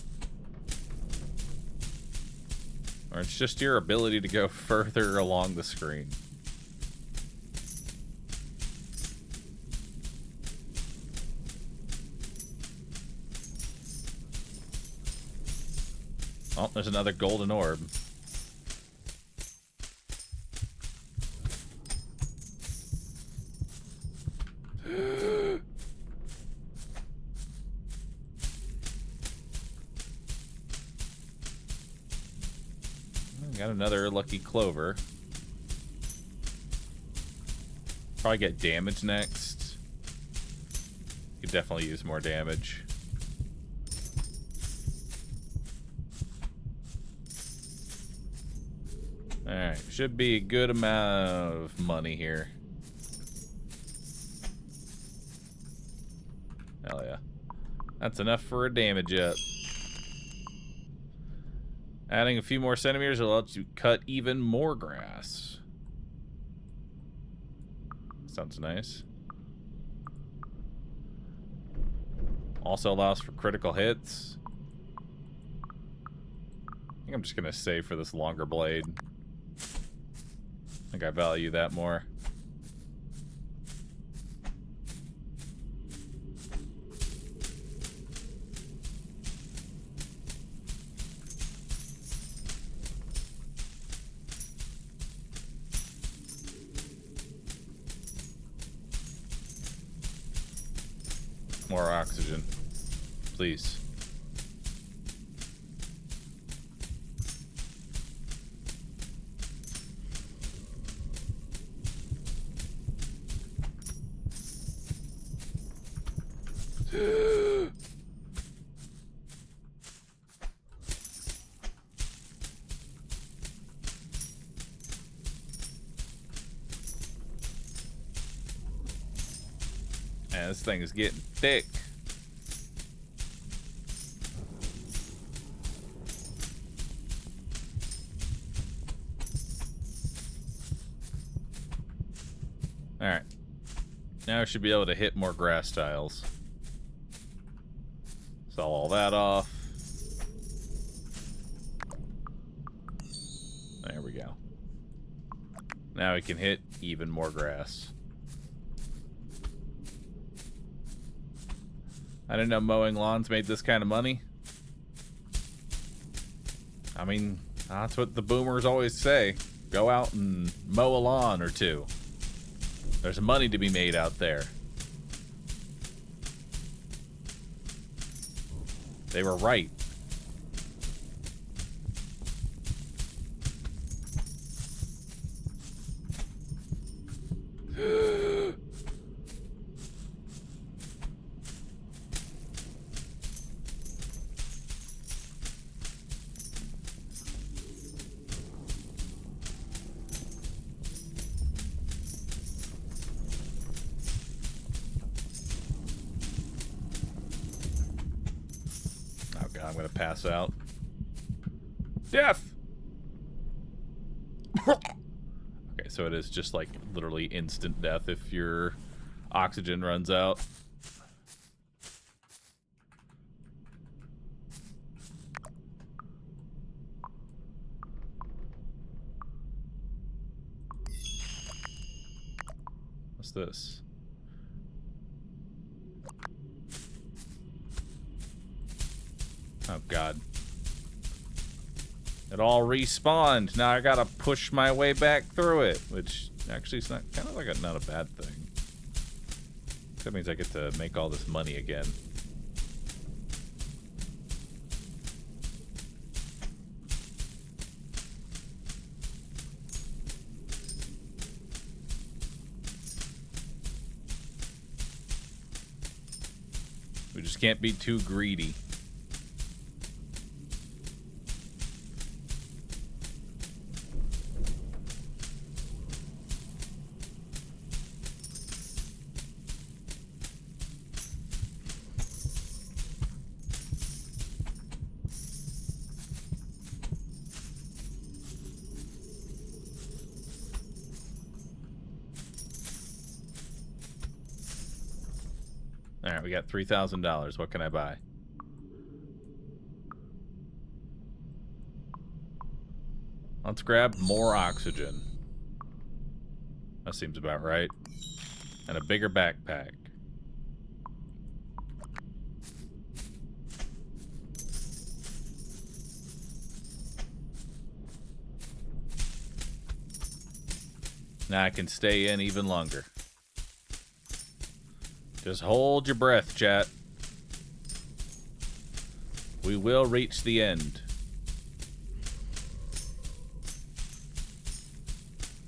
Or it's just your ability to go further along the screen. Oh, there's another golden orb. Got another lucky clover. Probably get damage next. Could definitely use more damage. Alright, should be a good amount of money here. Hell yeah. That's enough for a damage up. Adding a few more centimeters will let you cut even more grass. Sounds nice. Also allows for critical hits. I think I'm just gonna save for this longer blade. I think I value that more. More oxygen. Please. Man, this thing is getting thick. Alright. Now I should be able to hit more grass tiles. Sell all that off. There we go. Now we can hit even more grass. I didn't know mowing lawns made this kind of money. I mean, that's what the boomers always say. Go out and mow a lawn or two. There's money to be made out there. They were right. I'm gonna pass out. Death! Okay, so it is just like literally instant death if your oxygen runs out. What's this? Oh god. It all respawned. Now I gotta push my way back through it, which actually is not kind of like not a bad thing. That means I get to make all this money again. We just can't be too greedy. Alright, we got $3,000. What can I buy? Let's grab more oxygen. That seems about right. And a bigger backpack. Now I can stay in even longer. Just hold your breath, chat. We will reach the end.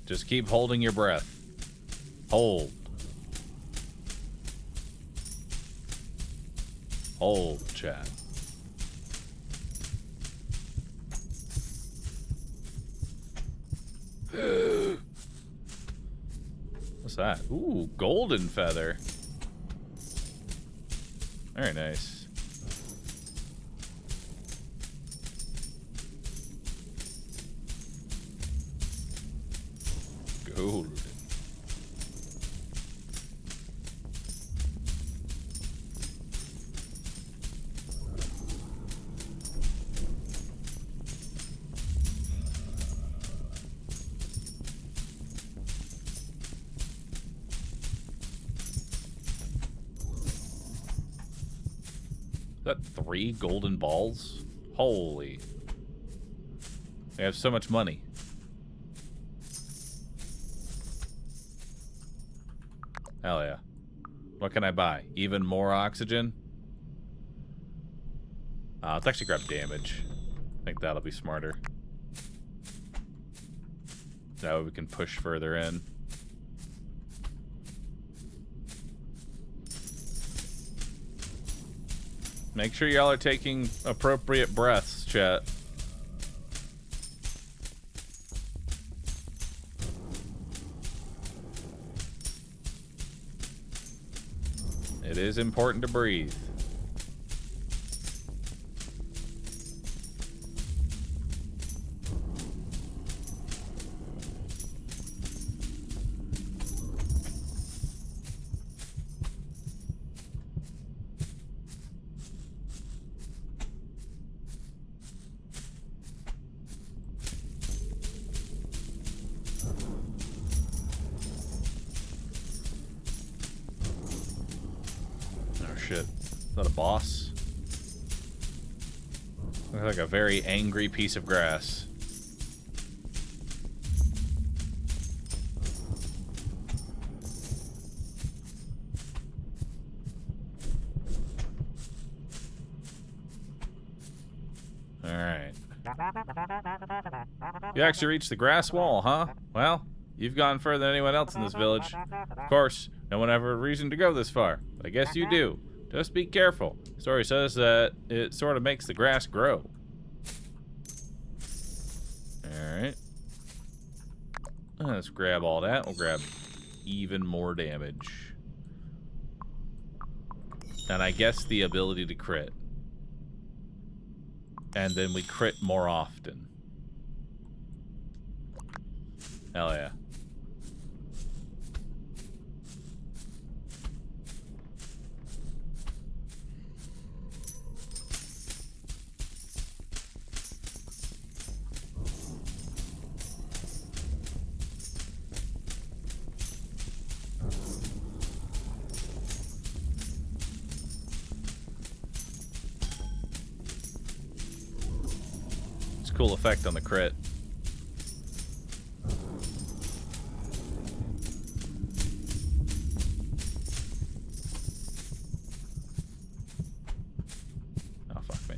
Just keep holding your breath. Hold. Hold, chat. What's that? Ooh, golden feather. Very nice. Gold. Is that 3 golden balls? Holy. We have so much money. Hell yeah. What can I buy? Even more oxygen? Let's actually grab damage. I think that'll be smarter. That way we can push further in. Make sure y'all are taking appropriate breaths, chat. It is important to breathe. Shit. Is that a boss? Looks like a very angry piece of grass. Alright. You actually reached the grass wall, huh? Well, you've gone further than anyone else in this village. Of course, no one ever had a reason to go this far, but I guess you do. Just be careful. The story says that it sort of makes the grass grow. Alright. Let's grab all that. We'll grab even more damage. And I guess the ability to crit. And then we crit more often. Hell yeah. Cool effect on the crit. Oh, fuck me.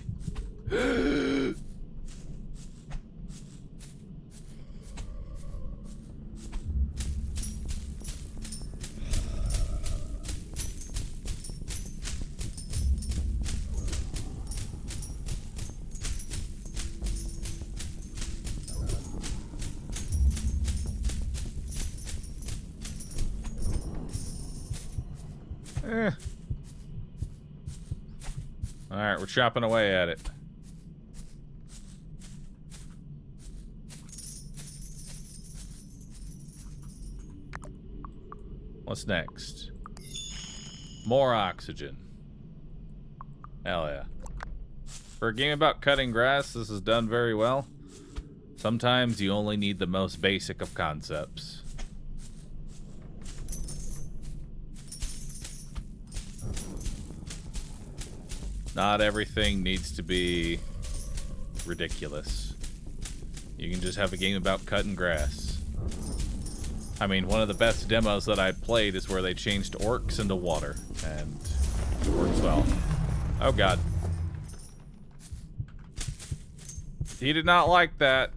Alright, we're chopping away at it. What's next? More oxygen. Hell yeah. For a game about cutting grass, this is done very well. Sometimes you only need the most basic of concepts. Not everything needs to be ridiculous. You can just have a game about cutting grass. I mean, one of the best demos that I played is where they changed orcs into water, and it works well. Oh god. He did not like that.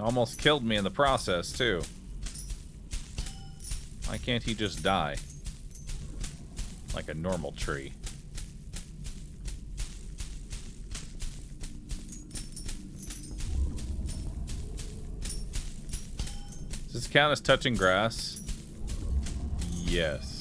Almost killed me in the process, too. Why can't he just die? Like a normal tree. Does this count as touching grass? Yes.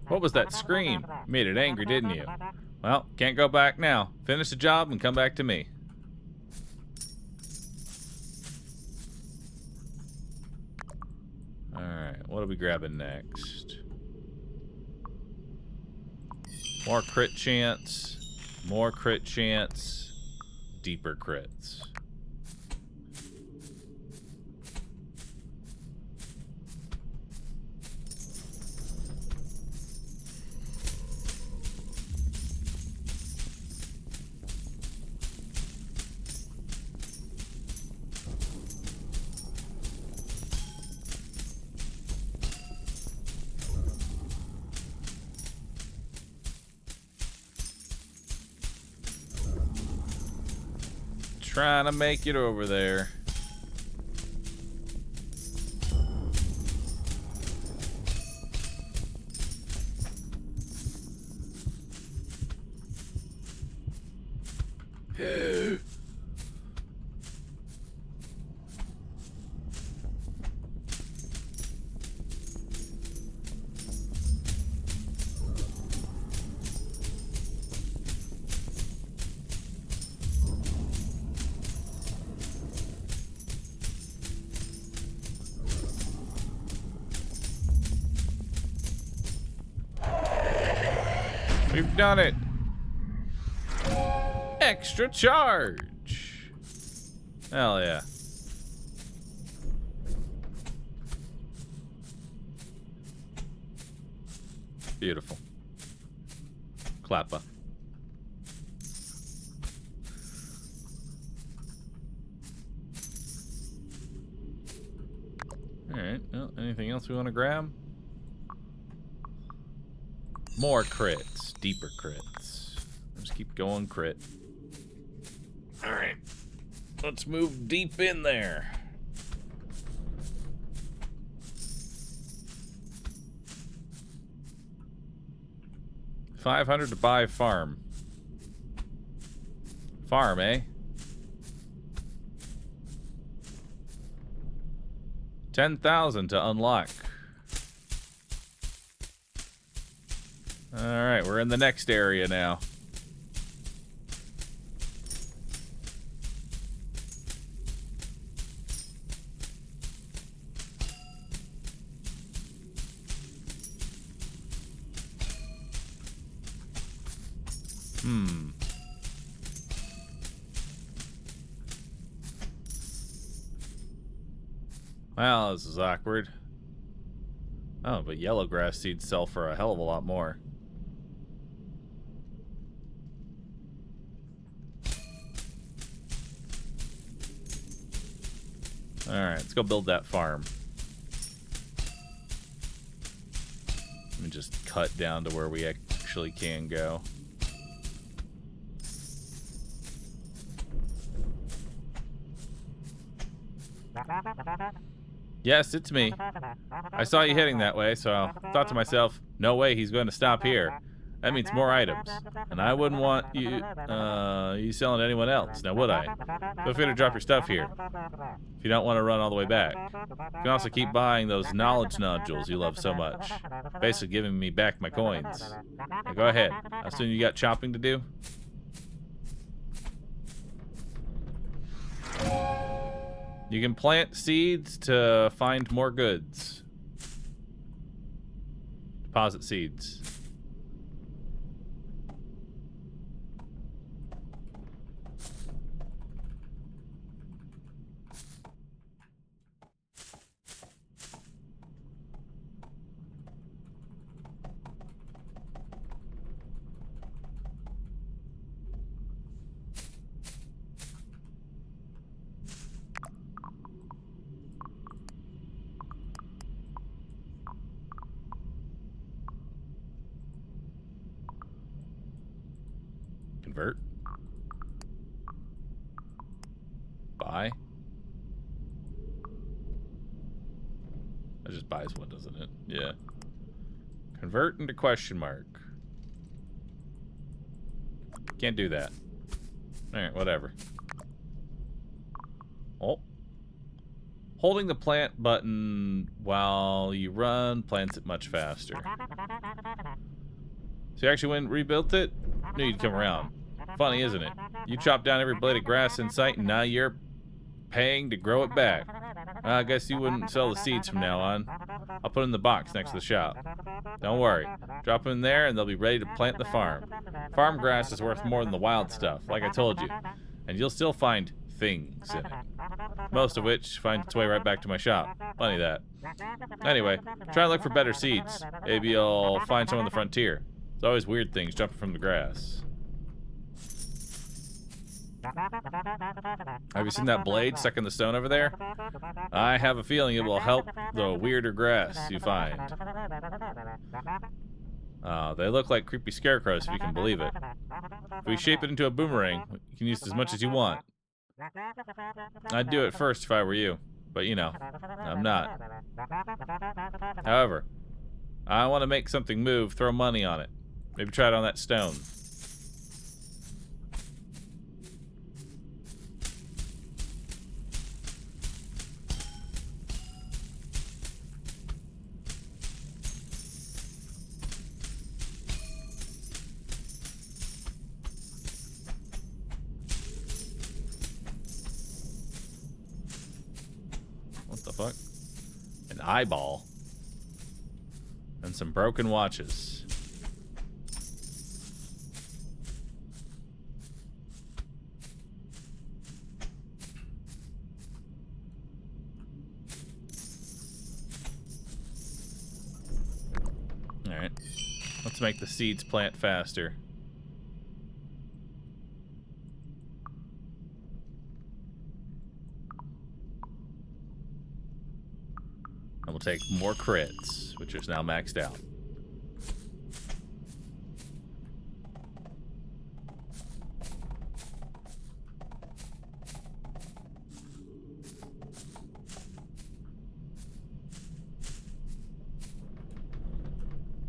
What was that scream? You made it angry, didn't you? Well, can't go back now. Finish the job and come back to me. Alright, what are we grabbing next? More crit chance. More crit chance. deeper crits. Trying to make it over there. We've done it. Extra charge. Hell yeah. Beautiful. Clappa. Alright, well, anything else we want to grab? More crits. Deeper crits. Let's keep going crit. Alright. Let's move deep in there. $500 to buy farm. Farm, eh? 10,000 to unlock. Alright, we're in the next area now. Well, this is awkward. Oh, but yellow grass seeds sell for a hell of a lot more. Alright, let's go build that farm. Let me just cut down to where we actually can go. Yes, it's me. I saw you heading that way, so I thought to myself, no way he's going to stop here. That means more items. And I wouldn't want you selling to anyone else, now would I? Feel free to drop your stuff here, if you don't want to run all the way back. You can also keep buying those knowledge nodules you love so much. Basically giving me back my coins. Now go ahead. How soon you got chopping to do? You can plant seeds to find more goods. Deposit seeds. Convert. Buy. That just buys one, doesn't it? Yeah. Convert into question mark. Can't do that. Alright, whatever. Oh. Holding the plant button while you run plants it much faster. So you actually went and rebuilt it? Knew you'd come around. Funny, isn't it? You chopped down every blade of grass in sight, and now you're paying to grow it back. I guess you wouldn't sell the seeds from now on. I'll put them in the box next to the shop. Don't worry. Drop them in there, and they'll be ready to plant the farm. Farm grass is worth more than the wild stuff, like I told you. And you'll still find things in it. Most of which finds its way right back to my shop. Funny that. Anyway, try and look for better seeds. Maybe you'll find some on the frontier. There's always weird things jumping from the grass. Have you seen that blade stuck in the stone over there? I have a feeling it will help the weirder grass you find. They look like creepy scarecrows if you can believe it. If we shape it into a boomerang, you can use it as much as you want. I'd do it first if I were you, but you know, I'm not. However, I want to make something move, throw money on it. Maybe try it on that stone. What the fuck? An eyeball. And some broken watches. Alright. Let's make the seeds plant faster. And we'll take more crits, which is now maxed out.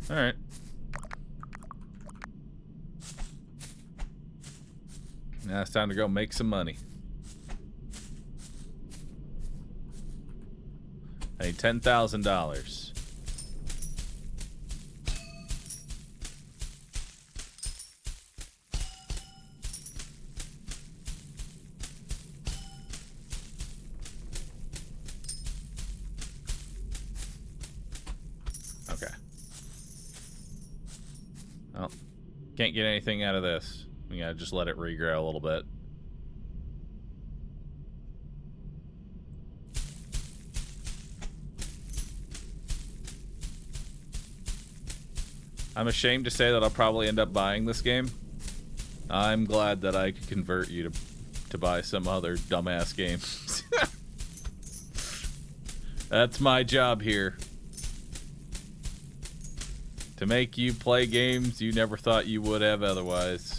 Alright. Now it's time to go make some money. I need $10,000. Okay. Well, can't get anything out of this. We gotta just let it regrow a little bit. I'm ashamed to say that I'll probably end up buying this game. I'm glad that I could convert you to buy some other dumbass game. That's my job here. To make you play games you never thought you would have otherwise.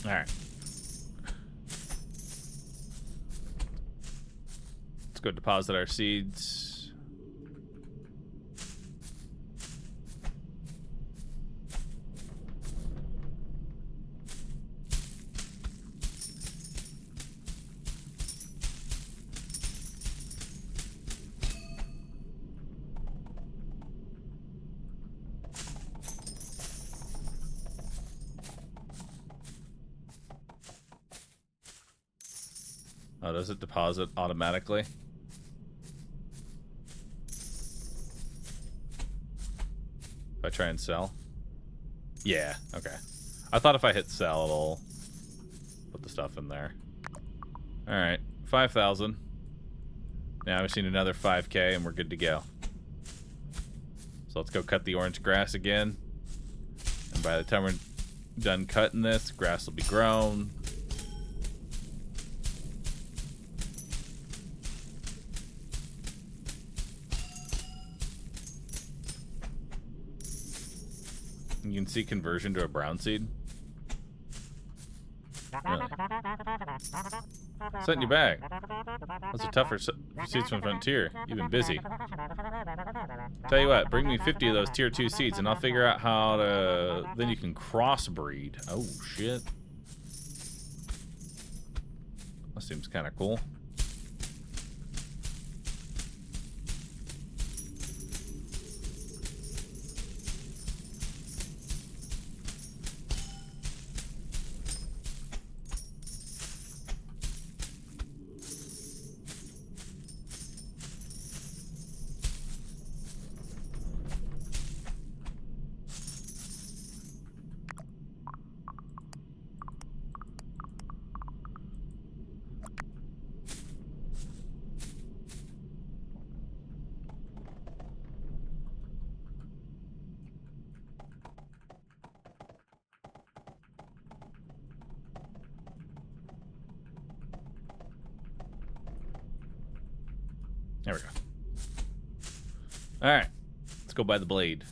All right. Let's go deposit our seeds. Oh, does it deposit automatically? If I try and sell? Yeah, okay. I thought if I hit sell, it'll put the stuff in there. Alright, 5,000. Now we've seen another 5K and we're good to go. So let's go cut the orange grass again. And by the time we're done cutting this, grass will be grown. You can see conversion to a brown seed. Really? Set in your bag. Those are tougher seeds from Frontier. You've been busy. Tell you what, bring me 50 of those tier 2 seeds and I'll figure out how to... Then you can crossbreed. Oh, shit. That seems kind of cool. There we go. Alright. Let's go buy the blade.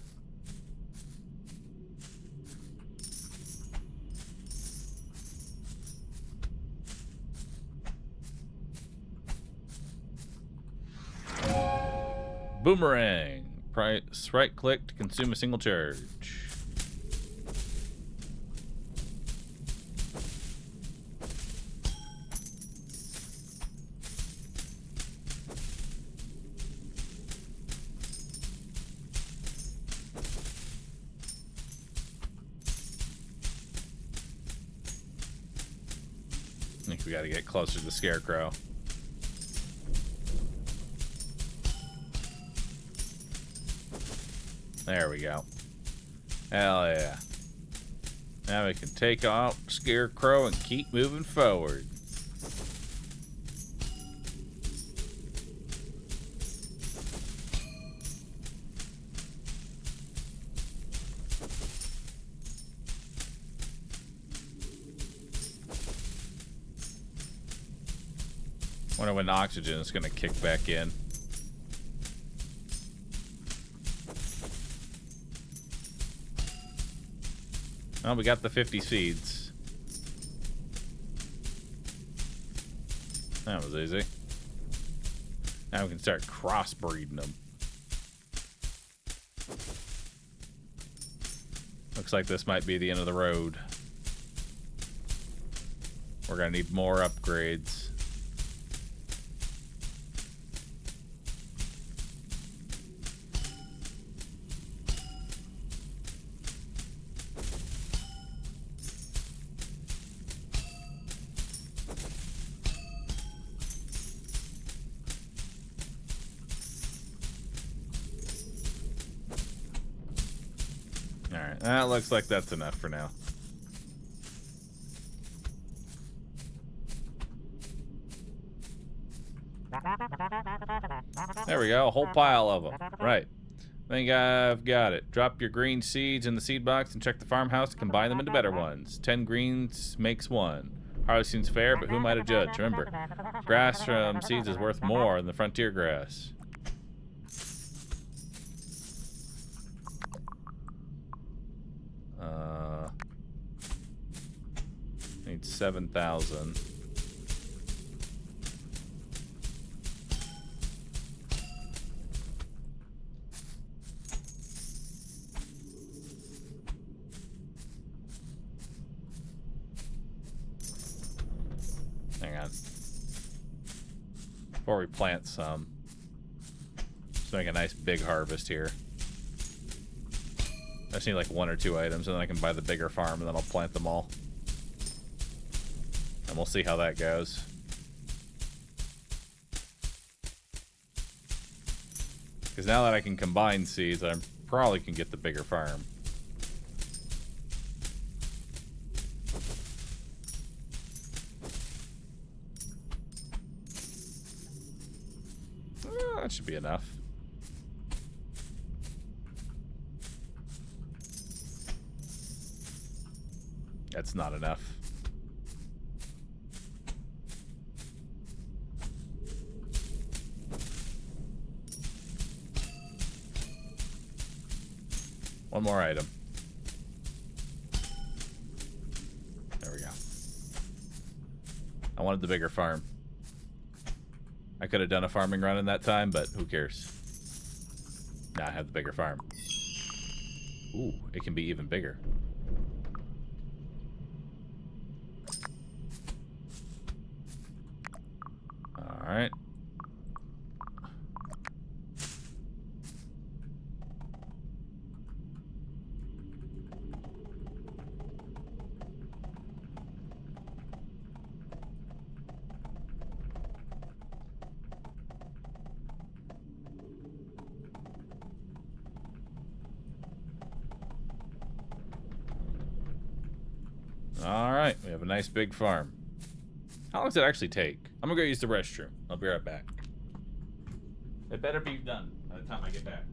Boomerang. Price right click to consume a single charge. I think we got to get closer to the scarecrow. There we go. Hell yeah. Now we can take out Scarecrow and keep moving forward. Wonder when oxygen is going to kick back in. Oh, we got the 50 seeds. That was easy. Now we can start crossbreeding them. Looks like this might be the end of the road. We're gonna need more upgrades. Alright, that looks like that's enough for now. There we go, a whole pile of them. Right. I think I've got it. Drop your green seeds in the seed box and check the farmhouse to combine them into better ones. 10 greens makes one. Hardly seems fair, but who am I to judge? Remember, grass from seeds is worth more than the frontier grass. Need 7,000. Hang on. Before we plant some, let's make a nice big harvest here. I just need like 1 or 2 items, and then I can buy the bigger farm, and then I'll plant them all. And we'll see how that goes. Because now that I can combine seeds, I probably can get the bigger farm. That should be enough. That's not enough. One more item. There we go. I wanted the bigger farm. I could have done a farming run in that time, but who cares? Now I have the bigger farm. Ooh, it can be even bigger. Alright. Alright, we have a nice big farm. How long does it actually take? I'm gonna go use the restroom. I'll be right back. It better be done by the time I get back.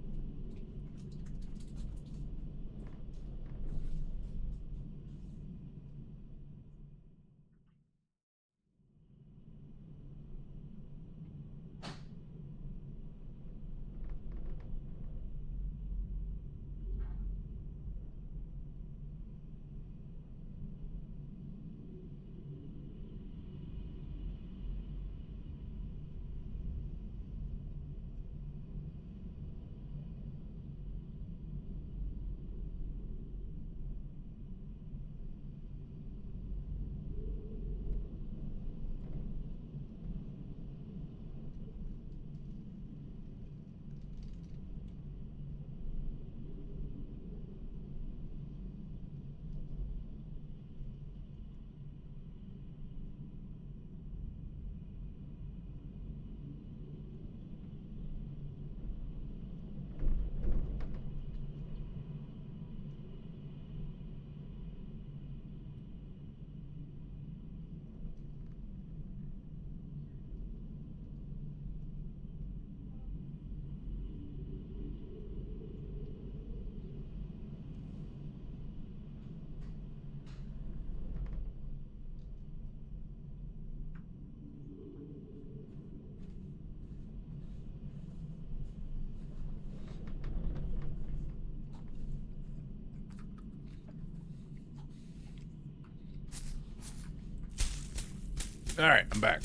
All right, I'm back.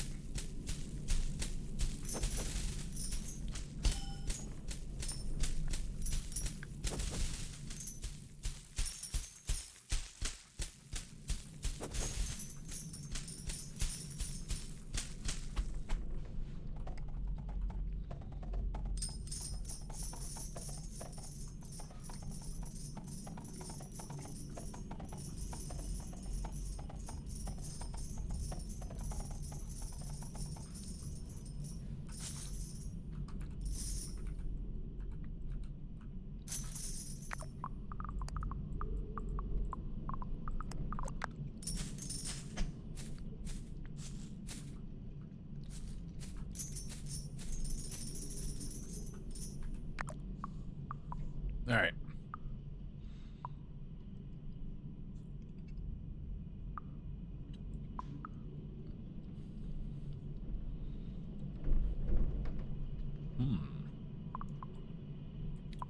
All right.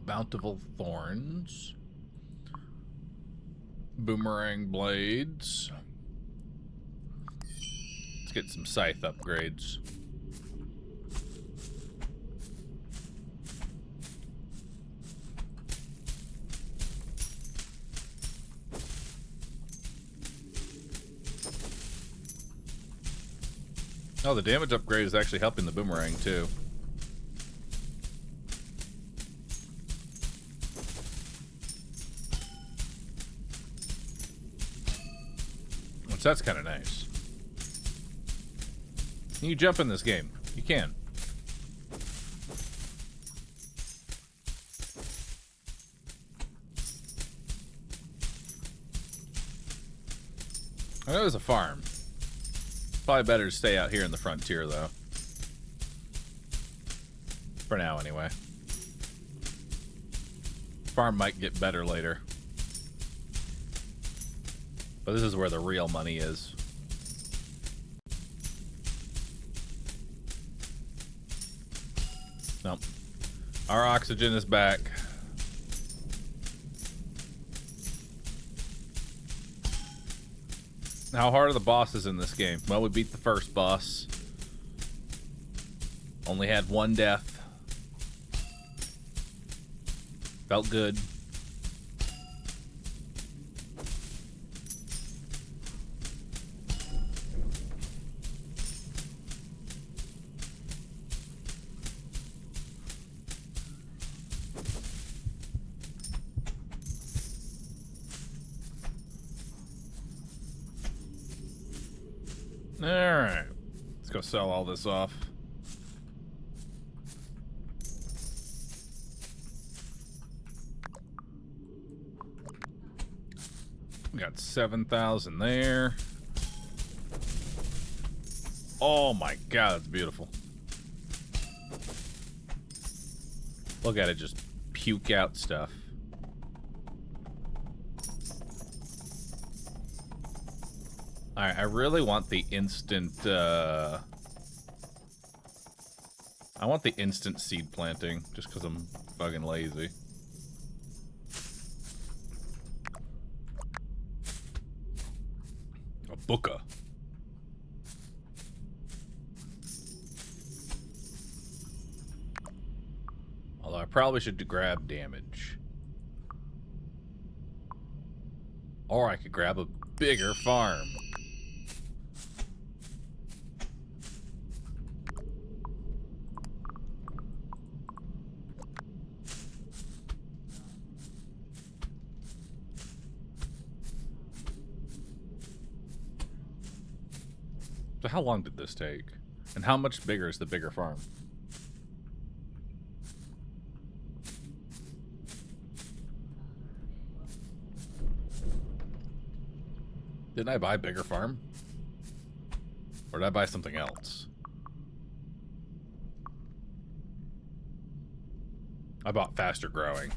Bountiful thorns. Boomerang blades. Let's get some scythe upgrades. Oh, the damage upgrade is actually helping the boomerang, too. So that's kind of nice. Can you jump in this game? You can. I know there's a farm. Probably better to stay out here in the frontier, though. For now, anyway. Farm might get better later. But this is where the real money is. Nope. Our oxygen is back. How hard are the bosses in this game? Well, we beat the first boss. Only had one death. Felt good. Alright. Let's go sell all this off. We got 7,000 there. Oh my god, that's beautiful. Look at it just puke out stuff. Alright, I really want the instant, I want the instant seed planting, just because I'm fucking lazy. A booka. Although I probably should grab damage. Or I could grab a bigger farm. So how long did this take? And how much bigger is the bigger farm? Didn't I buy bigger farm? Or did I buy something else? I bought faster growing.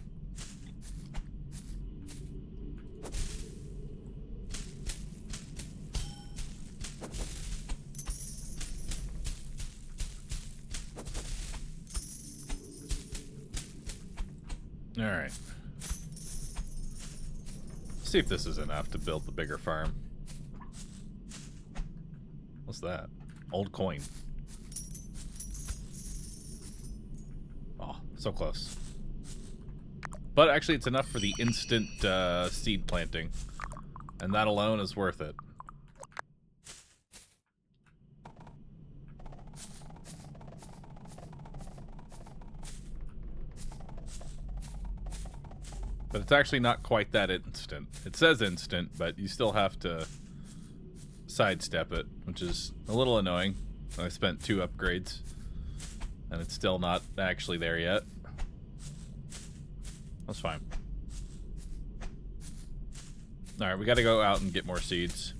Alright. See if this is enough to build the bigger farm. What's that? Old coin. Oh, so close. But actually, it's enough for the instant seed planting. And that alone is worth it. But it's actually not quite that instant. It says instant, but you still have to sidestep it, which is a little annoying. I spent 2 upgrades, and it's still not actually there yet. That's fine. Alright, we gotta go out and get more seeds.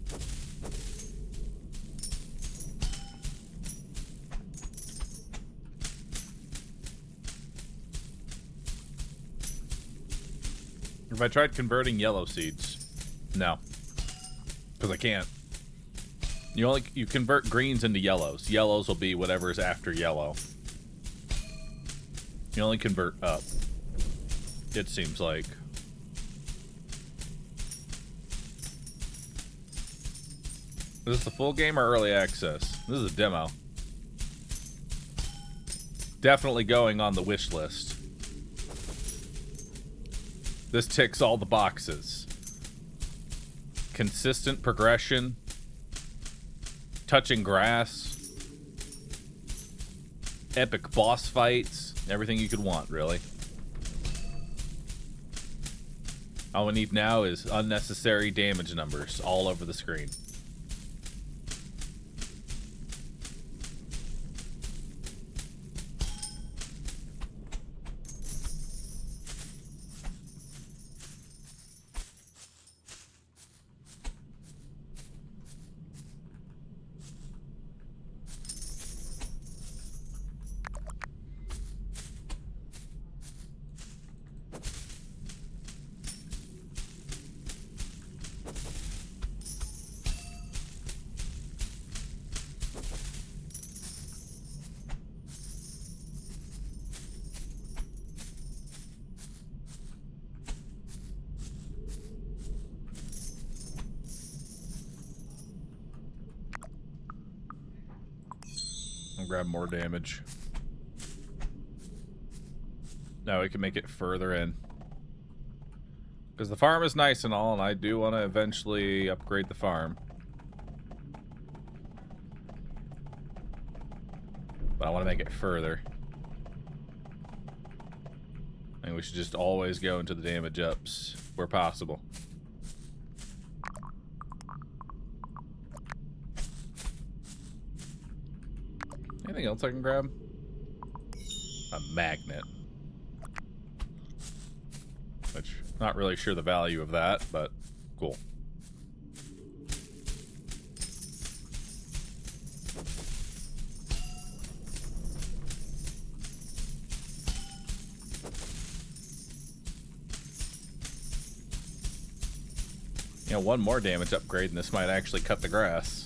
Have I tried converting yellow seeds? No. Because I can't. You convert greens into yellows. Yellows will be whatever's after yellow. You only convert up. It seems like. Is this the full game or early access? This is a demo. Definitely going on the wish list. This ticks all the boxes. Consistent progression. Touching grass. Epic boss fights. Everything you could want, really. All we need now is unnecessary damage numbers all over the screen. I'll grab more damage. Now we can make it further in. Because the farm is nice and all, and I do want to eventually upgrade the farm. But I want to make it further. I think we should just always go into the damage ups where possible. Anything else I can grab? A magnet. Which, not really sure the value of that, but cool. You know, one more damage upgrade and this might actually cut the grass.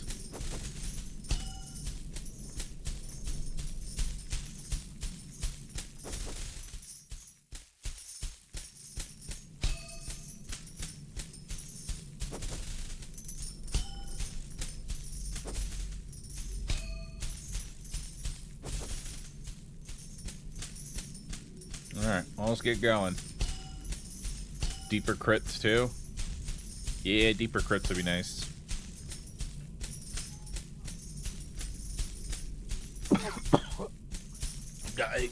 Alright, well, let's get going. Deeper crits, too? Yeah, deeper crits would be nice. Die.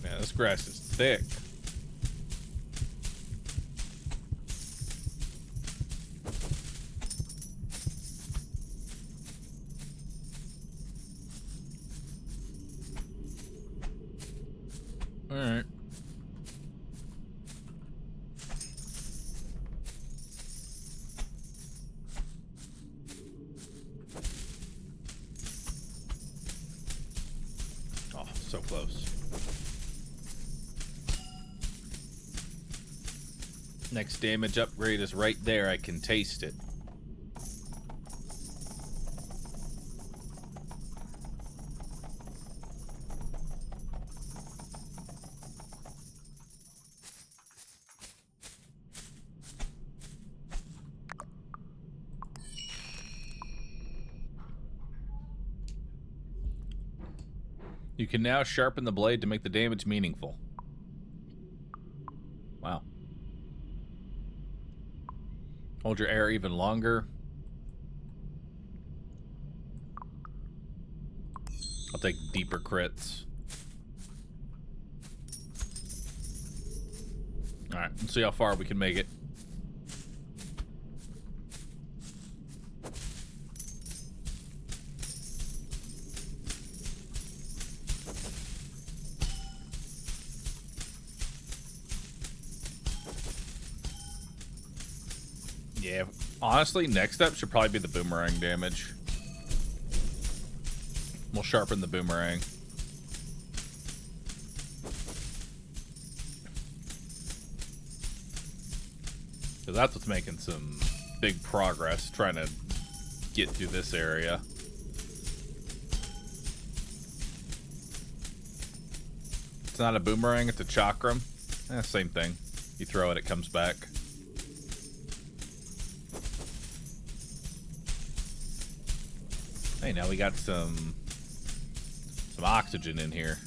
Man, this grass is thick. All right. Oh, so close. Next damage upgrade is right there. I can taste it. You can now sharpen the blade to make the damage meaningful. Wow. Hold your air even longer. I'll take deeper crits. Alright, let's see how far we can make it. Yeah, honestly, next up should probably be the boomerang damage. We'll sharpen the boomerang. So that's what's making some big progress, trying to get through this area. It's not a boomerang, it's a chakram. Same thing. You throw it, it comes back. Hey, now we got some oxygen in here.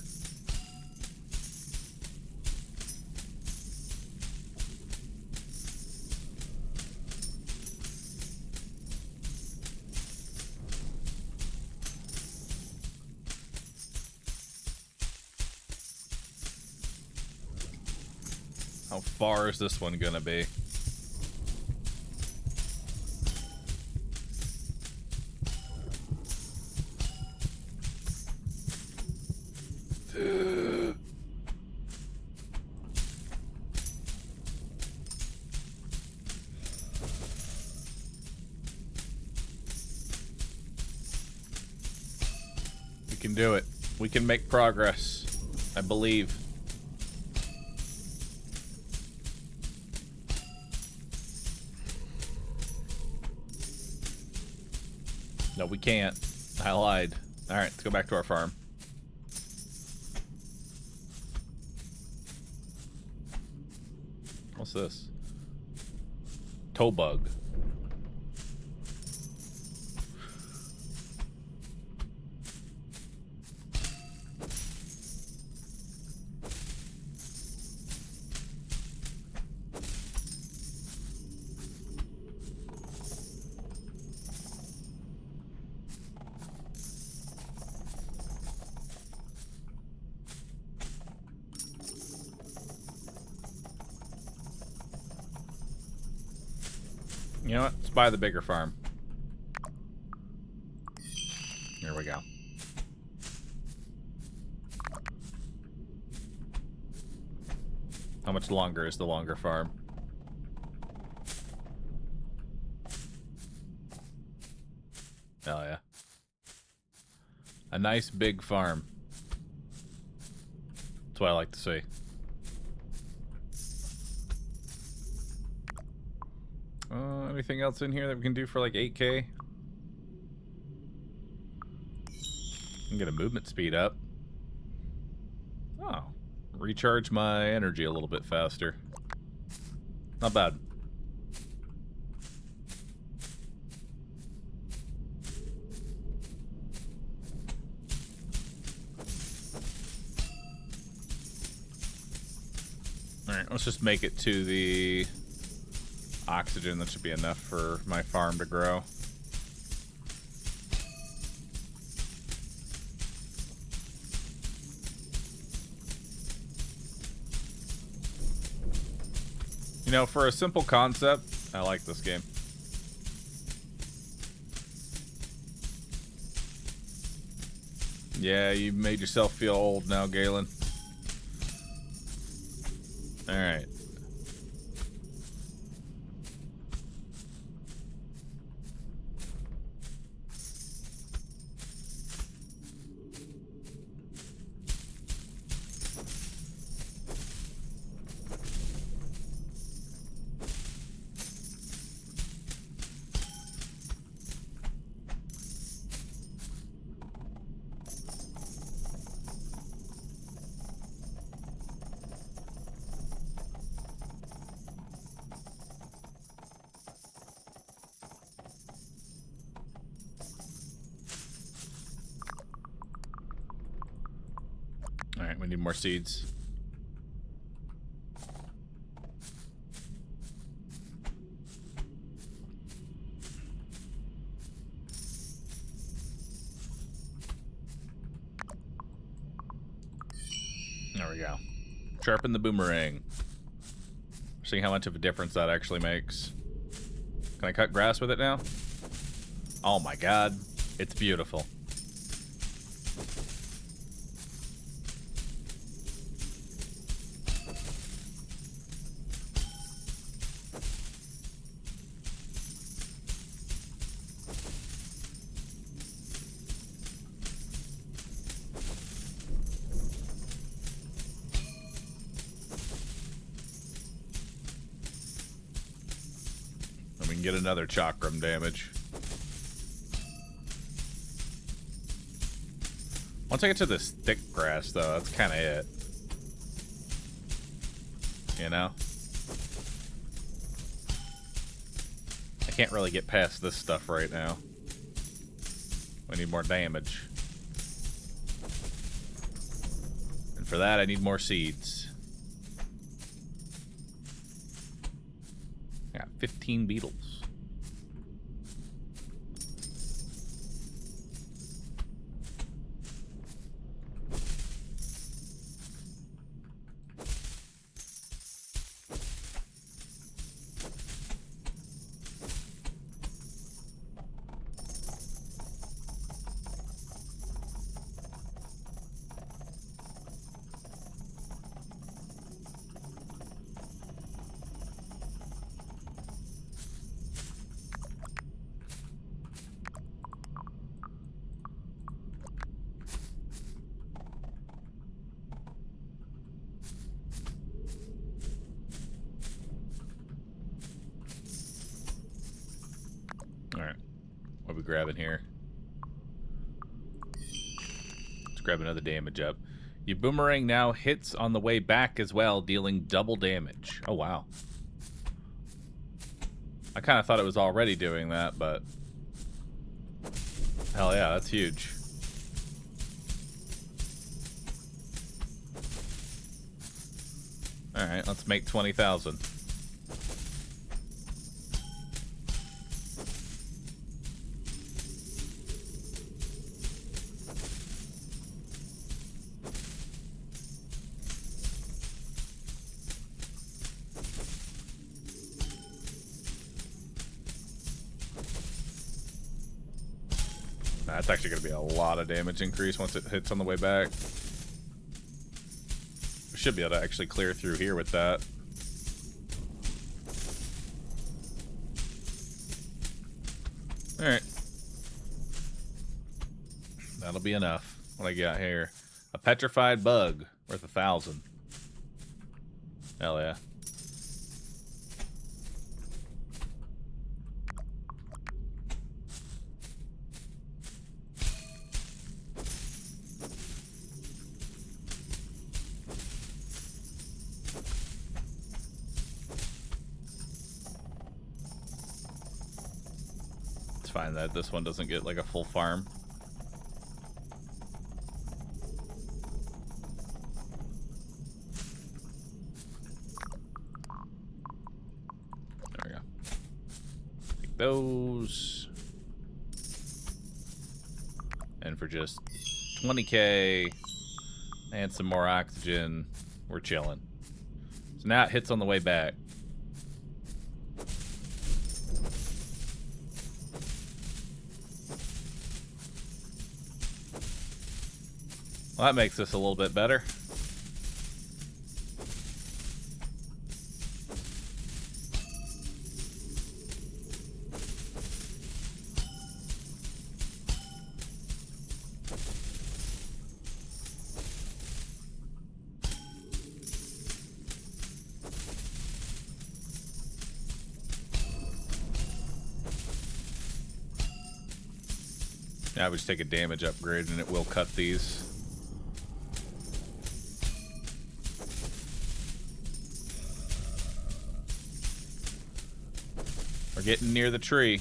How far is this one gonna be? We can do it. We can make progress. I believe. No, we can't. I lied. Alright, let's go back to our farm. What's this? Toe bug. You know what? Let's buy the bigger farm. Here we go. How much longer is the longer farm? Hell yeah. A nice big farm. That's what I like to see. Anything else in here that we can do for like 8K? Can get a movement speed up. Oh. Recharge my energy a little bit faster. Not bad. Alright, let's just make it to the oxygen. That should be enough for my farm to grow. You know, for a simple concept, I like this game. Yeah, you made yourself feel old now, Galen. Alright. Alright, we need more seeds. There we go. Sharpen the boomerang. See how much of a difference that actually makes. Can I cut grass with it now? Oh my god. It's beautiful. And we can get another chakram damage. Once I get to this thick grass, though, that's kind of it. You know? I can't really get past this stuff right now. We need more damage. And for that, I need more seeds. I got 15 beetles. Alright. What are we grabbing here? Let's grab another damage up. Your boomerang now hits on the way back as well, dealing double damage. Oh, wow. I kind of thought it was already doing that, but... hell yeah, that's huge. Alright, let's make 20,000. That's actually going to be a lot of damage increase once it hits on the way back. We should be able to actually clear through here with that. Alright. That'll be enough. What I got here? A petrified bug worth 1,000. Hell yeah. Fine that this one doesn't get like a full farm. There we go. Take those. And for just 20k and some more oxygen, we're chilling. So now it hits on the way back. Well, that makes this a little bit better. Now we just take a damage upgrade and it will cut these. We're getting near the tree.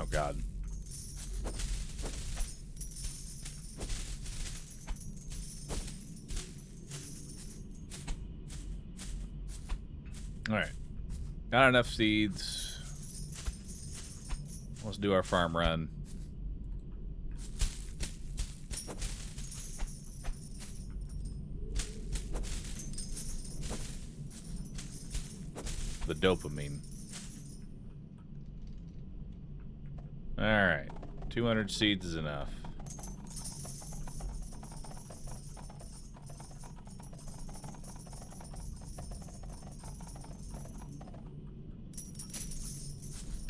Oh, God. Alright. Got enough seeds. Let's do our farm run. The dopamine. Alright. 200 seeds is enough.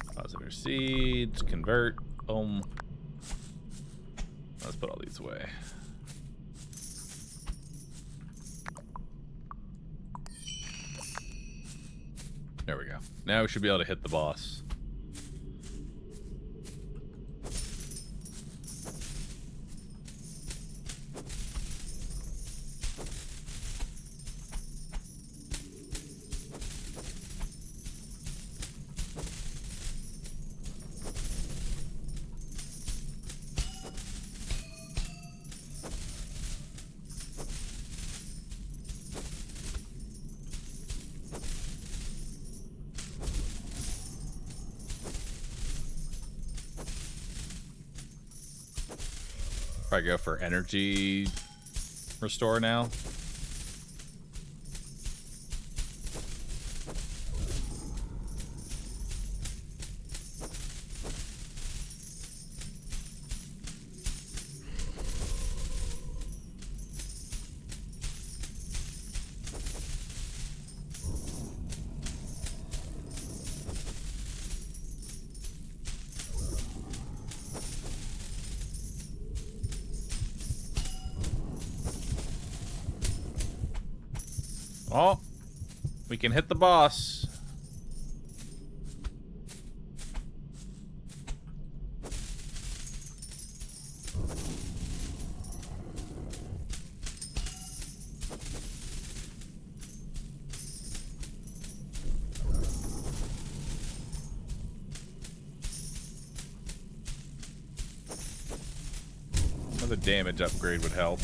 Deposit seeds, convert, boom. Let's put all these away. There we go. Now we should be able to hit the boss. Probably go for energy restore now. Oh, we can hit the boss. Another damage upgrade would help.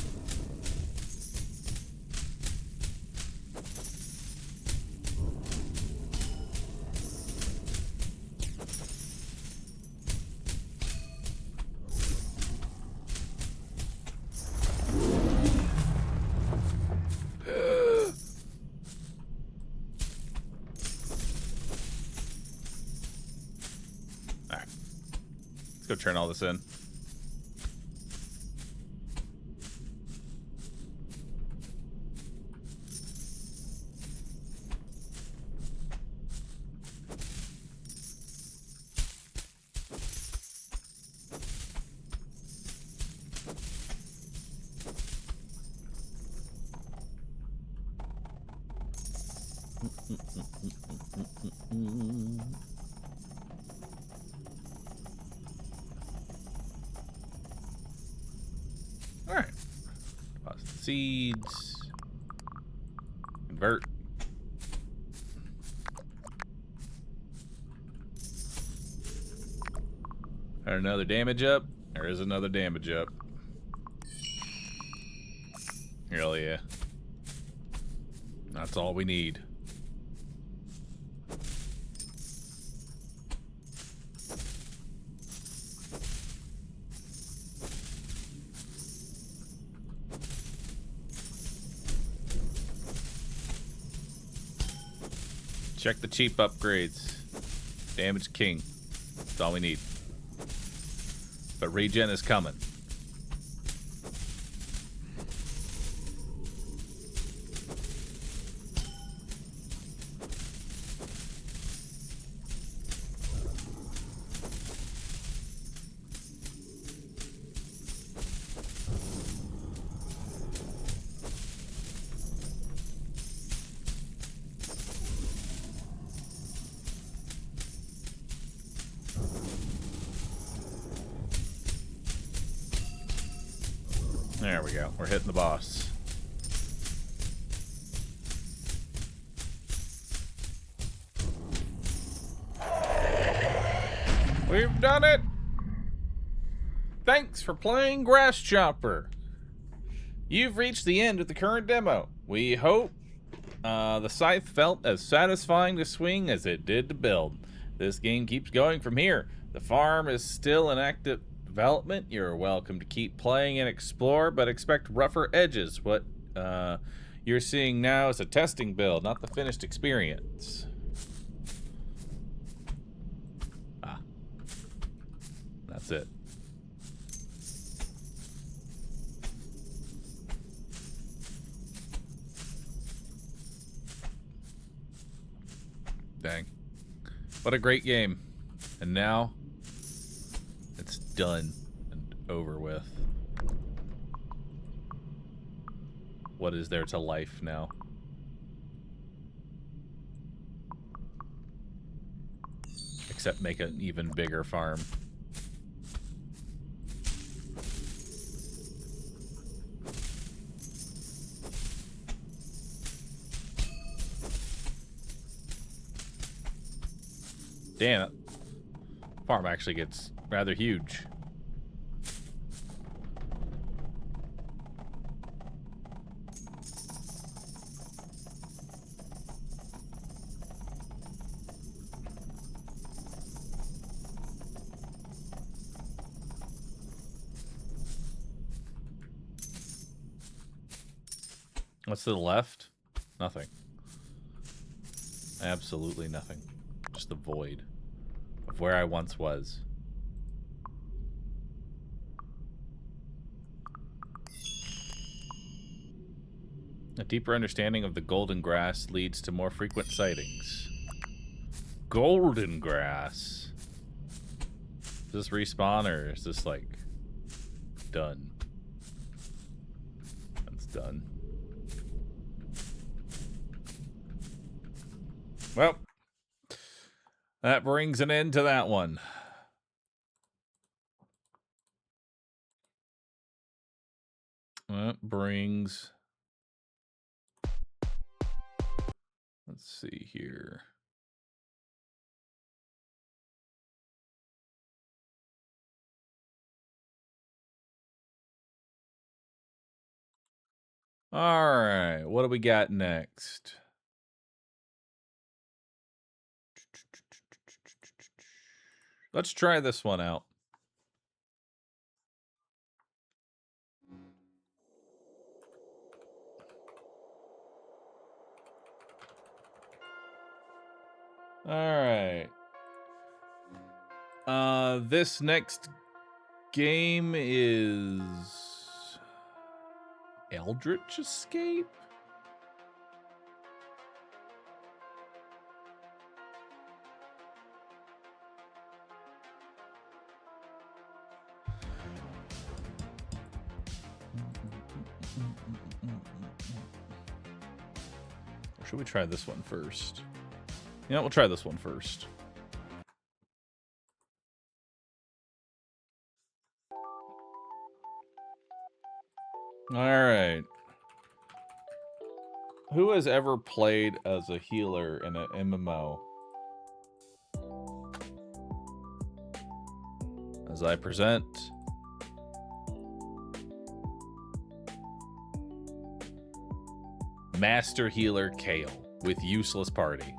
Let's go turn all this in. All right. Deposit the seeds. Convert. Got another damage up. There is another damage up. Hell yeah. That's all we need. Check the cheap upgrades. Damage king. That's all we need. But regen is coming. There we go. We're hitting the boss. We've done it! Thanks for playing Grass Chopper. You've reached the end of the current demo. We hope the scythe felt as satisfying to swing as it did to build. This game keeps going from here. The farm is still in active development. You're welcome to keep playing and explore, but expect rougher edges. What you're seeing now is a testing build, not the finished experience. Ah. That's it. Dang. What a great game. And now, it's done and over with. What is there to life now? Except make an even bigger farm. Damn it. Farm actually gets rather huge. What's to the left? Nothing. Absolutely nothing. Just the void of where I once was. A deeper understanding of the golden grass leads to more frequent sightings. Golden grass. Does this respawn or is this like done? That's done. Well, that brings an end to that one. That brings... Let's see here. All right, what do we got next? Let's try this one out. All right. This next game is Eldritch Escape? Or should we try this one first? Yeah, we'll try this one first. All right. Who has ever played as a healer in an MMO? As I present... Master Healer Kale with Useless Party.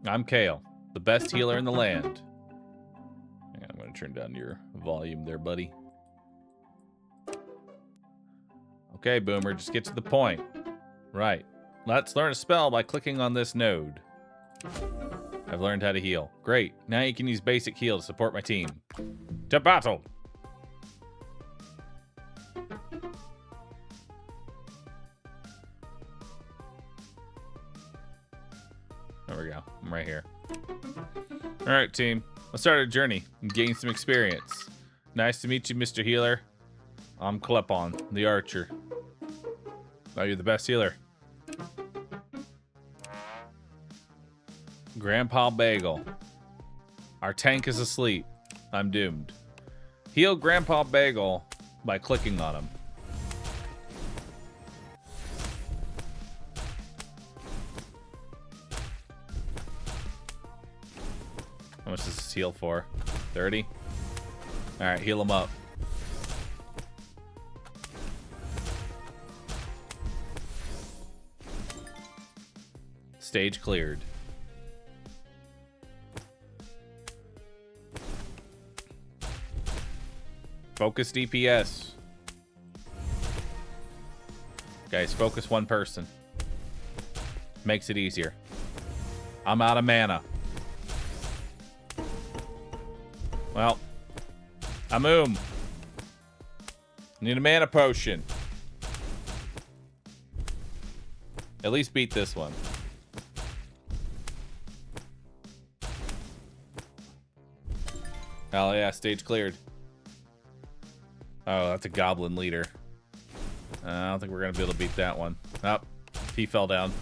I'm Kale, the best healer in the land. I'm going to turn down your volume there, buddy. Okay, Boomer, just get to the point. Right. Let's learn a spell by clicking on this node. I've learned how to heal. Great. Now you can use basic heal to support my team. To battle! There we go. I'm right here. All right, team. Let's start our journey and gain some experience. Nice to meet you, Mr. Healer. I'm Klepon, the archer. Oh, you're the best healer. Grandpa Bagel. Our tank is asleep. I'm doomed. Heal Grandpa Bagel by clicking on him. much does this heal for? 30? Alright, heal him up. Stage cleared. Focus DPS. Guys, focus one person. Makes it easier. I'm out of mana. Well, Amoom. Need a mana potion. At least beat this one. Hell yeah, stage cleared. Oh, that's a goblin leader. I don't think we're going to be able to beat that one. Oh, he fell down.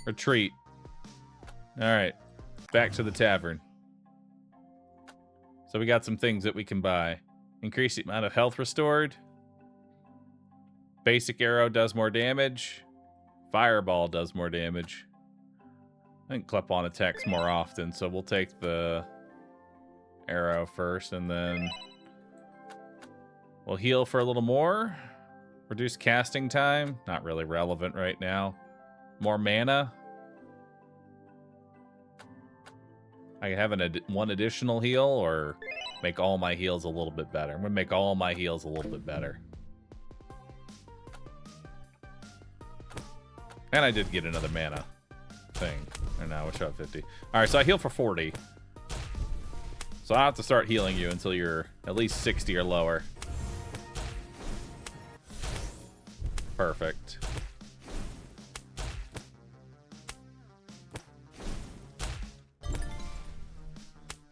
Retreat. Alright. Back to the tavern. So we got some things that we can buy. Increase the amount of health restored. Basic arrow does more damage. Fireball does more damage. I think Klepon attacks more often, so we'll take the arrow first, and then we'll heal for a little more. Reduce casting time. Not really relevant right now. More mana. I have one additional heal, or make all my heals a little bit better. I'm going to make all my heals a little bit better. And I did get another mana thing. And now we're at 50. Alright, so I heal for 40. So I have to start healing you until you're at least 60 or lower. Perfect.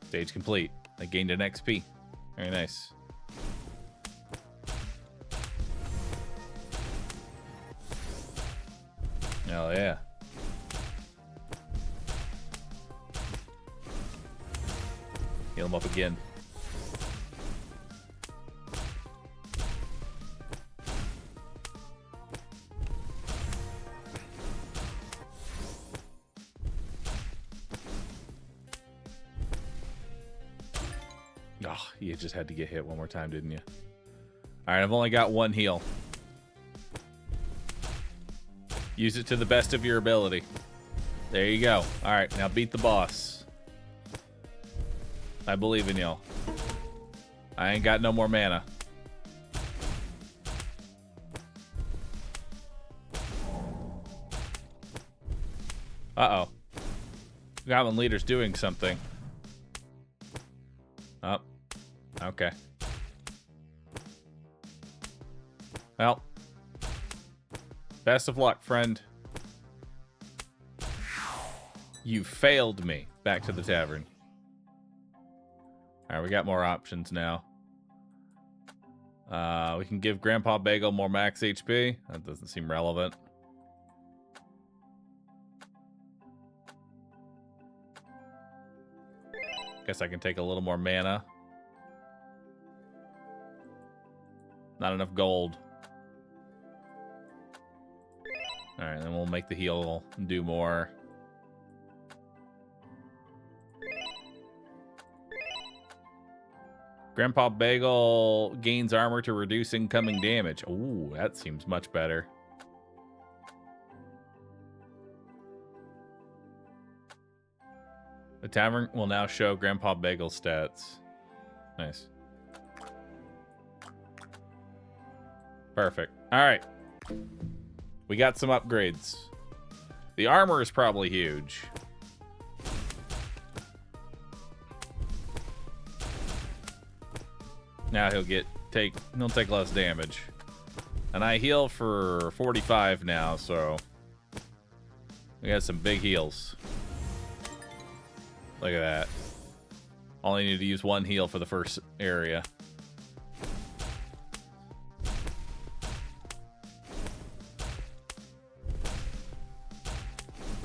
Stage complete. I gained an XP. Very nice. Hell yeah. Heal him up again. Oh, you just had to get hit one more time, didn't you? Alright, I've only got one heal. Use it to the best of your ability. There you go. Alright, now beat the boss. I believe in y'all. I ain't got no more mana. Uh-oh. Goblin leader's doing something. Oh. Okay. Well. Best of luck, friend. You failed me. Back to the tavern. Alright, we got more options now. We can give Grandpa Bagel more max HP. That doesn't seem relevant. Guess I can take a little more mana. Not enough gold. Alright, then we'll make the heal do more. Grandpa Bagel gains armor to reduce incoming damage. Ooh, that seems much better. The tavern will now show Grandpa Bagel's stats. Nice. Perfect. Alright. We got some upgrades. The armor is probably huge. Now he'll take less damage. And I heal for 45 now, so we got some big heals. Look at that. Only need to use one heal for the first area.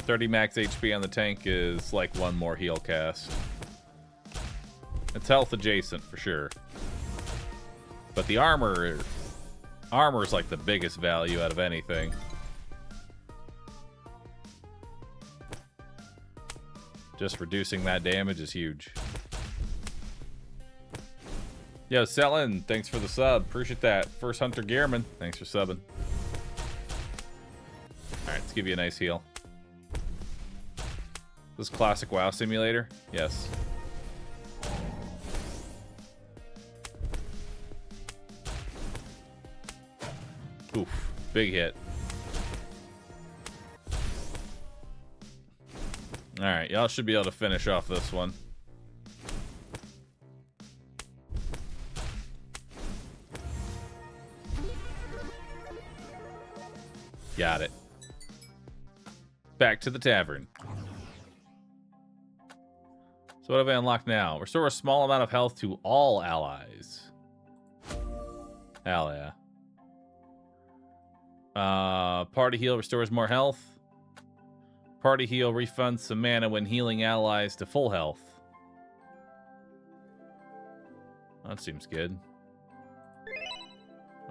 $30 max HP on the tank is like one more heal cast. It's health adjacent for sure. But the armor is like the biggest value out of anything. Just reducing that damage is huge. Yo, Selin, thanks for the sub. Appreciate that. First Hunter Gearman, thanks for subbing. Alright, let's give you a nice heal. This classic WoW simulator? Yes. Oof, big hit. Alright, y'all should be able to finish off this one. Got it. Back to the tavern. So what have I unlocked now? Restore a small amount of health to all allies. Hell yeah. Party heal restores more health. Party heal refunds some mana when healing allies to full health. That seems good.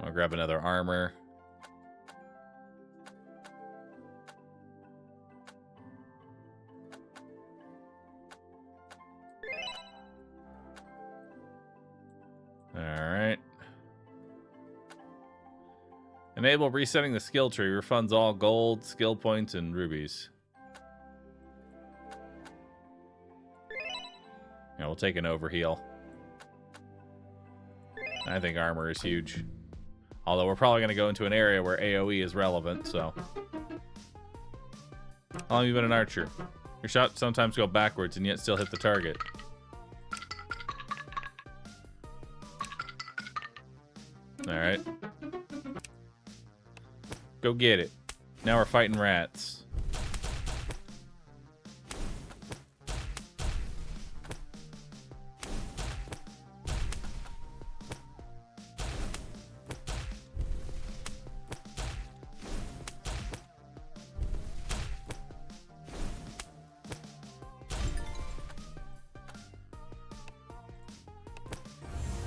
I'll grab another armor. Alright. Enable resetting the skill tree. Refunds all gold, skill points, and rubies. Yeah, we'll take an overheal. I think armor is huge. Although we're probably going to go into an area where AoE is relevant, so. How long have you been an archer? Your shots sometimes go backwards and yet still hit the target. Alright. Go get it. Now we're fighting rats.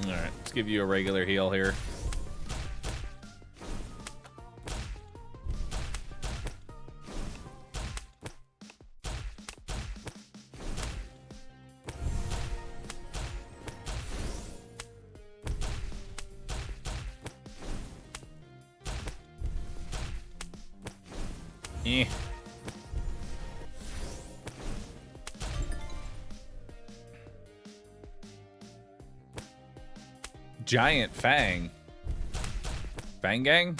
Alright, let's give you a regular heal here. Eh. Giant Fang. Fang Gang?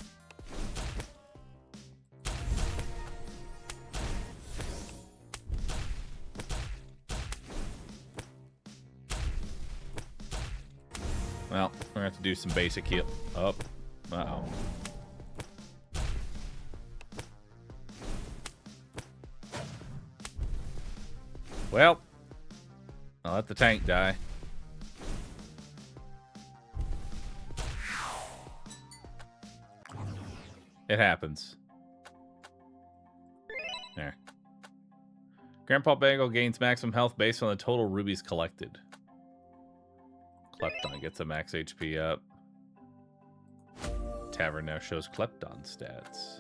Well, we're gonna have to do some basic heal. Oh. Uh-oh. Well, I'll let the tank die. It happens. There. Grandpa Bagel gains maximum health based on the total rubies collected. Klepton gets a max HP up. Tavern now shows Klepton stats.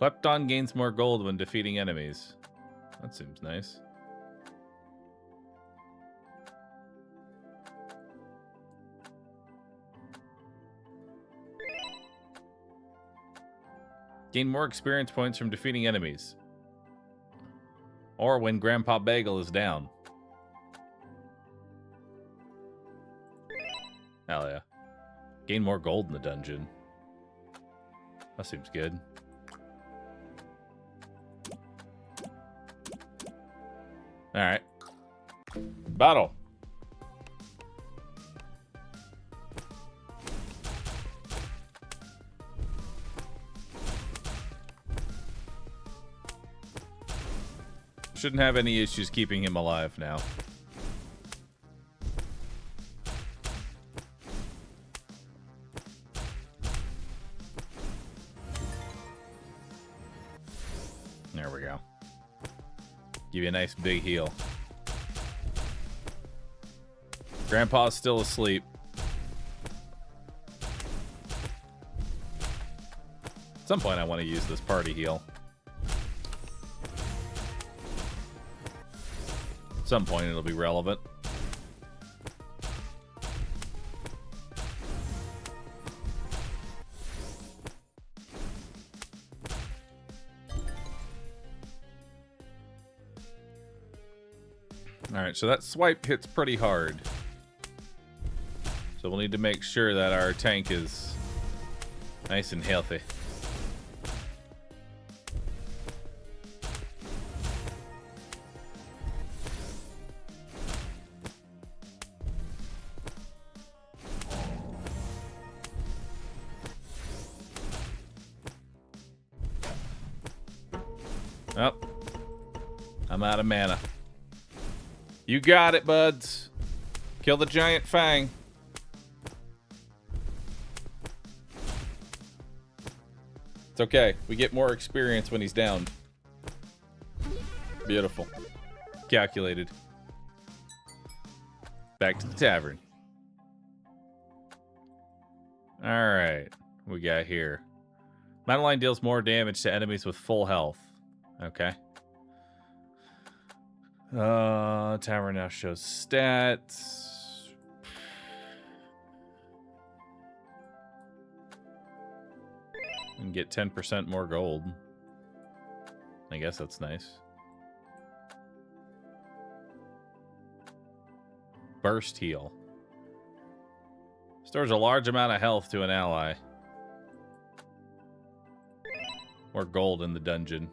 Klepton gains more gold when defeating enemies. That seems nice. Gain more experience points from defeating enemies. Or when Grandpa Bagel is down. Hell yeah. Gain more gold in the dungeon. That seems good. Alright. Battle. Shouldn't have any issues keeping him alive now. There we go. Give you a nice big heal. Grandpa's still asleep. At some point I want to use this party heal. some point it'll be relevant. Alright, so that swipe hits pretty hard. So we'll need to make sure that our tank is nice and healthy. Oh, I'm out of mana. You got it, buds. Kill the giant fang. It's okay. We get more experience when he's down. Beautiful. Calculated. Back to the tavern. Alright. What we got here? Madeline deals more damage to enemies with full health. Okay. Tower now shows stats. And get 10% more gold. I guess that's nice. Burst heal. Stores a large amount of health to an ally. More gold in the dungeon.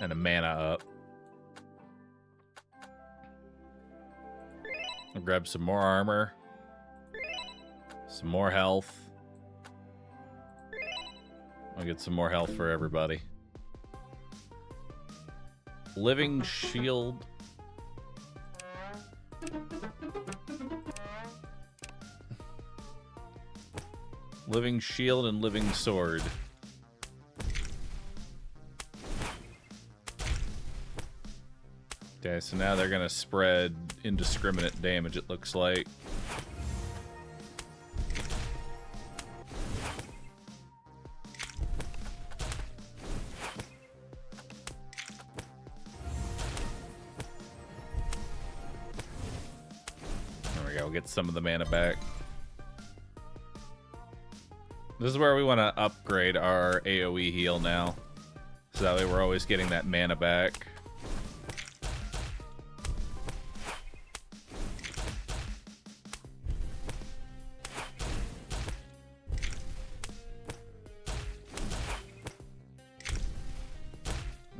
And a mana up. I'll grab some more armor. Some more health. I'll get some more health for everybody. Living shield. Living shield and living sword. Okay, so now they're gonna spread indiscriminate damage, it looks like. There we go, get some of the mana back. This is where we want to upgrade our AoE heal now. So that way we're always getting that mana back.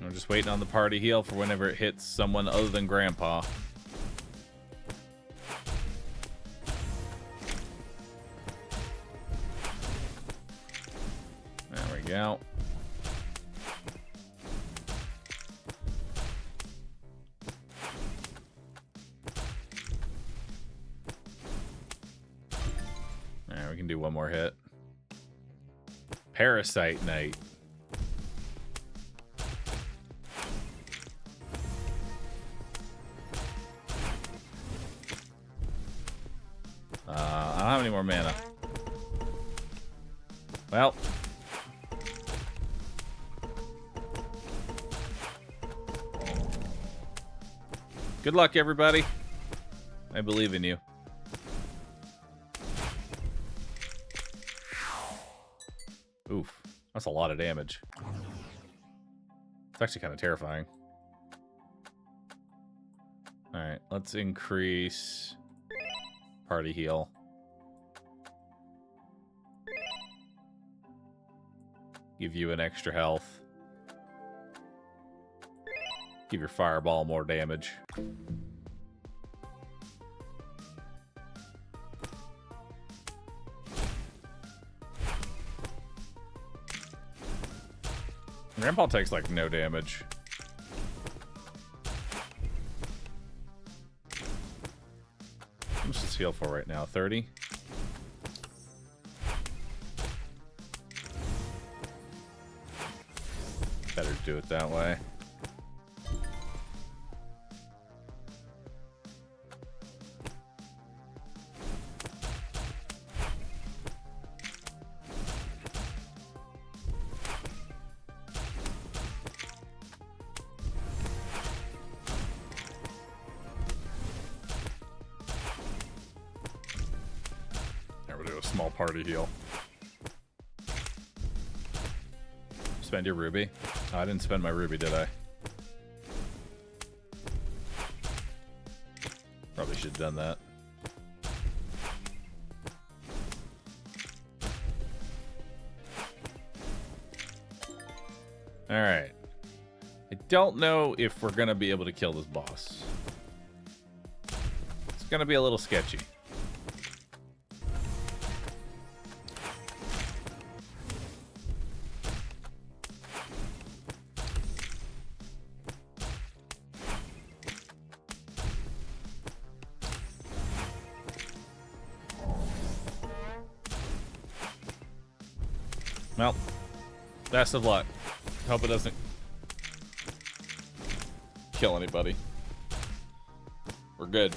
I'm just waiting on the party heal for whenever it hits someone other than Grandpa. Out. Alright, we can do one more hit. Parasite Knight. I don't have any more mana. Well. Good luck, everybody. I believe in you. Oof. That's a lot of damage. It's actually kind of terrifying. Alright, let's increase party heal. Give you an extra health. Give your fireball more damage. Grandpa takes like no damage. How much does heal for right now? 30? Better do it that way. small party heal. Spend your ruby? Oh, I didn't spend my ruby, did I? Probably should have done that. Alright. I don't know if we're going to be able to kill this boss. It's going to be a little sketchy. Well, best of luck. Hope it doesn't kill anybody. We're good.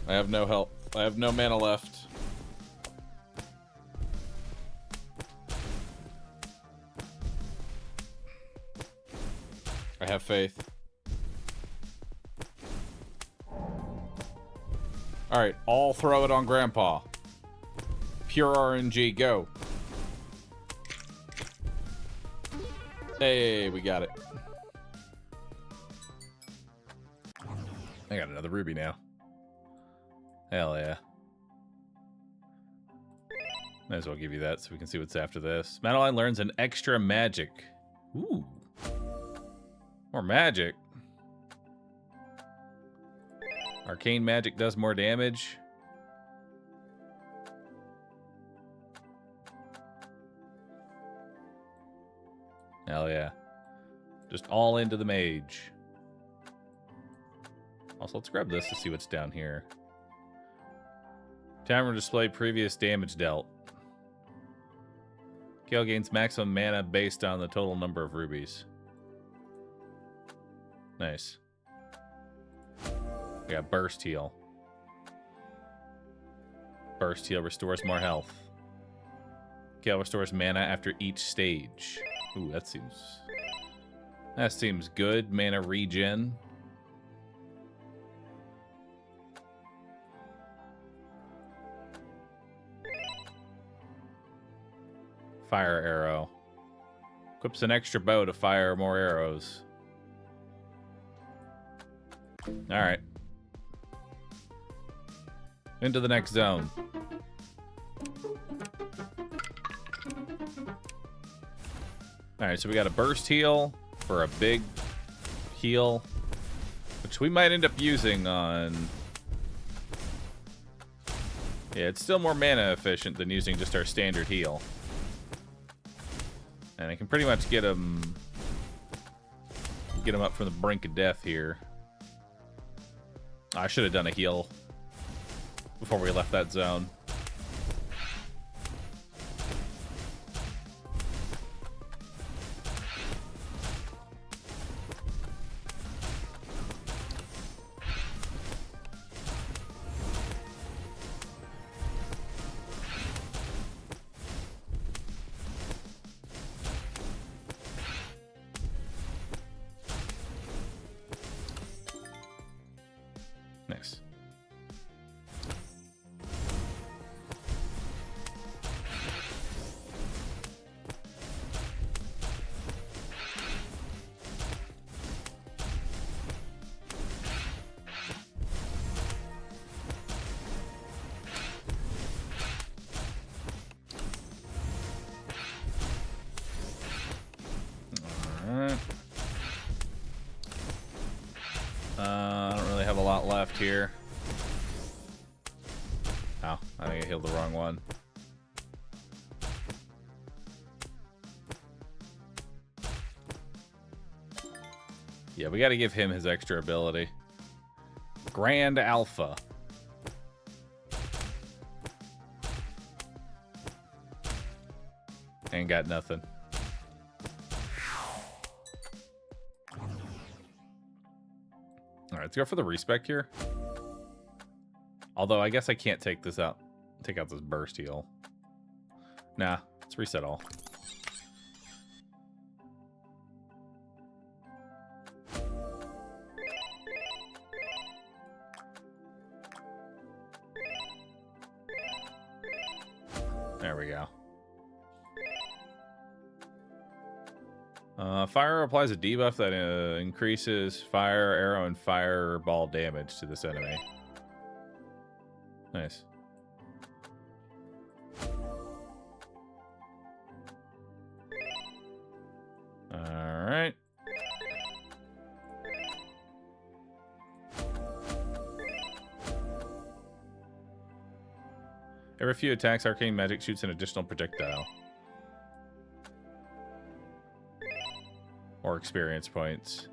I have no help. I have no mana left. I have faith. Alright, all throw it on Grandpa. Pure RNG, go. Hey, we got it. I got another ruby now. Hell yeah. Might as well give you that so we can see what's after this. Madeline learns an extra magic. Ooh. More magic. Arcane magic does more damage. Hell yeah. Just all into the mage. Also, let's grab this to see what's down here. Timer display previous damage dealt. Gale gains maximum mana based on the total number of rubies. Nice. We got burst heal. Burst heal restores more health. Gale restores mana after each stage. Ooh, that seems good. Mana regen. Fire arrow. Equips an extra bow to fire more arrows. Alright. Into the next zone. Alright, so we got a burst heal for a big heal, which we might end up using on... Yeah, it's still more mana efficient than using just our standard heal. And I can pretty much get him up from the brink of death here. I should have done a heal before we left that zone. Nice. Alright. I don't really have a lot left here. Oh, I think I healed the wrong one. Yeah, we got to give him his extra ability. Grand Alpha. Ain't got nothing. Alright, let's go for the respec here. Although, I guess I can't take this out. Take out this burst heal. Nah, let's reset all. There we go. Fire applies a debuff that increases fire, arrow, and fireball damage to this enemy. Nice. Alright. Every few attacks, arcane magic shoots an additional projectile. Or experience points.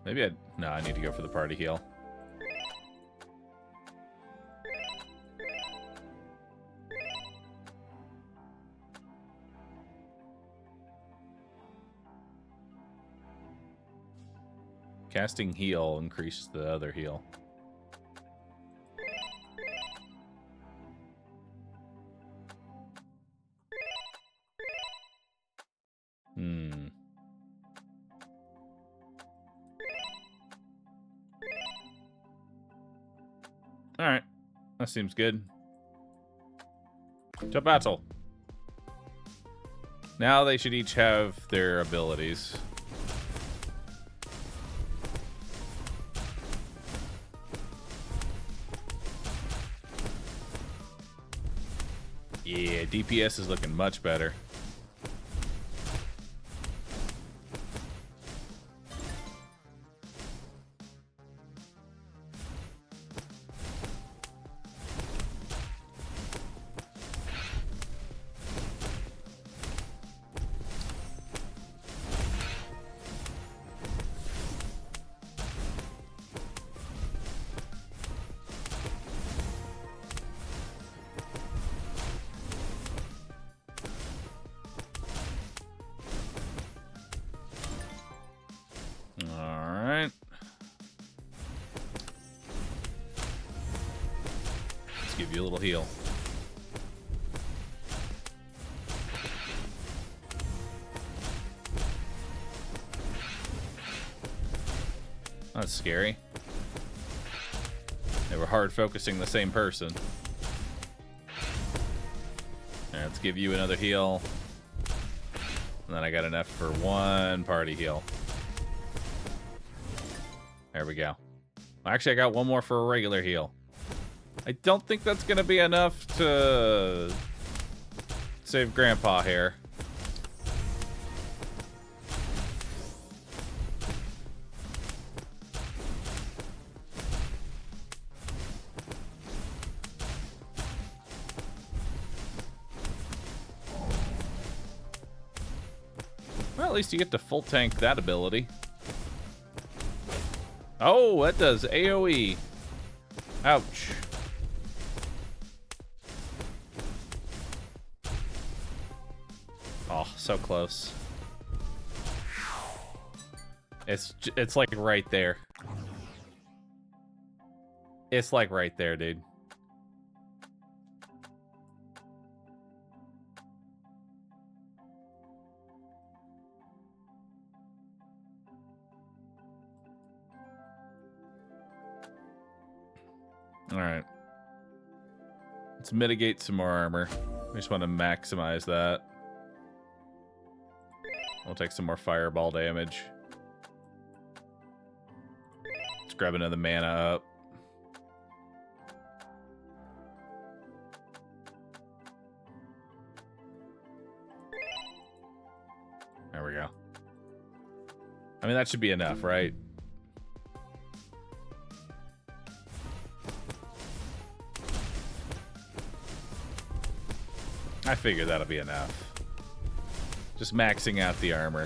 Maybe I need to go for the party heal. Casting heal increases the other heal. Alright. That seems good. To battle. Now they should each have their abilities. Yeah, DPS is looking much better. Give you a little heal. That's scary. They were hard focusing the same person. Right, let's give you another heal. And then I got enough for one party heal. There we go. Actually, I got one more for a regular heal. I don't think that's going to be enough to save Grandpa here. Well, at least you get to full tank that ability. Oh, that does AoE. Ouch. Oh, so close. It's like right there. It's like right there, dude. All right. Let's mitigate some more armor. We just want to maximize that. We'll take some more fireball damage. Let's grab another mana up. There we go. I mean, that should be enough, right? I figure that'll be enough. Just maxing out the armor.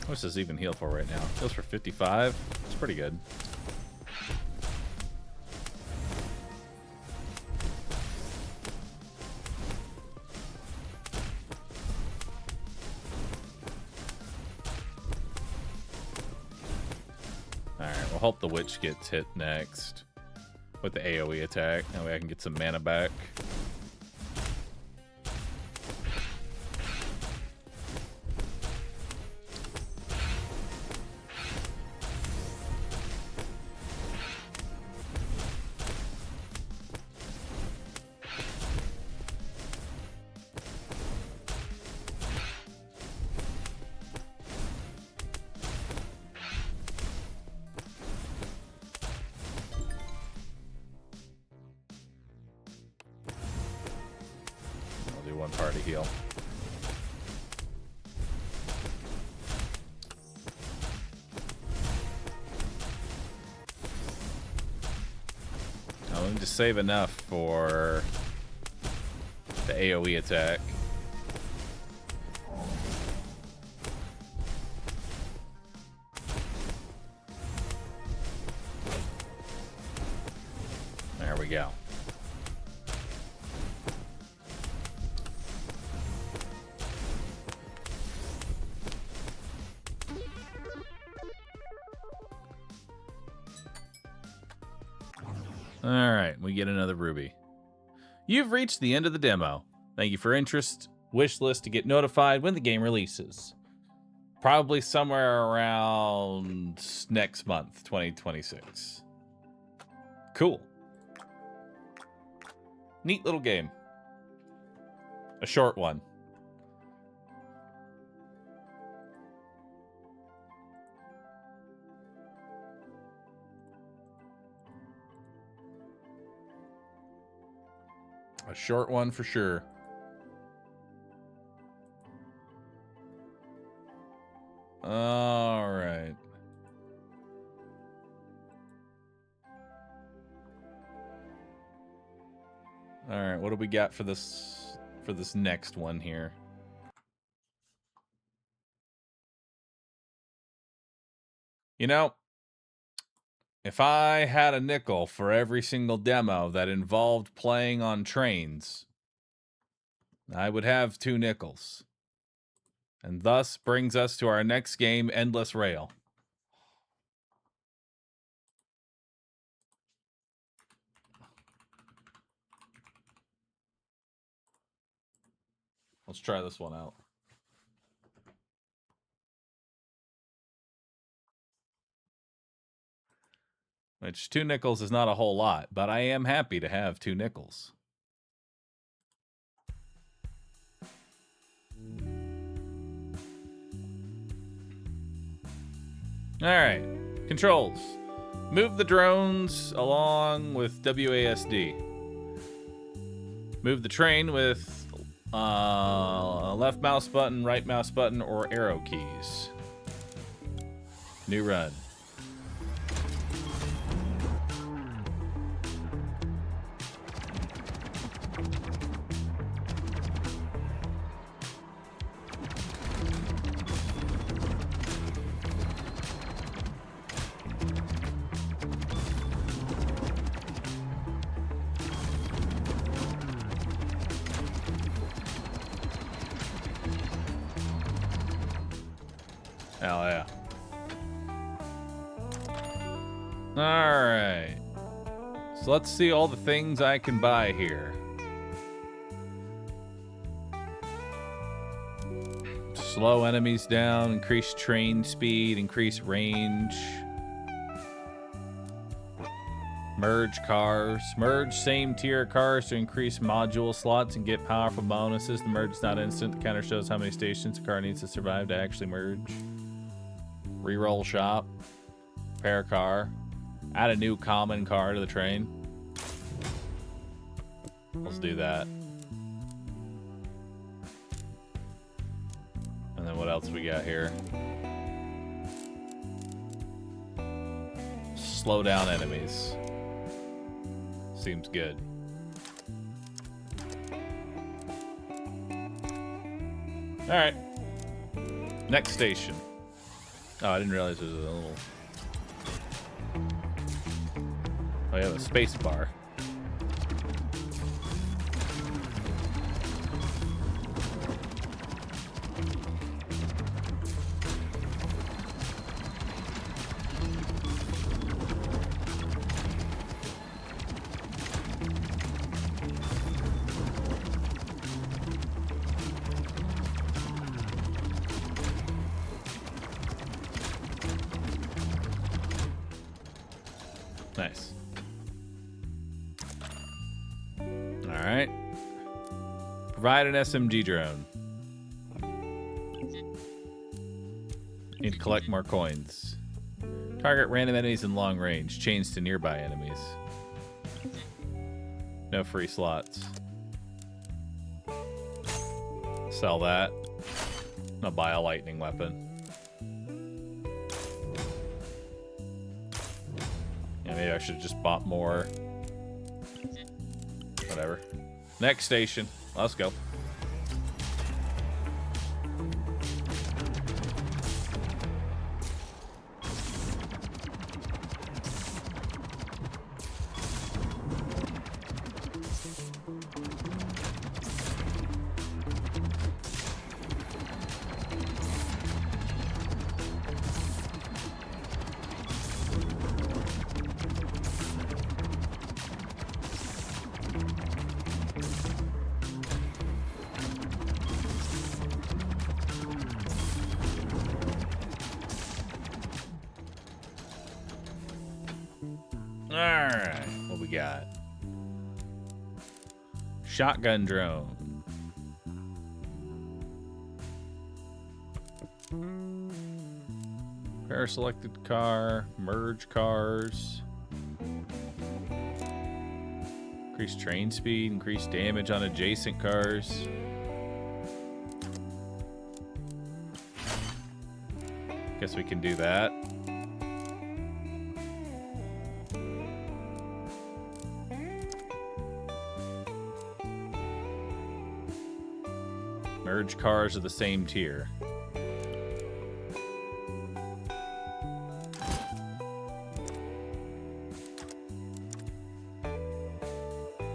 What's this even heal for right now? Heals for 55? It's pretty good. hope the witch gets hit next with the AoE attack. That way I can get some mana back. One party heal. I'm going to save enough for the AoE attack. There we go. Alright, we get another ruby. You've reached the end of the demo. Thank you for interest. Wish list to get notified when the game releases. Probably somewhere around next month, 2026. Cool. Neat little game. A short one. A short one for sure. All right. All right, what do we got for this next one here? You know, if I had a nickel for every single demo that involved playing on trains, I would have 2 nickels. And thus brings us to our next game, Endless Rail. Let's try this one out. Which 2 nickels is not a whole lot, but I am happy to have 2 nickels. Alright, controls. Move the drones along with WASD. Move the train with left mouse button, right mouse button, or arrow keys. New run. Hell yeah. Alright. So let's see all the things I can buy here. Slow enemies down, increase train speed, increase range. Merge cars. Merge same tier cars to increase module slots and get powerful bonuses. The merge is not instant. The counter shows how many stations the car needs to survive to actually merge. Reroll shop. Repair car. Add a new common car to the train. Let's do that. And then what else we got here? Slow down enemies. Seems good. Alright. Next station. Oh, I didn't realize there was a little... Oh, yeah, a space bar. Nice. Alright. Provide an SMG drone. Need to collect more coins. Target random enemies in long range. Change to nearby enemies. No free slots. Sell that. I'll buy a lightning weapon. Yeah, maybe I should have just bought more. Whatever. Next station. Let's go. Alright, what we got? Shotgun drone. Pair selected car. Merge cars. Increase train speed. Increase damage on adjacent cars. Guess we can do that. Merge cars of the same tier.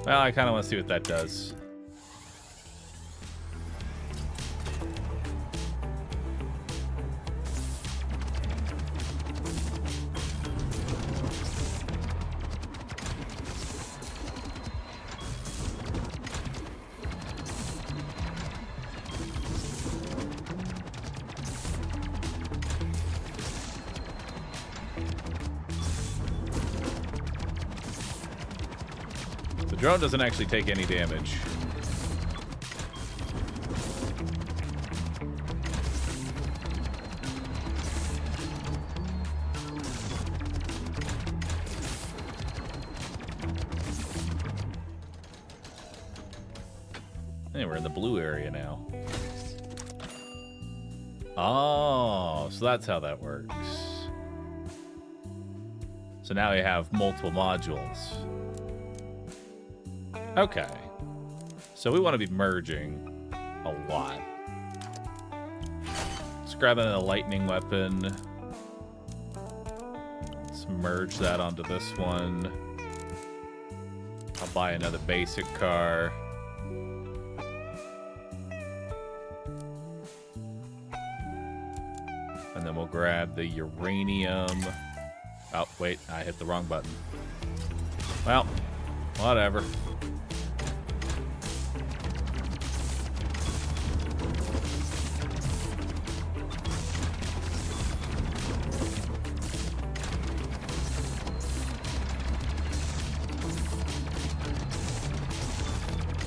Well, I kind of want to see what that does. The drone doesn't actually take any damage. Hey, we're in the blue area now. Oh, so that's how that works. So now we have multiple modules. Okay. So we want to be merging a lot. Let's grab a lightning weapon. Let's merge that onto this one. I'll buy another basic car. And then we'll grab the uranium. Oh, wait, I hit the wrong button. Well, whatever.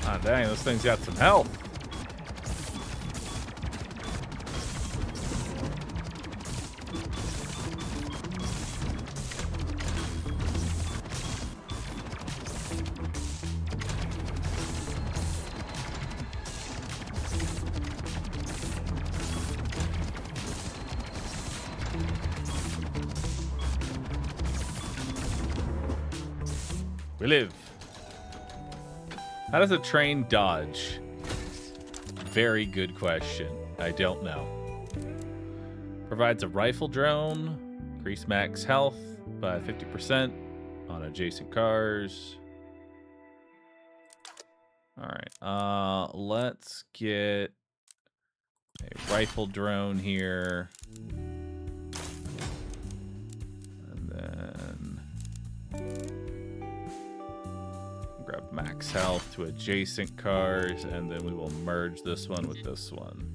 Ah, dang, this thing's got some health. We live. How does a train dodge? Very good question. I don't know. Provides a rifle drone. Increase max health by 50% on adjacent cars. Alright, let's get a rifle drone here. And then grab max health to adjacent cars, and then we will merge this one with this one.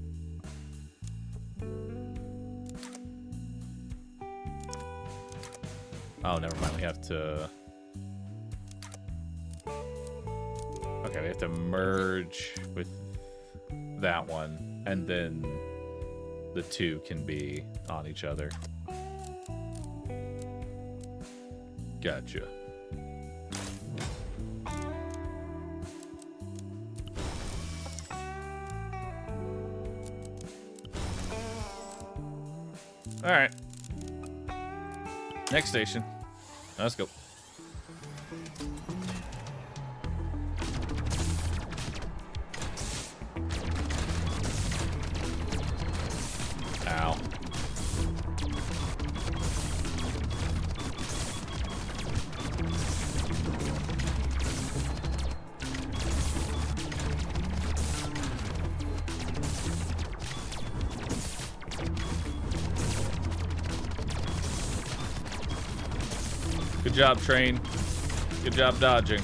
Oh, never mind. We have to... Okay, we have to merge with that one, and then the two can be on each other. Gotcha. All right. Next station. Let's go. Ow. Good job, train. Good job dodging.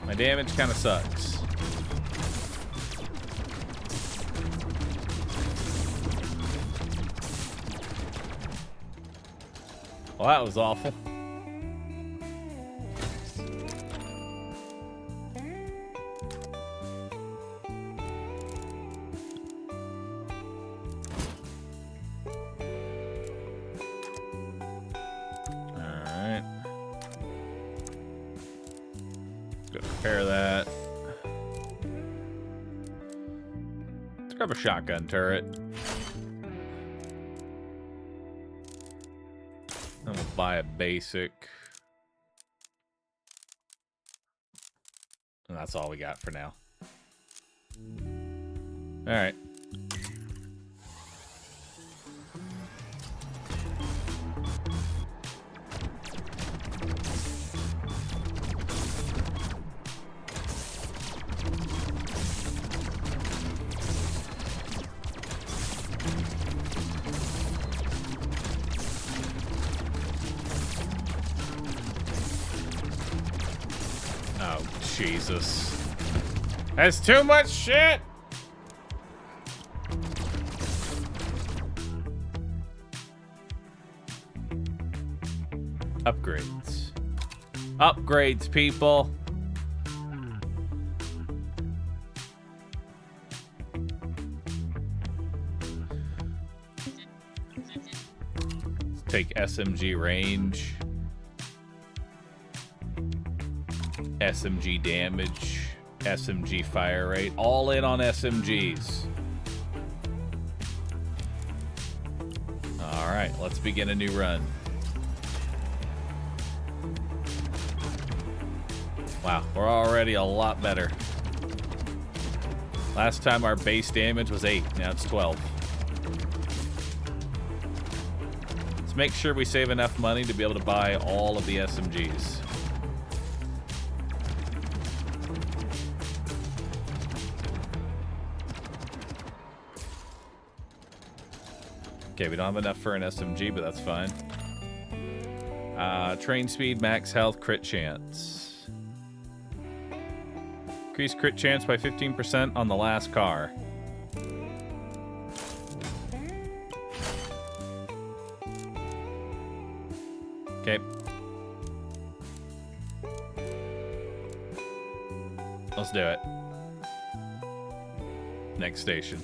My damage kind of sucks. Well, that was awful. Repair that. Let's grab a shotgun turret. Then we'll buy a basic. And that's all we got for now. Alright. Jesus. That's too much shit! Upgrades. Upgrades, people. Let's take SMG range. SMG damage, SMG fire rate, all in on SMGs. All right, let's begin a new run. Wow, we're already a lot better. Last time our base damage was 8, now it's 12. Let's make sure we save enough money to be able to buy all of the SMGs. Okay, we don't have enough for an SMG, but that's fine. Train speed, max health, crit chance. Increase crit chance by 15% on the last car. Okay. Let's do it. Next station.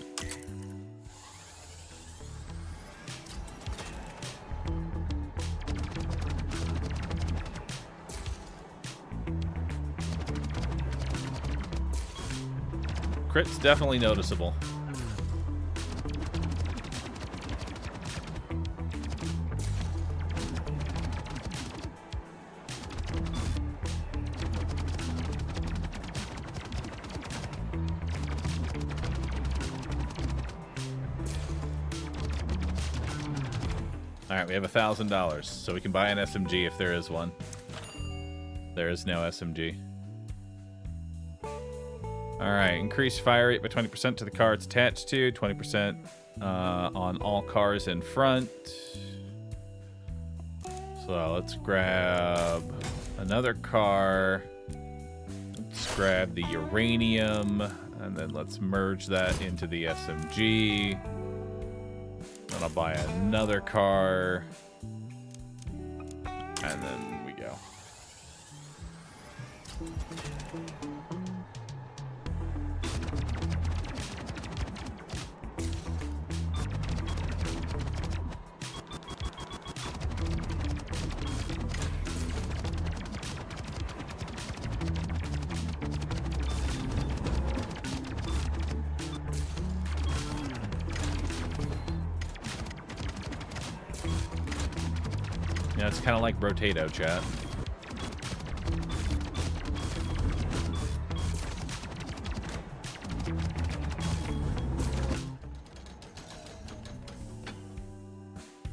Crit's definitely noticeable. Alright, we have $1,000, so we can buy an SMG if there is one. There is no SMG. Alright, increase fire rate by 20% to the car it's attached to, 20% on all cars in front. So let's grab another car. Let's grab the uranium, and then let's merge that into the SMG. Then I'll buy another car. And then we go. Yeah, it's kind of like Rotato, chat.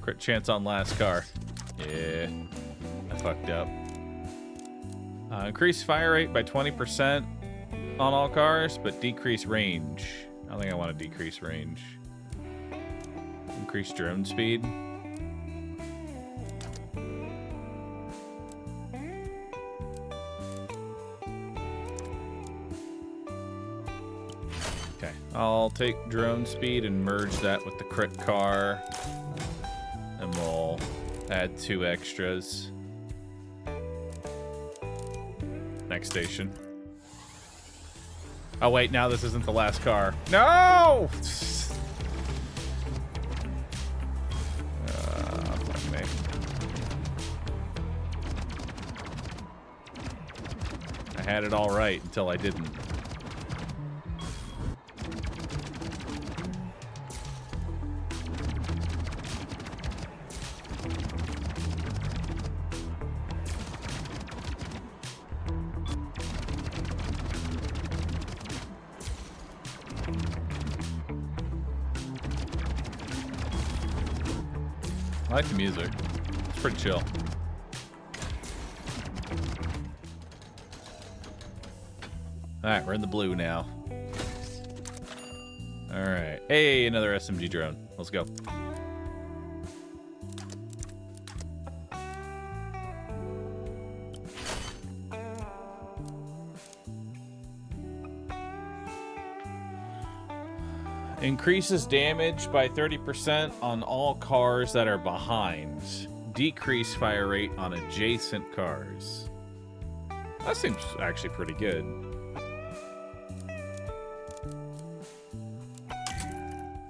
Crit chance on last car. Yeah, I fucked up. Increase fire rate by 20% on all cars, but decrease range. I don't think I want to decrease range. Increase drone speed. Okay, I'll take drone speed and merge that with the crit car. And we'll add 2 extras. Next station. Oh wait, now this isn't the last car. No! Fuck me. I had it all right until I didn't. I like the music. It's pretty chill. Alright, we're in the blue now. Alright. Hey, another SMG drone. Let's go. Increases damage by 30% on all cars that are behind. Decrease fire rate on adjacent cars. That seems actually pretty good.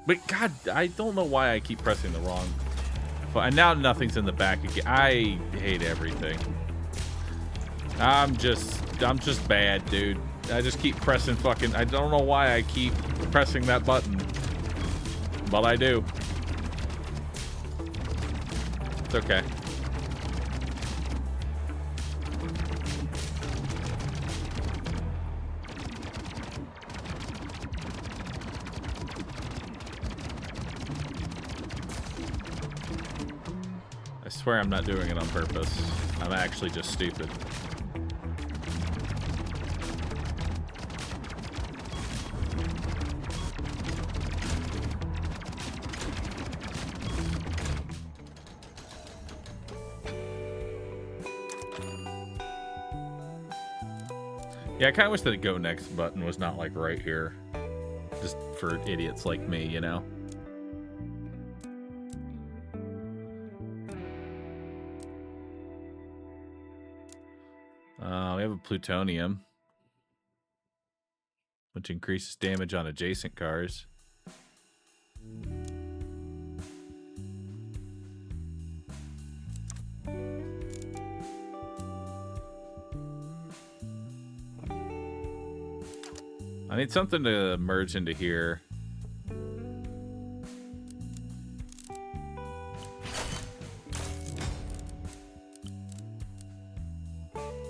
But God, I don't know why I keep pressing the wrong. And now nothing's in the back again. I hate everything. I'm just bad, dude. I just keep pressing fucking... I don't know why I keep pressing that button. But I do. It's okay. I swear I'm not doing it on purpose. I'm actually just stupid. Yeah, I kind of wish that the go next button was not like right here. Just for idiots like me, you know? We have a plutonium, which increases damage on adjacent cars. I need something to merge into here.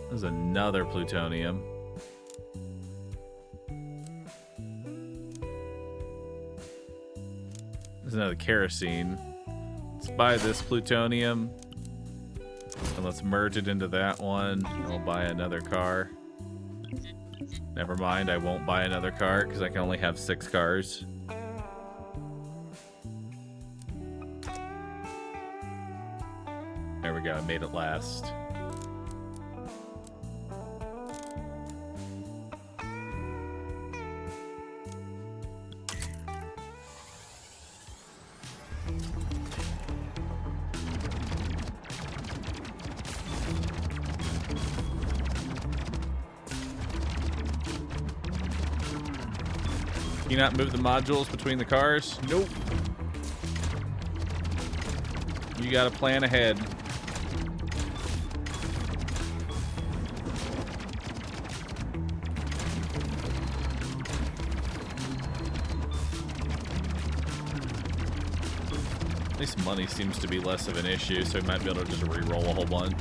There's another plutonium. There's another kerosene. Let's buy this plutonium. And let's merge it into that one. And we'll buy another car. Never mind, I won't buy another car because I can only have 6 cars. There we go, I made it last. Can you not move the modules between the cars? Nope. You gotta plan ahead. At least money seems to be less of an issue, so we might be able to just re-roll a whole bunch.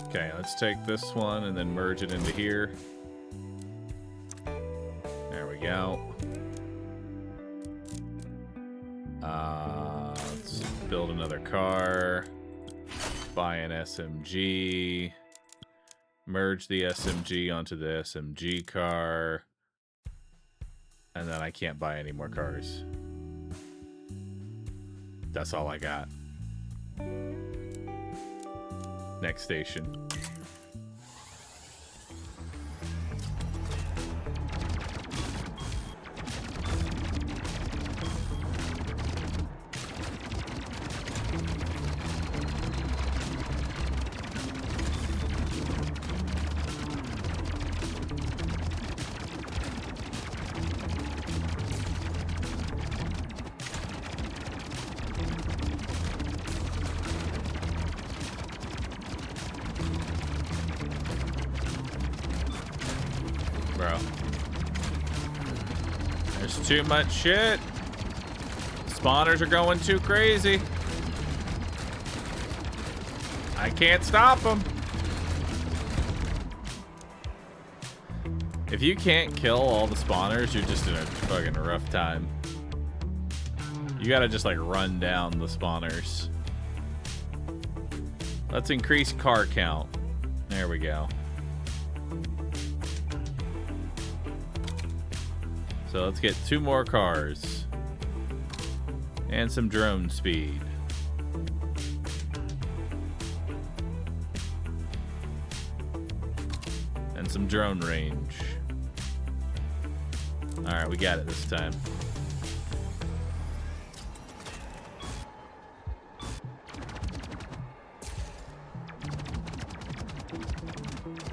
Okay, let's take this one and then merge it into here. There we go. Let's build another car. Buy an SMG. Merge the SMG onto the SMG car. And then I can't buy any more cars. That's all I got. Next station. Bro. There's too much shit. Spawners are going too crazy. I can't stop them. If you can't kill all the spawners, you're just in a fucking rough time. You gotta just like run down the spawners. Let's increase car count. There we go. So let's get 2 more cars. And some drone speed. And some drone range. Alright, we got it this time.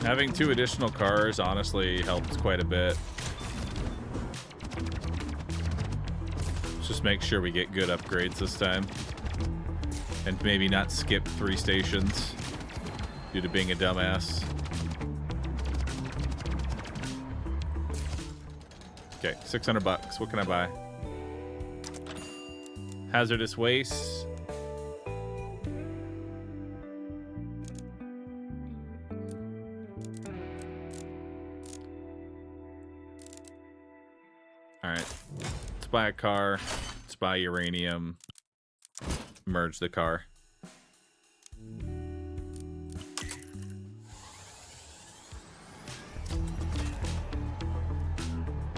Having 2 additional cars honestly helps quite a bit. Just make sure we get good upgrades this time. And maybe not skip 3 stations due to being a dumbass. Okay, $600. What can I buy? Hazardous waste. Alright. Let's buy a car. Let's buy uranium. Merge the car.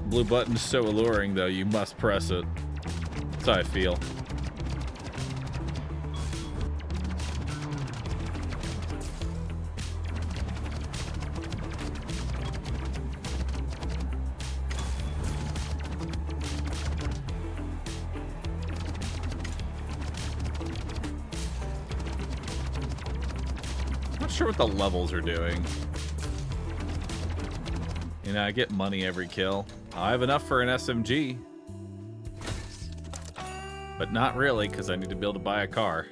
Blue button is so alluring, though. You must press it. That's how I feel. Not sure what the levels are doing. You know, I get money every kill. I have enough for an SMG. But not really, because I need to be able to buy a car.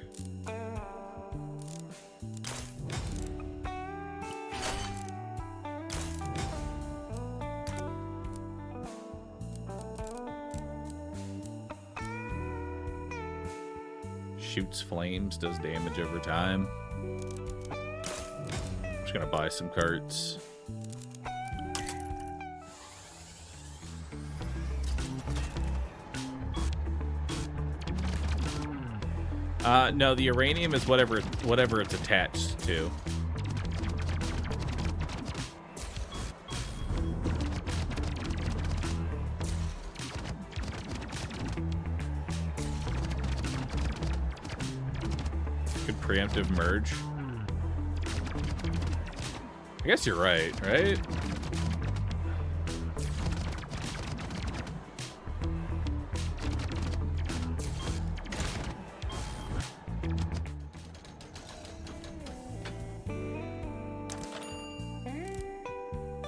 Shoots flames, does damage over time. I'm just gonna buy some carts. No, the uranium is whatever it's attached to. Good preemptive merge. I guess you're right, right?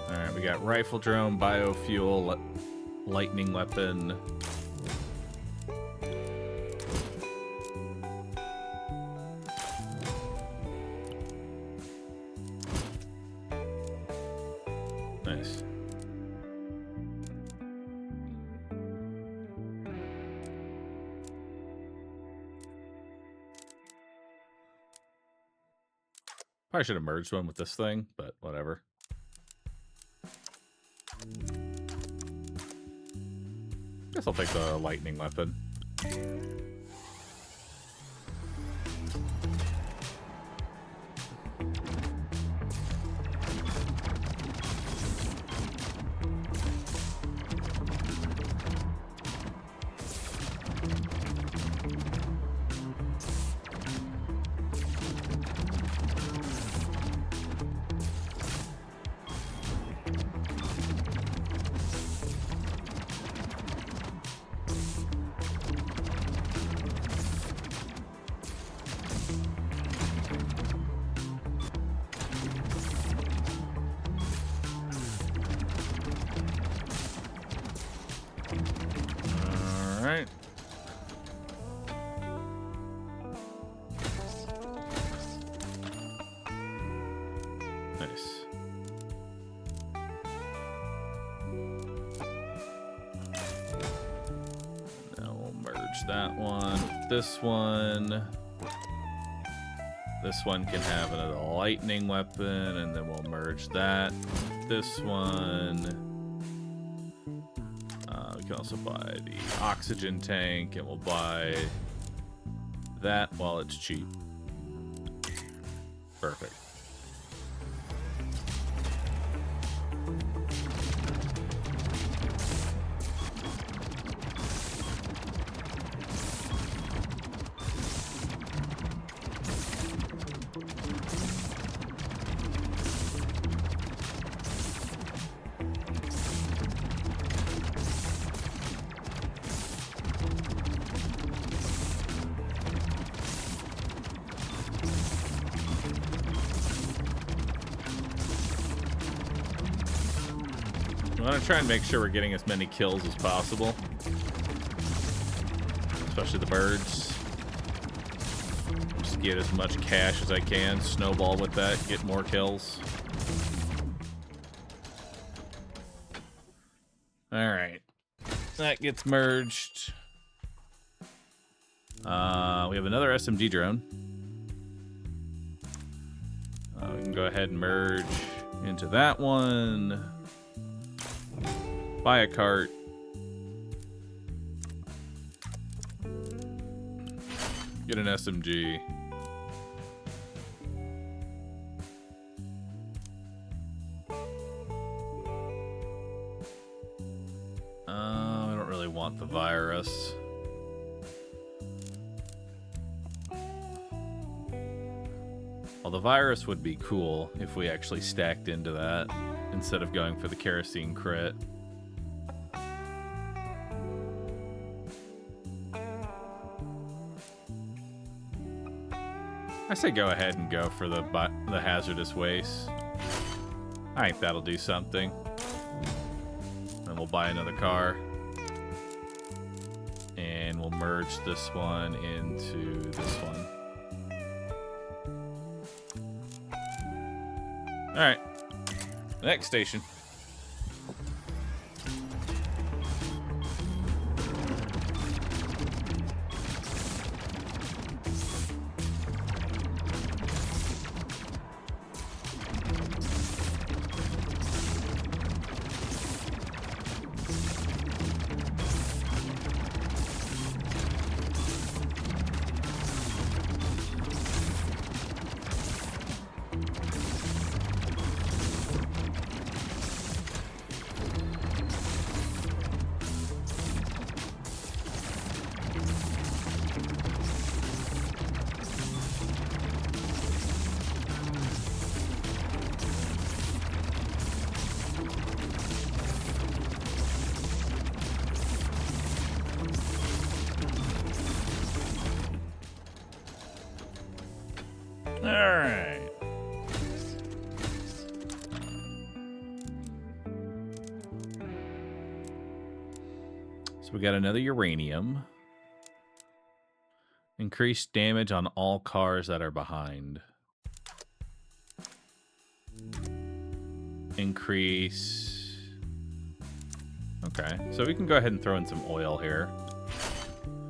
Alright, we got rifle drone, biofuel, lightning weapon. Nice. Probably should have merged one with this thing, but whatever. Guess I'll take the lightning weapon. Alright. Nice. Now we'll merge that one with this one. This one can have another lightning weapon, and then we'll merge that with this one. We can also buy the oxygen tank, and we'll buy that while it's cheap. Perfect. I want to try and make sure we're getting as many kills as possible. Especially the birds. Just get as much cash as I can. Snowball with that. Get more kills. Alright. That gets merged. We have another SMG drone. We can go ahead and merge into that one. Buy a cart. Get an SMG. I don't really want the virus. Well, the virus would be cool if we actually stacked into that instead of going for the kerosene crit. I say go ahead and go for the hazardous waste. I think that'll do something. And we'll buy another car. And we'll merge this one into this one. Alright. Next station. right. So we got another uranium. Increased damage on all cars that are behind. Increase. Okay, so we can go ahead and throw in some oil here.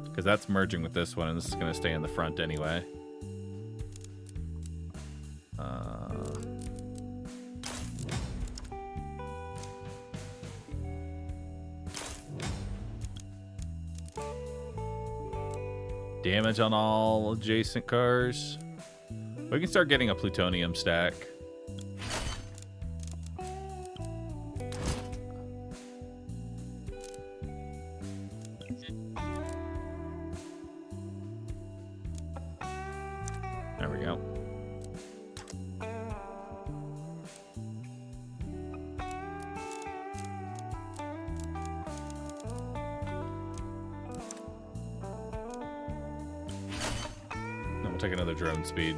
Because that's merging with this one, and this is going to stay in the front anyway. Damage on all adjacent cars. We can start getting a plutonium stack. There we go. Take another drone speed.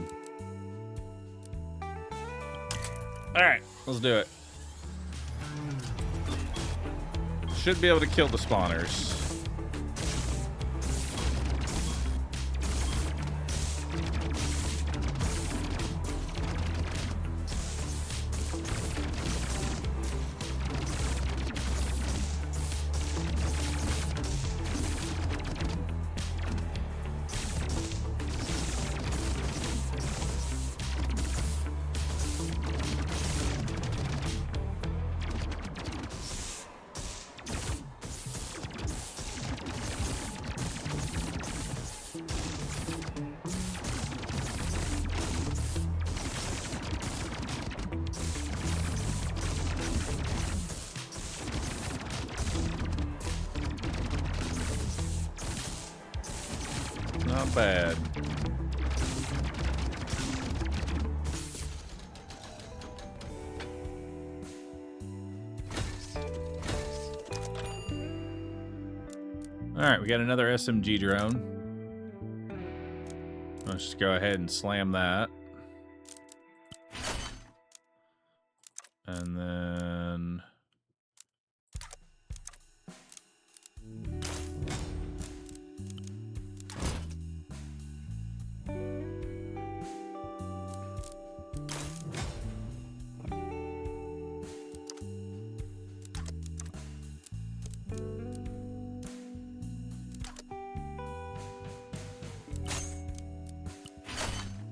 All right, let's do it. Should be able to kill the spawners. Not bad. All right, we got another SMG drone. Let's just go ahead and slam that. And then...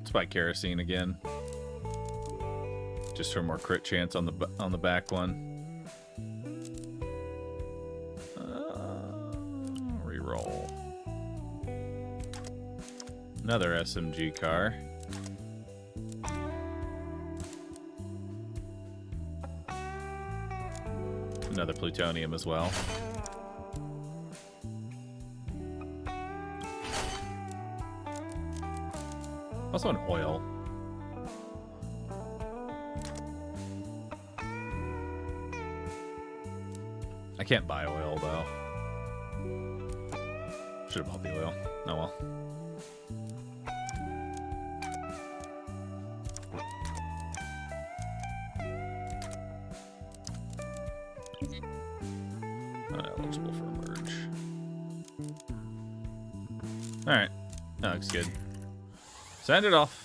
Let's buy kerosene again, just for more crit chance on the back one. Reroll. Another SMG car. Another plutonium as well. Also an oil. I can't buy oil though. Should have bought the oil. Oh well. Eligible for a merge. Alright. That looks good. Send it off.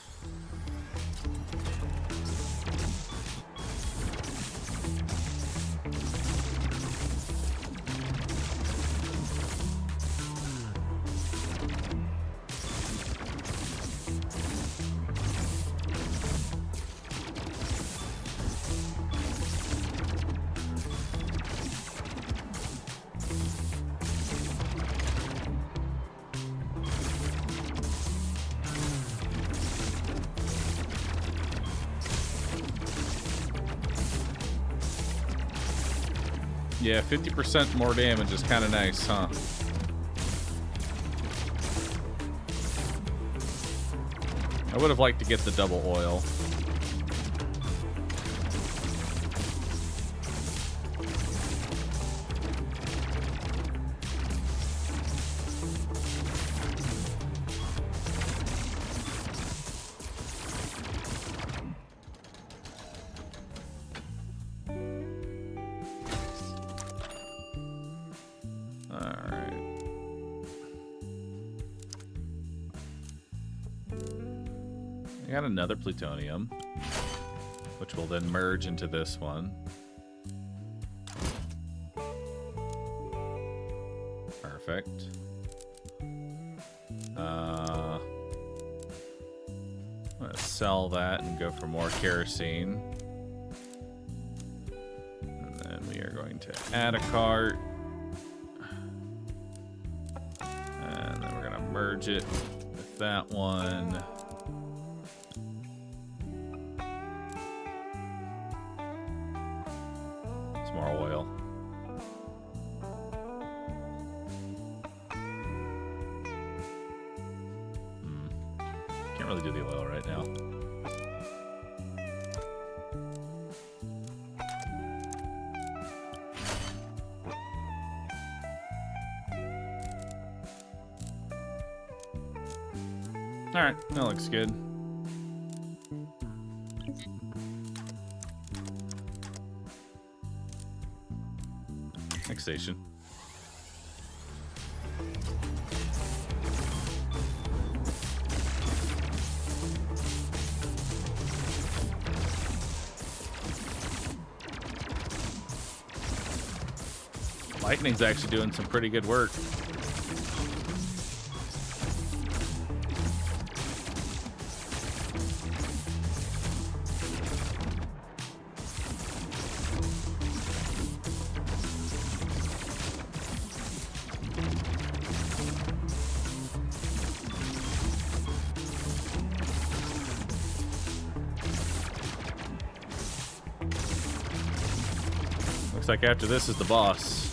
Yeah, 50% more damage is kind of nice, huh? I would have liked to get the double oil. I got another plutonium, which will then merge into this one. Perfect. I'm gonna sell that and go for more kerosene. And then we are going to add a cart. And then we're gonna merge it with that one. Some more oil. Can't really do the oil right now. All right, that looks good. Next station. Lightning's actually doing some pretty good work. Looks like after this is the boss.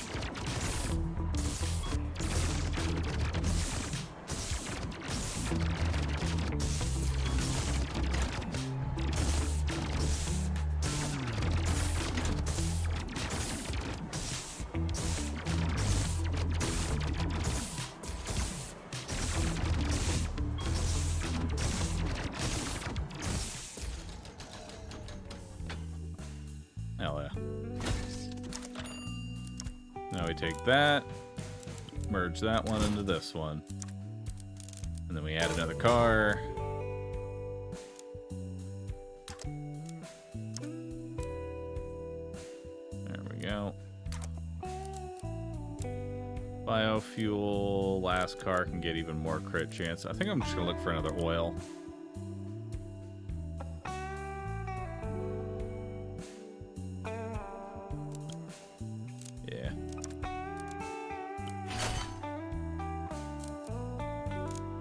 Hell yeah. Now we take that, merge that one into this one. And then we add another car. There we go. Biofuel, last car can get even more crit chance. I think I'm just gonna look for another oil. Yeah.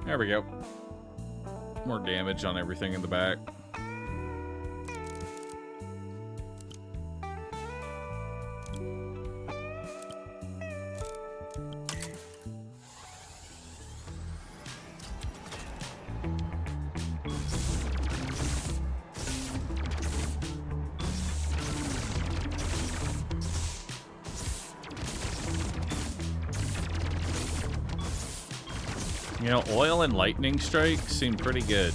There we go. More damage on everything in the back. You know, oil and lightning strike seem pretty good.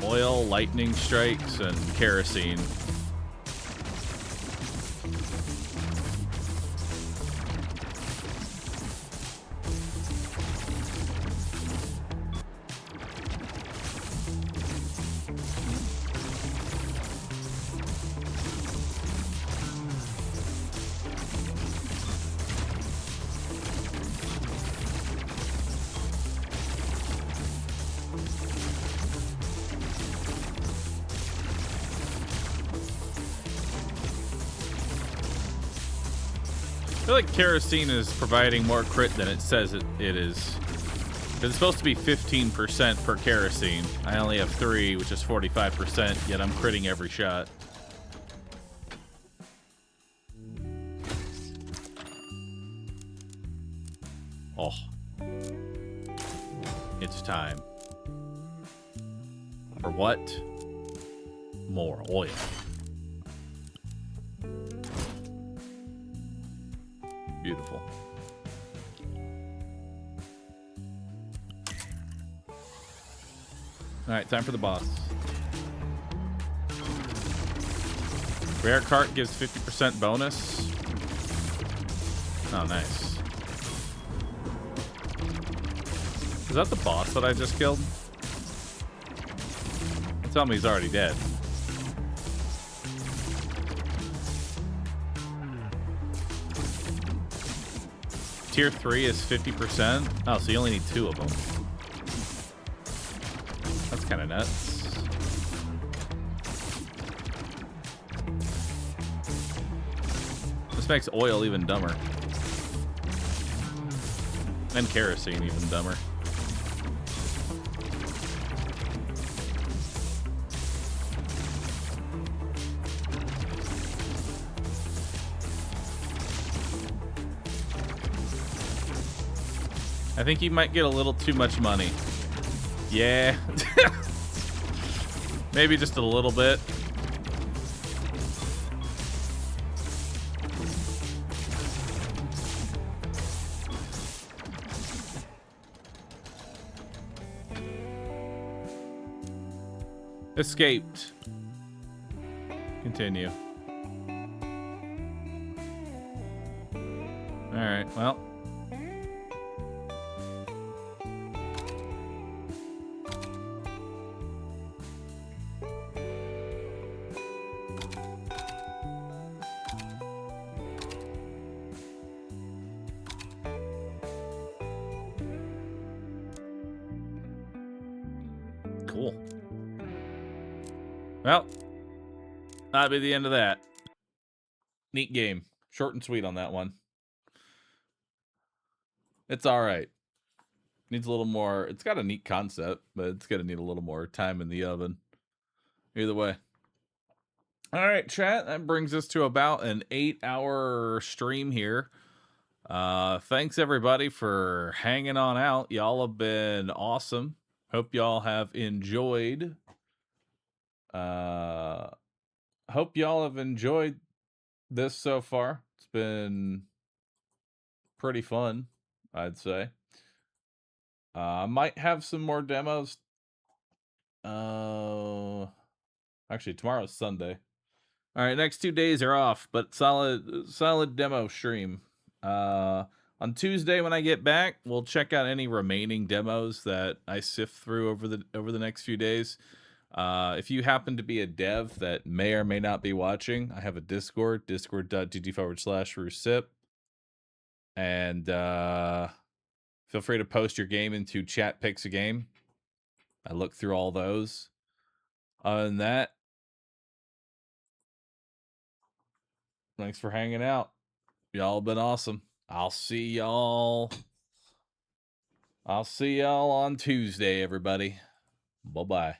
Oil, lightning strikes, and kerosene. I feel like kerosene is providing more crit than it says it is. It's supposed to be 15% per kerosene. I only have 3, which is 45%, yet I'm critting every shot. Oh. It's time. For what? More oil. Beautiful. Alright, time for the boss. Rare cart gives 50% bonus. Oh, nice. Is that the boss that I just killed? Tell me he's already dead. Tier 3 is 50%. Oh, so you only need 2 of them. That's kind of nuts. This makes oil even dumber. And kerosene even dumber. I think you might get a little too much money. Yeah. Maybe just a little bit. Escaped. Continue. All right, well. Cool. Well, that'll be the end of that. Neat game. Short and sweet on that one. It's all right. Needs a little more. It's got a neat concept, but it's going to need a little more time in the oven. Either way. All right, chat. That brings us to about an 8-hour stream here. Thanks, everybody, for hanging on out. Y'all have been awesome. Hope y'all have enjoyed. Hope y'all have enjoyed this so far. It's been pretty fun, I'd say. I might have some more demos. Actually, tomorrow's Sunday. All right, next 2 days are off, but solid demo stream. On Tuesday when I get back, we'll check out any remaining demos that I sift through over the next few days. If you happen to be a dev that may or may not be watching, I have a Discord, discord.gg/Roosip. And feel free to post your game into chat picks a game. I look through all those. Other than that, thanks for hanging out. Y'all have been awesome. I'll see y'all on Tuesday, everybody. Bye-bye.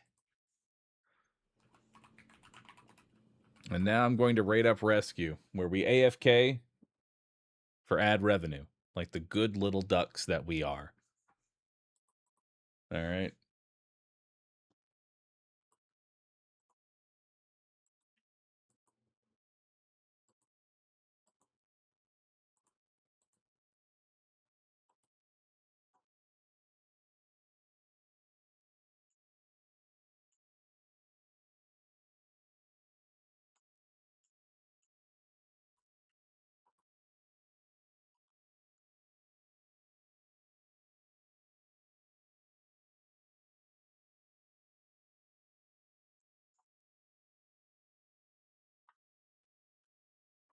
And now I'm going to rate up Rescue, where we AFK for ad revenue, like the good little ducks that we are. All right.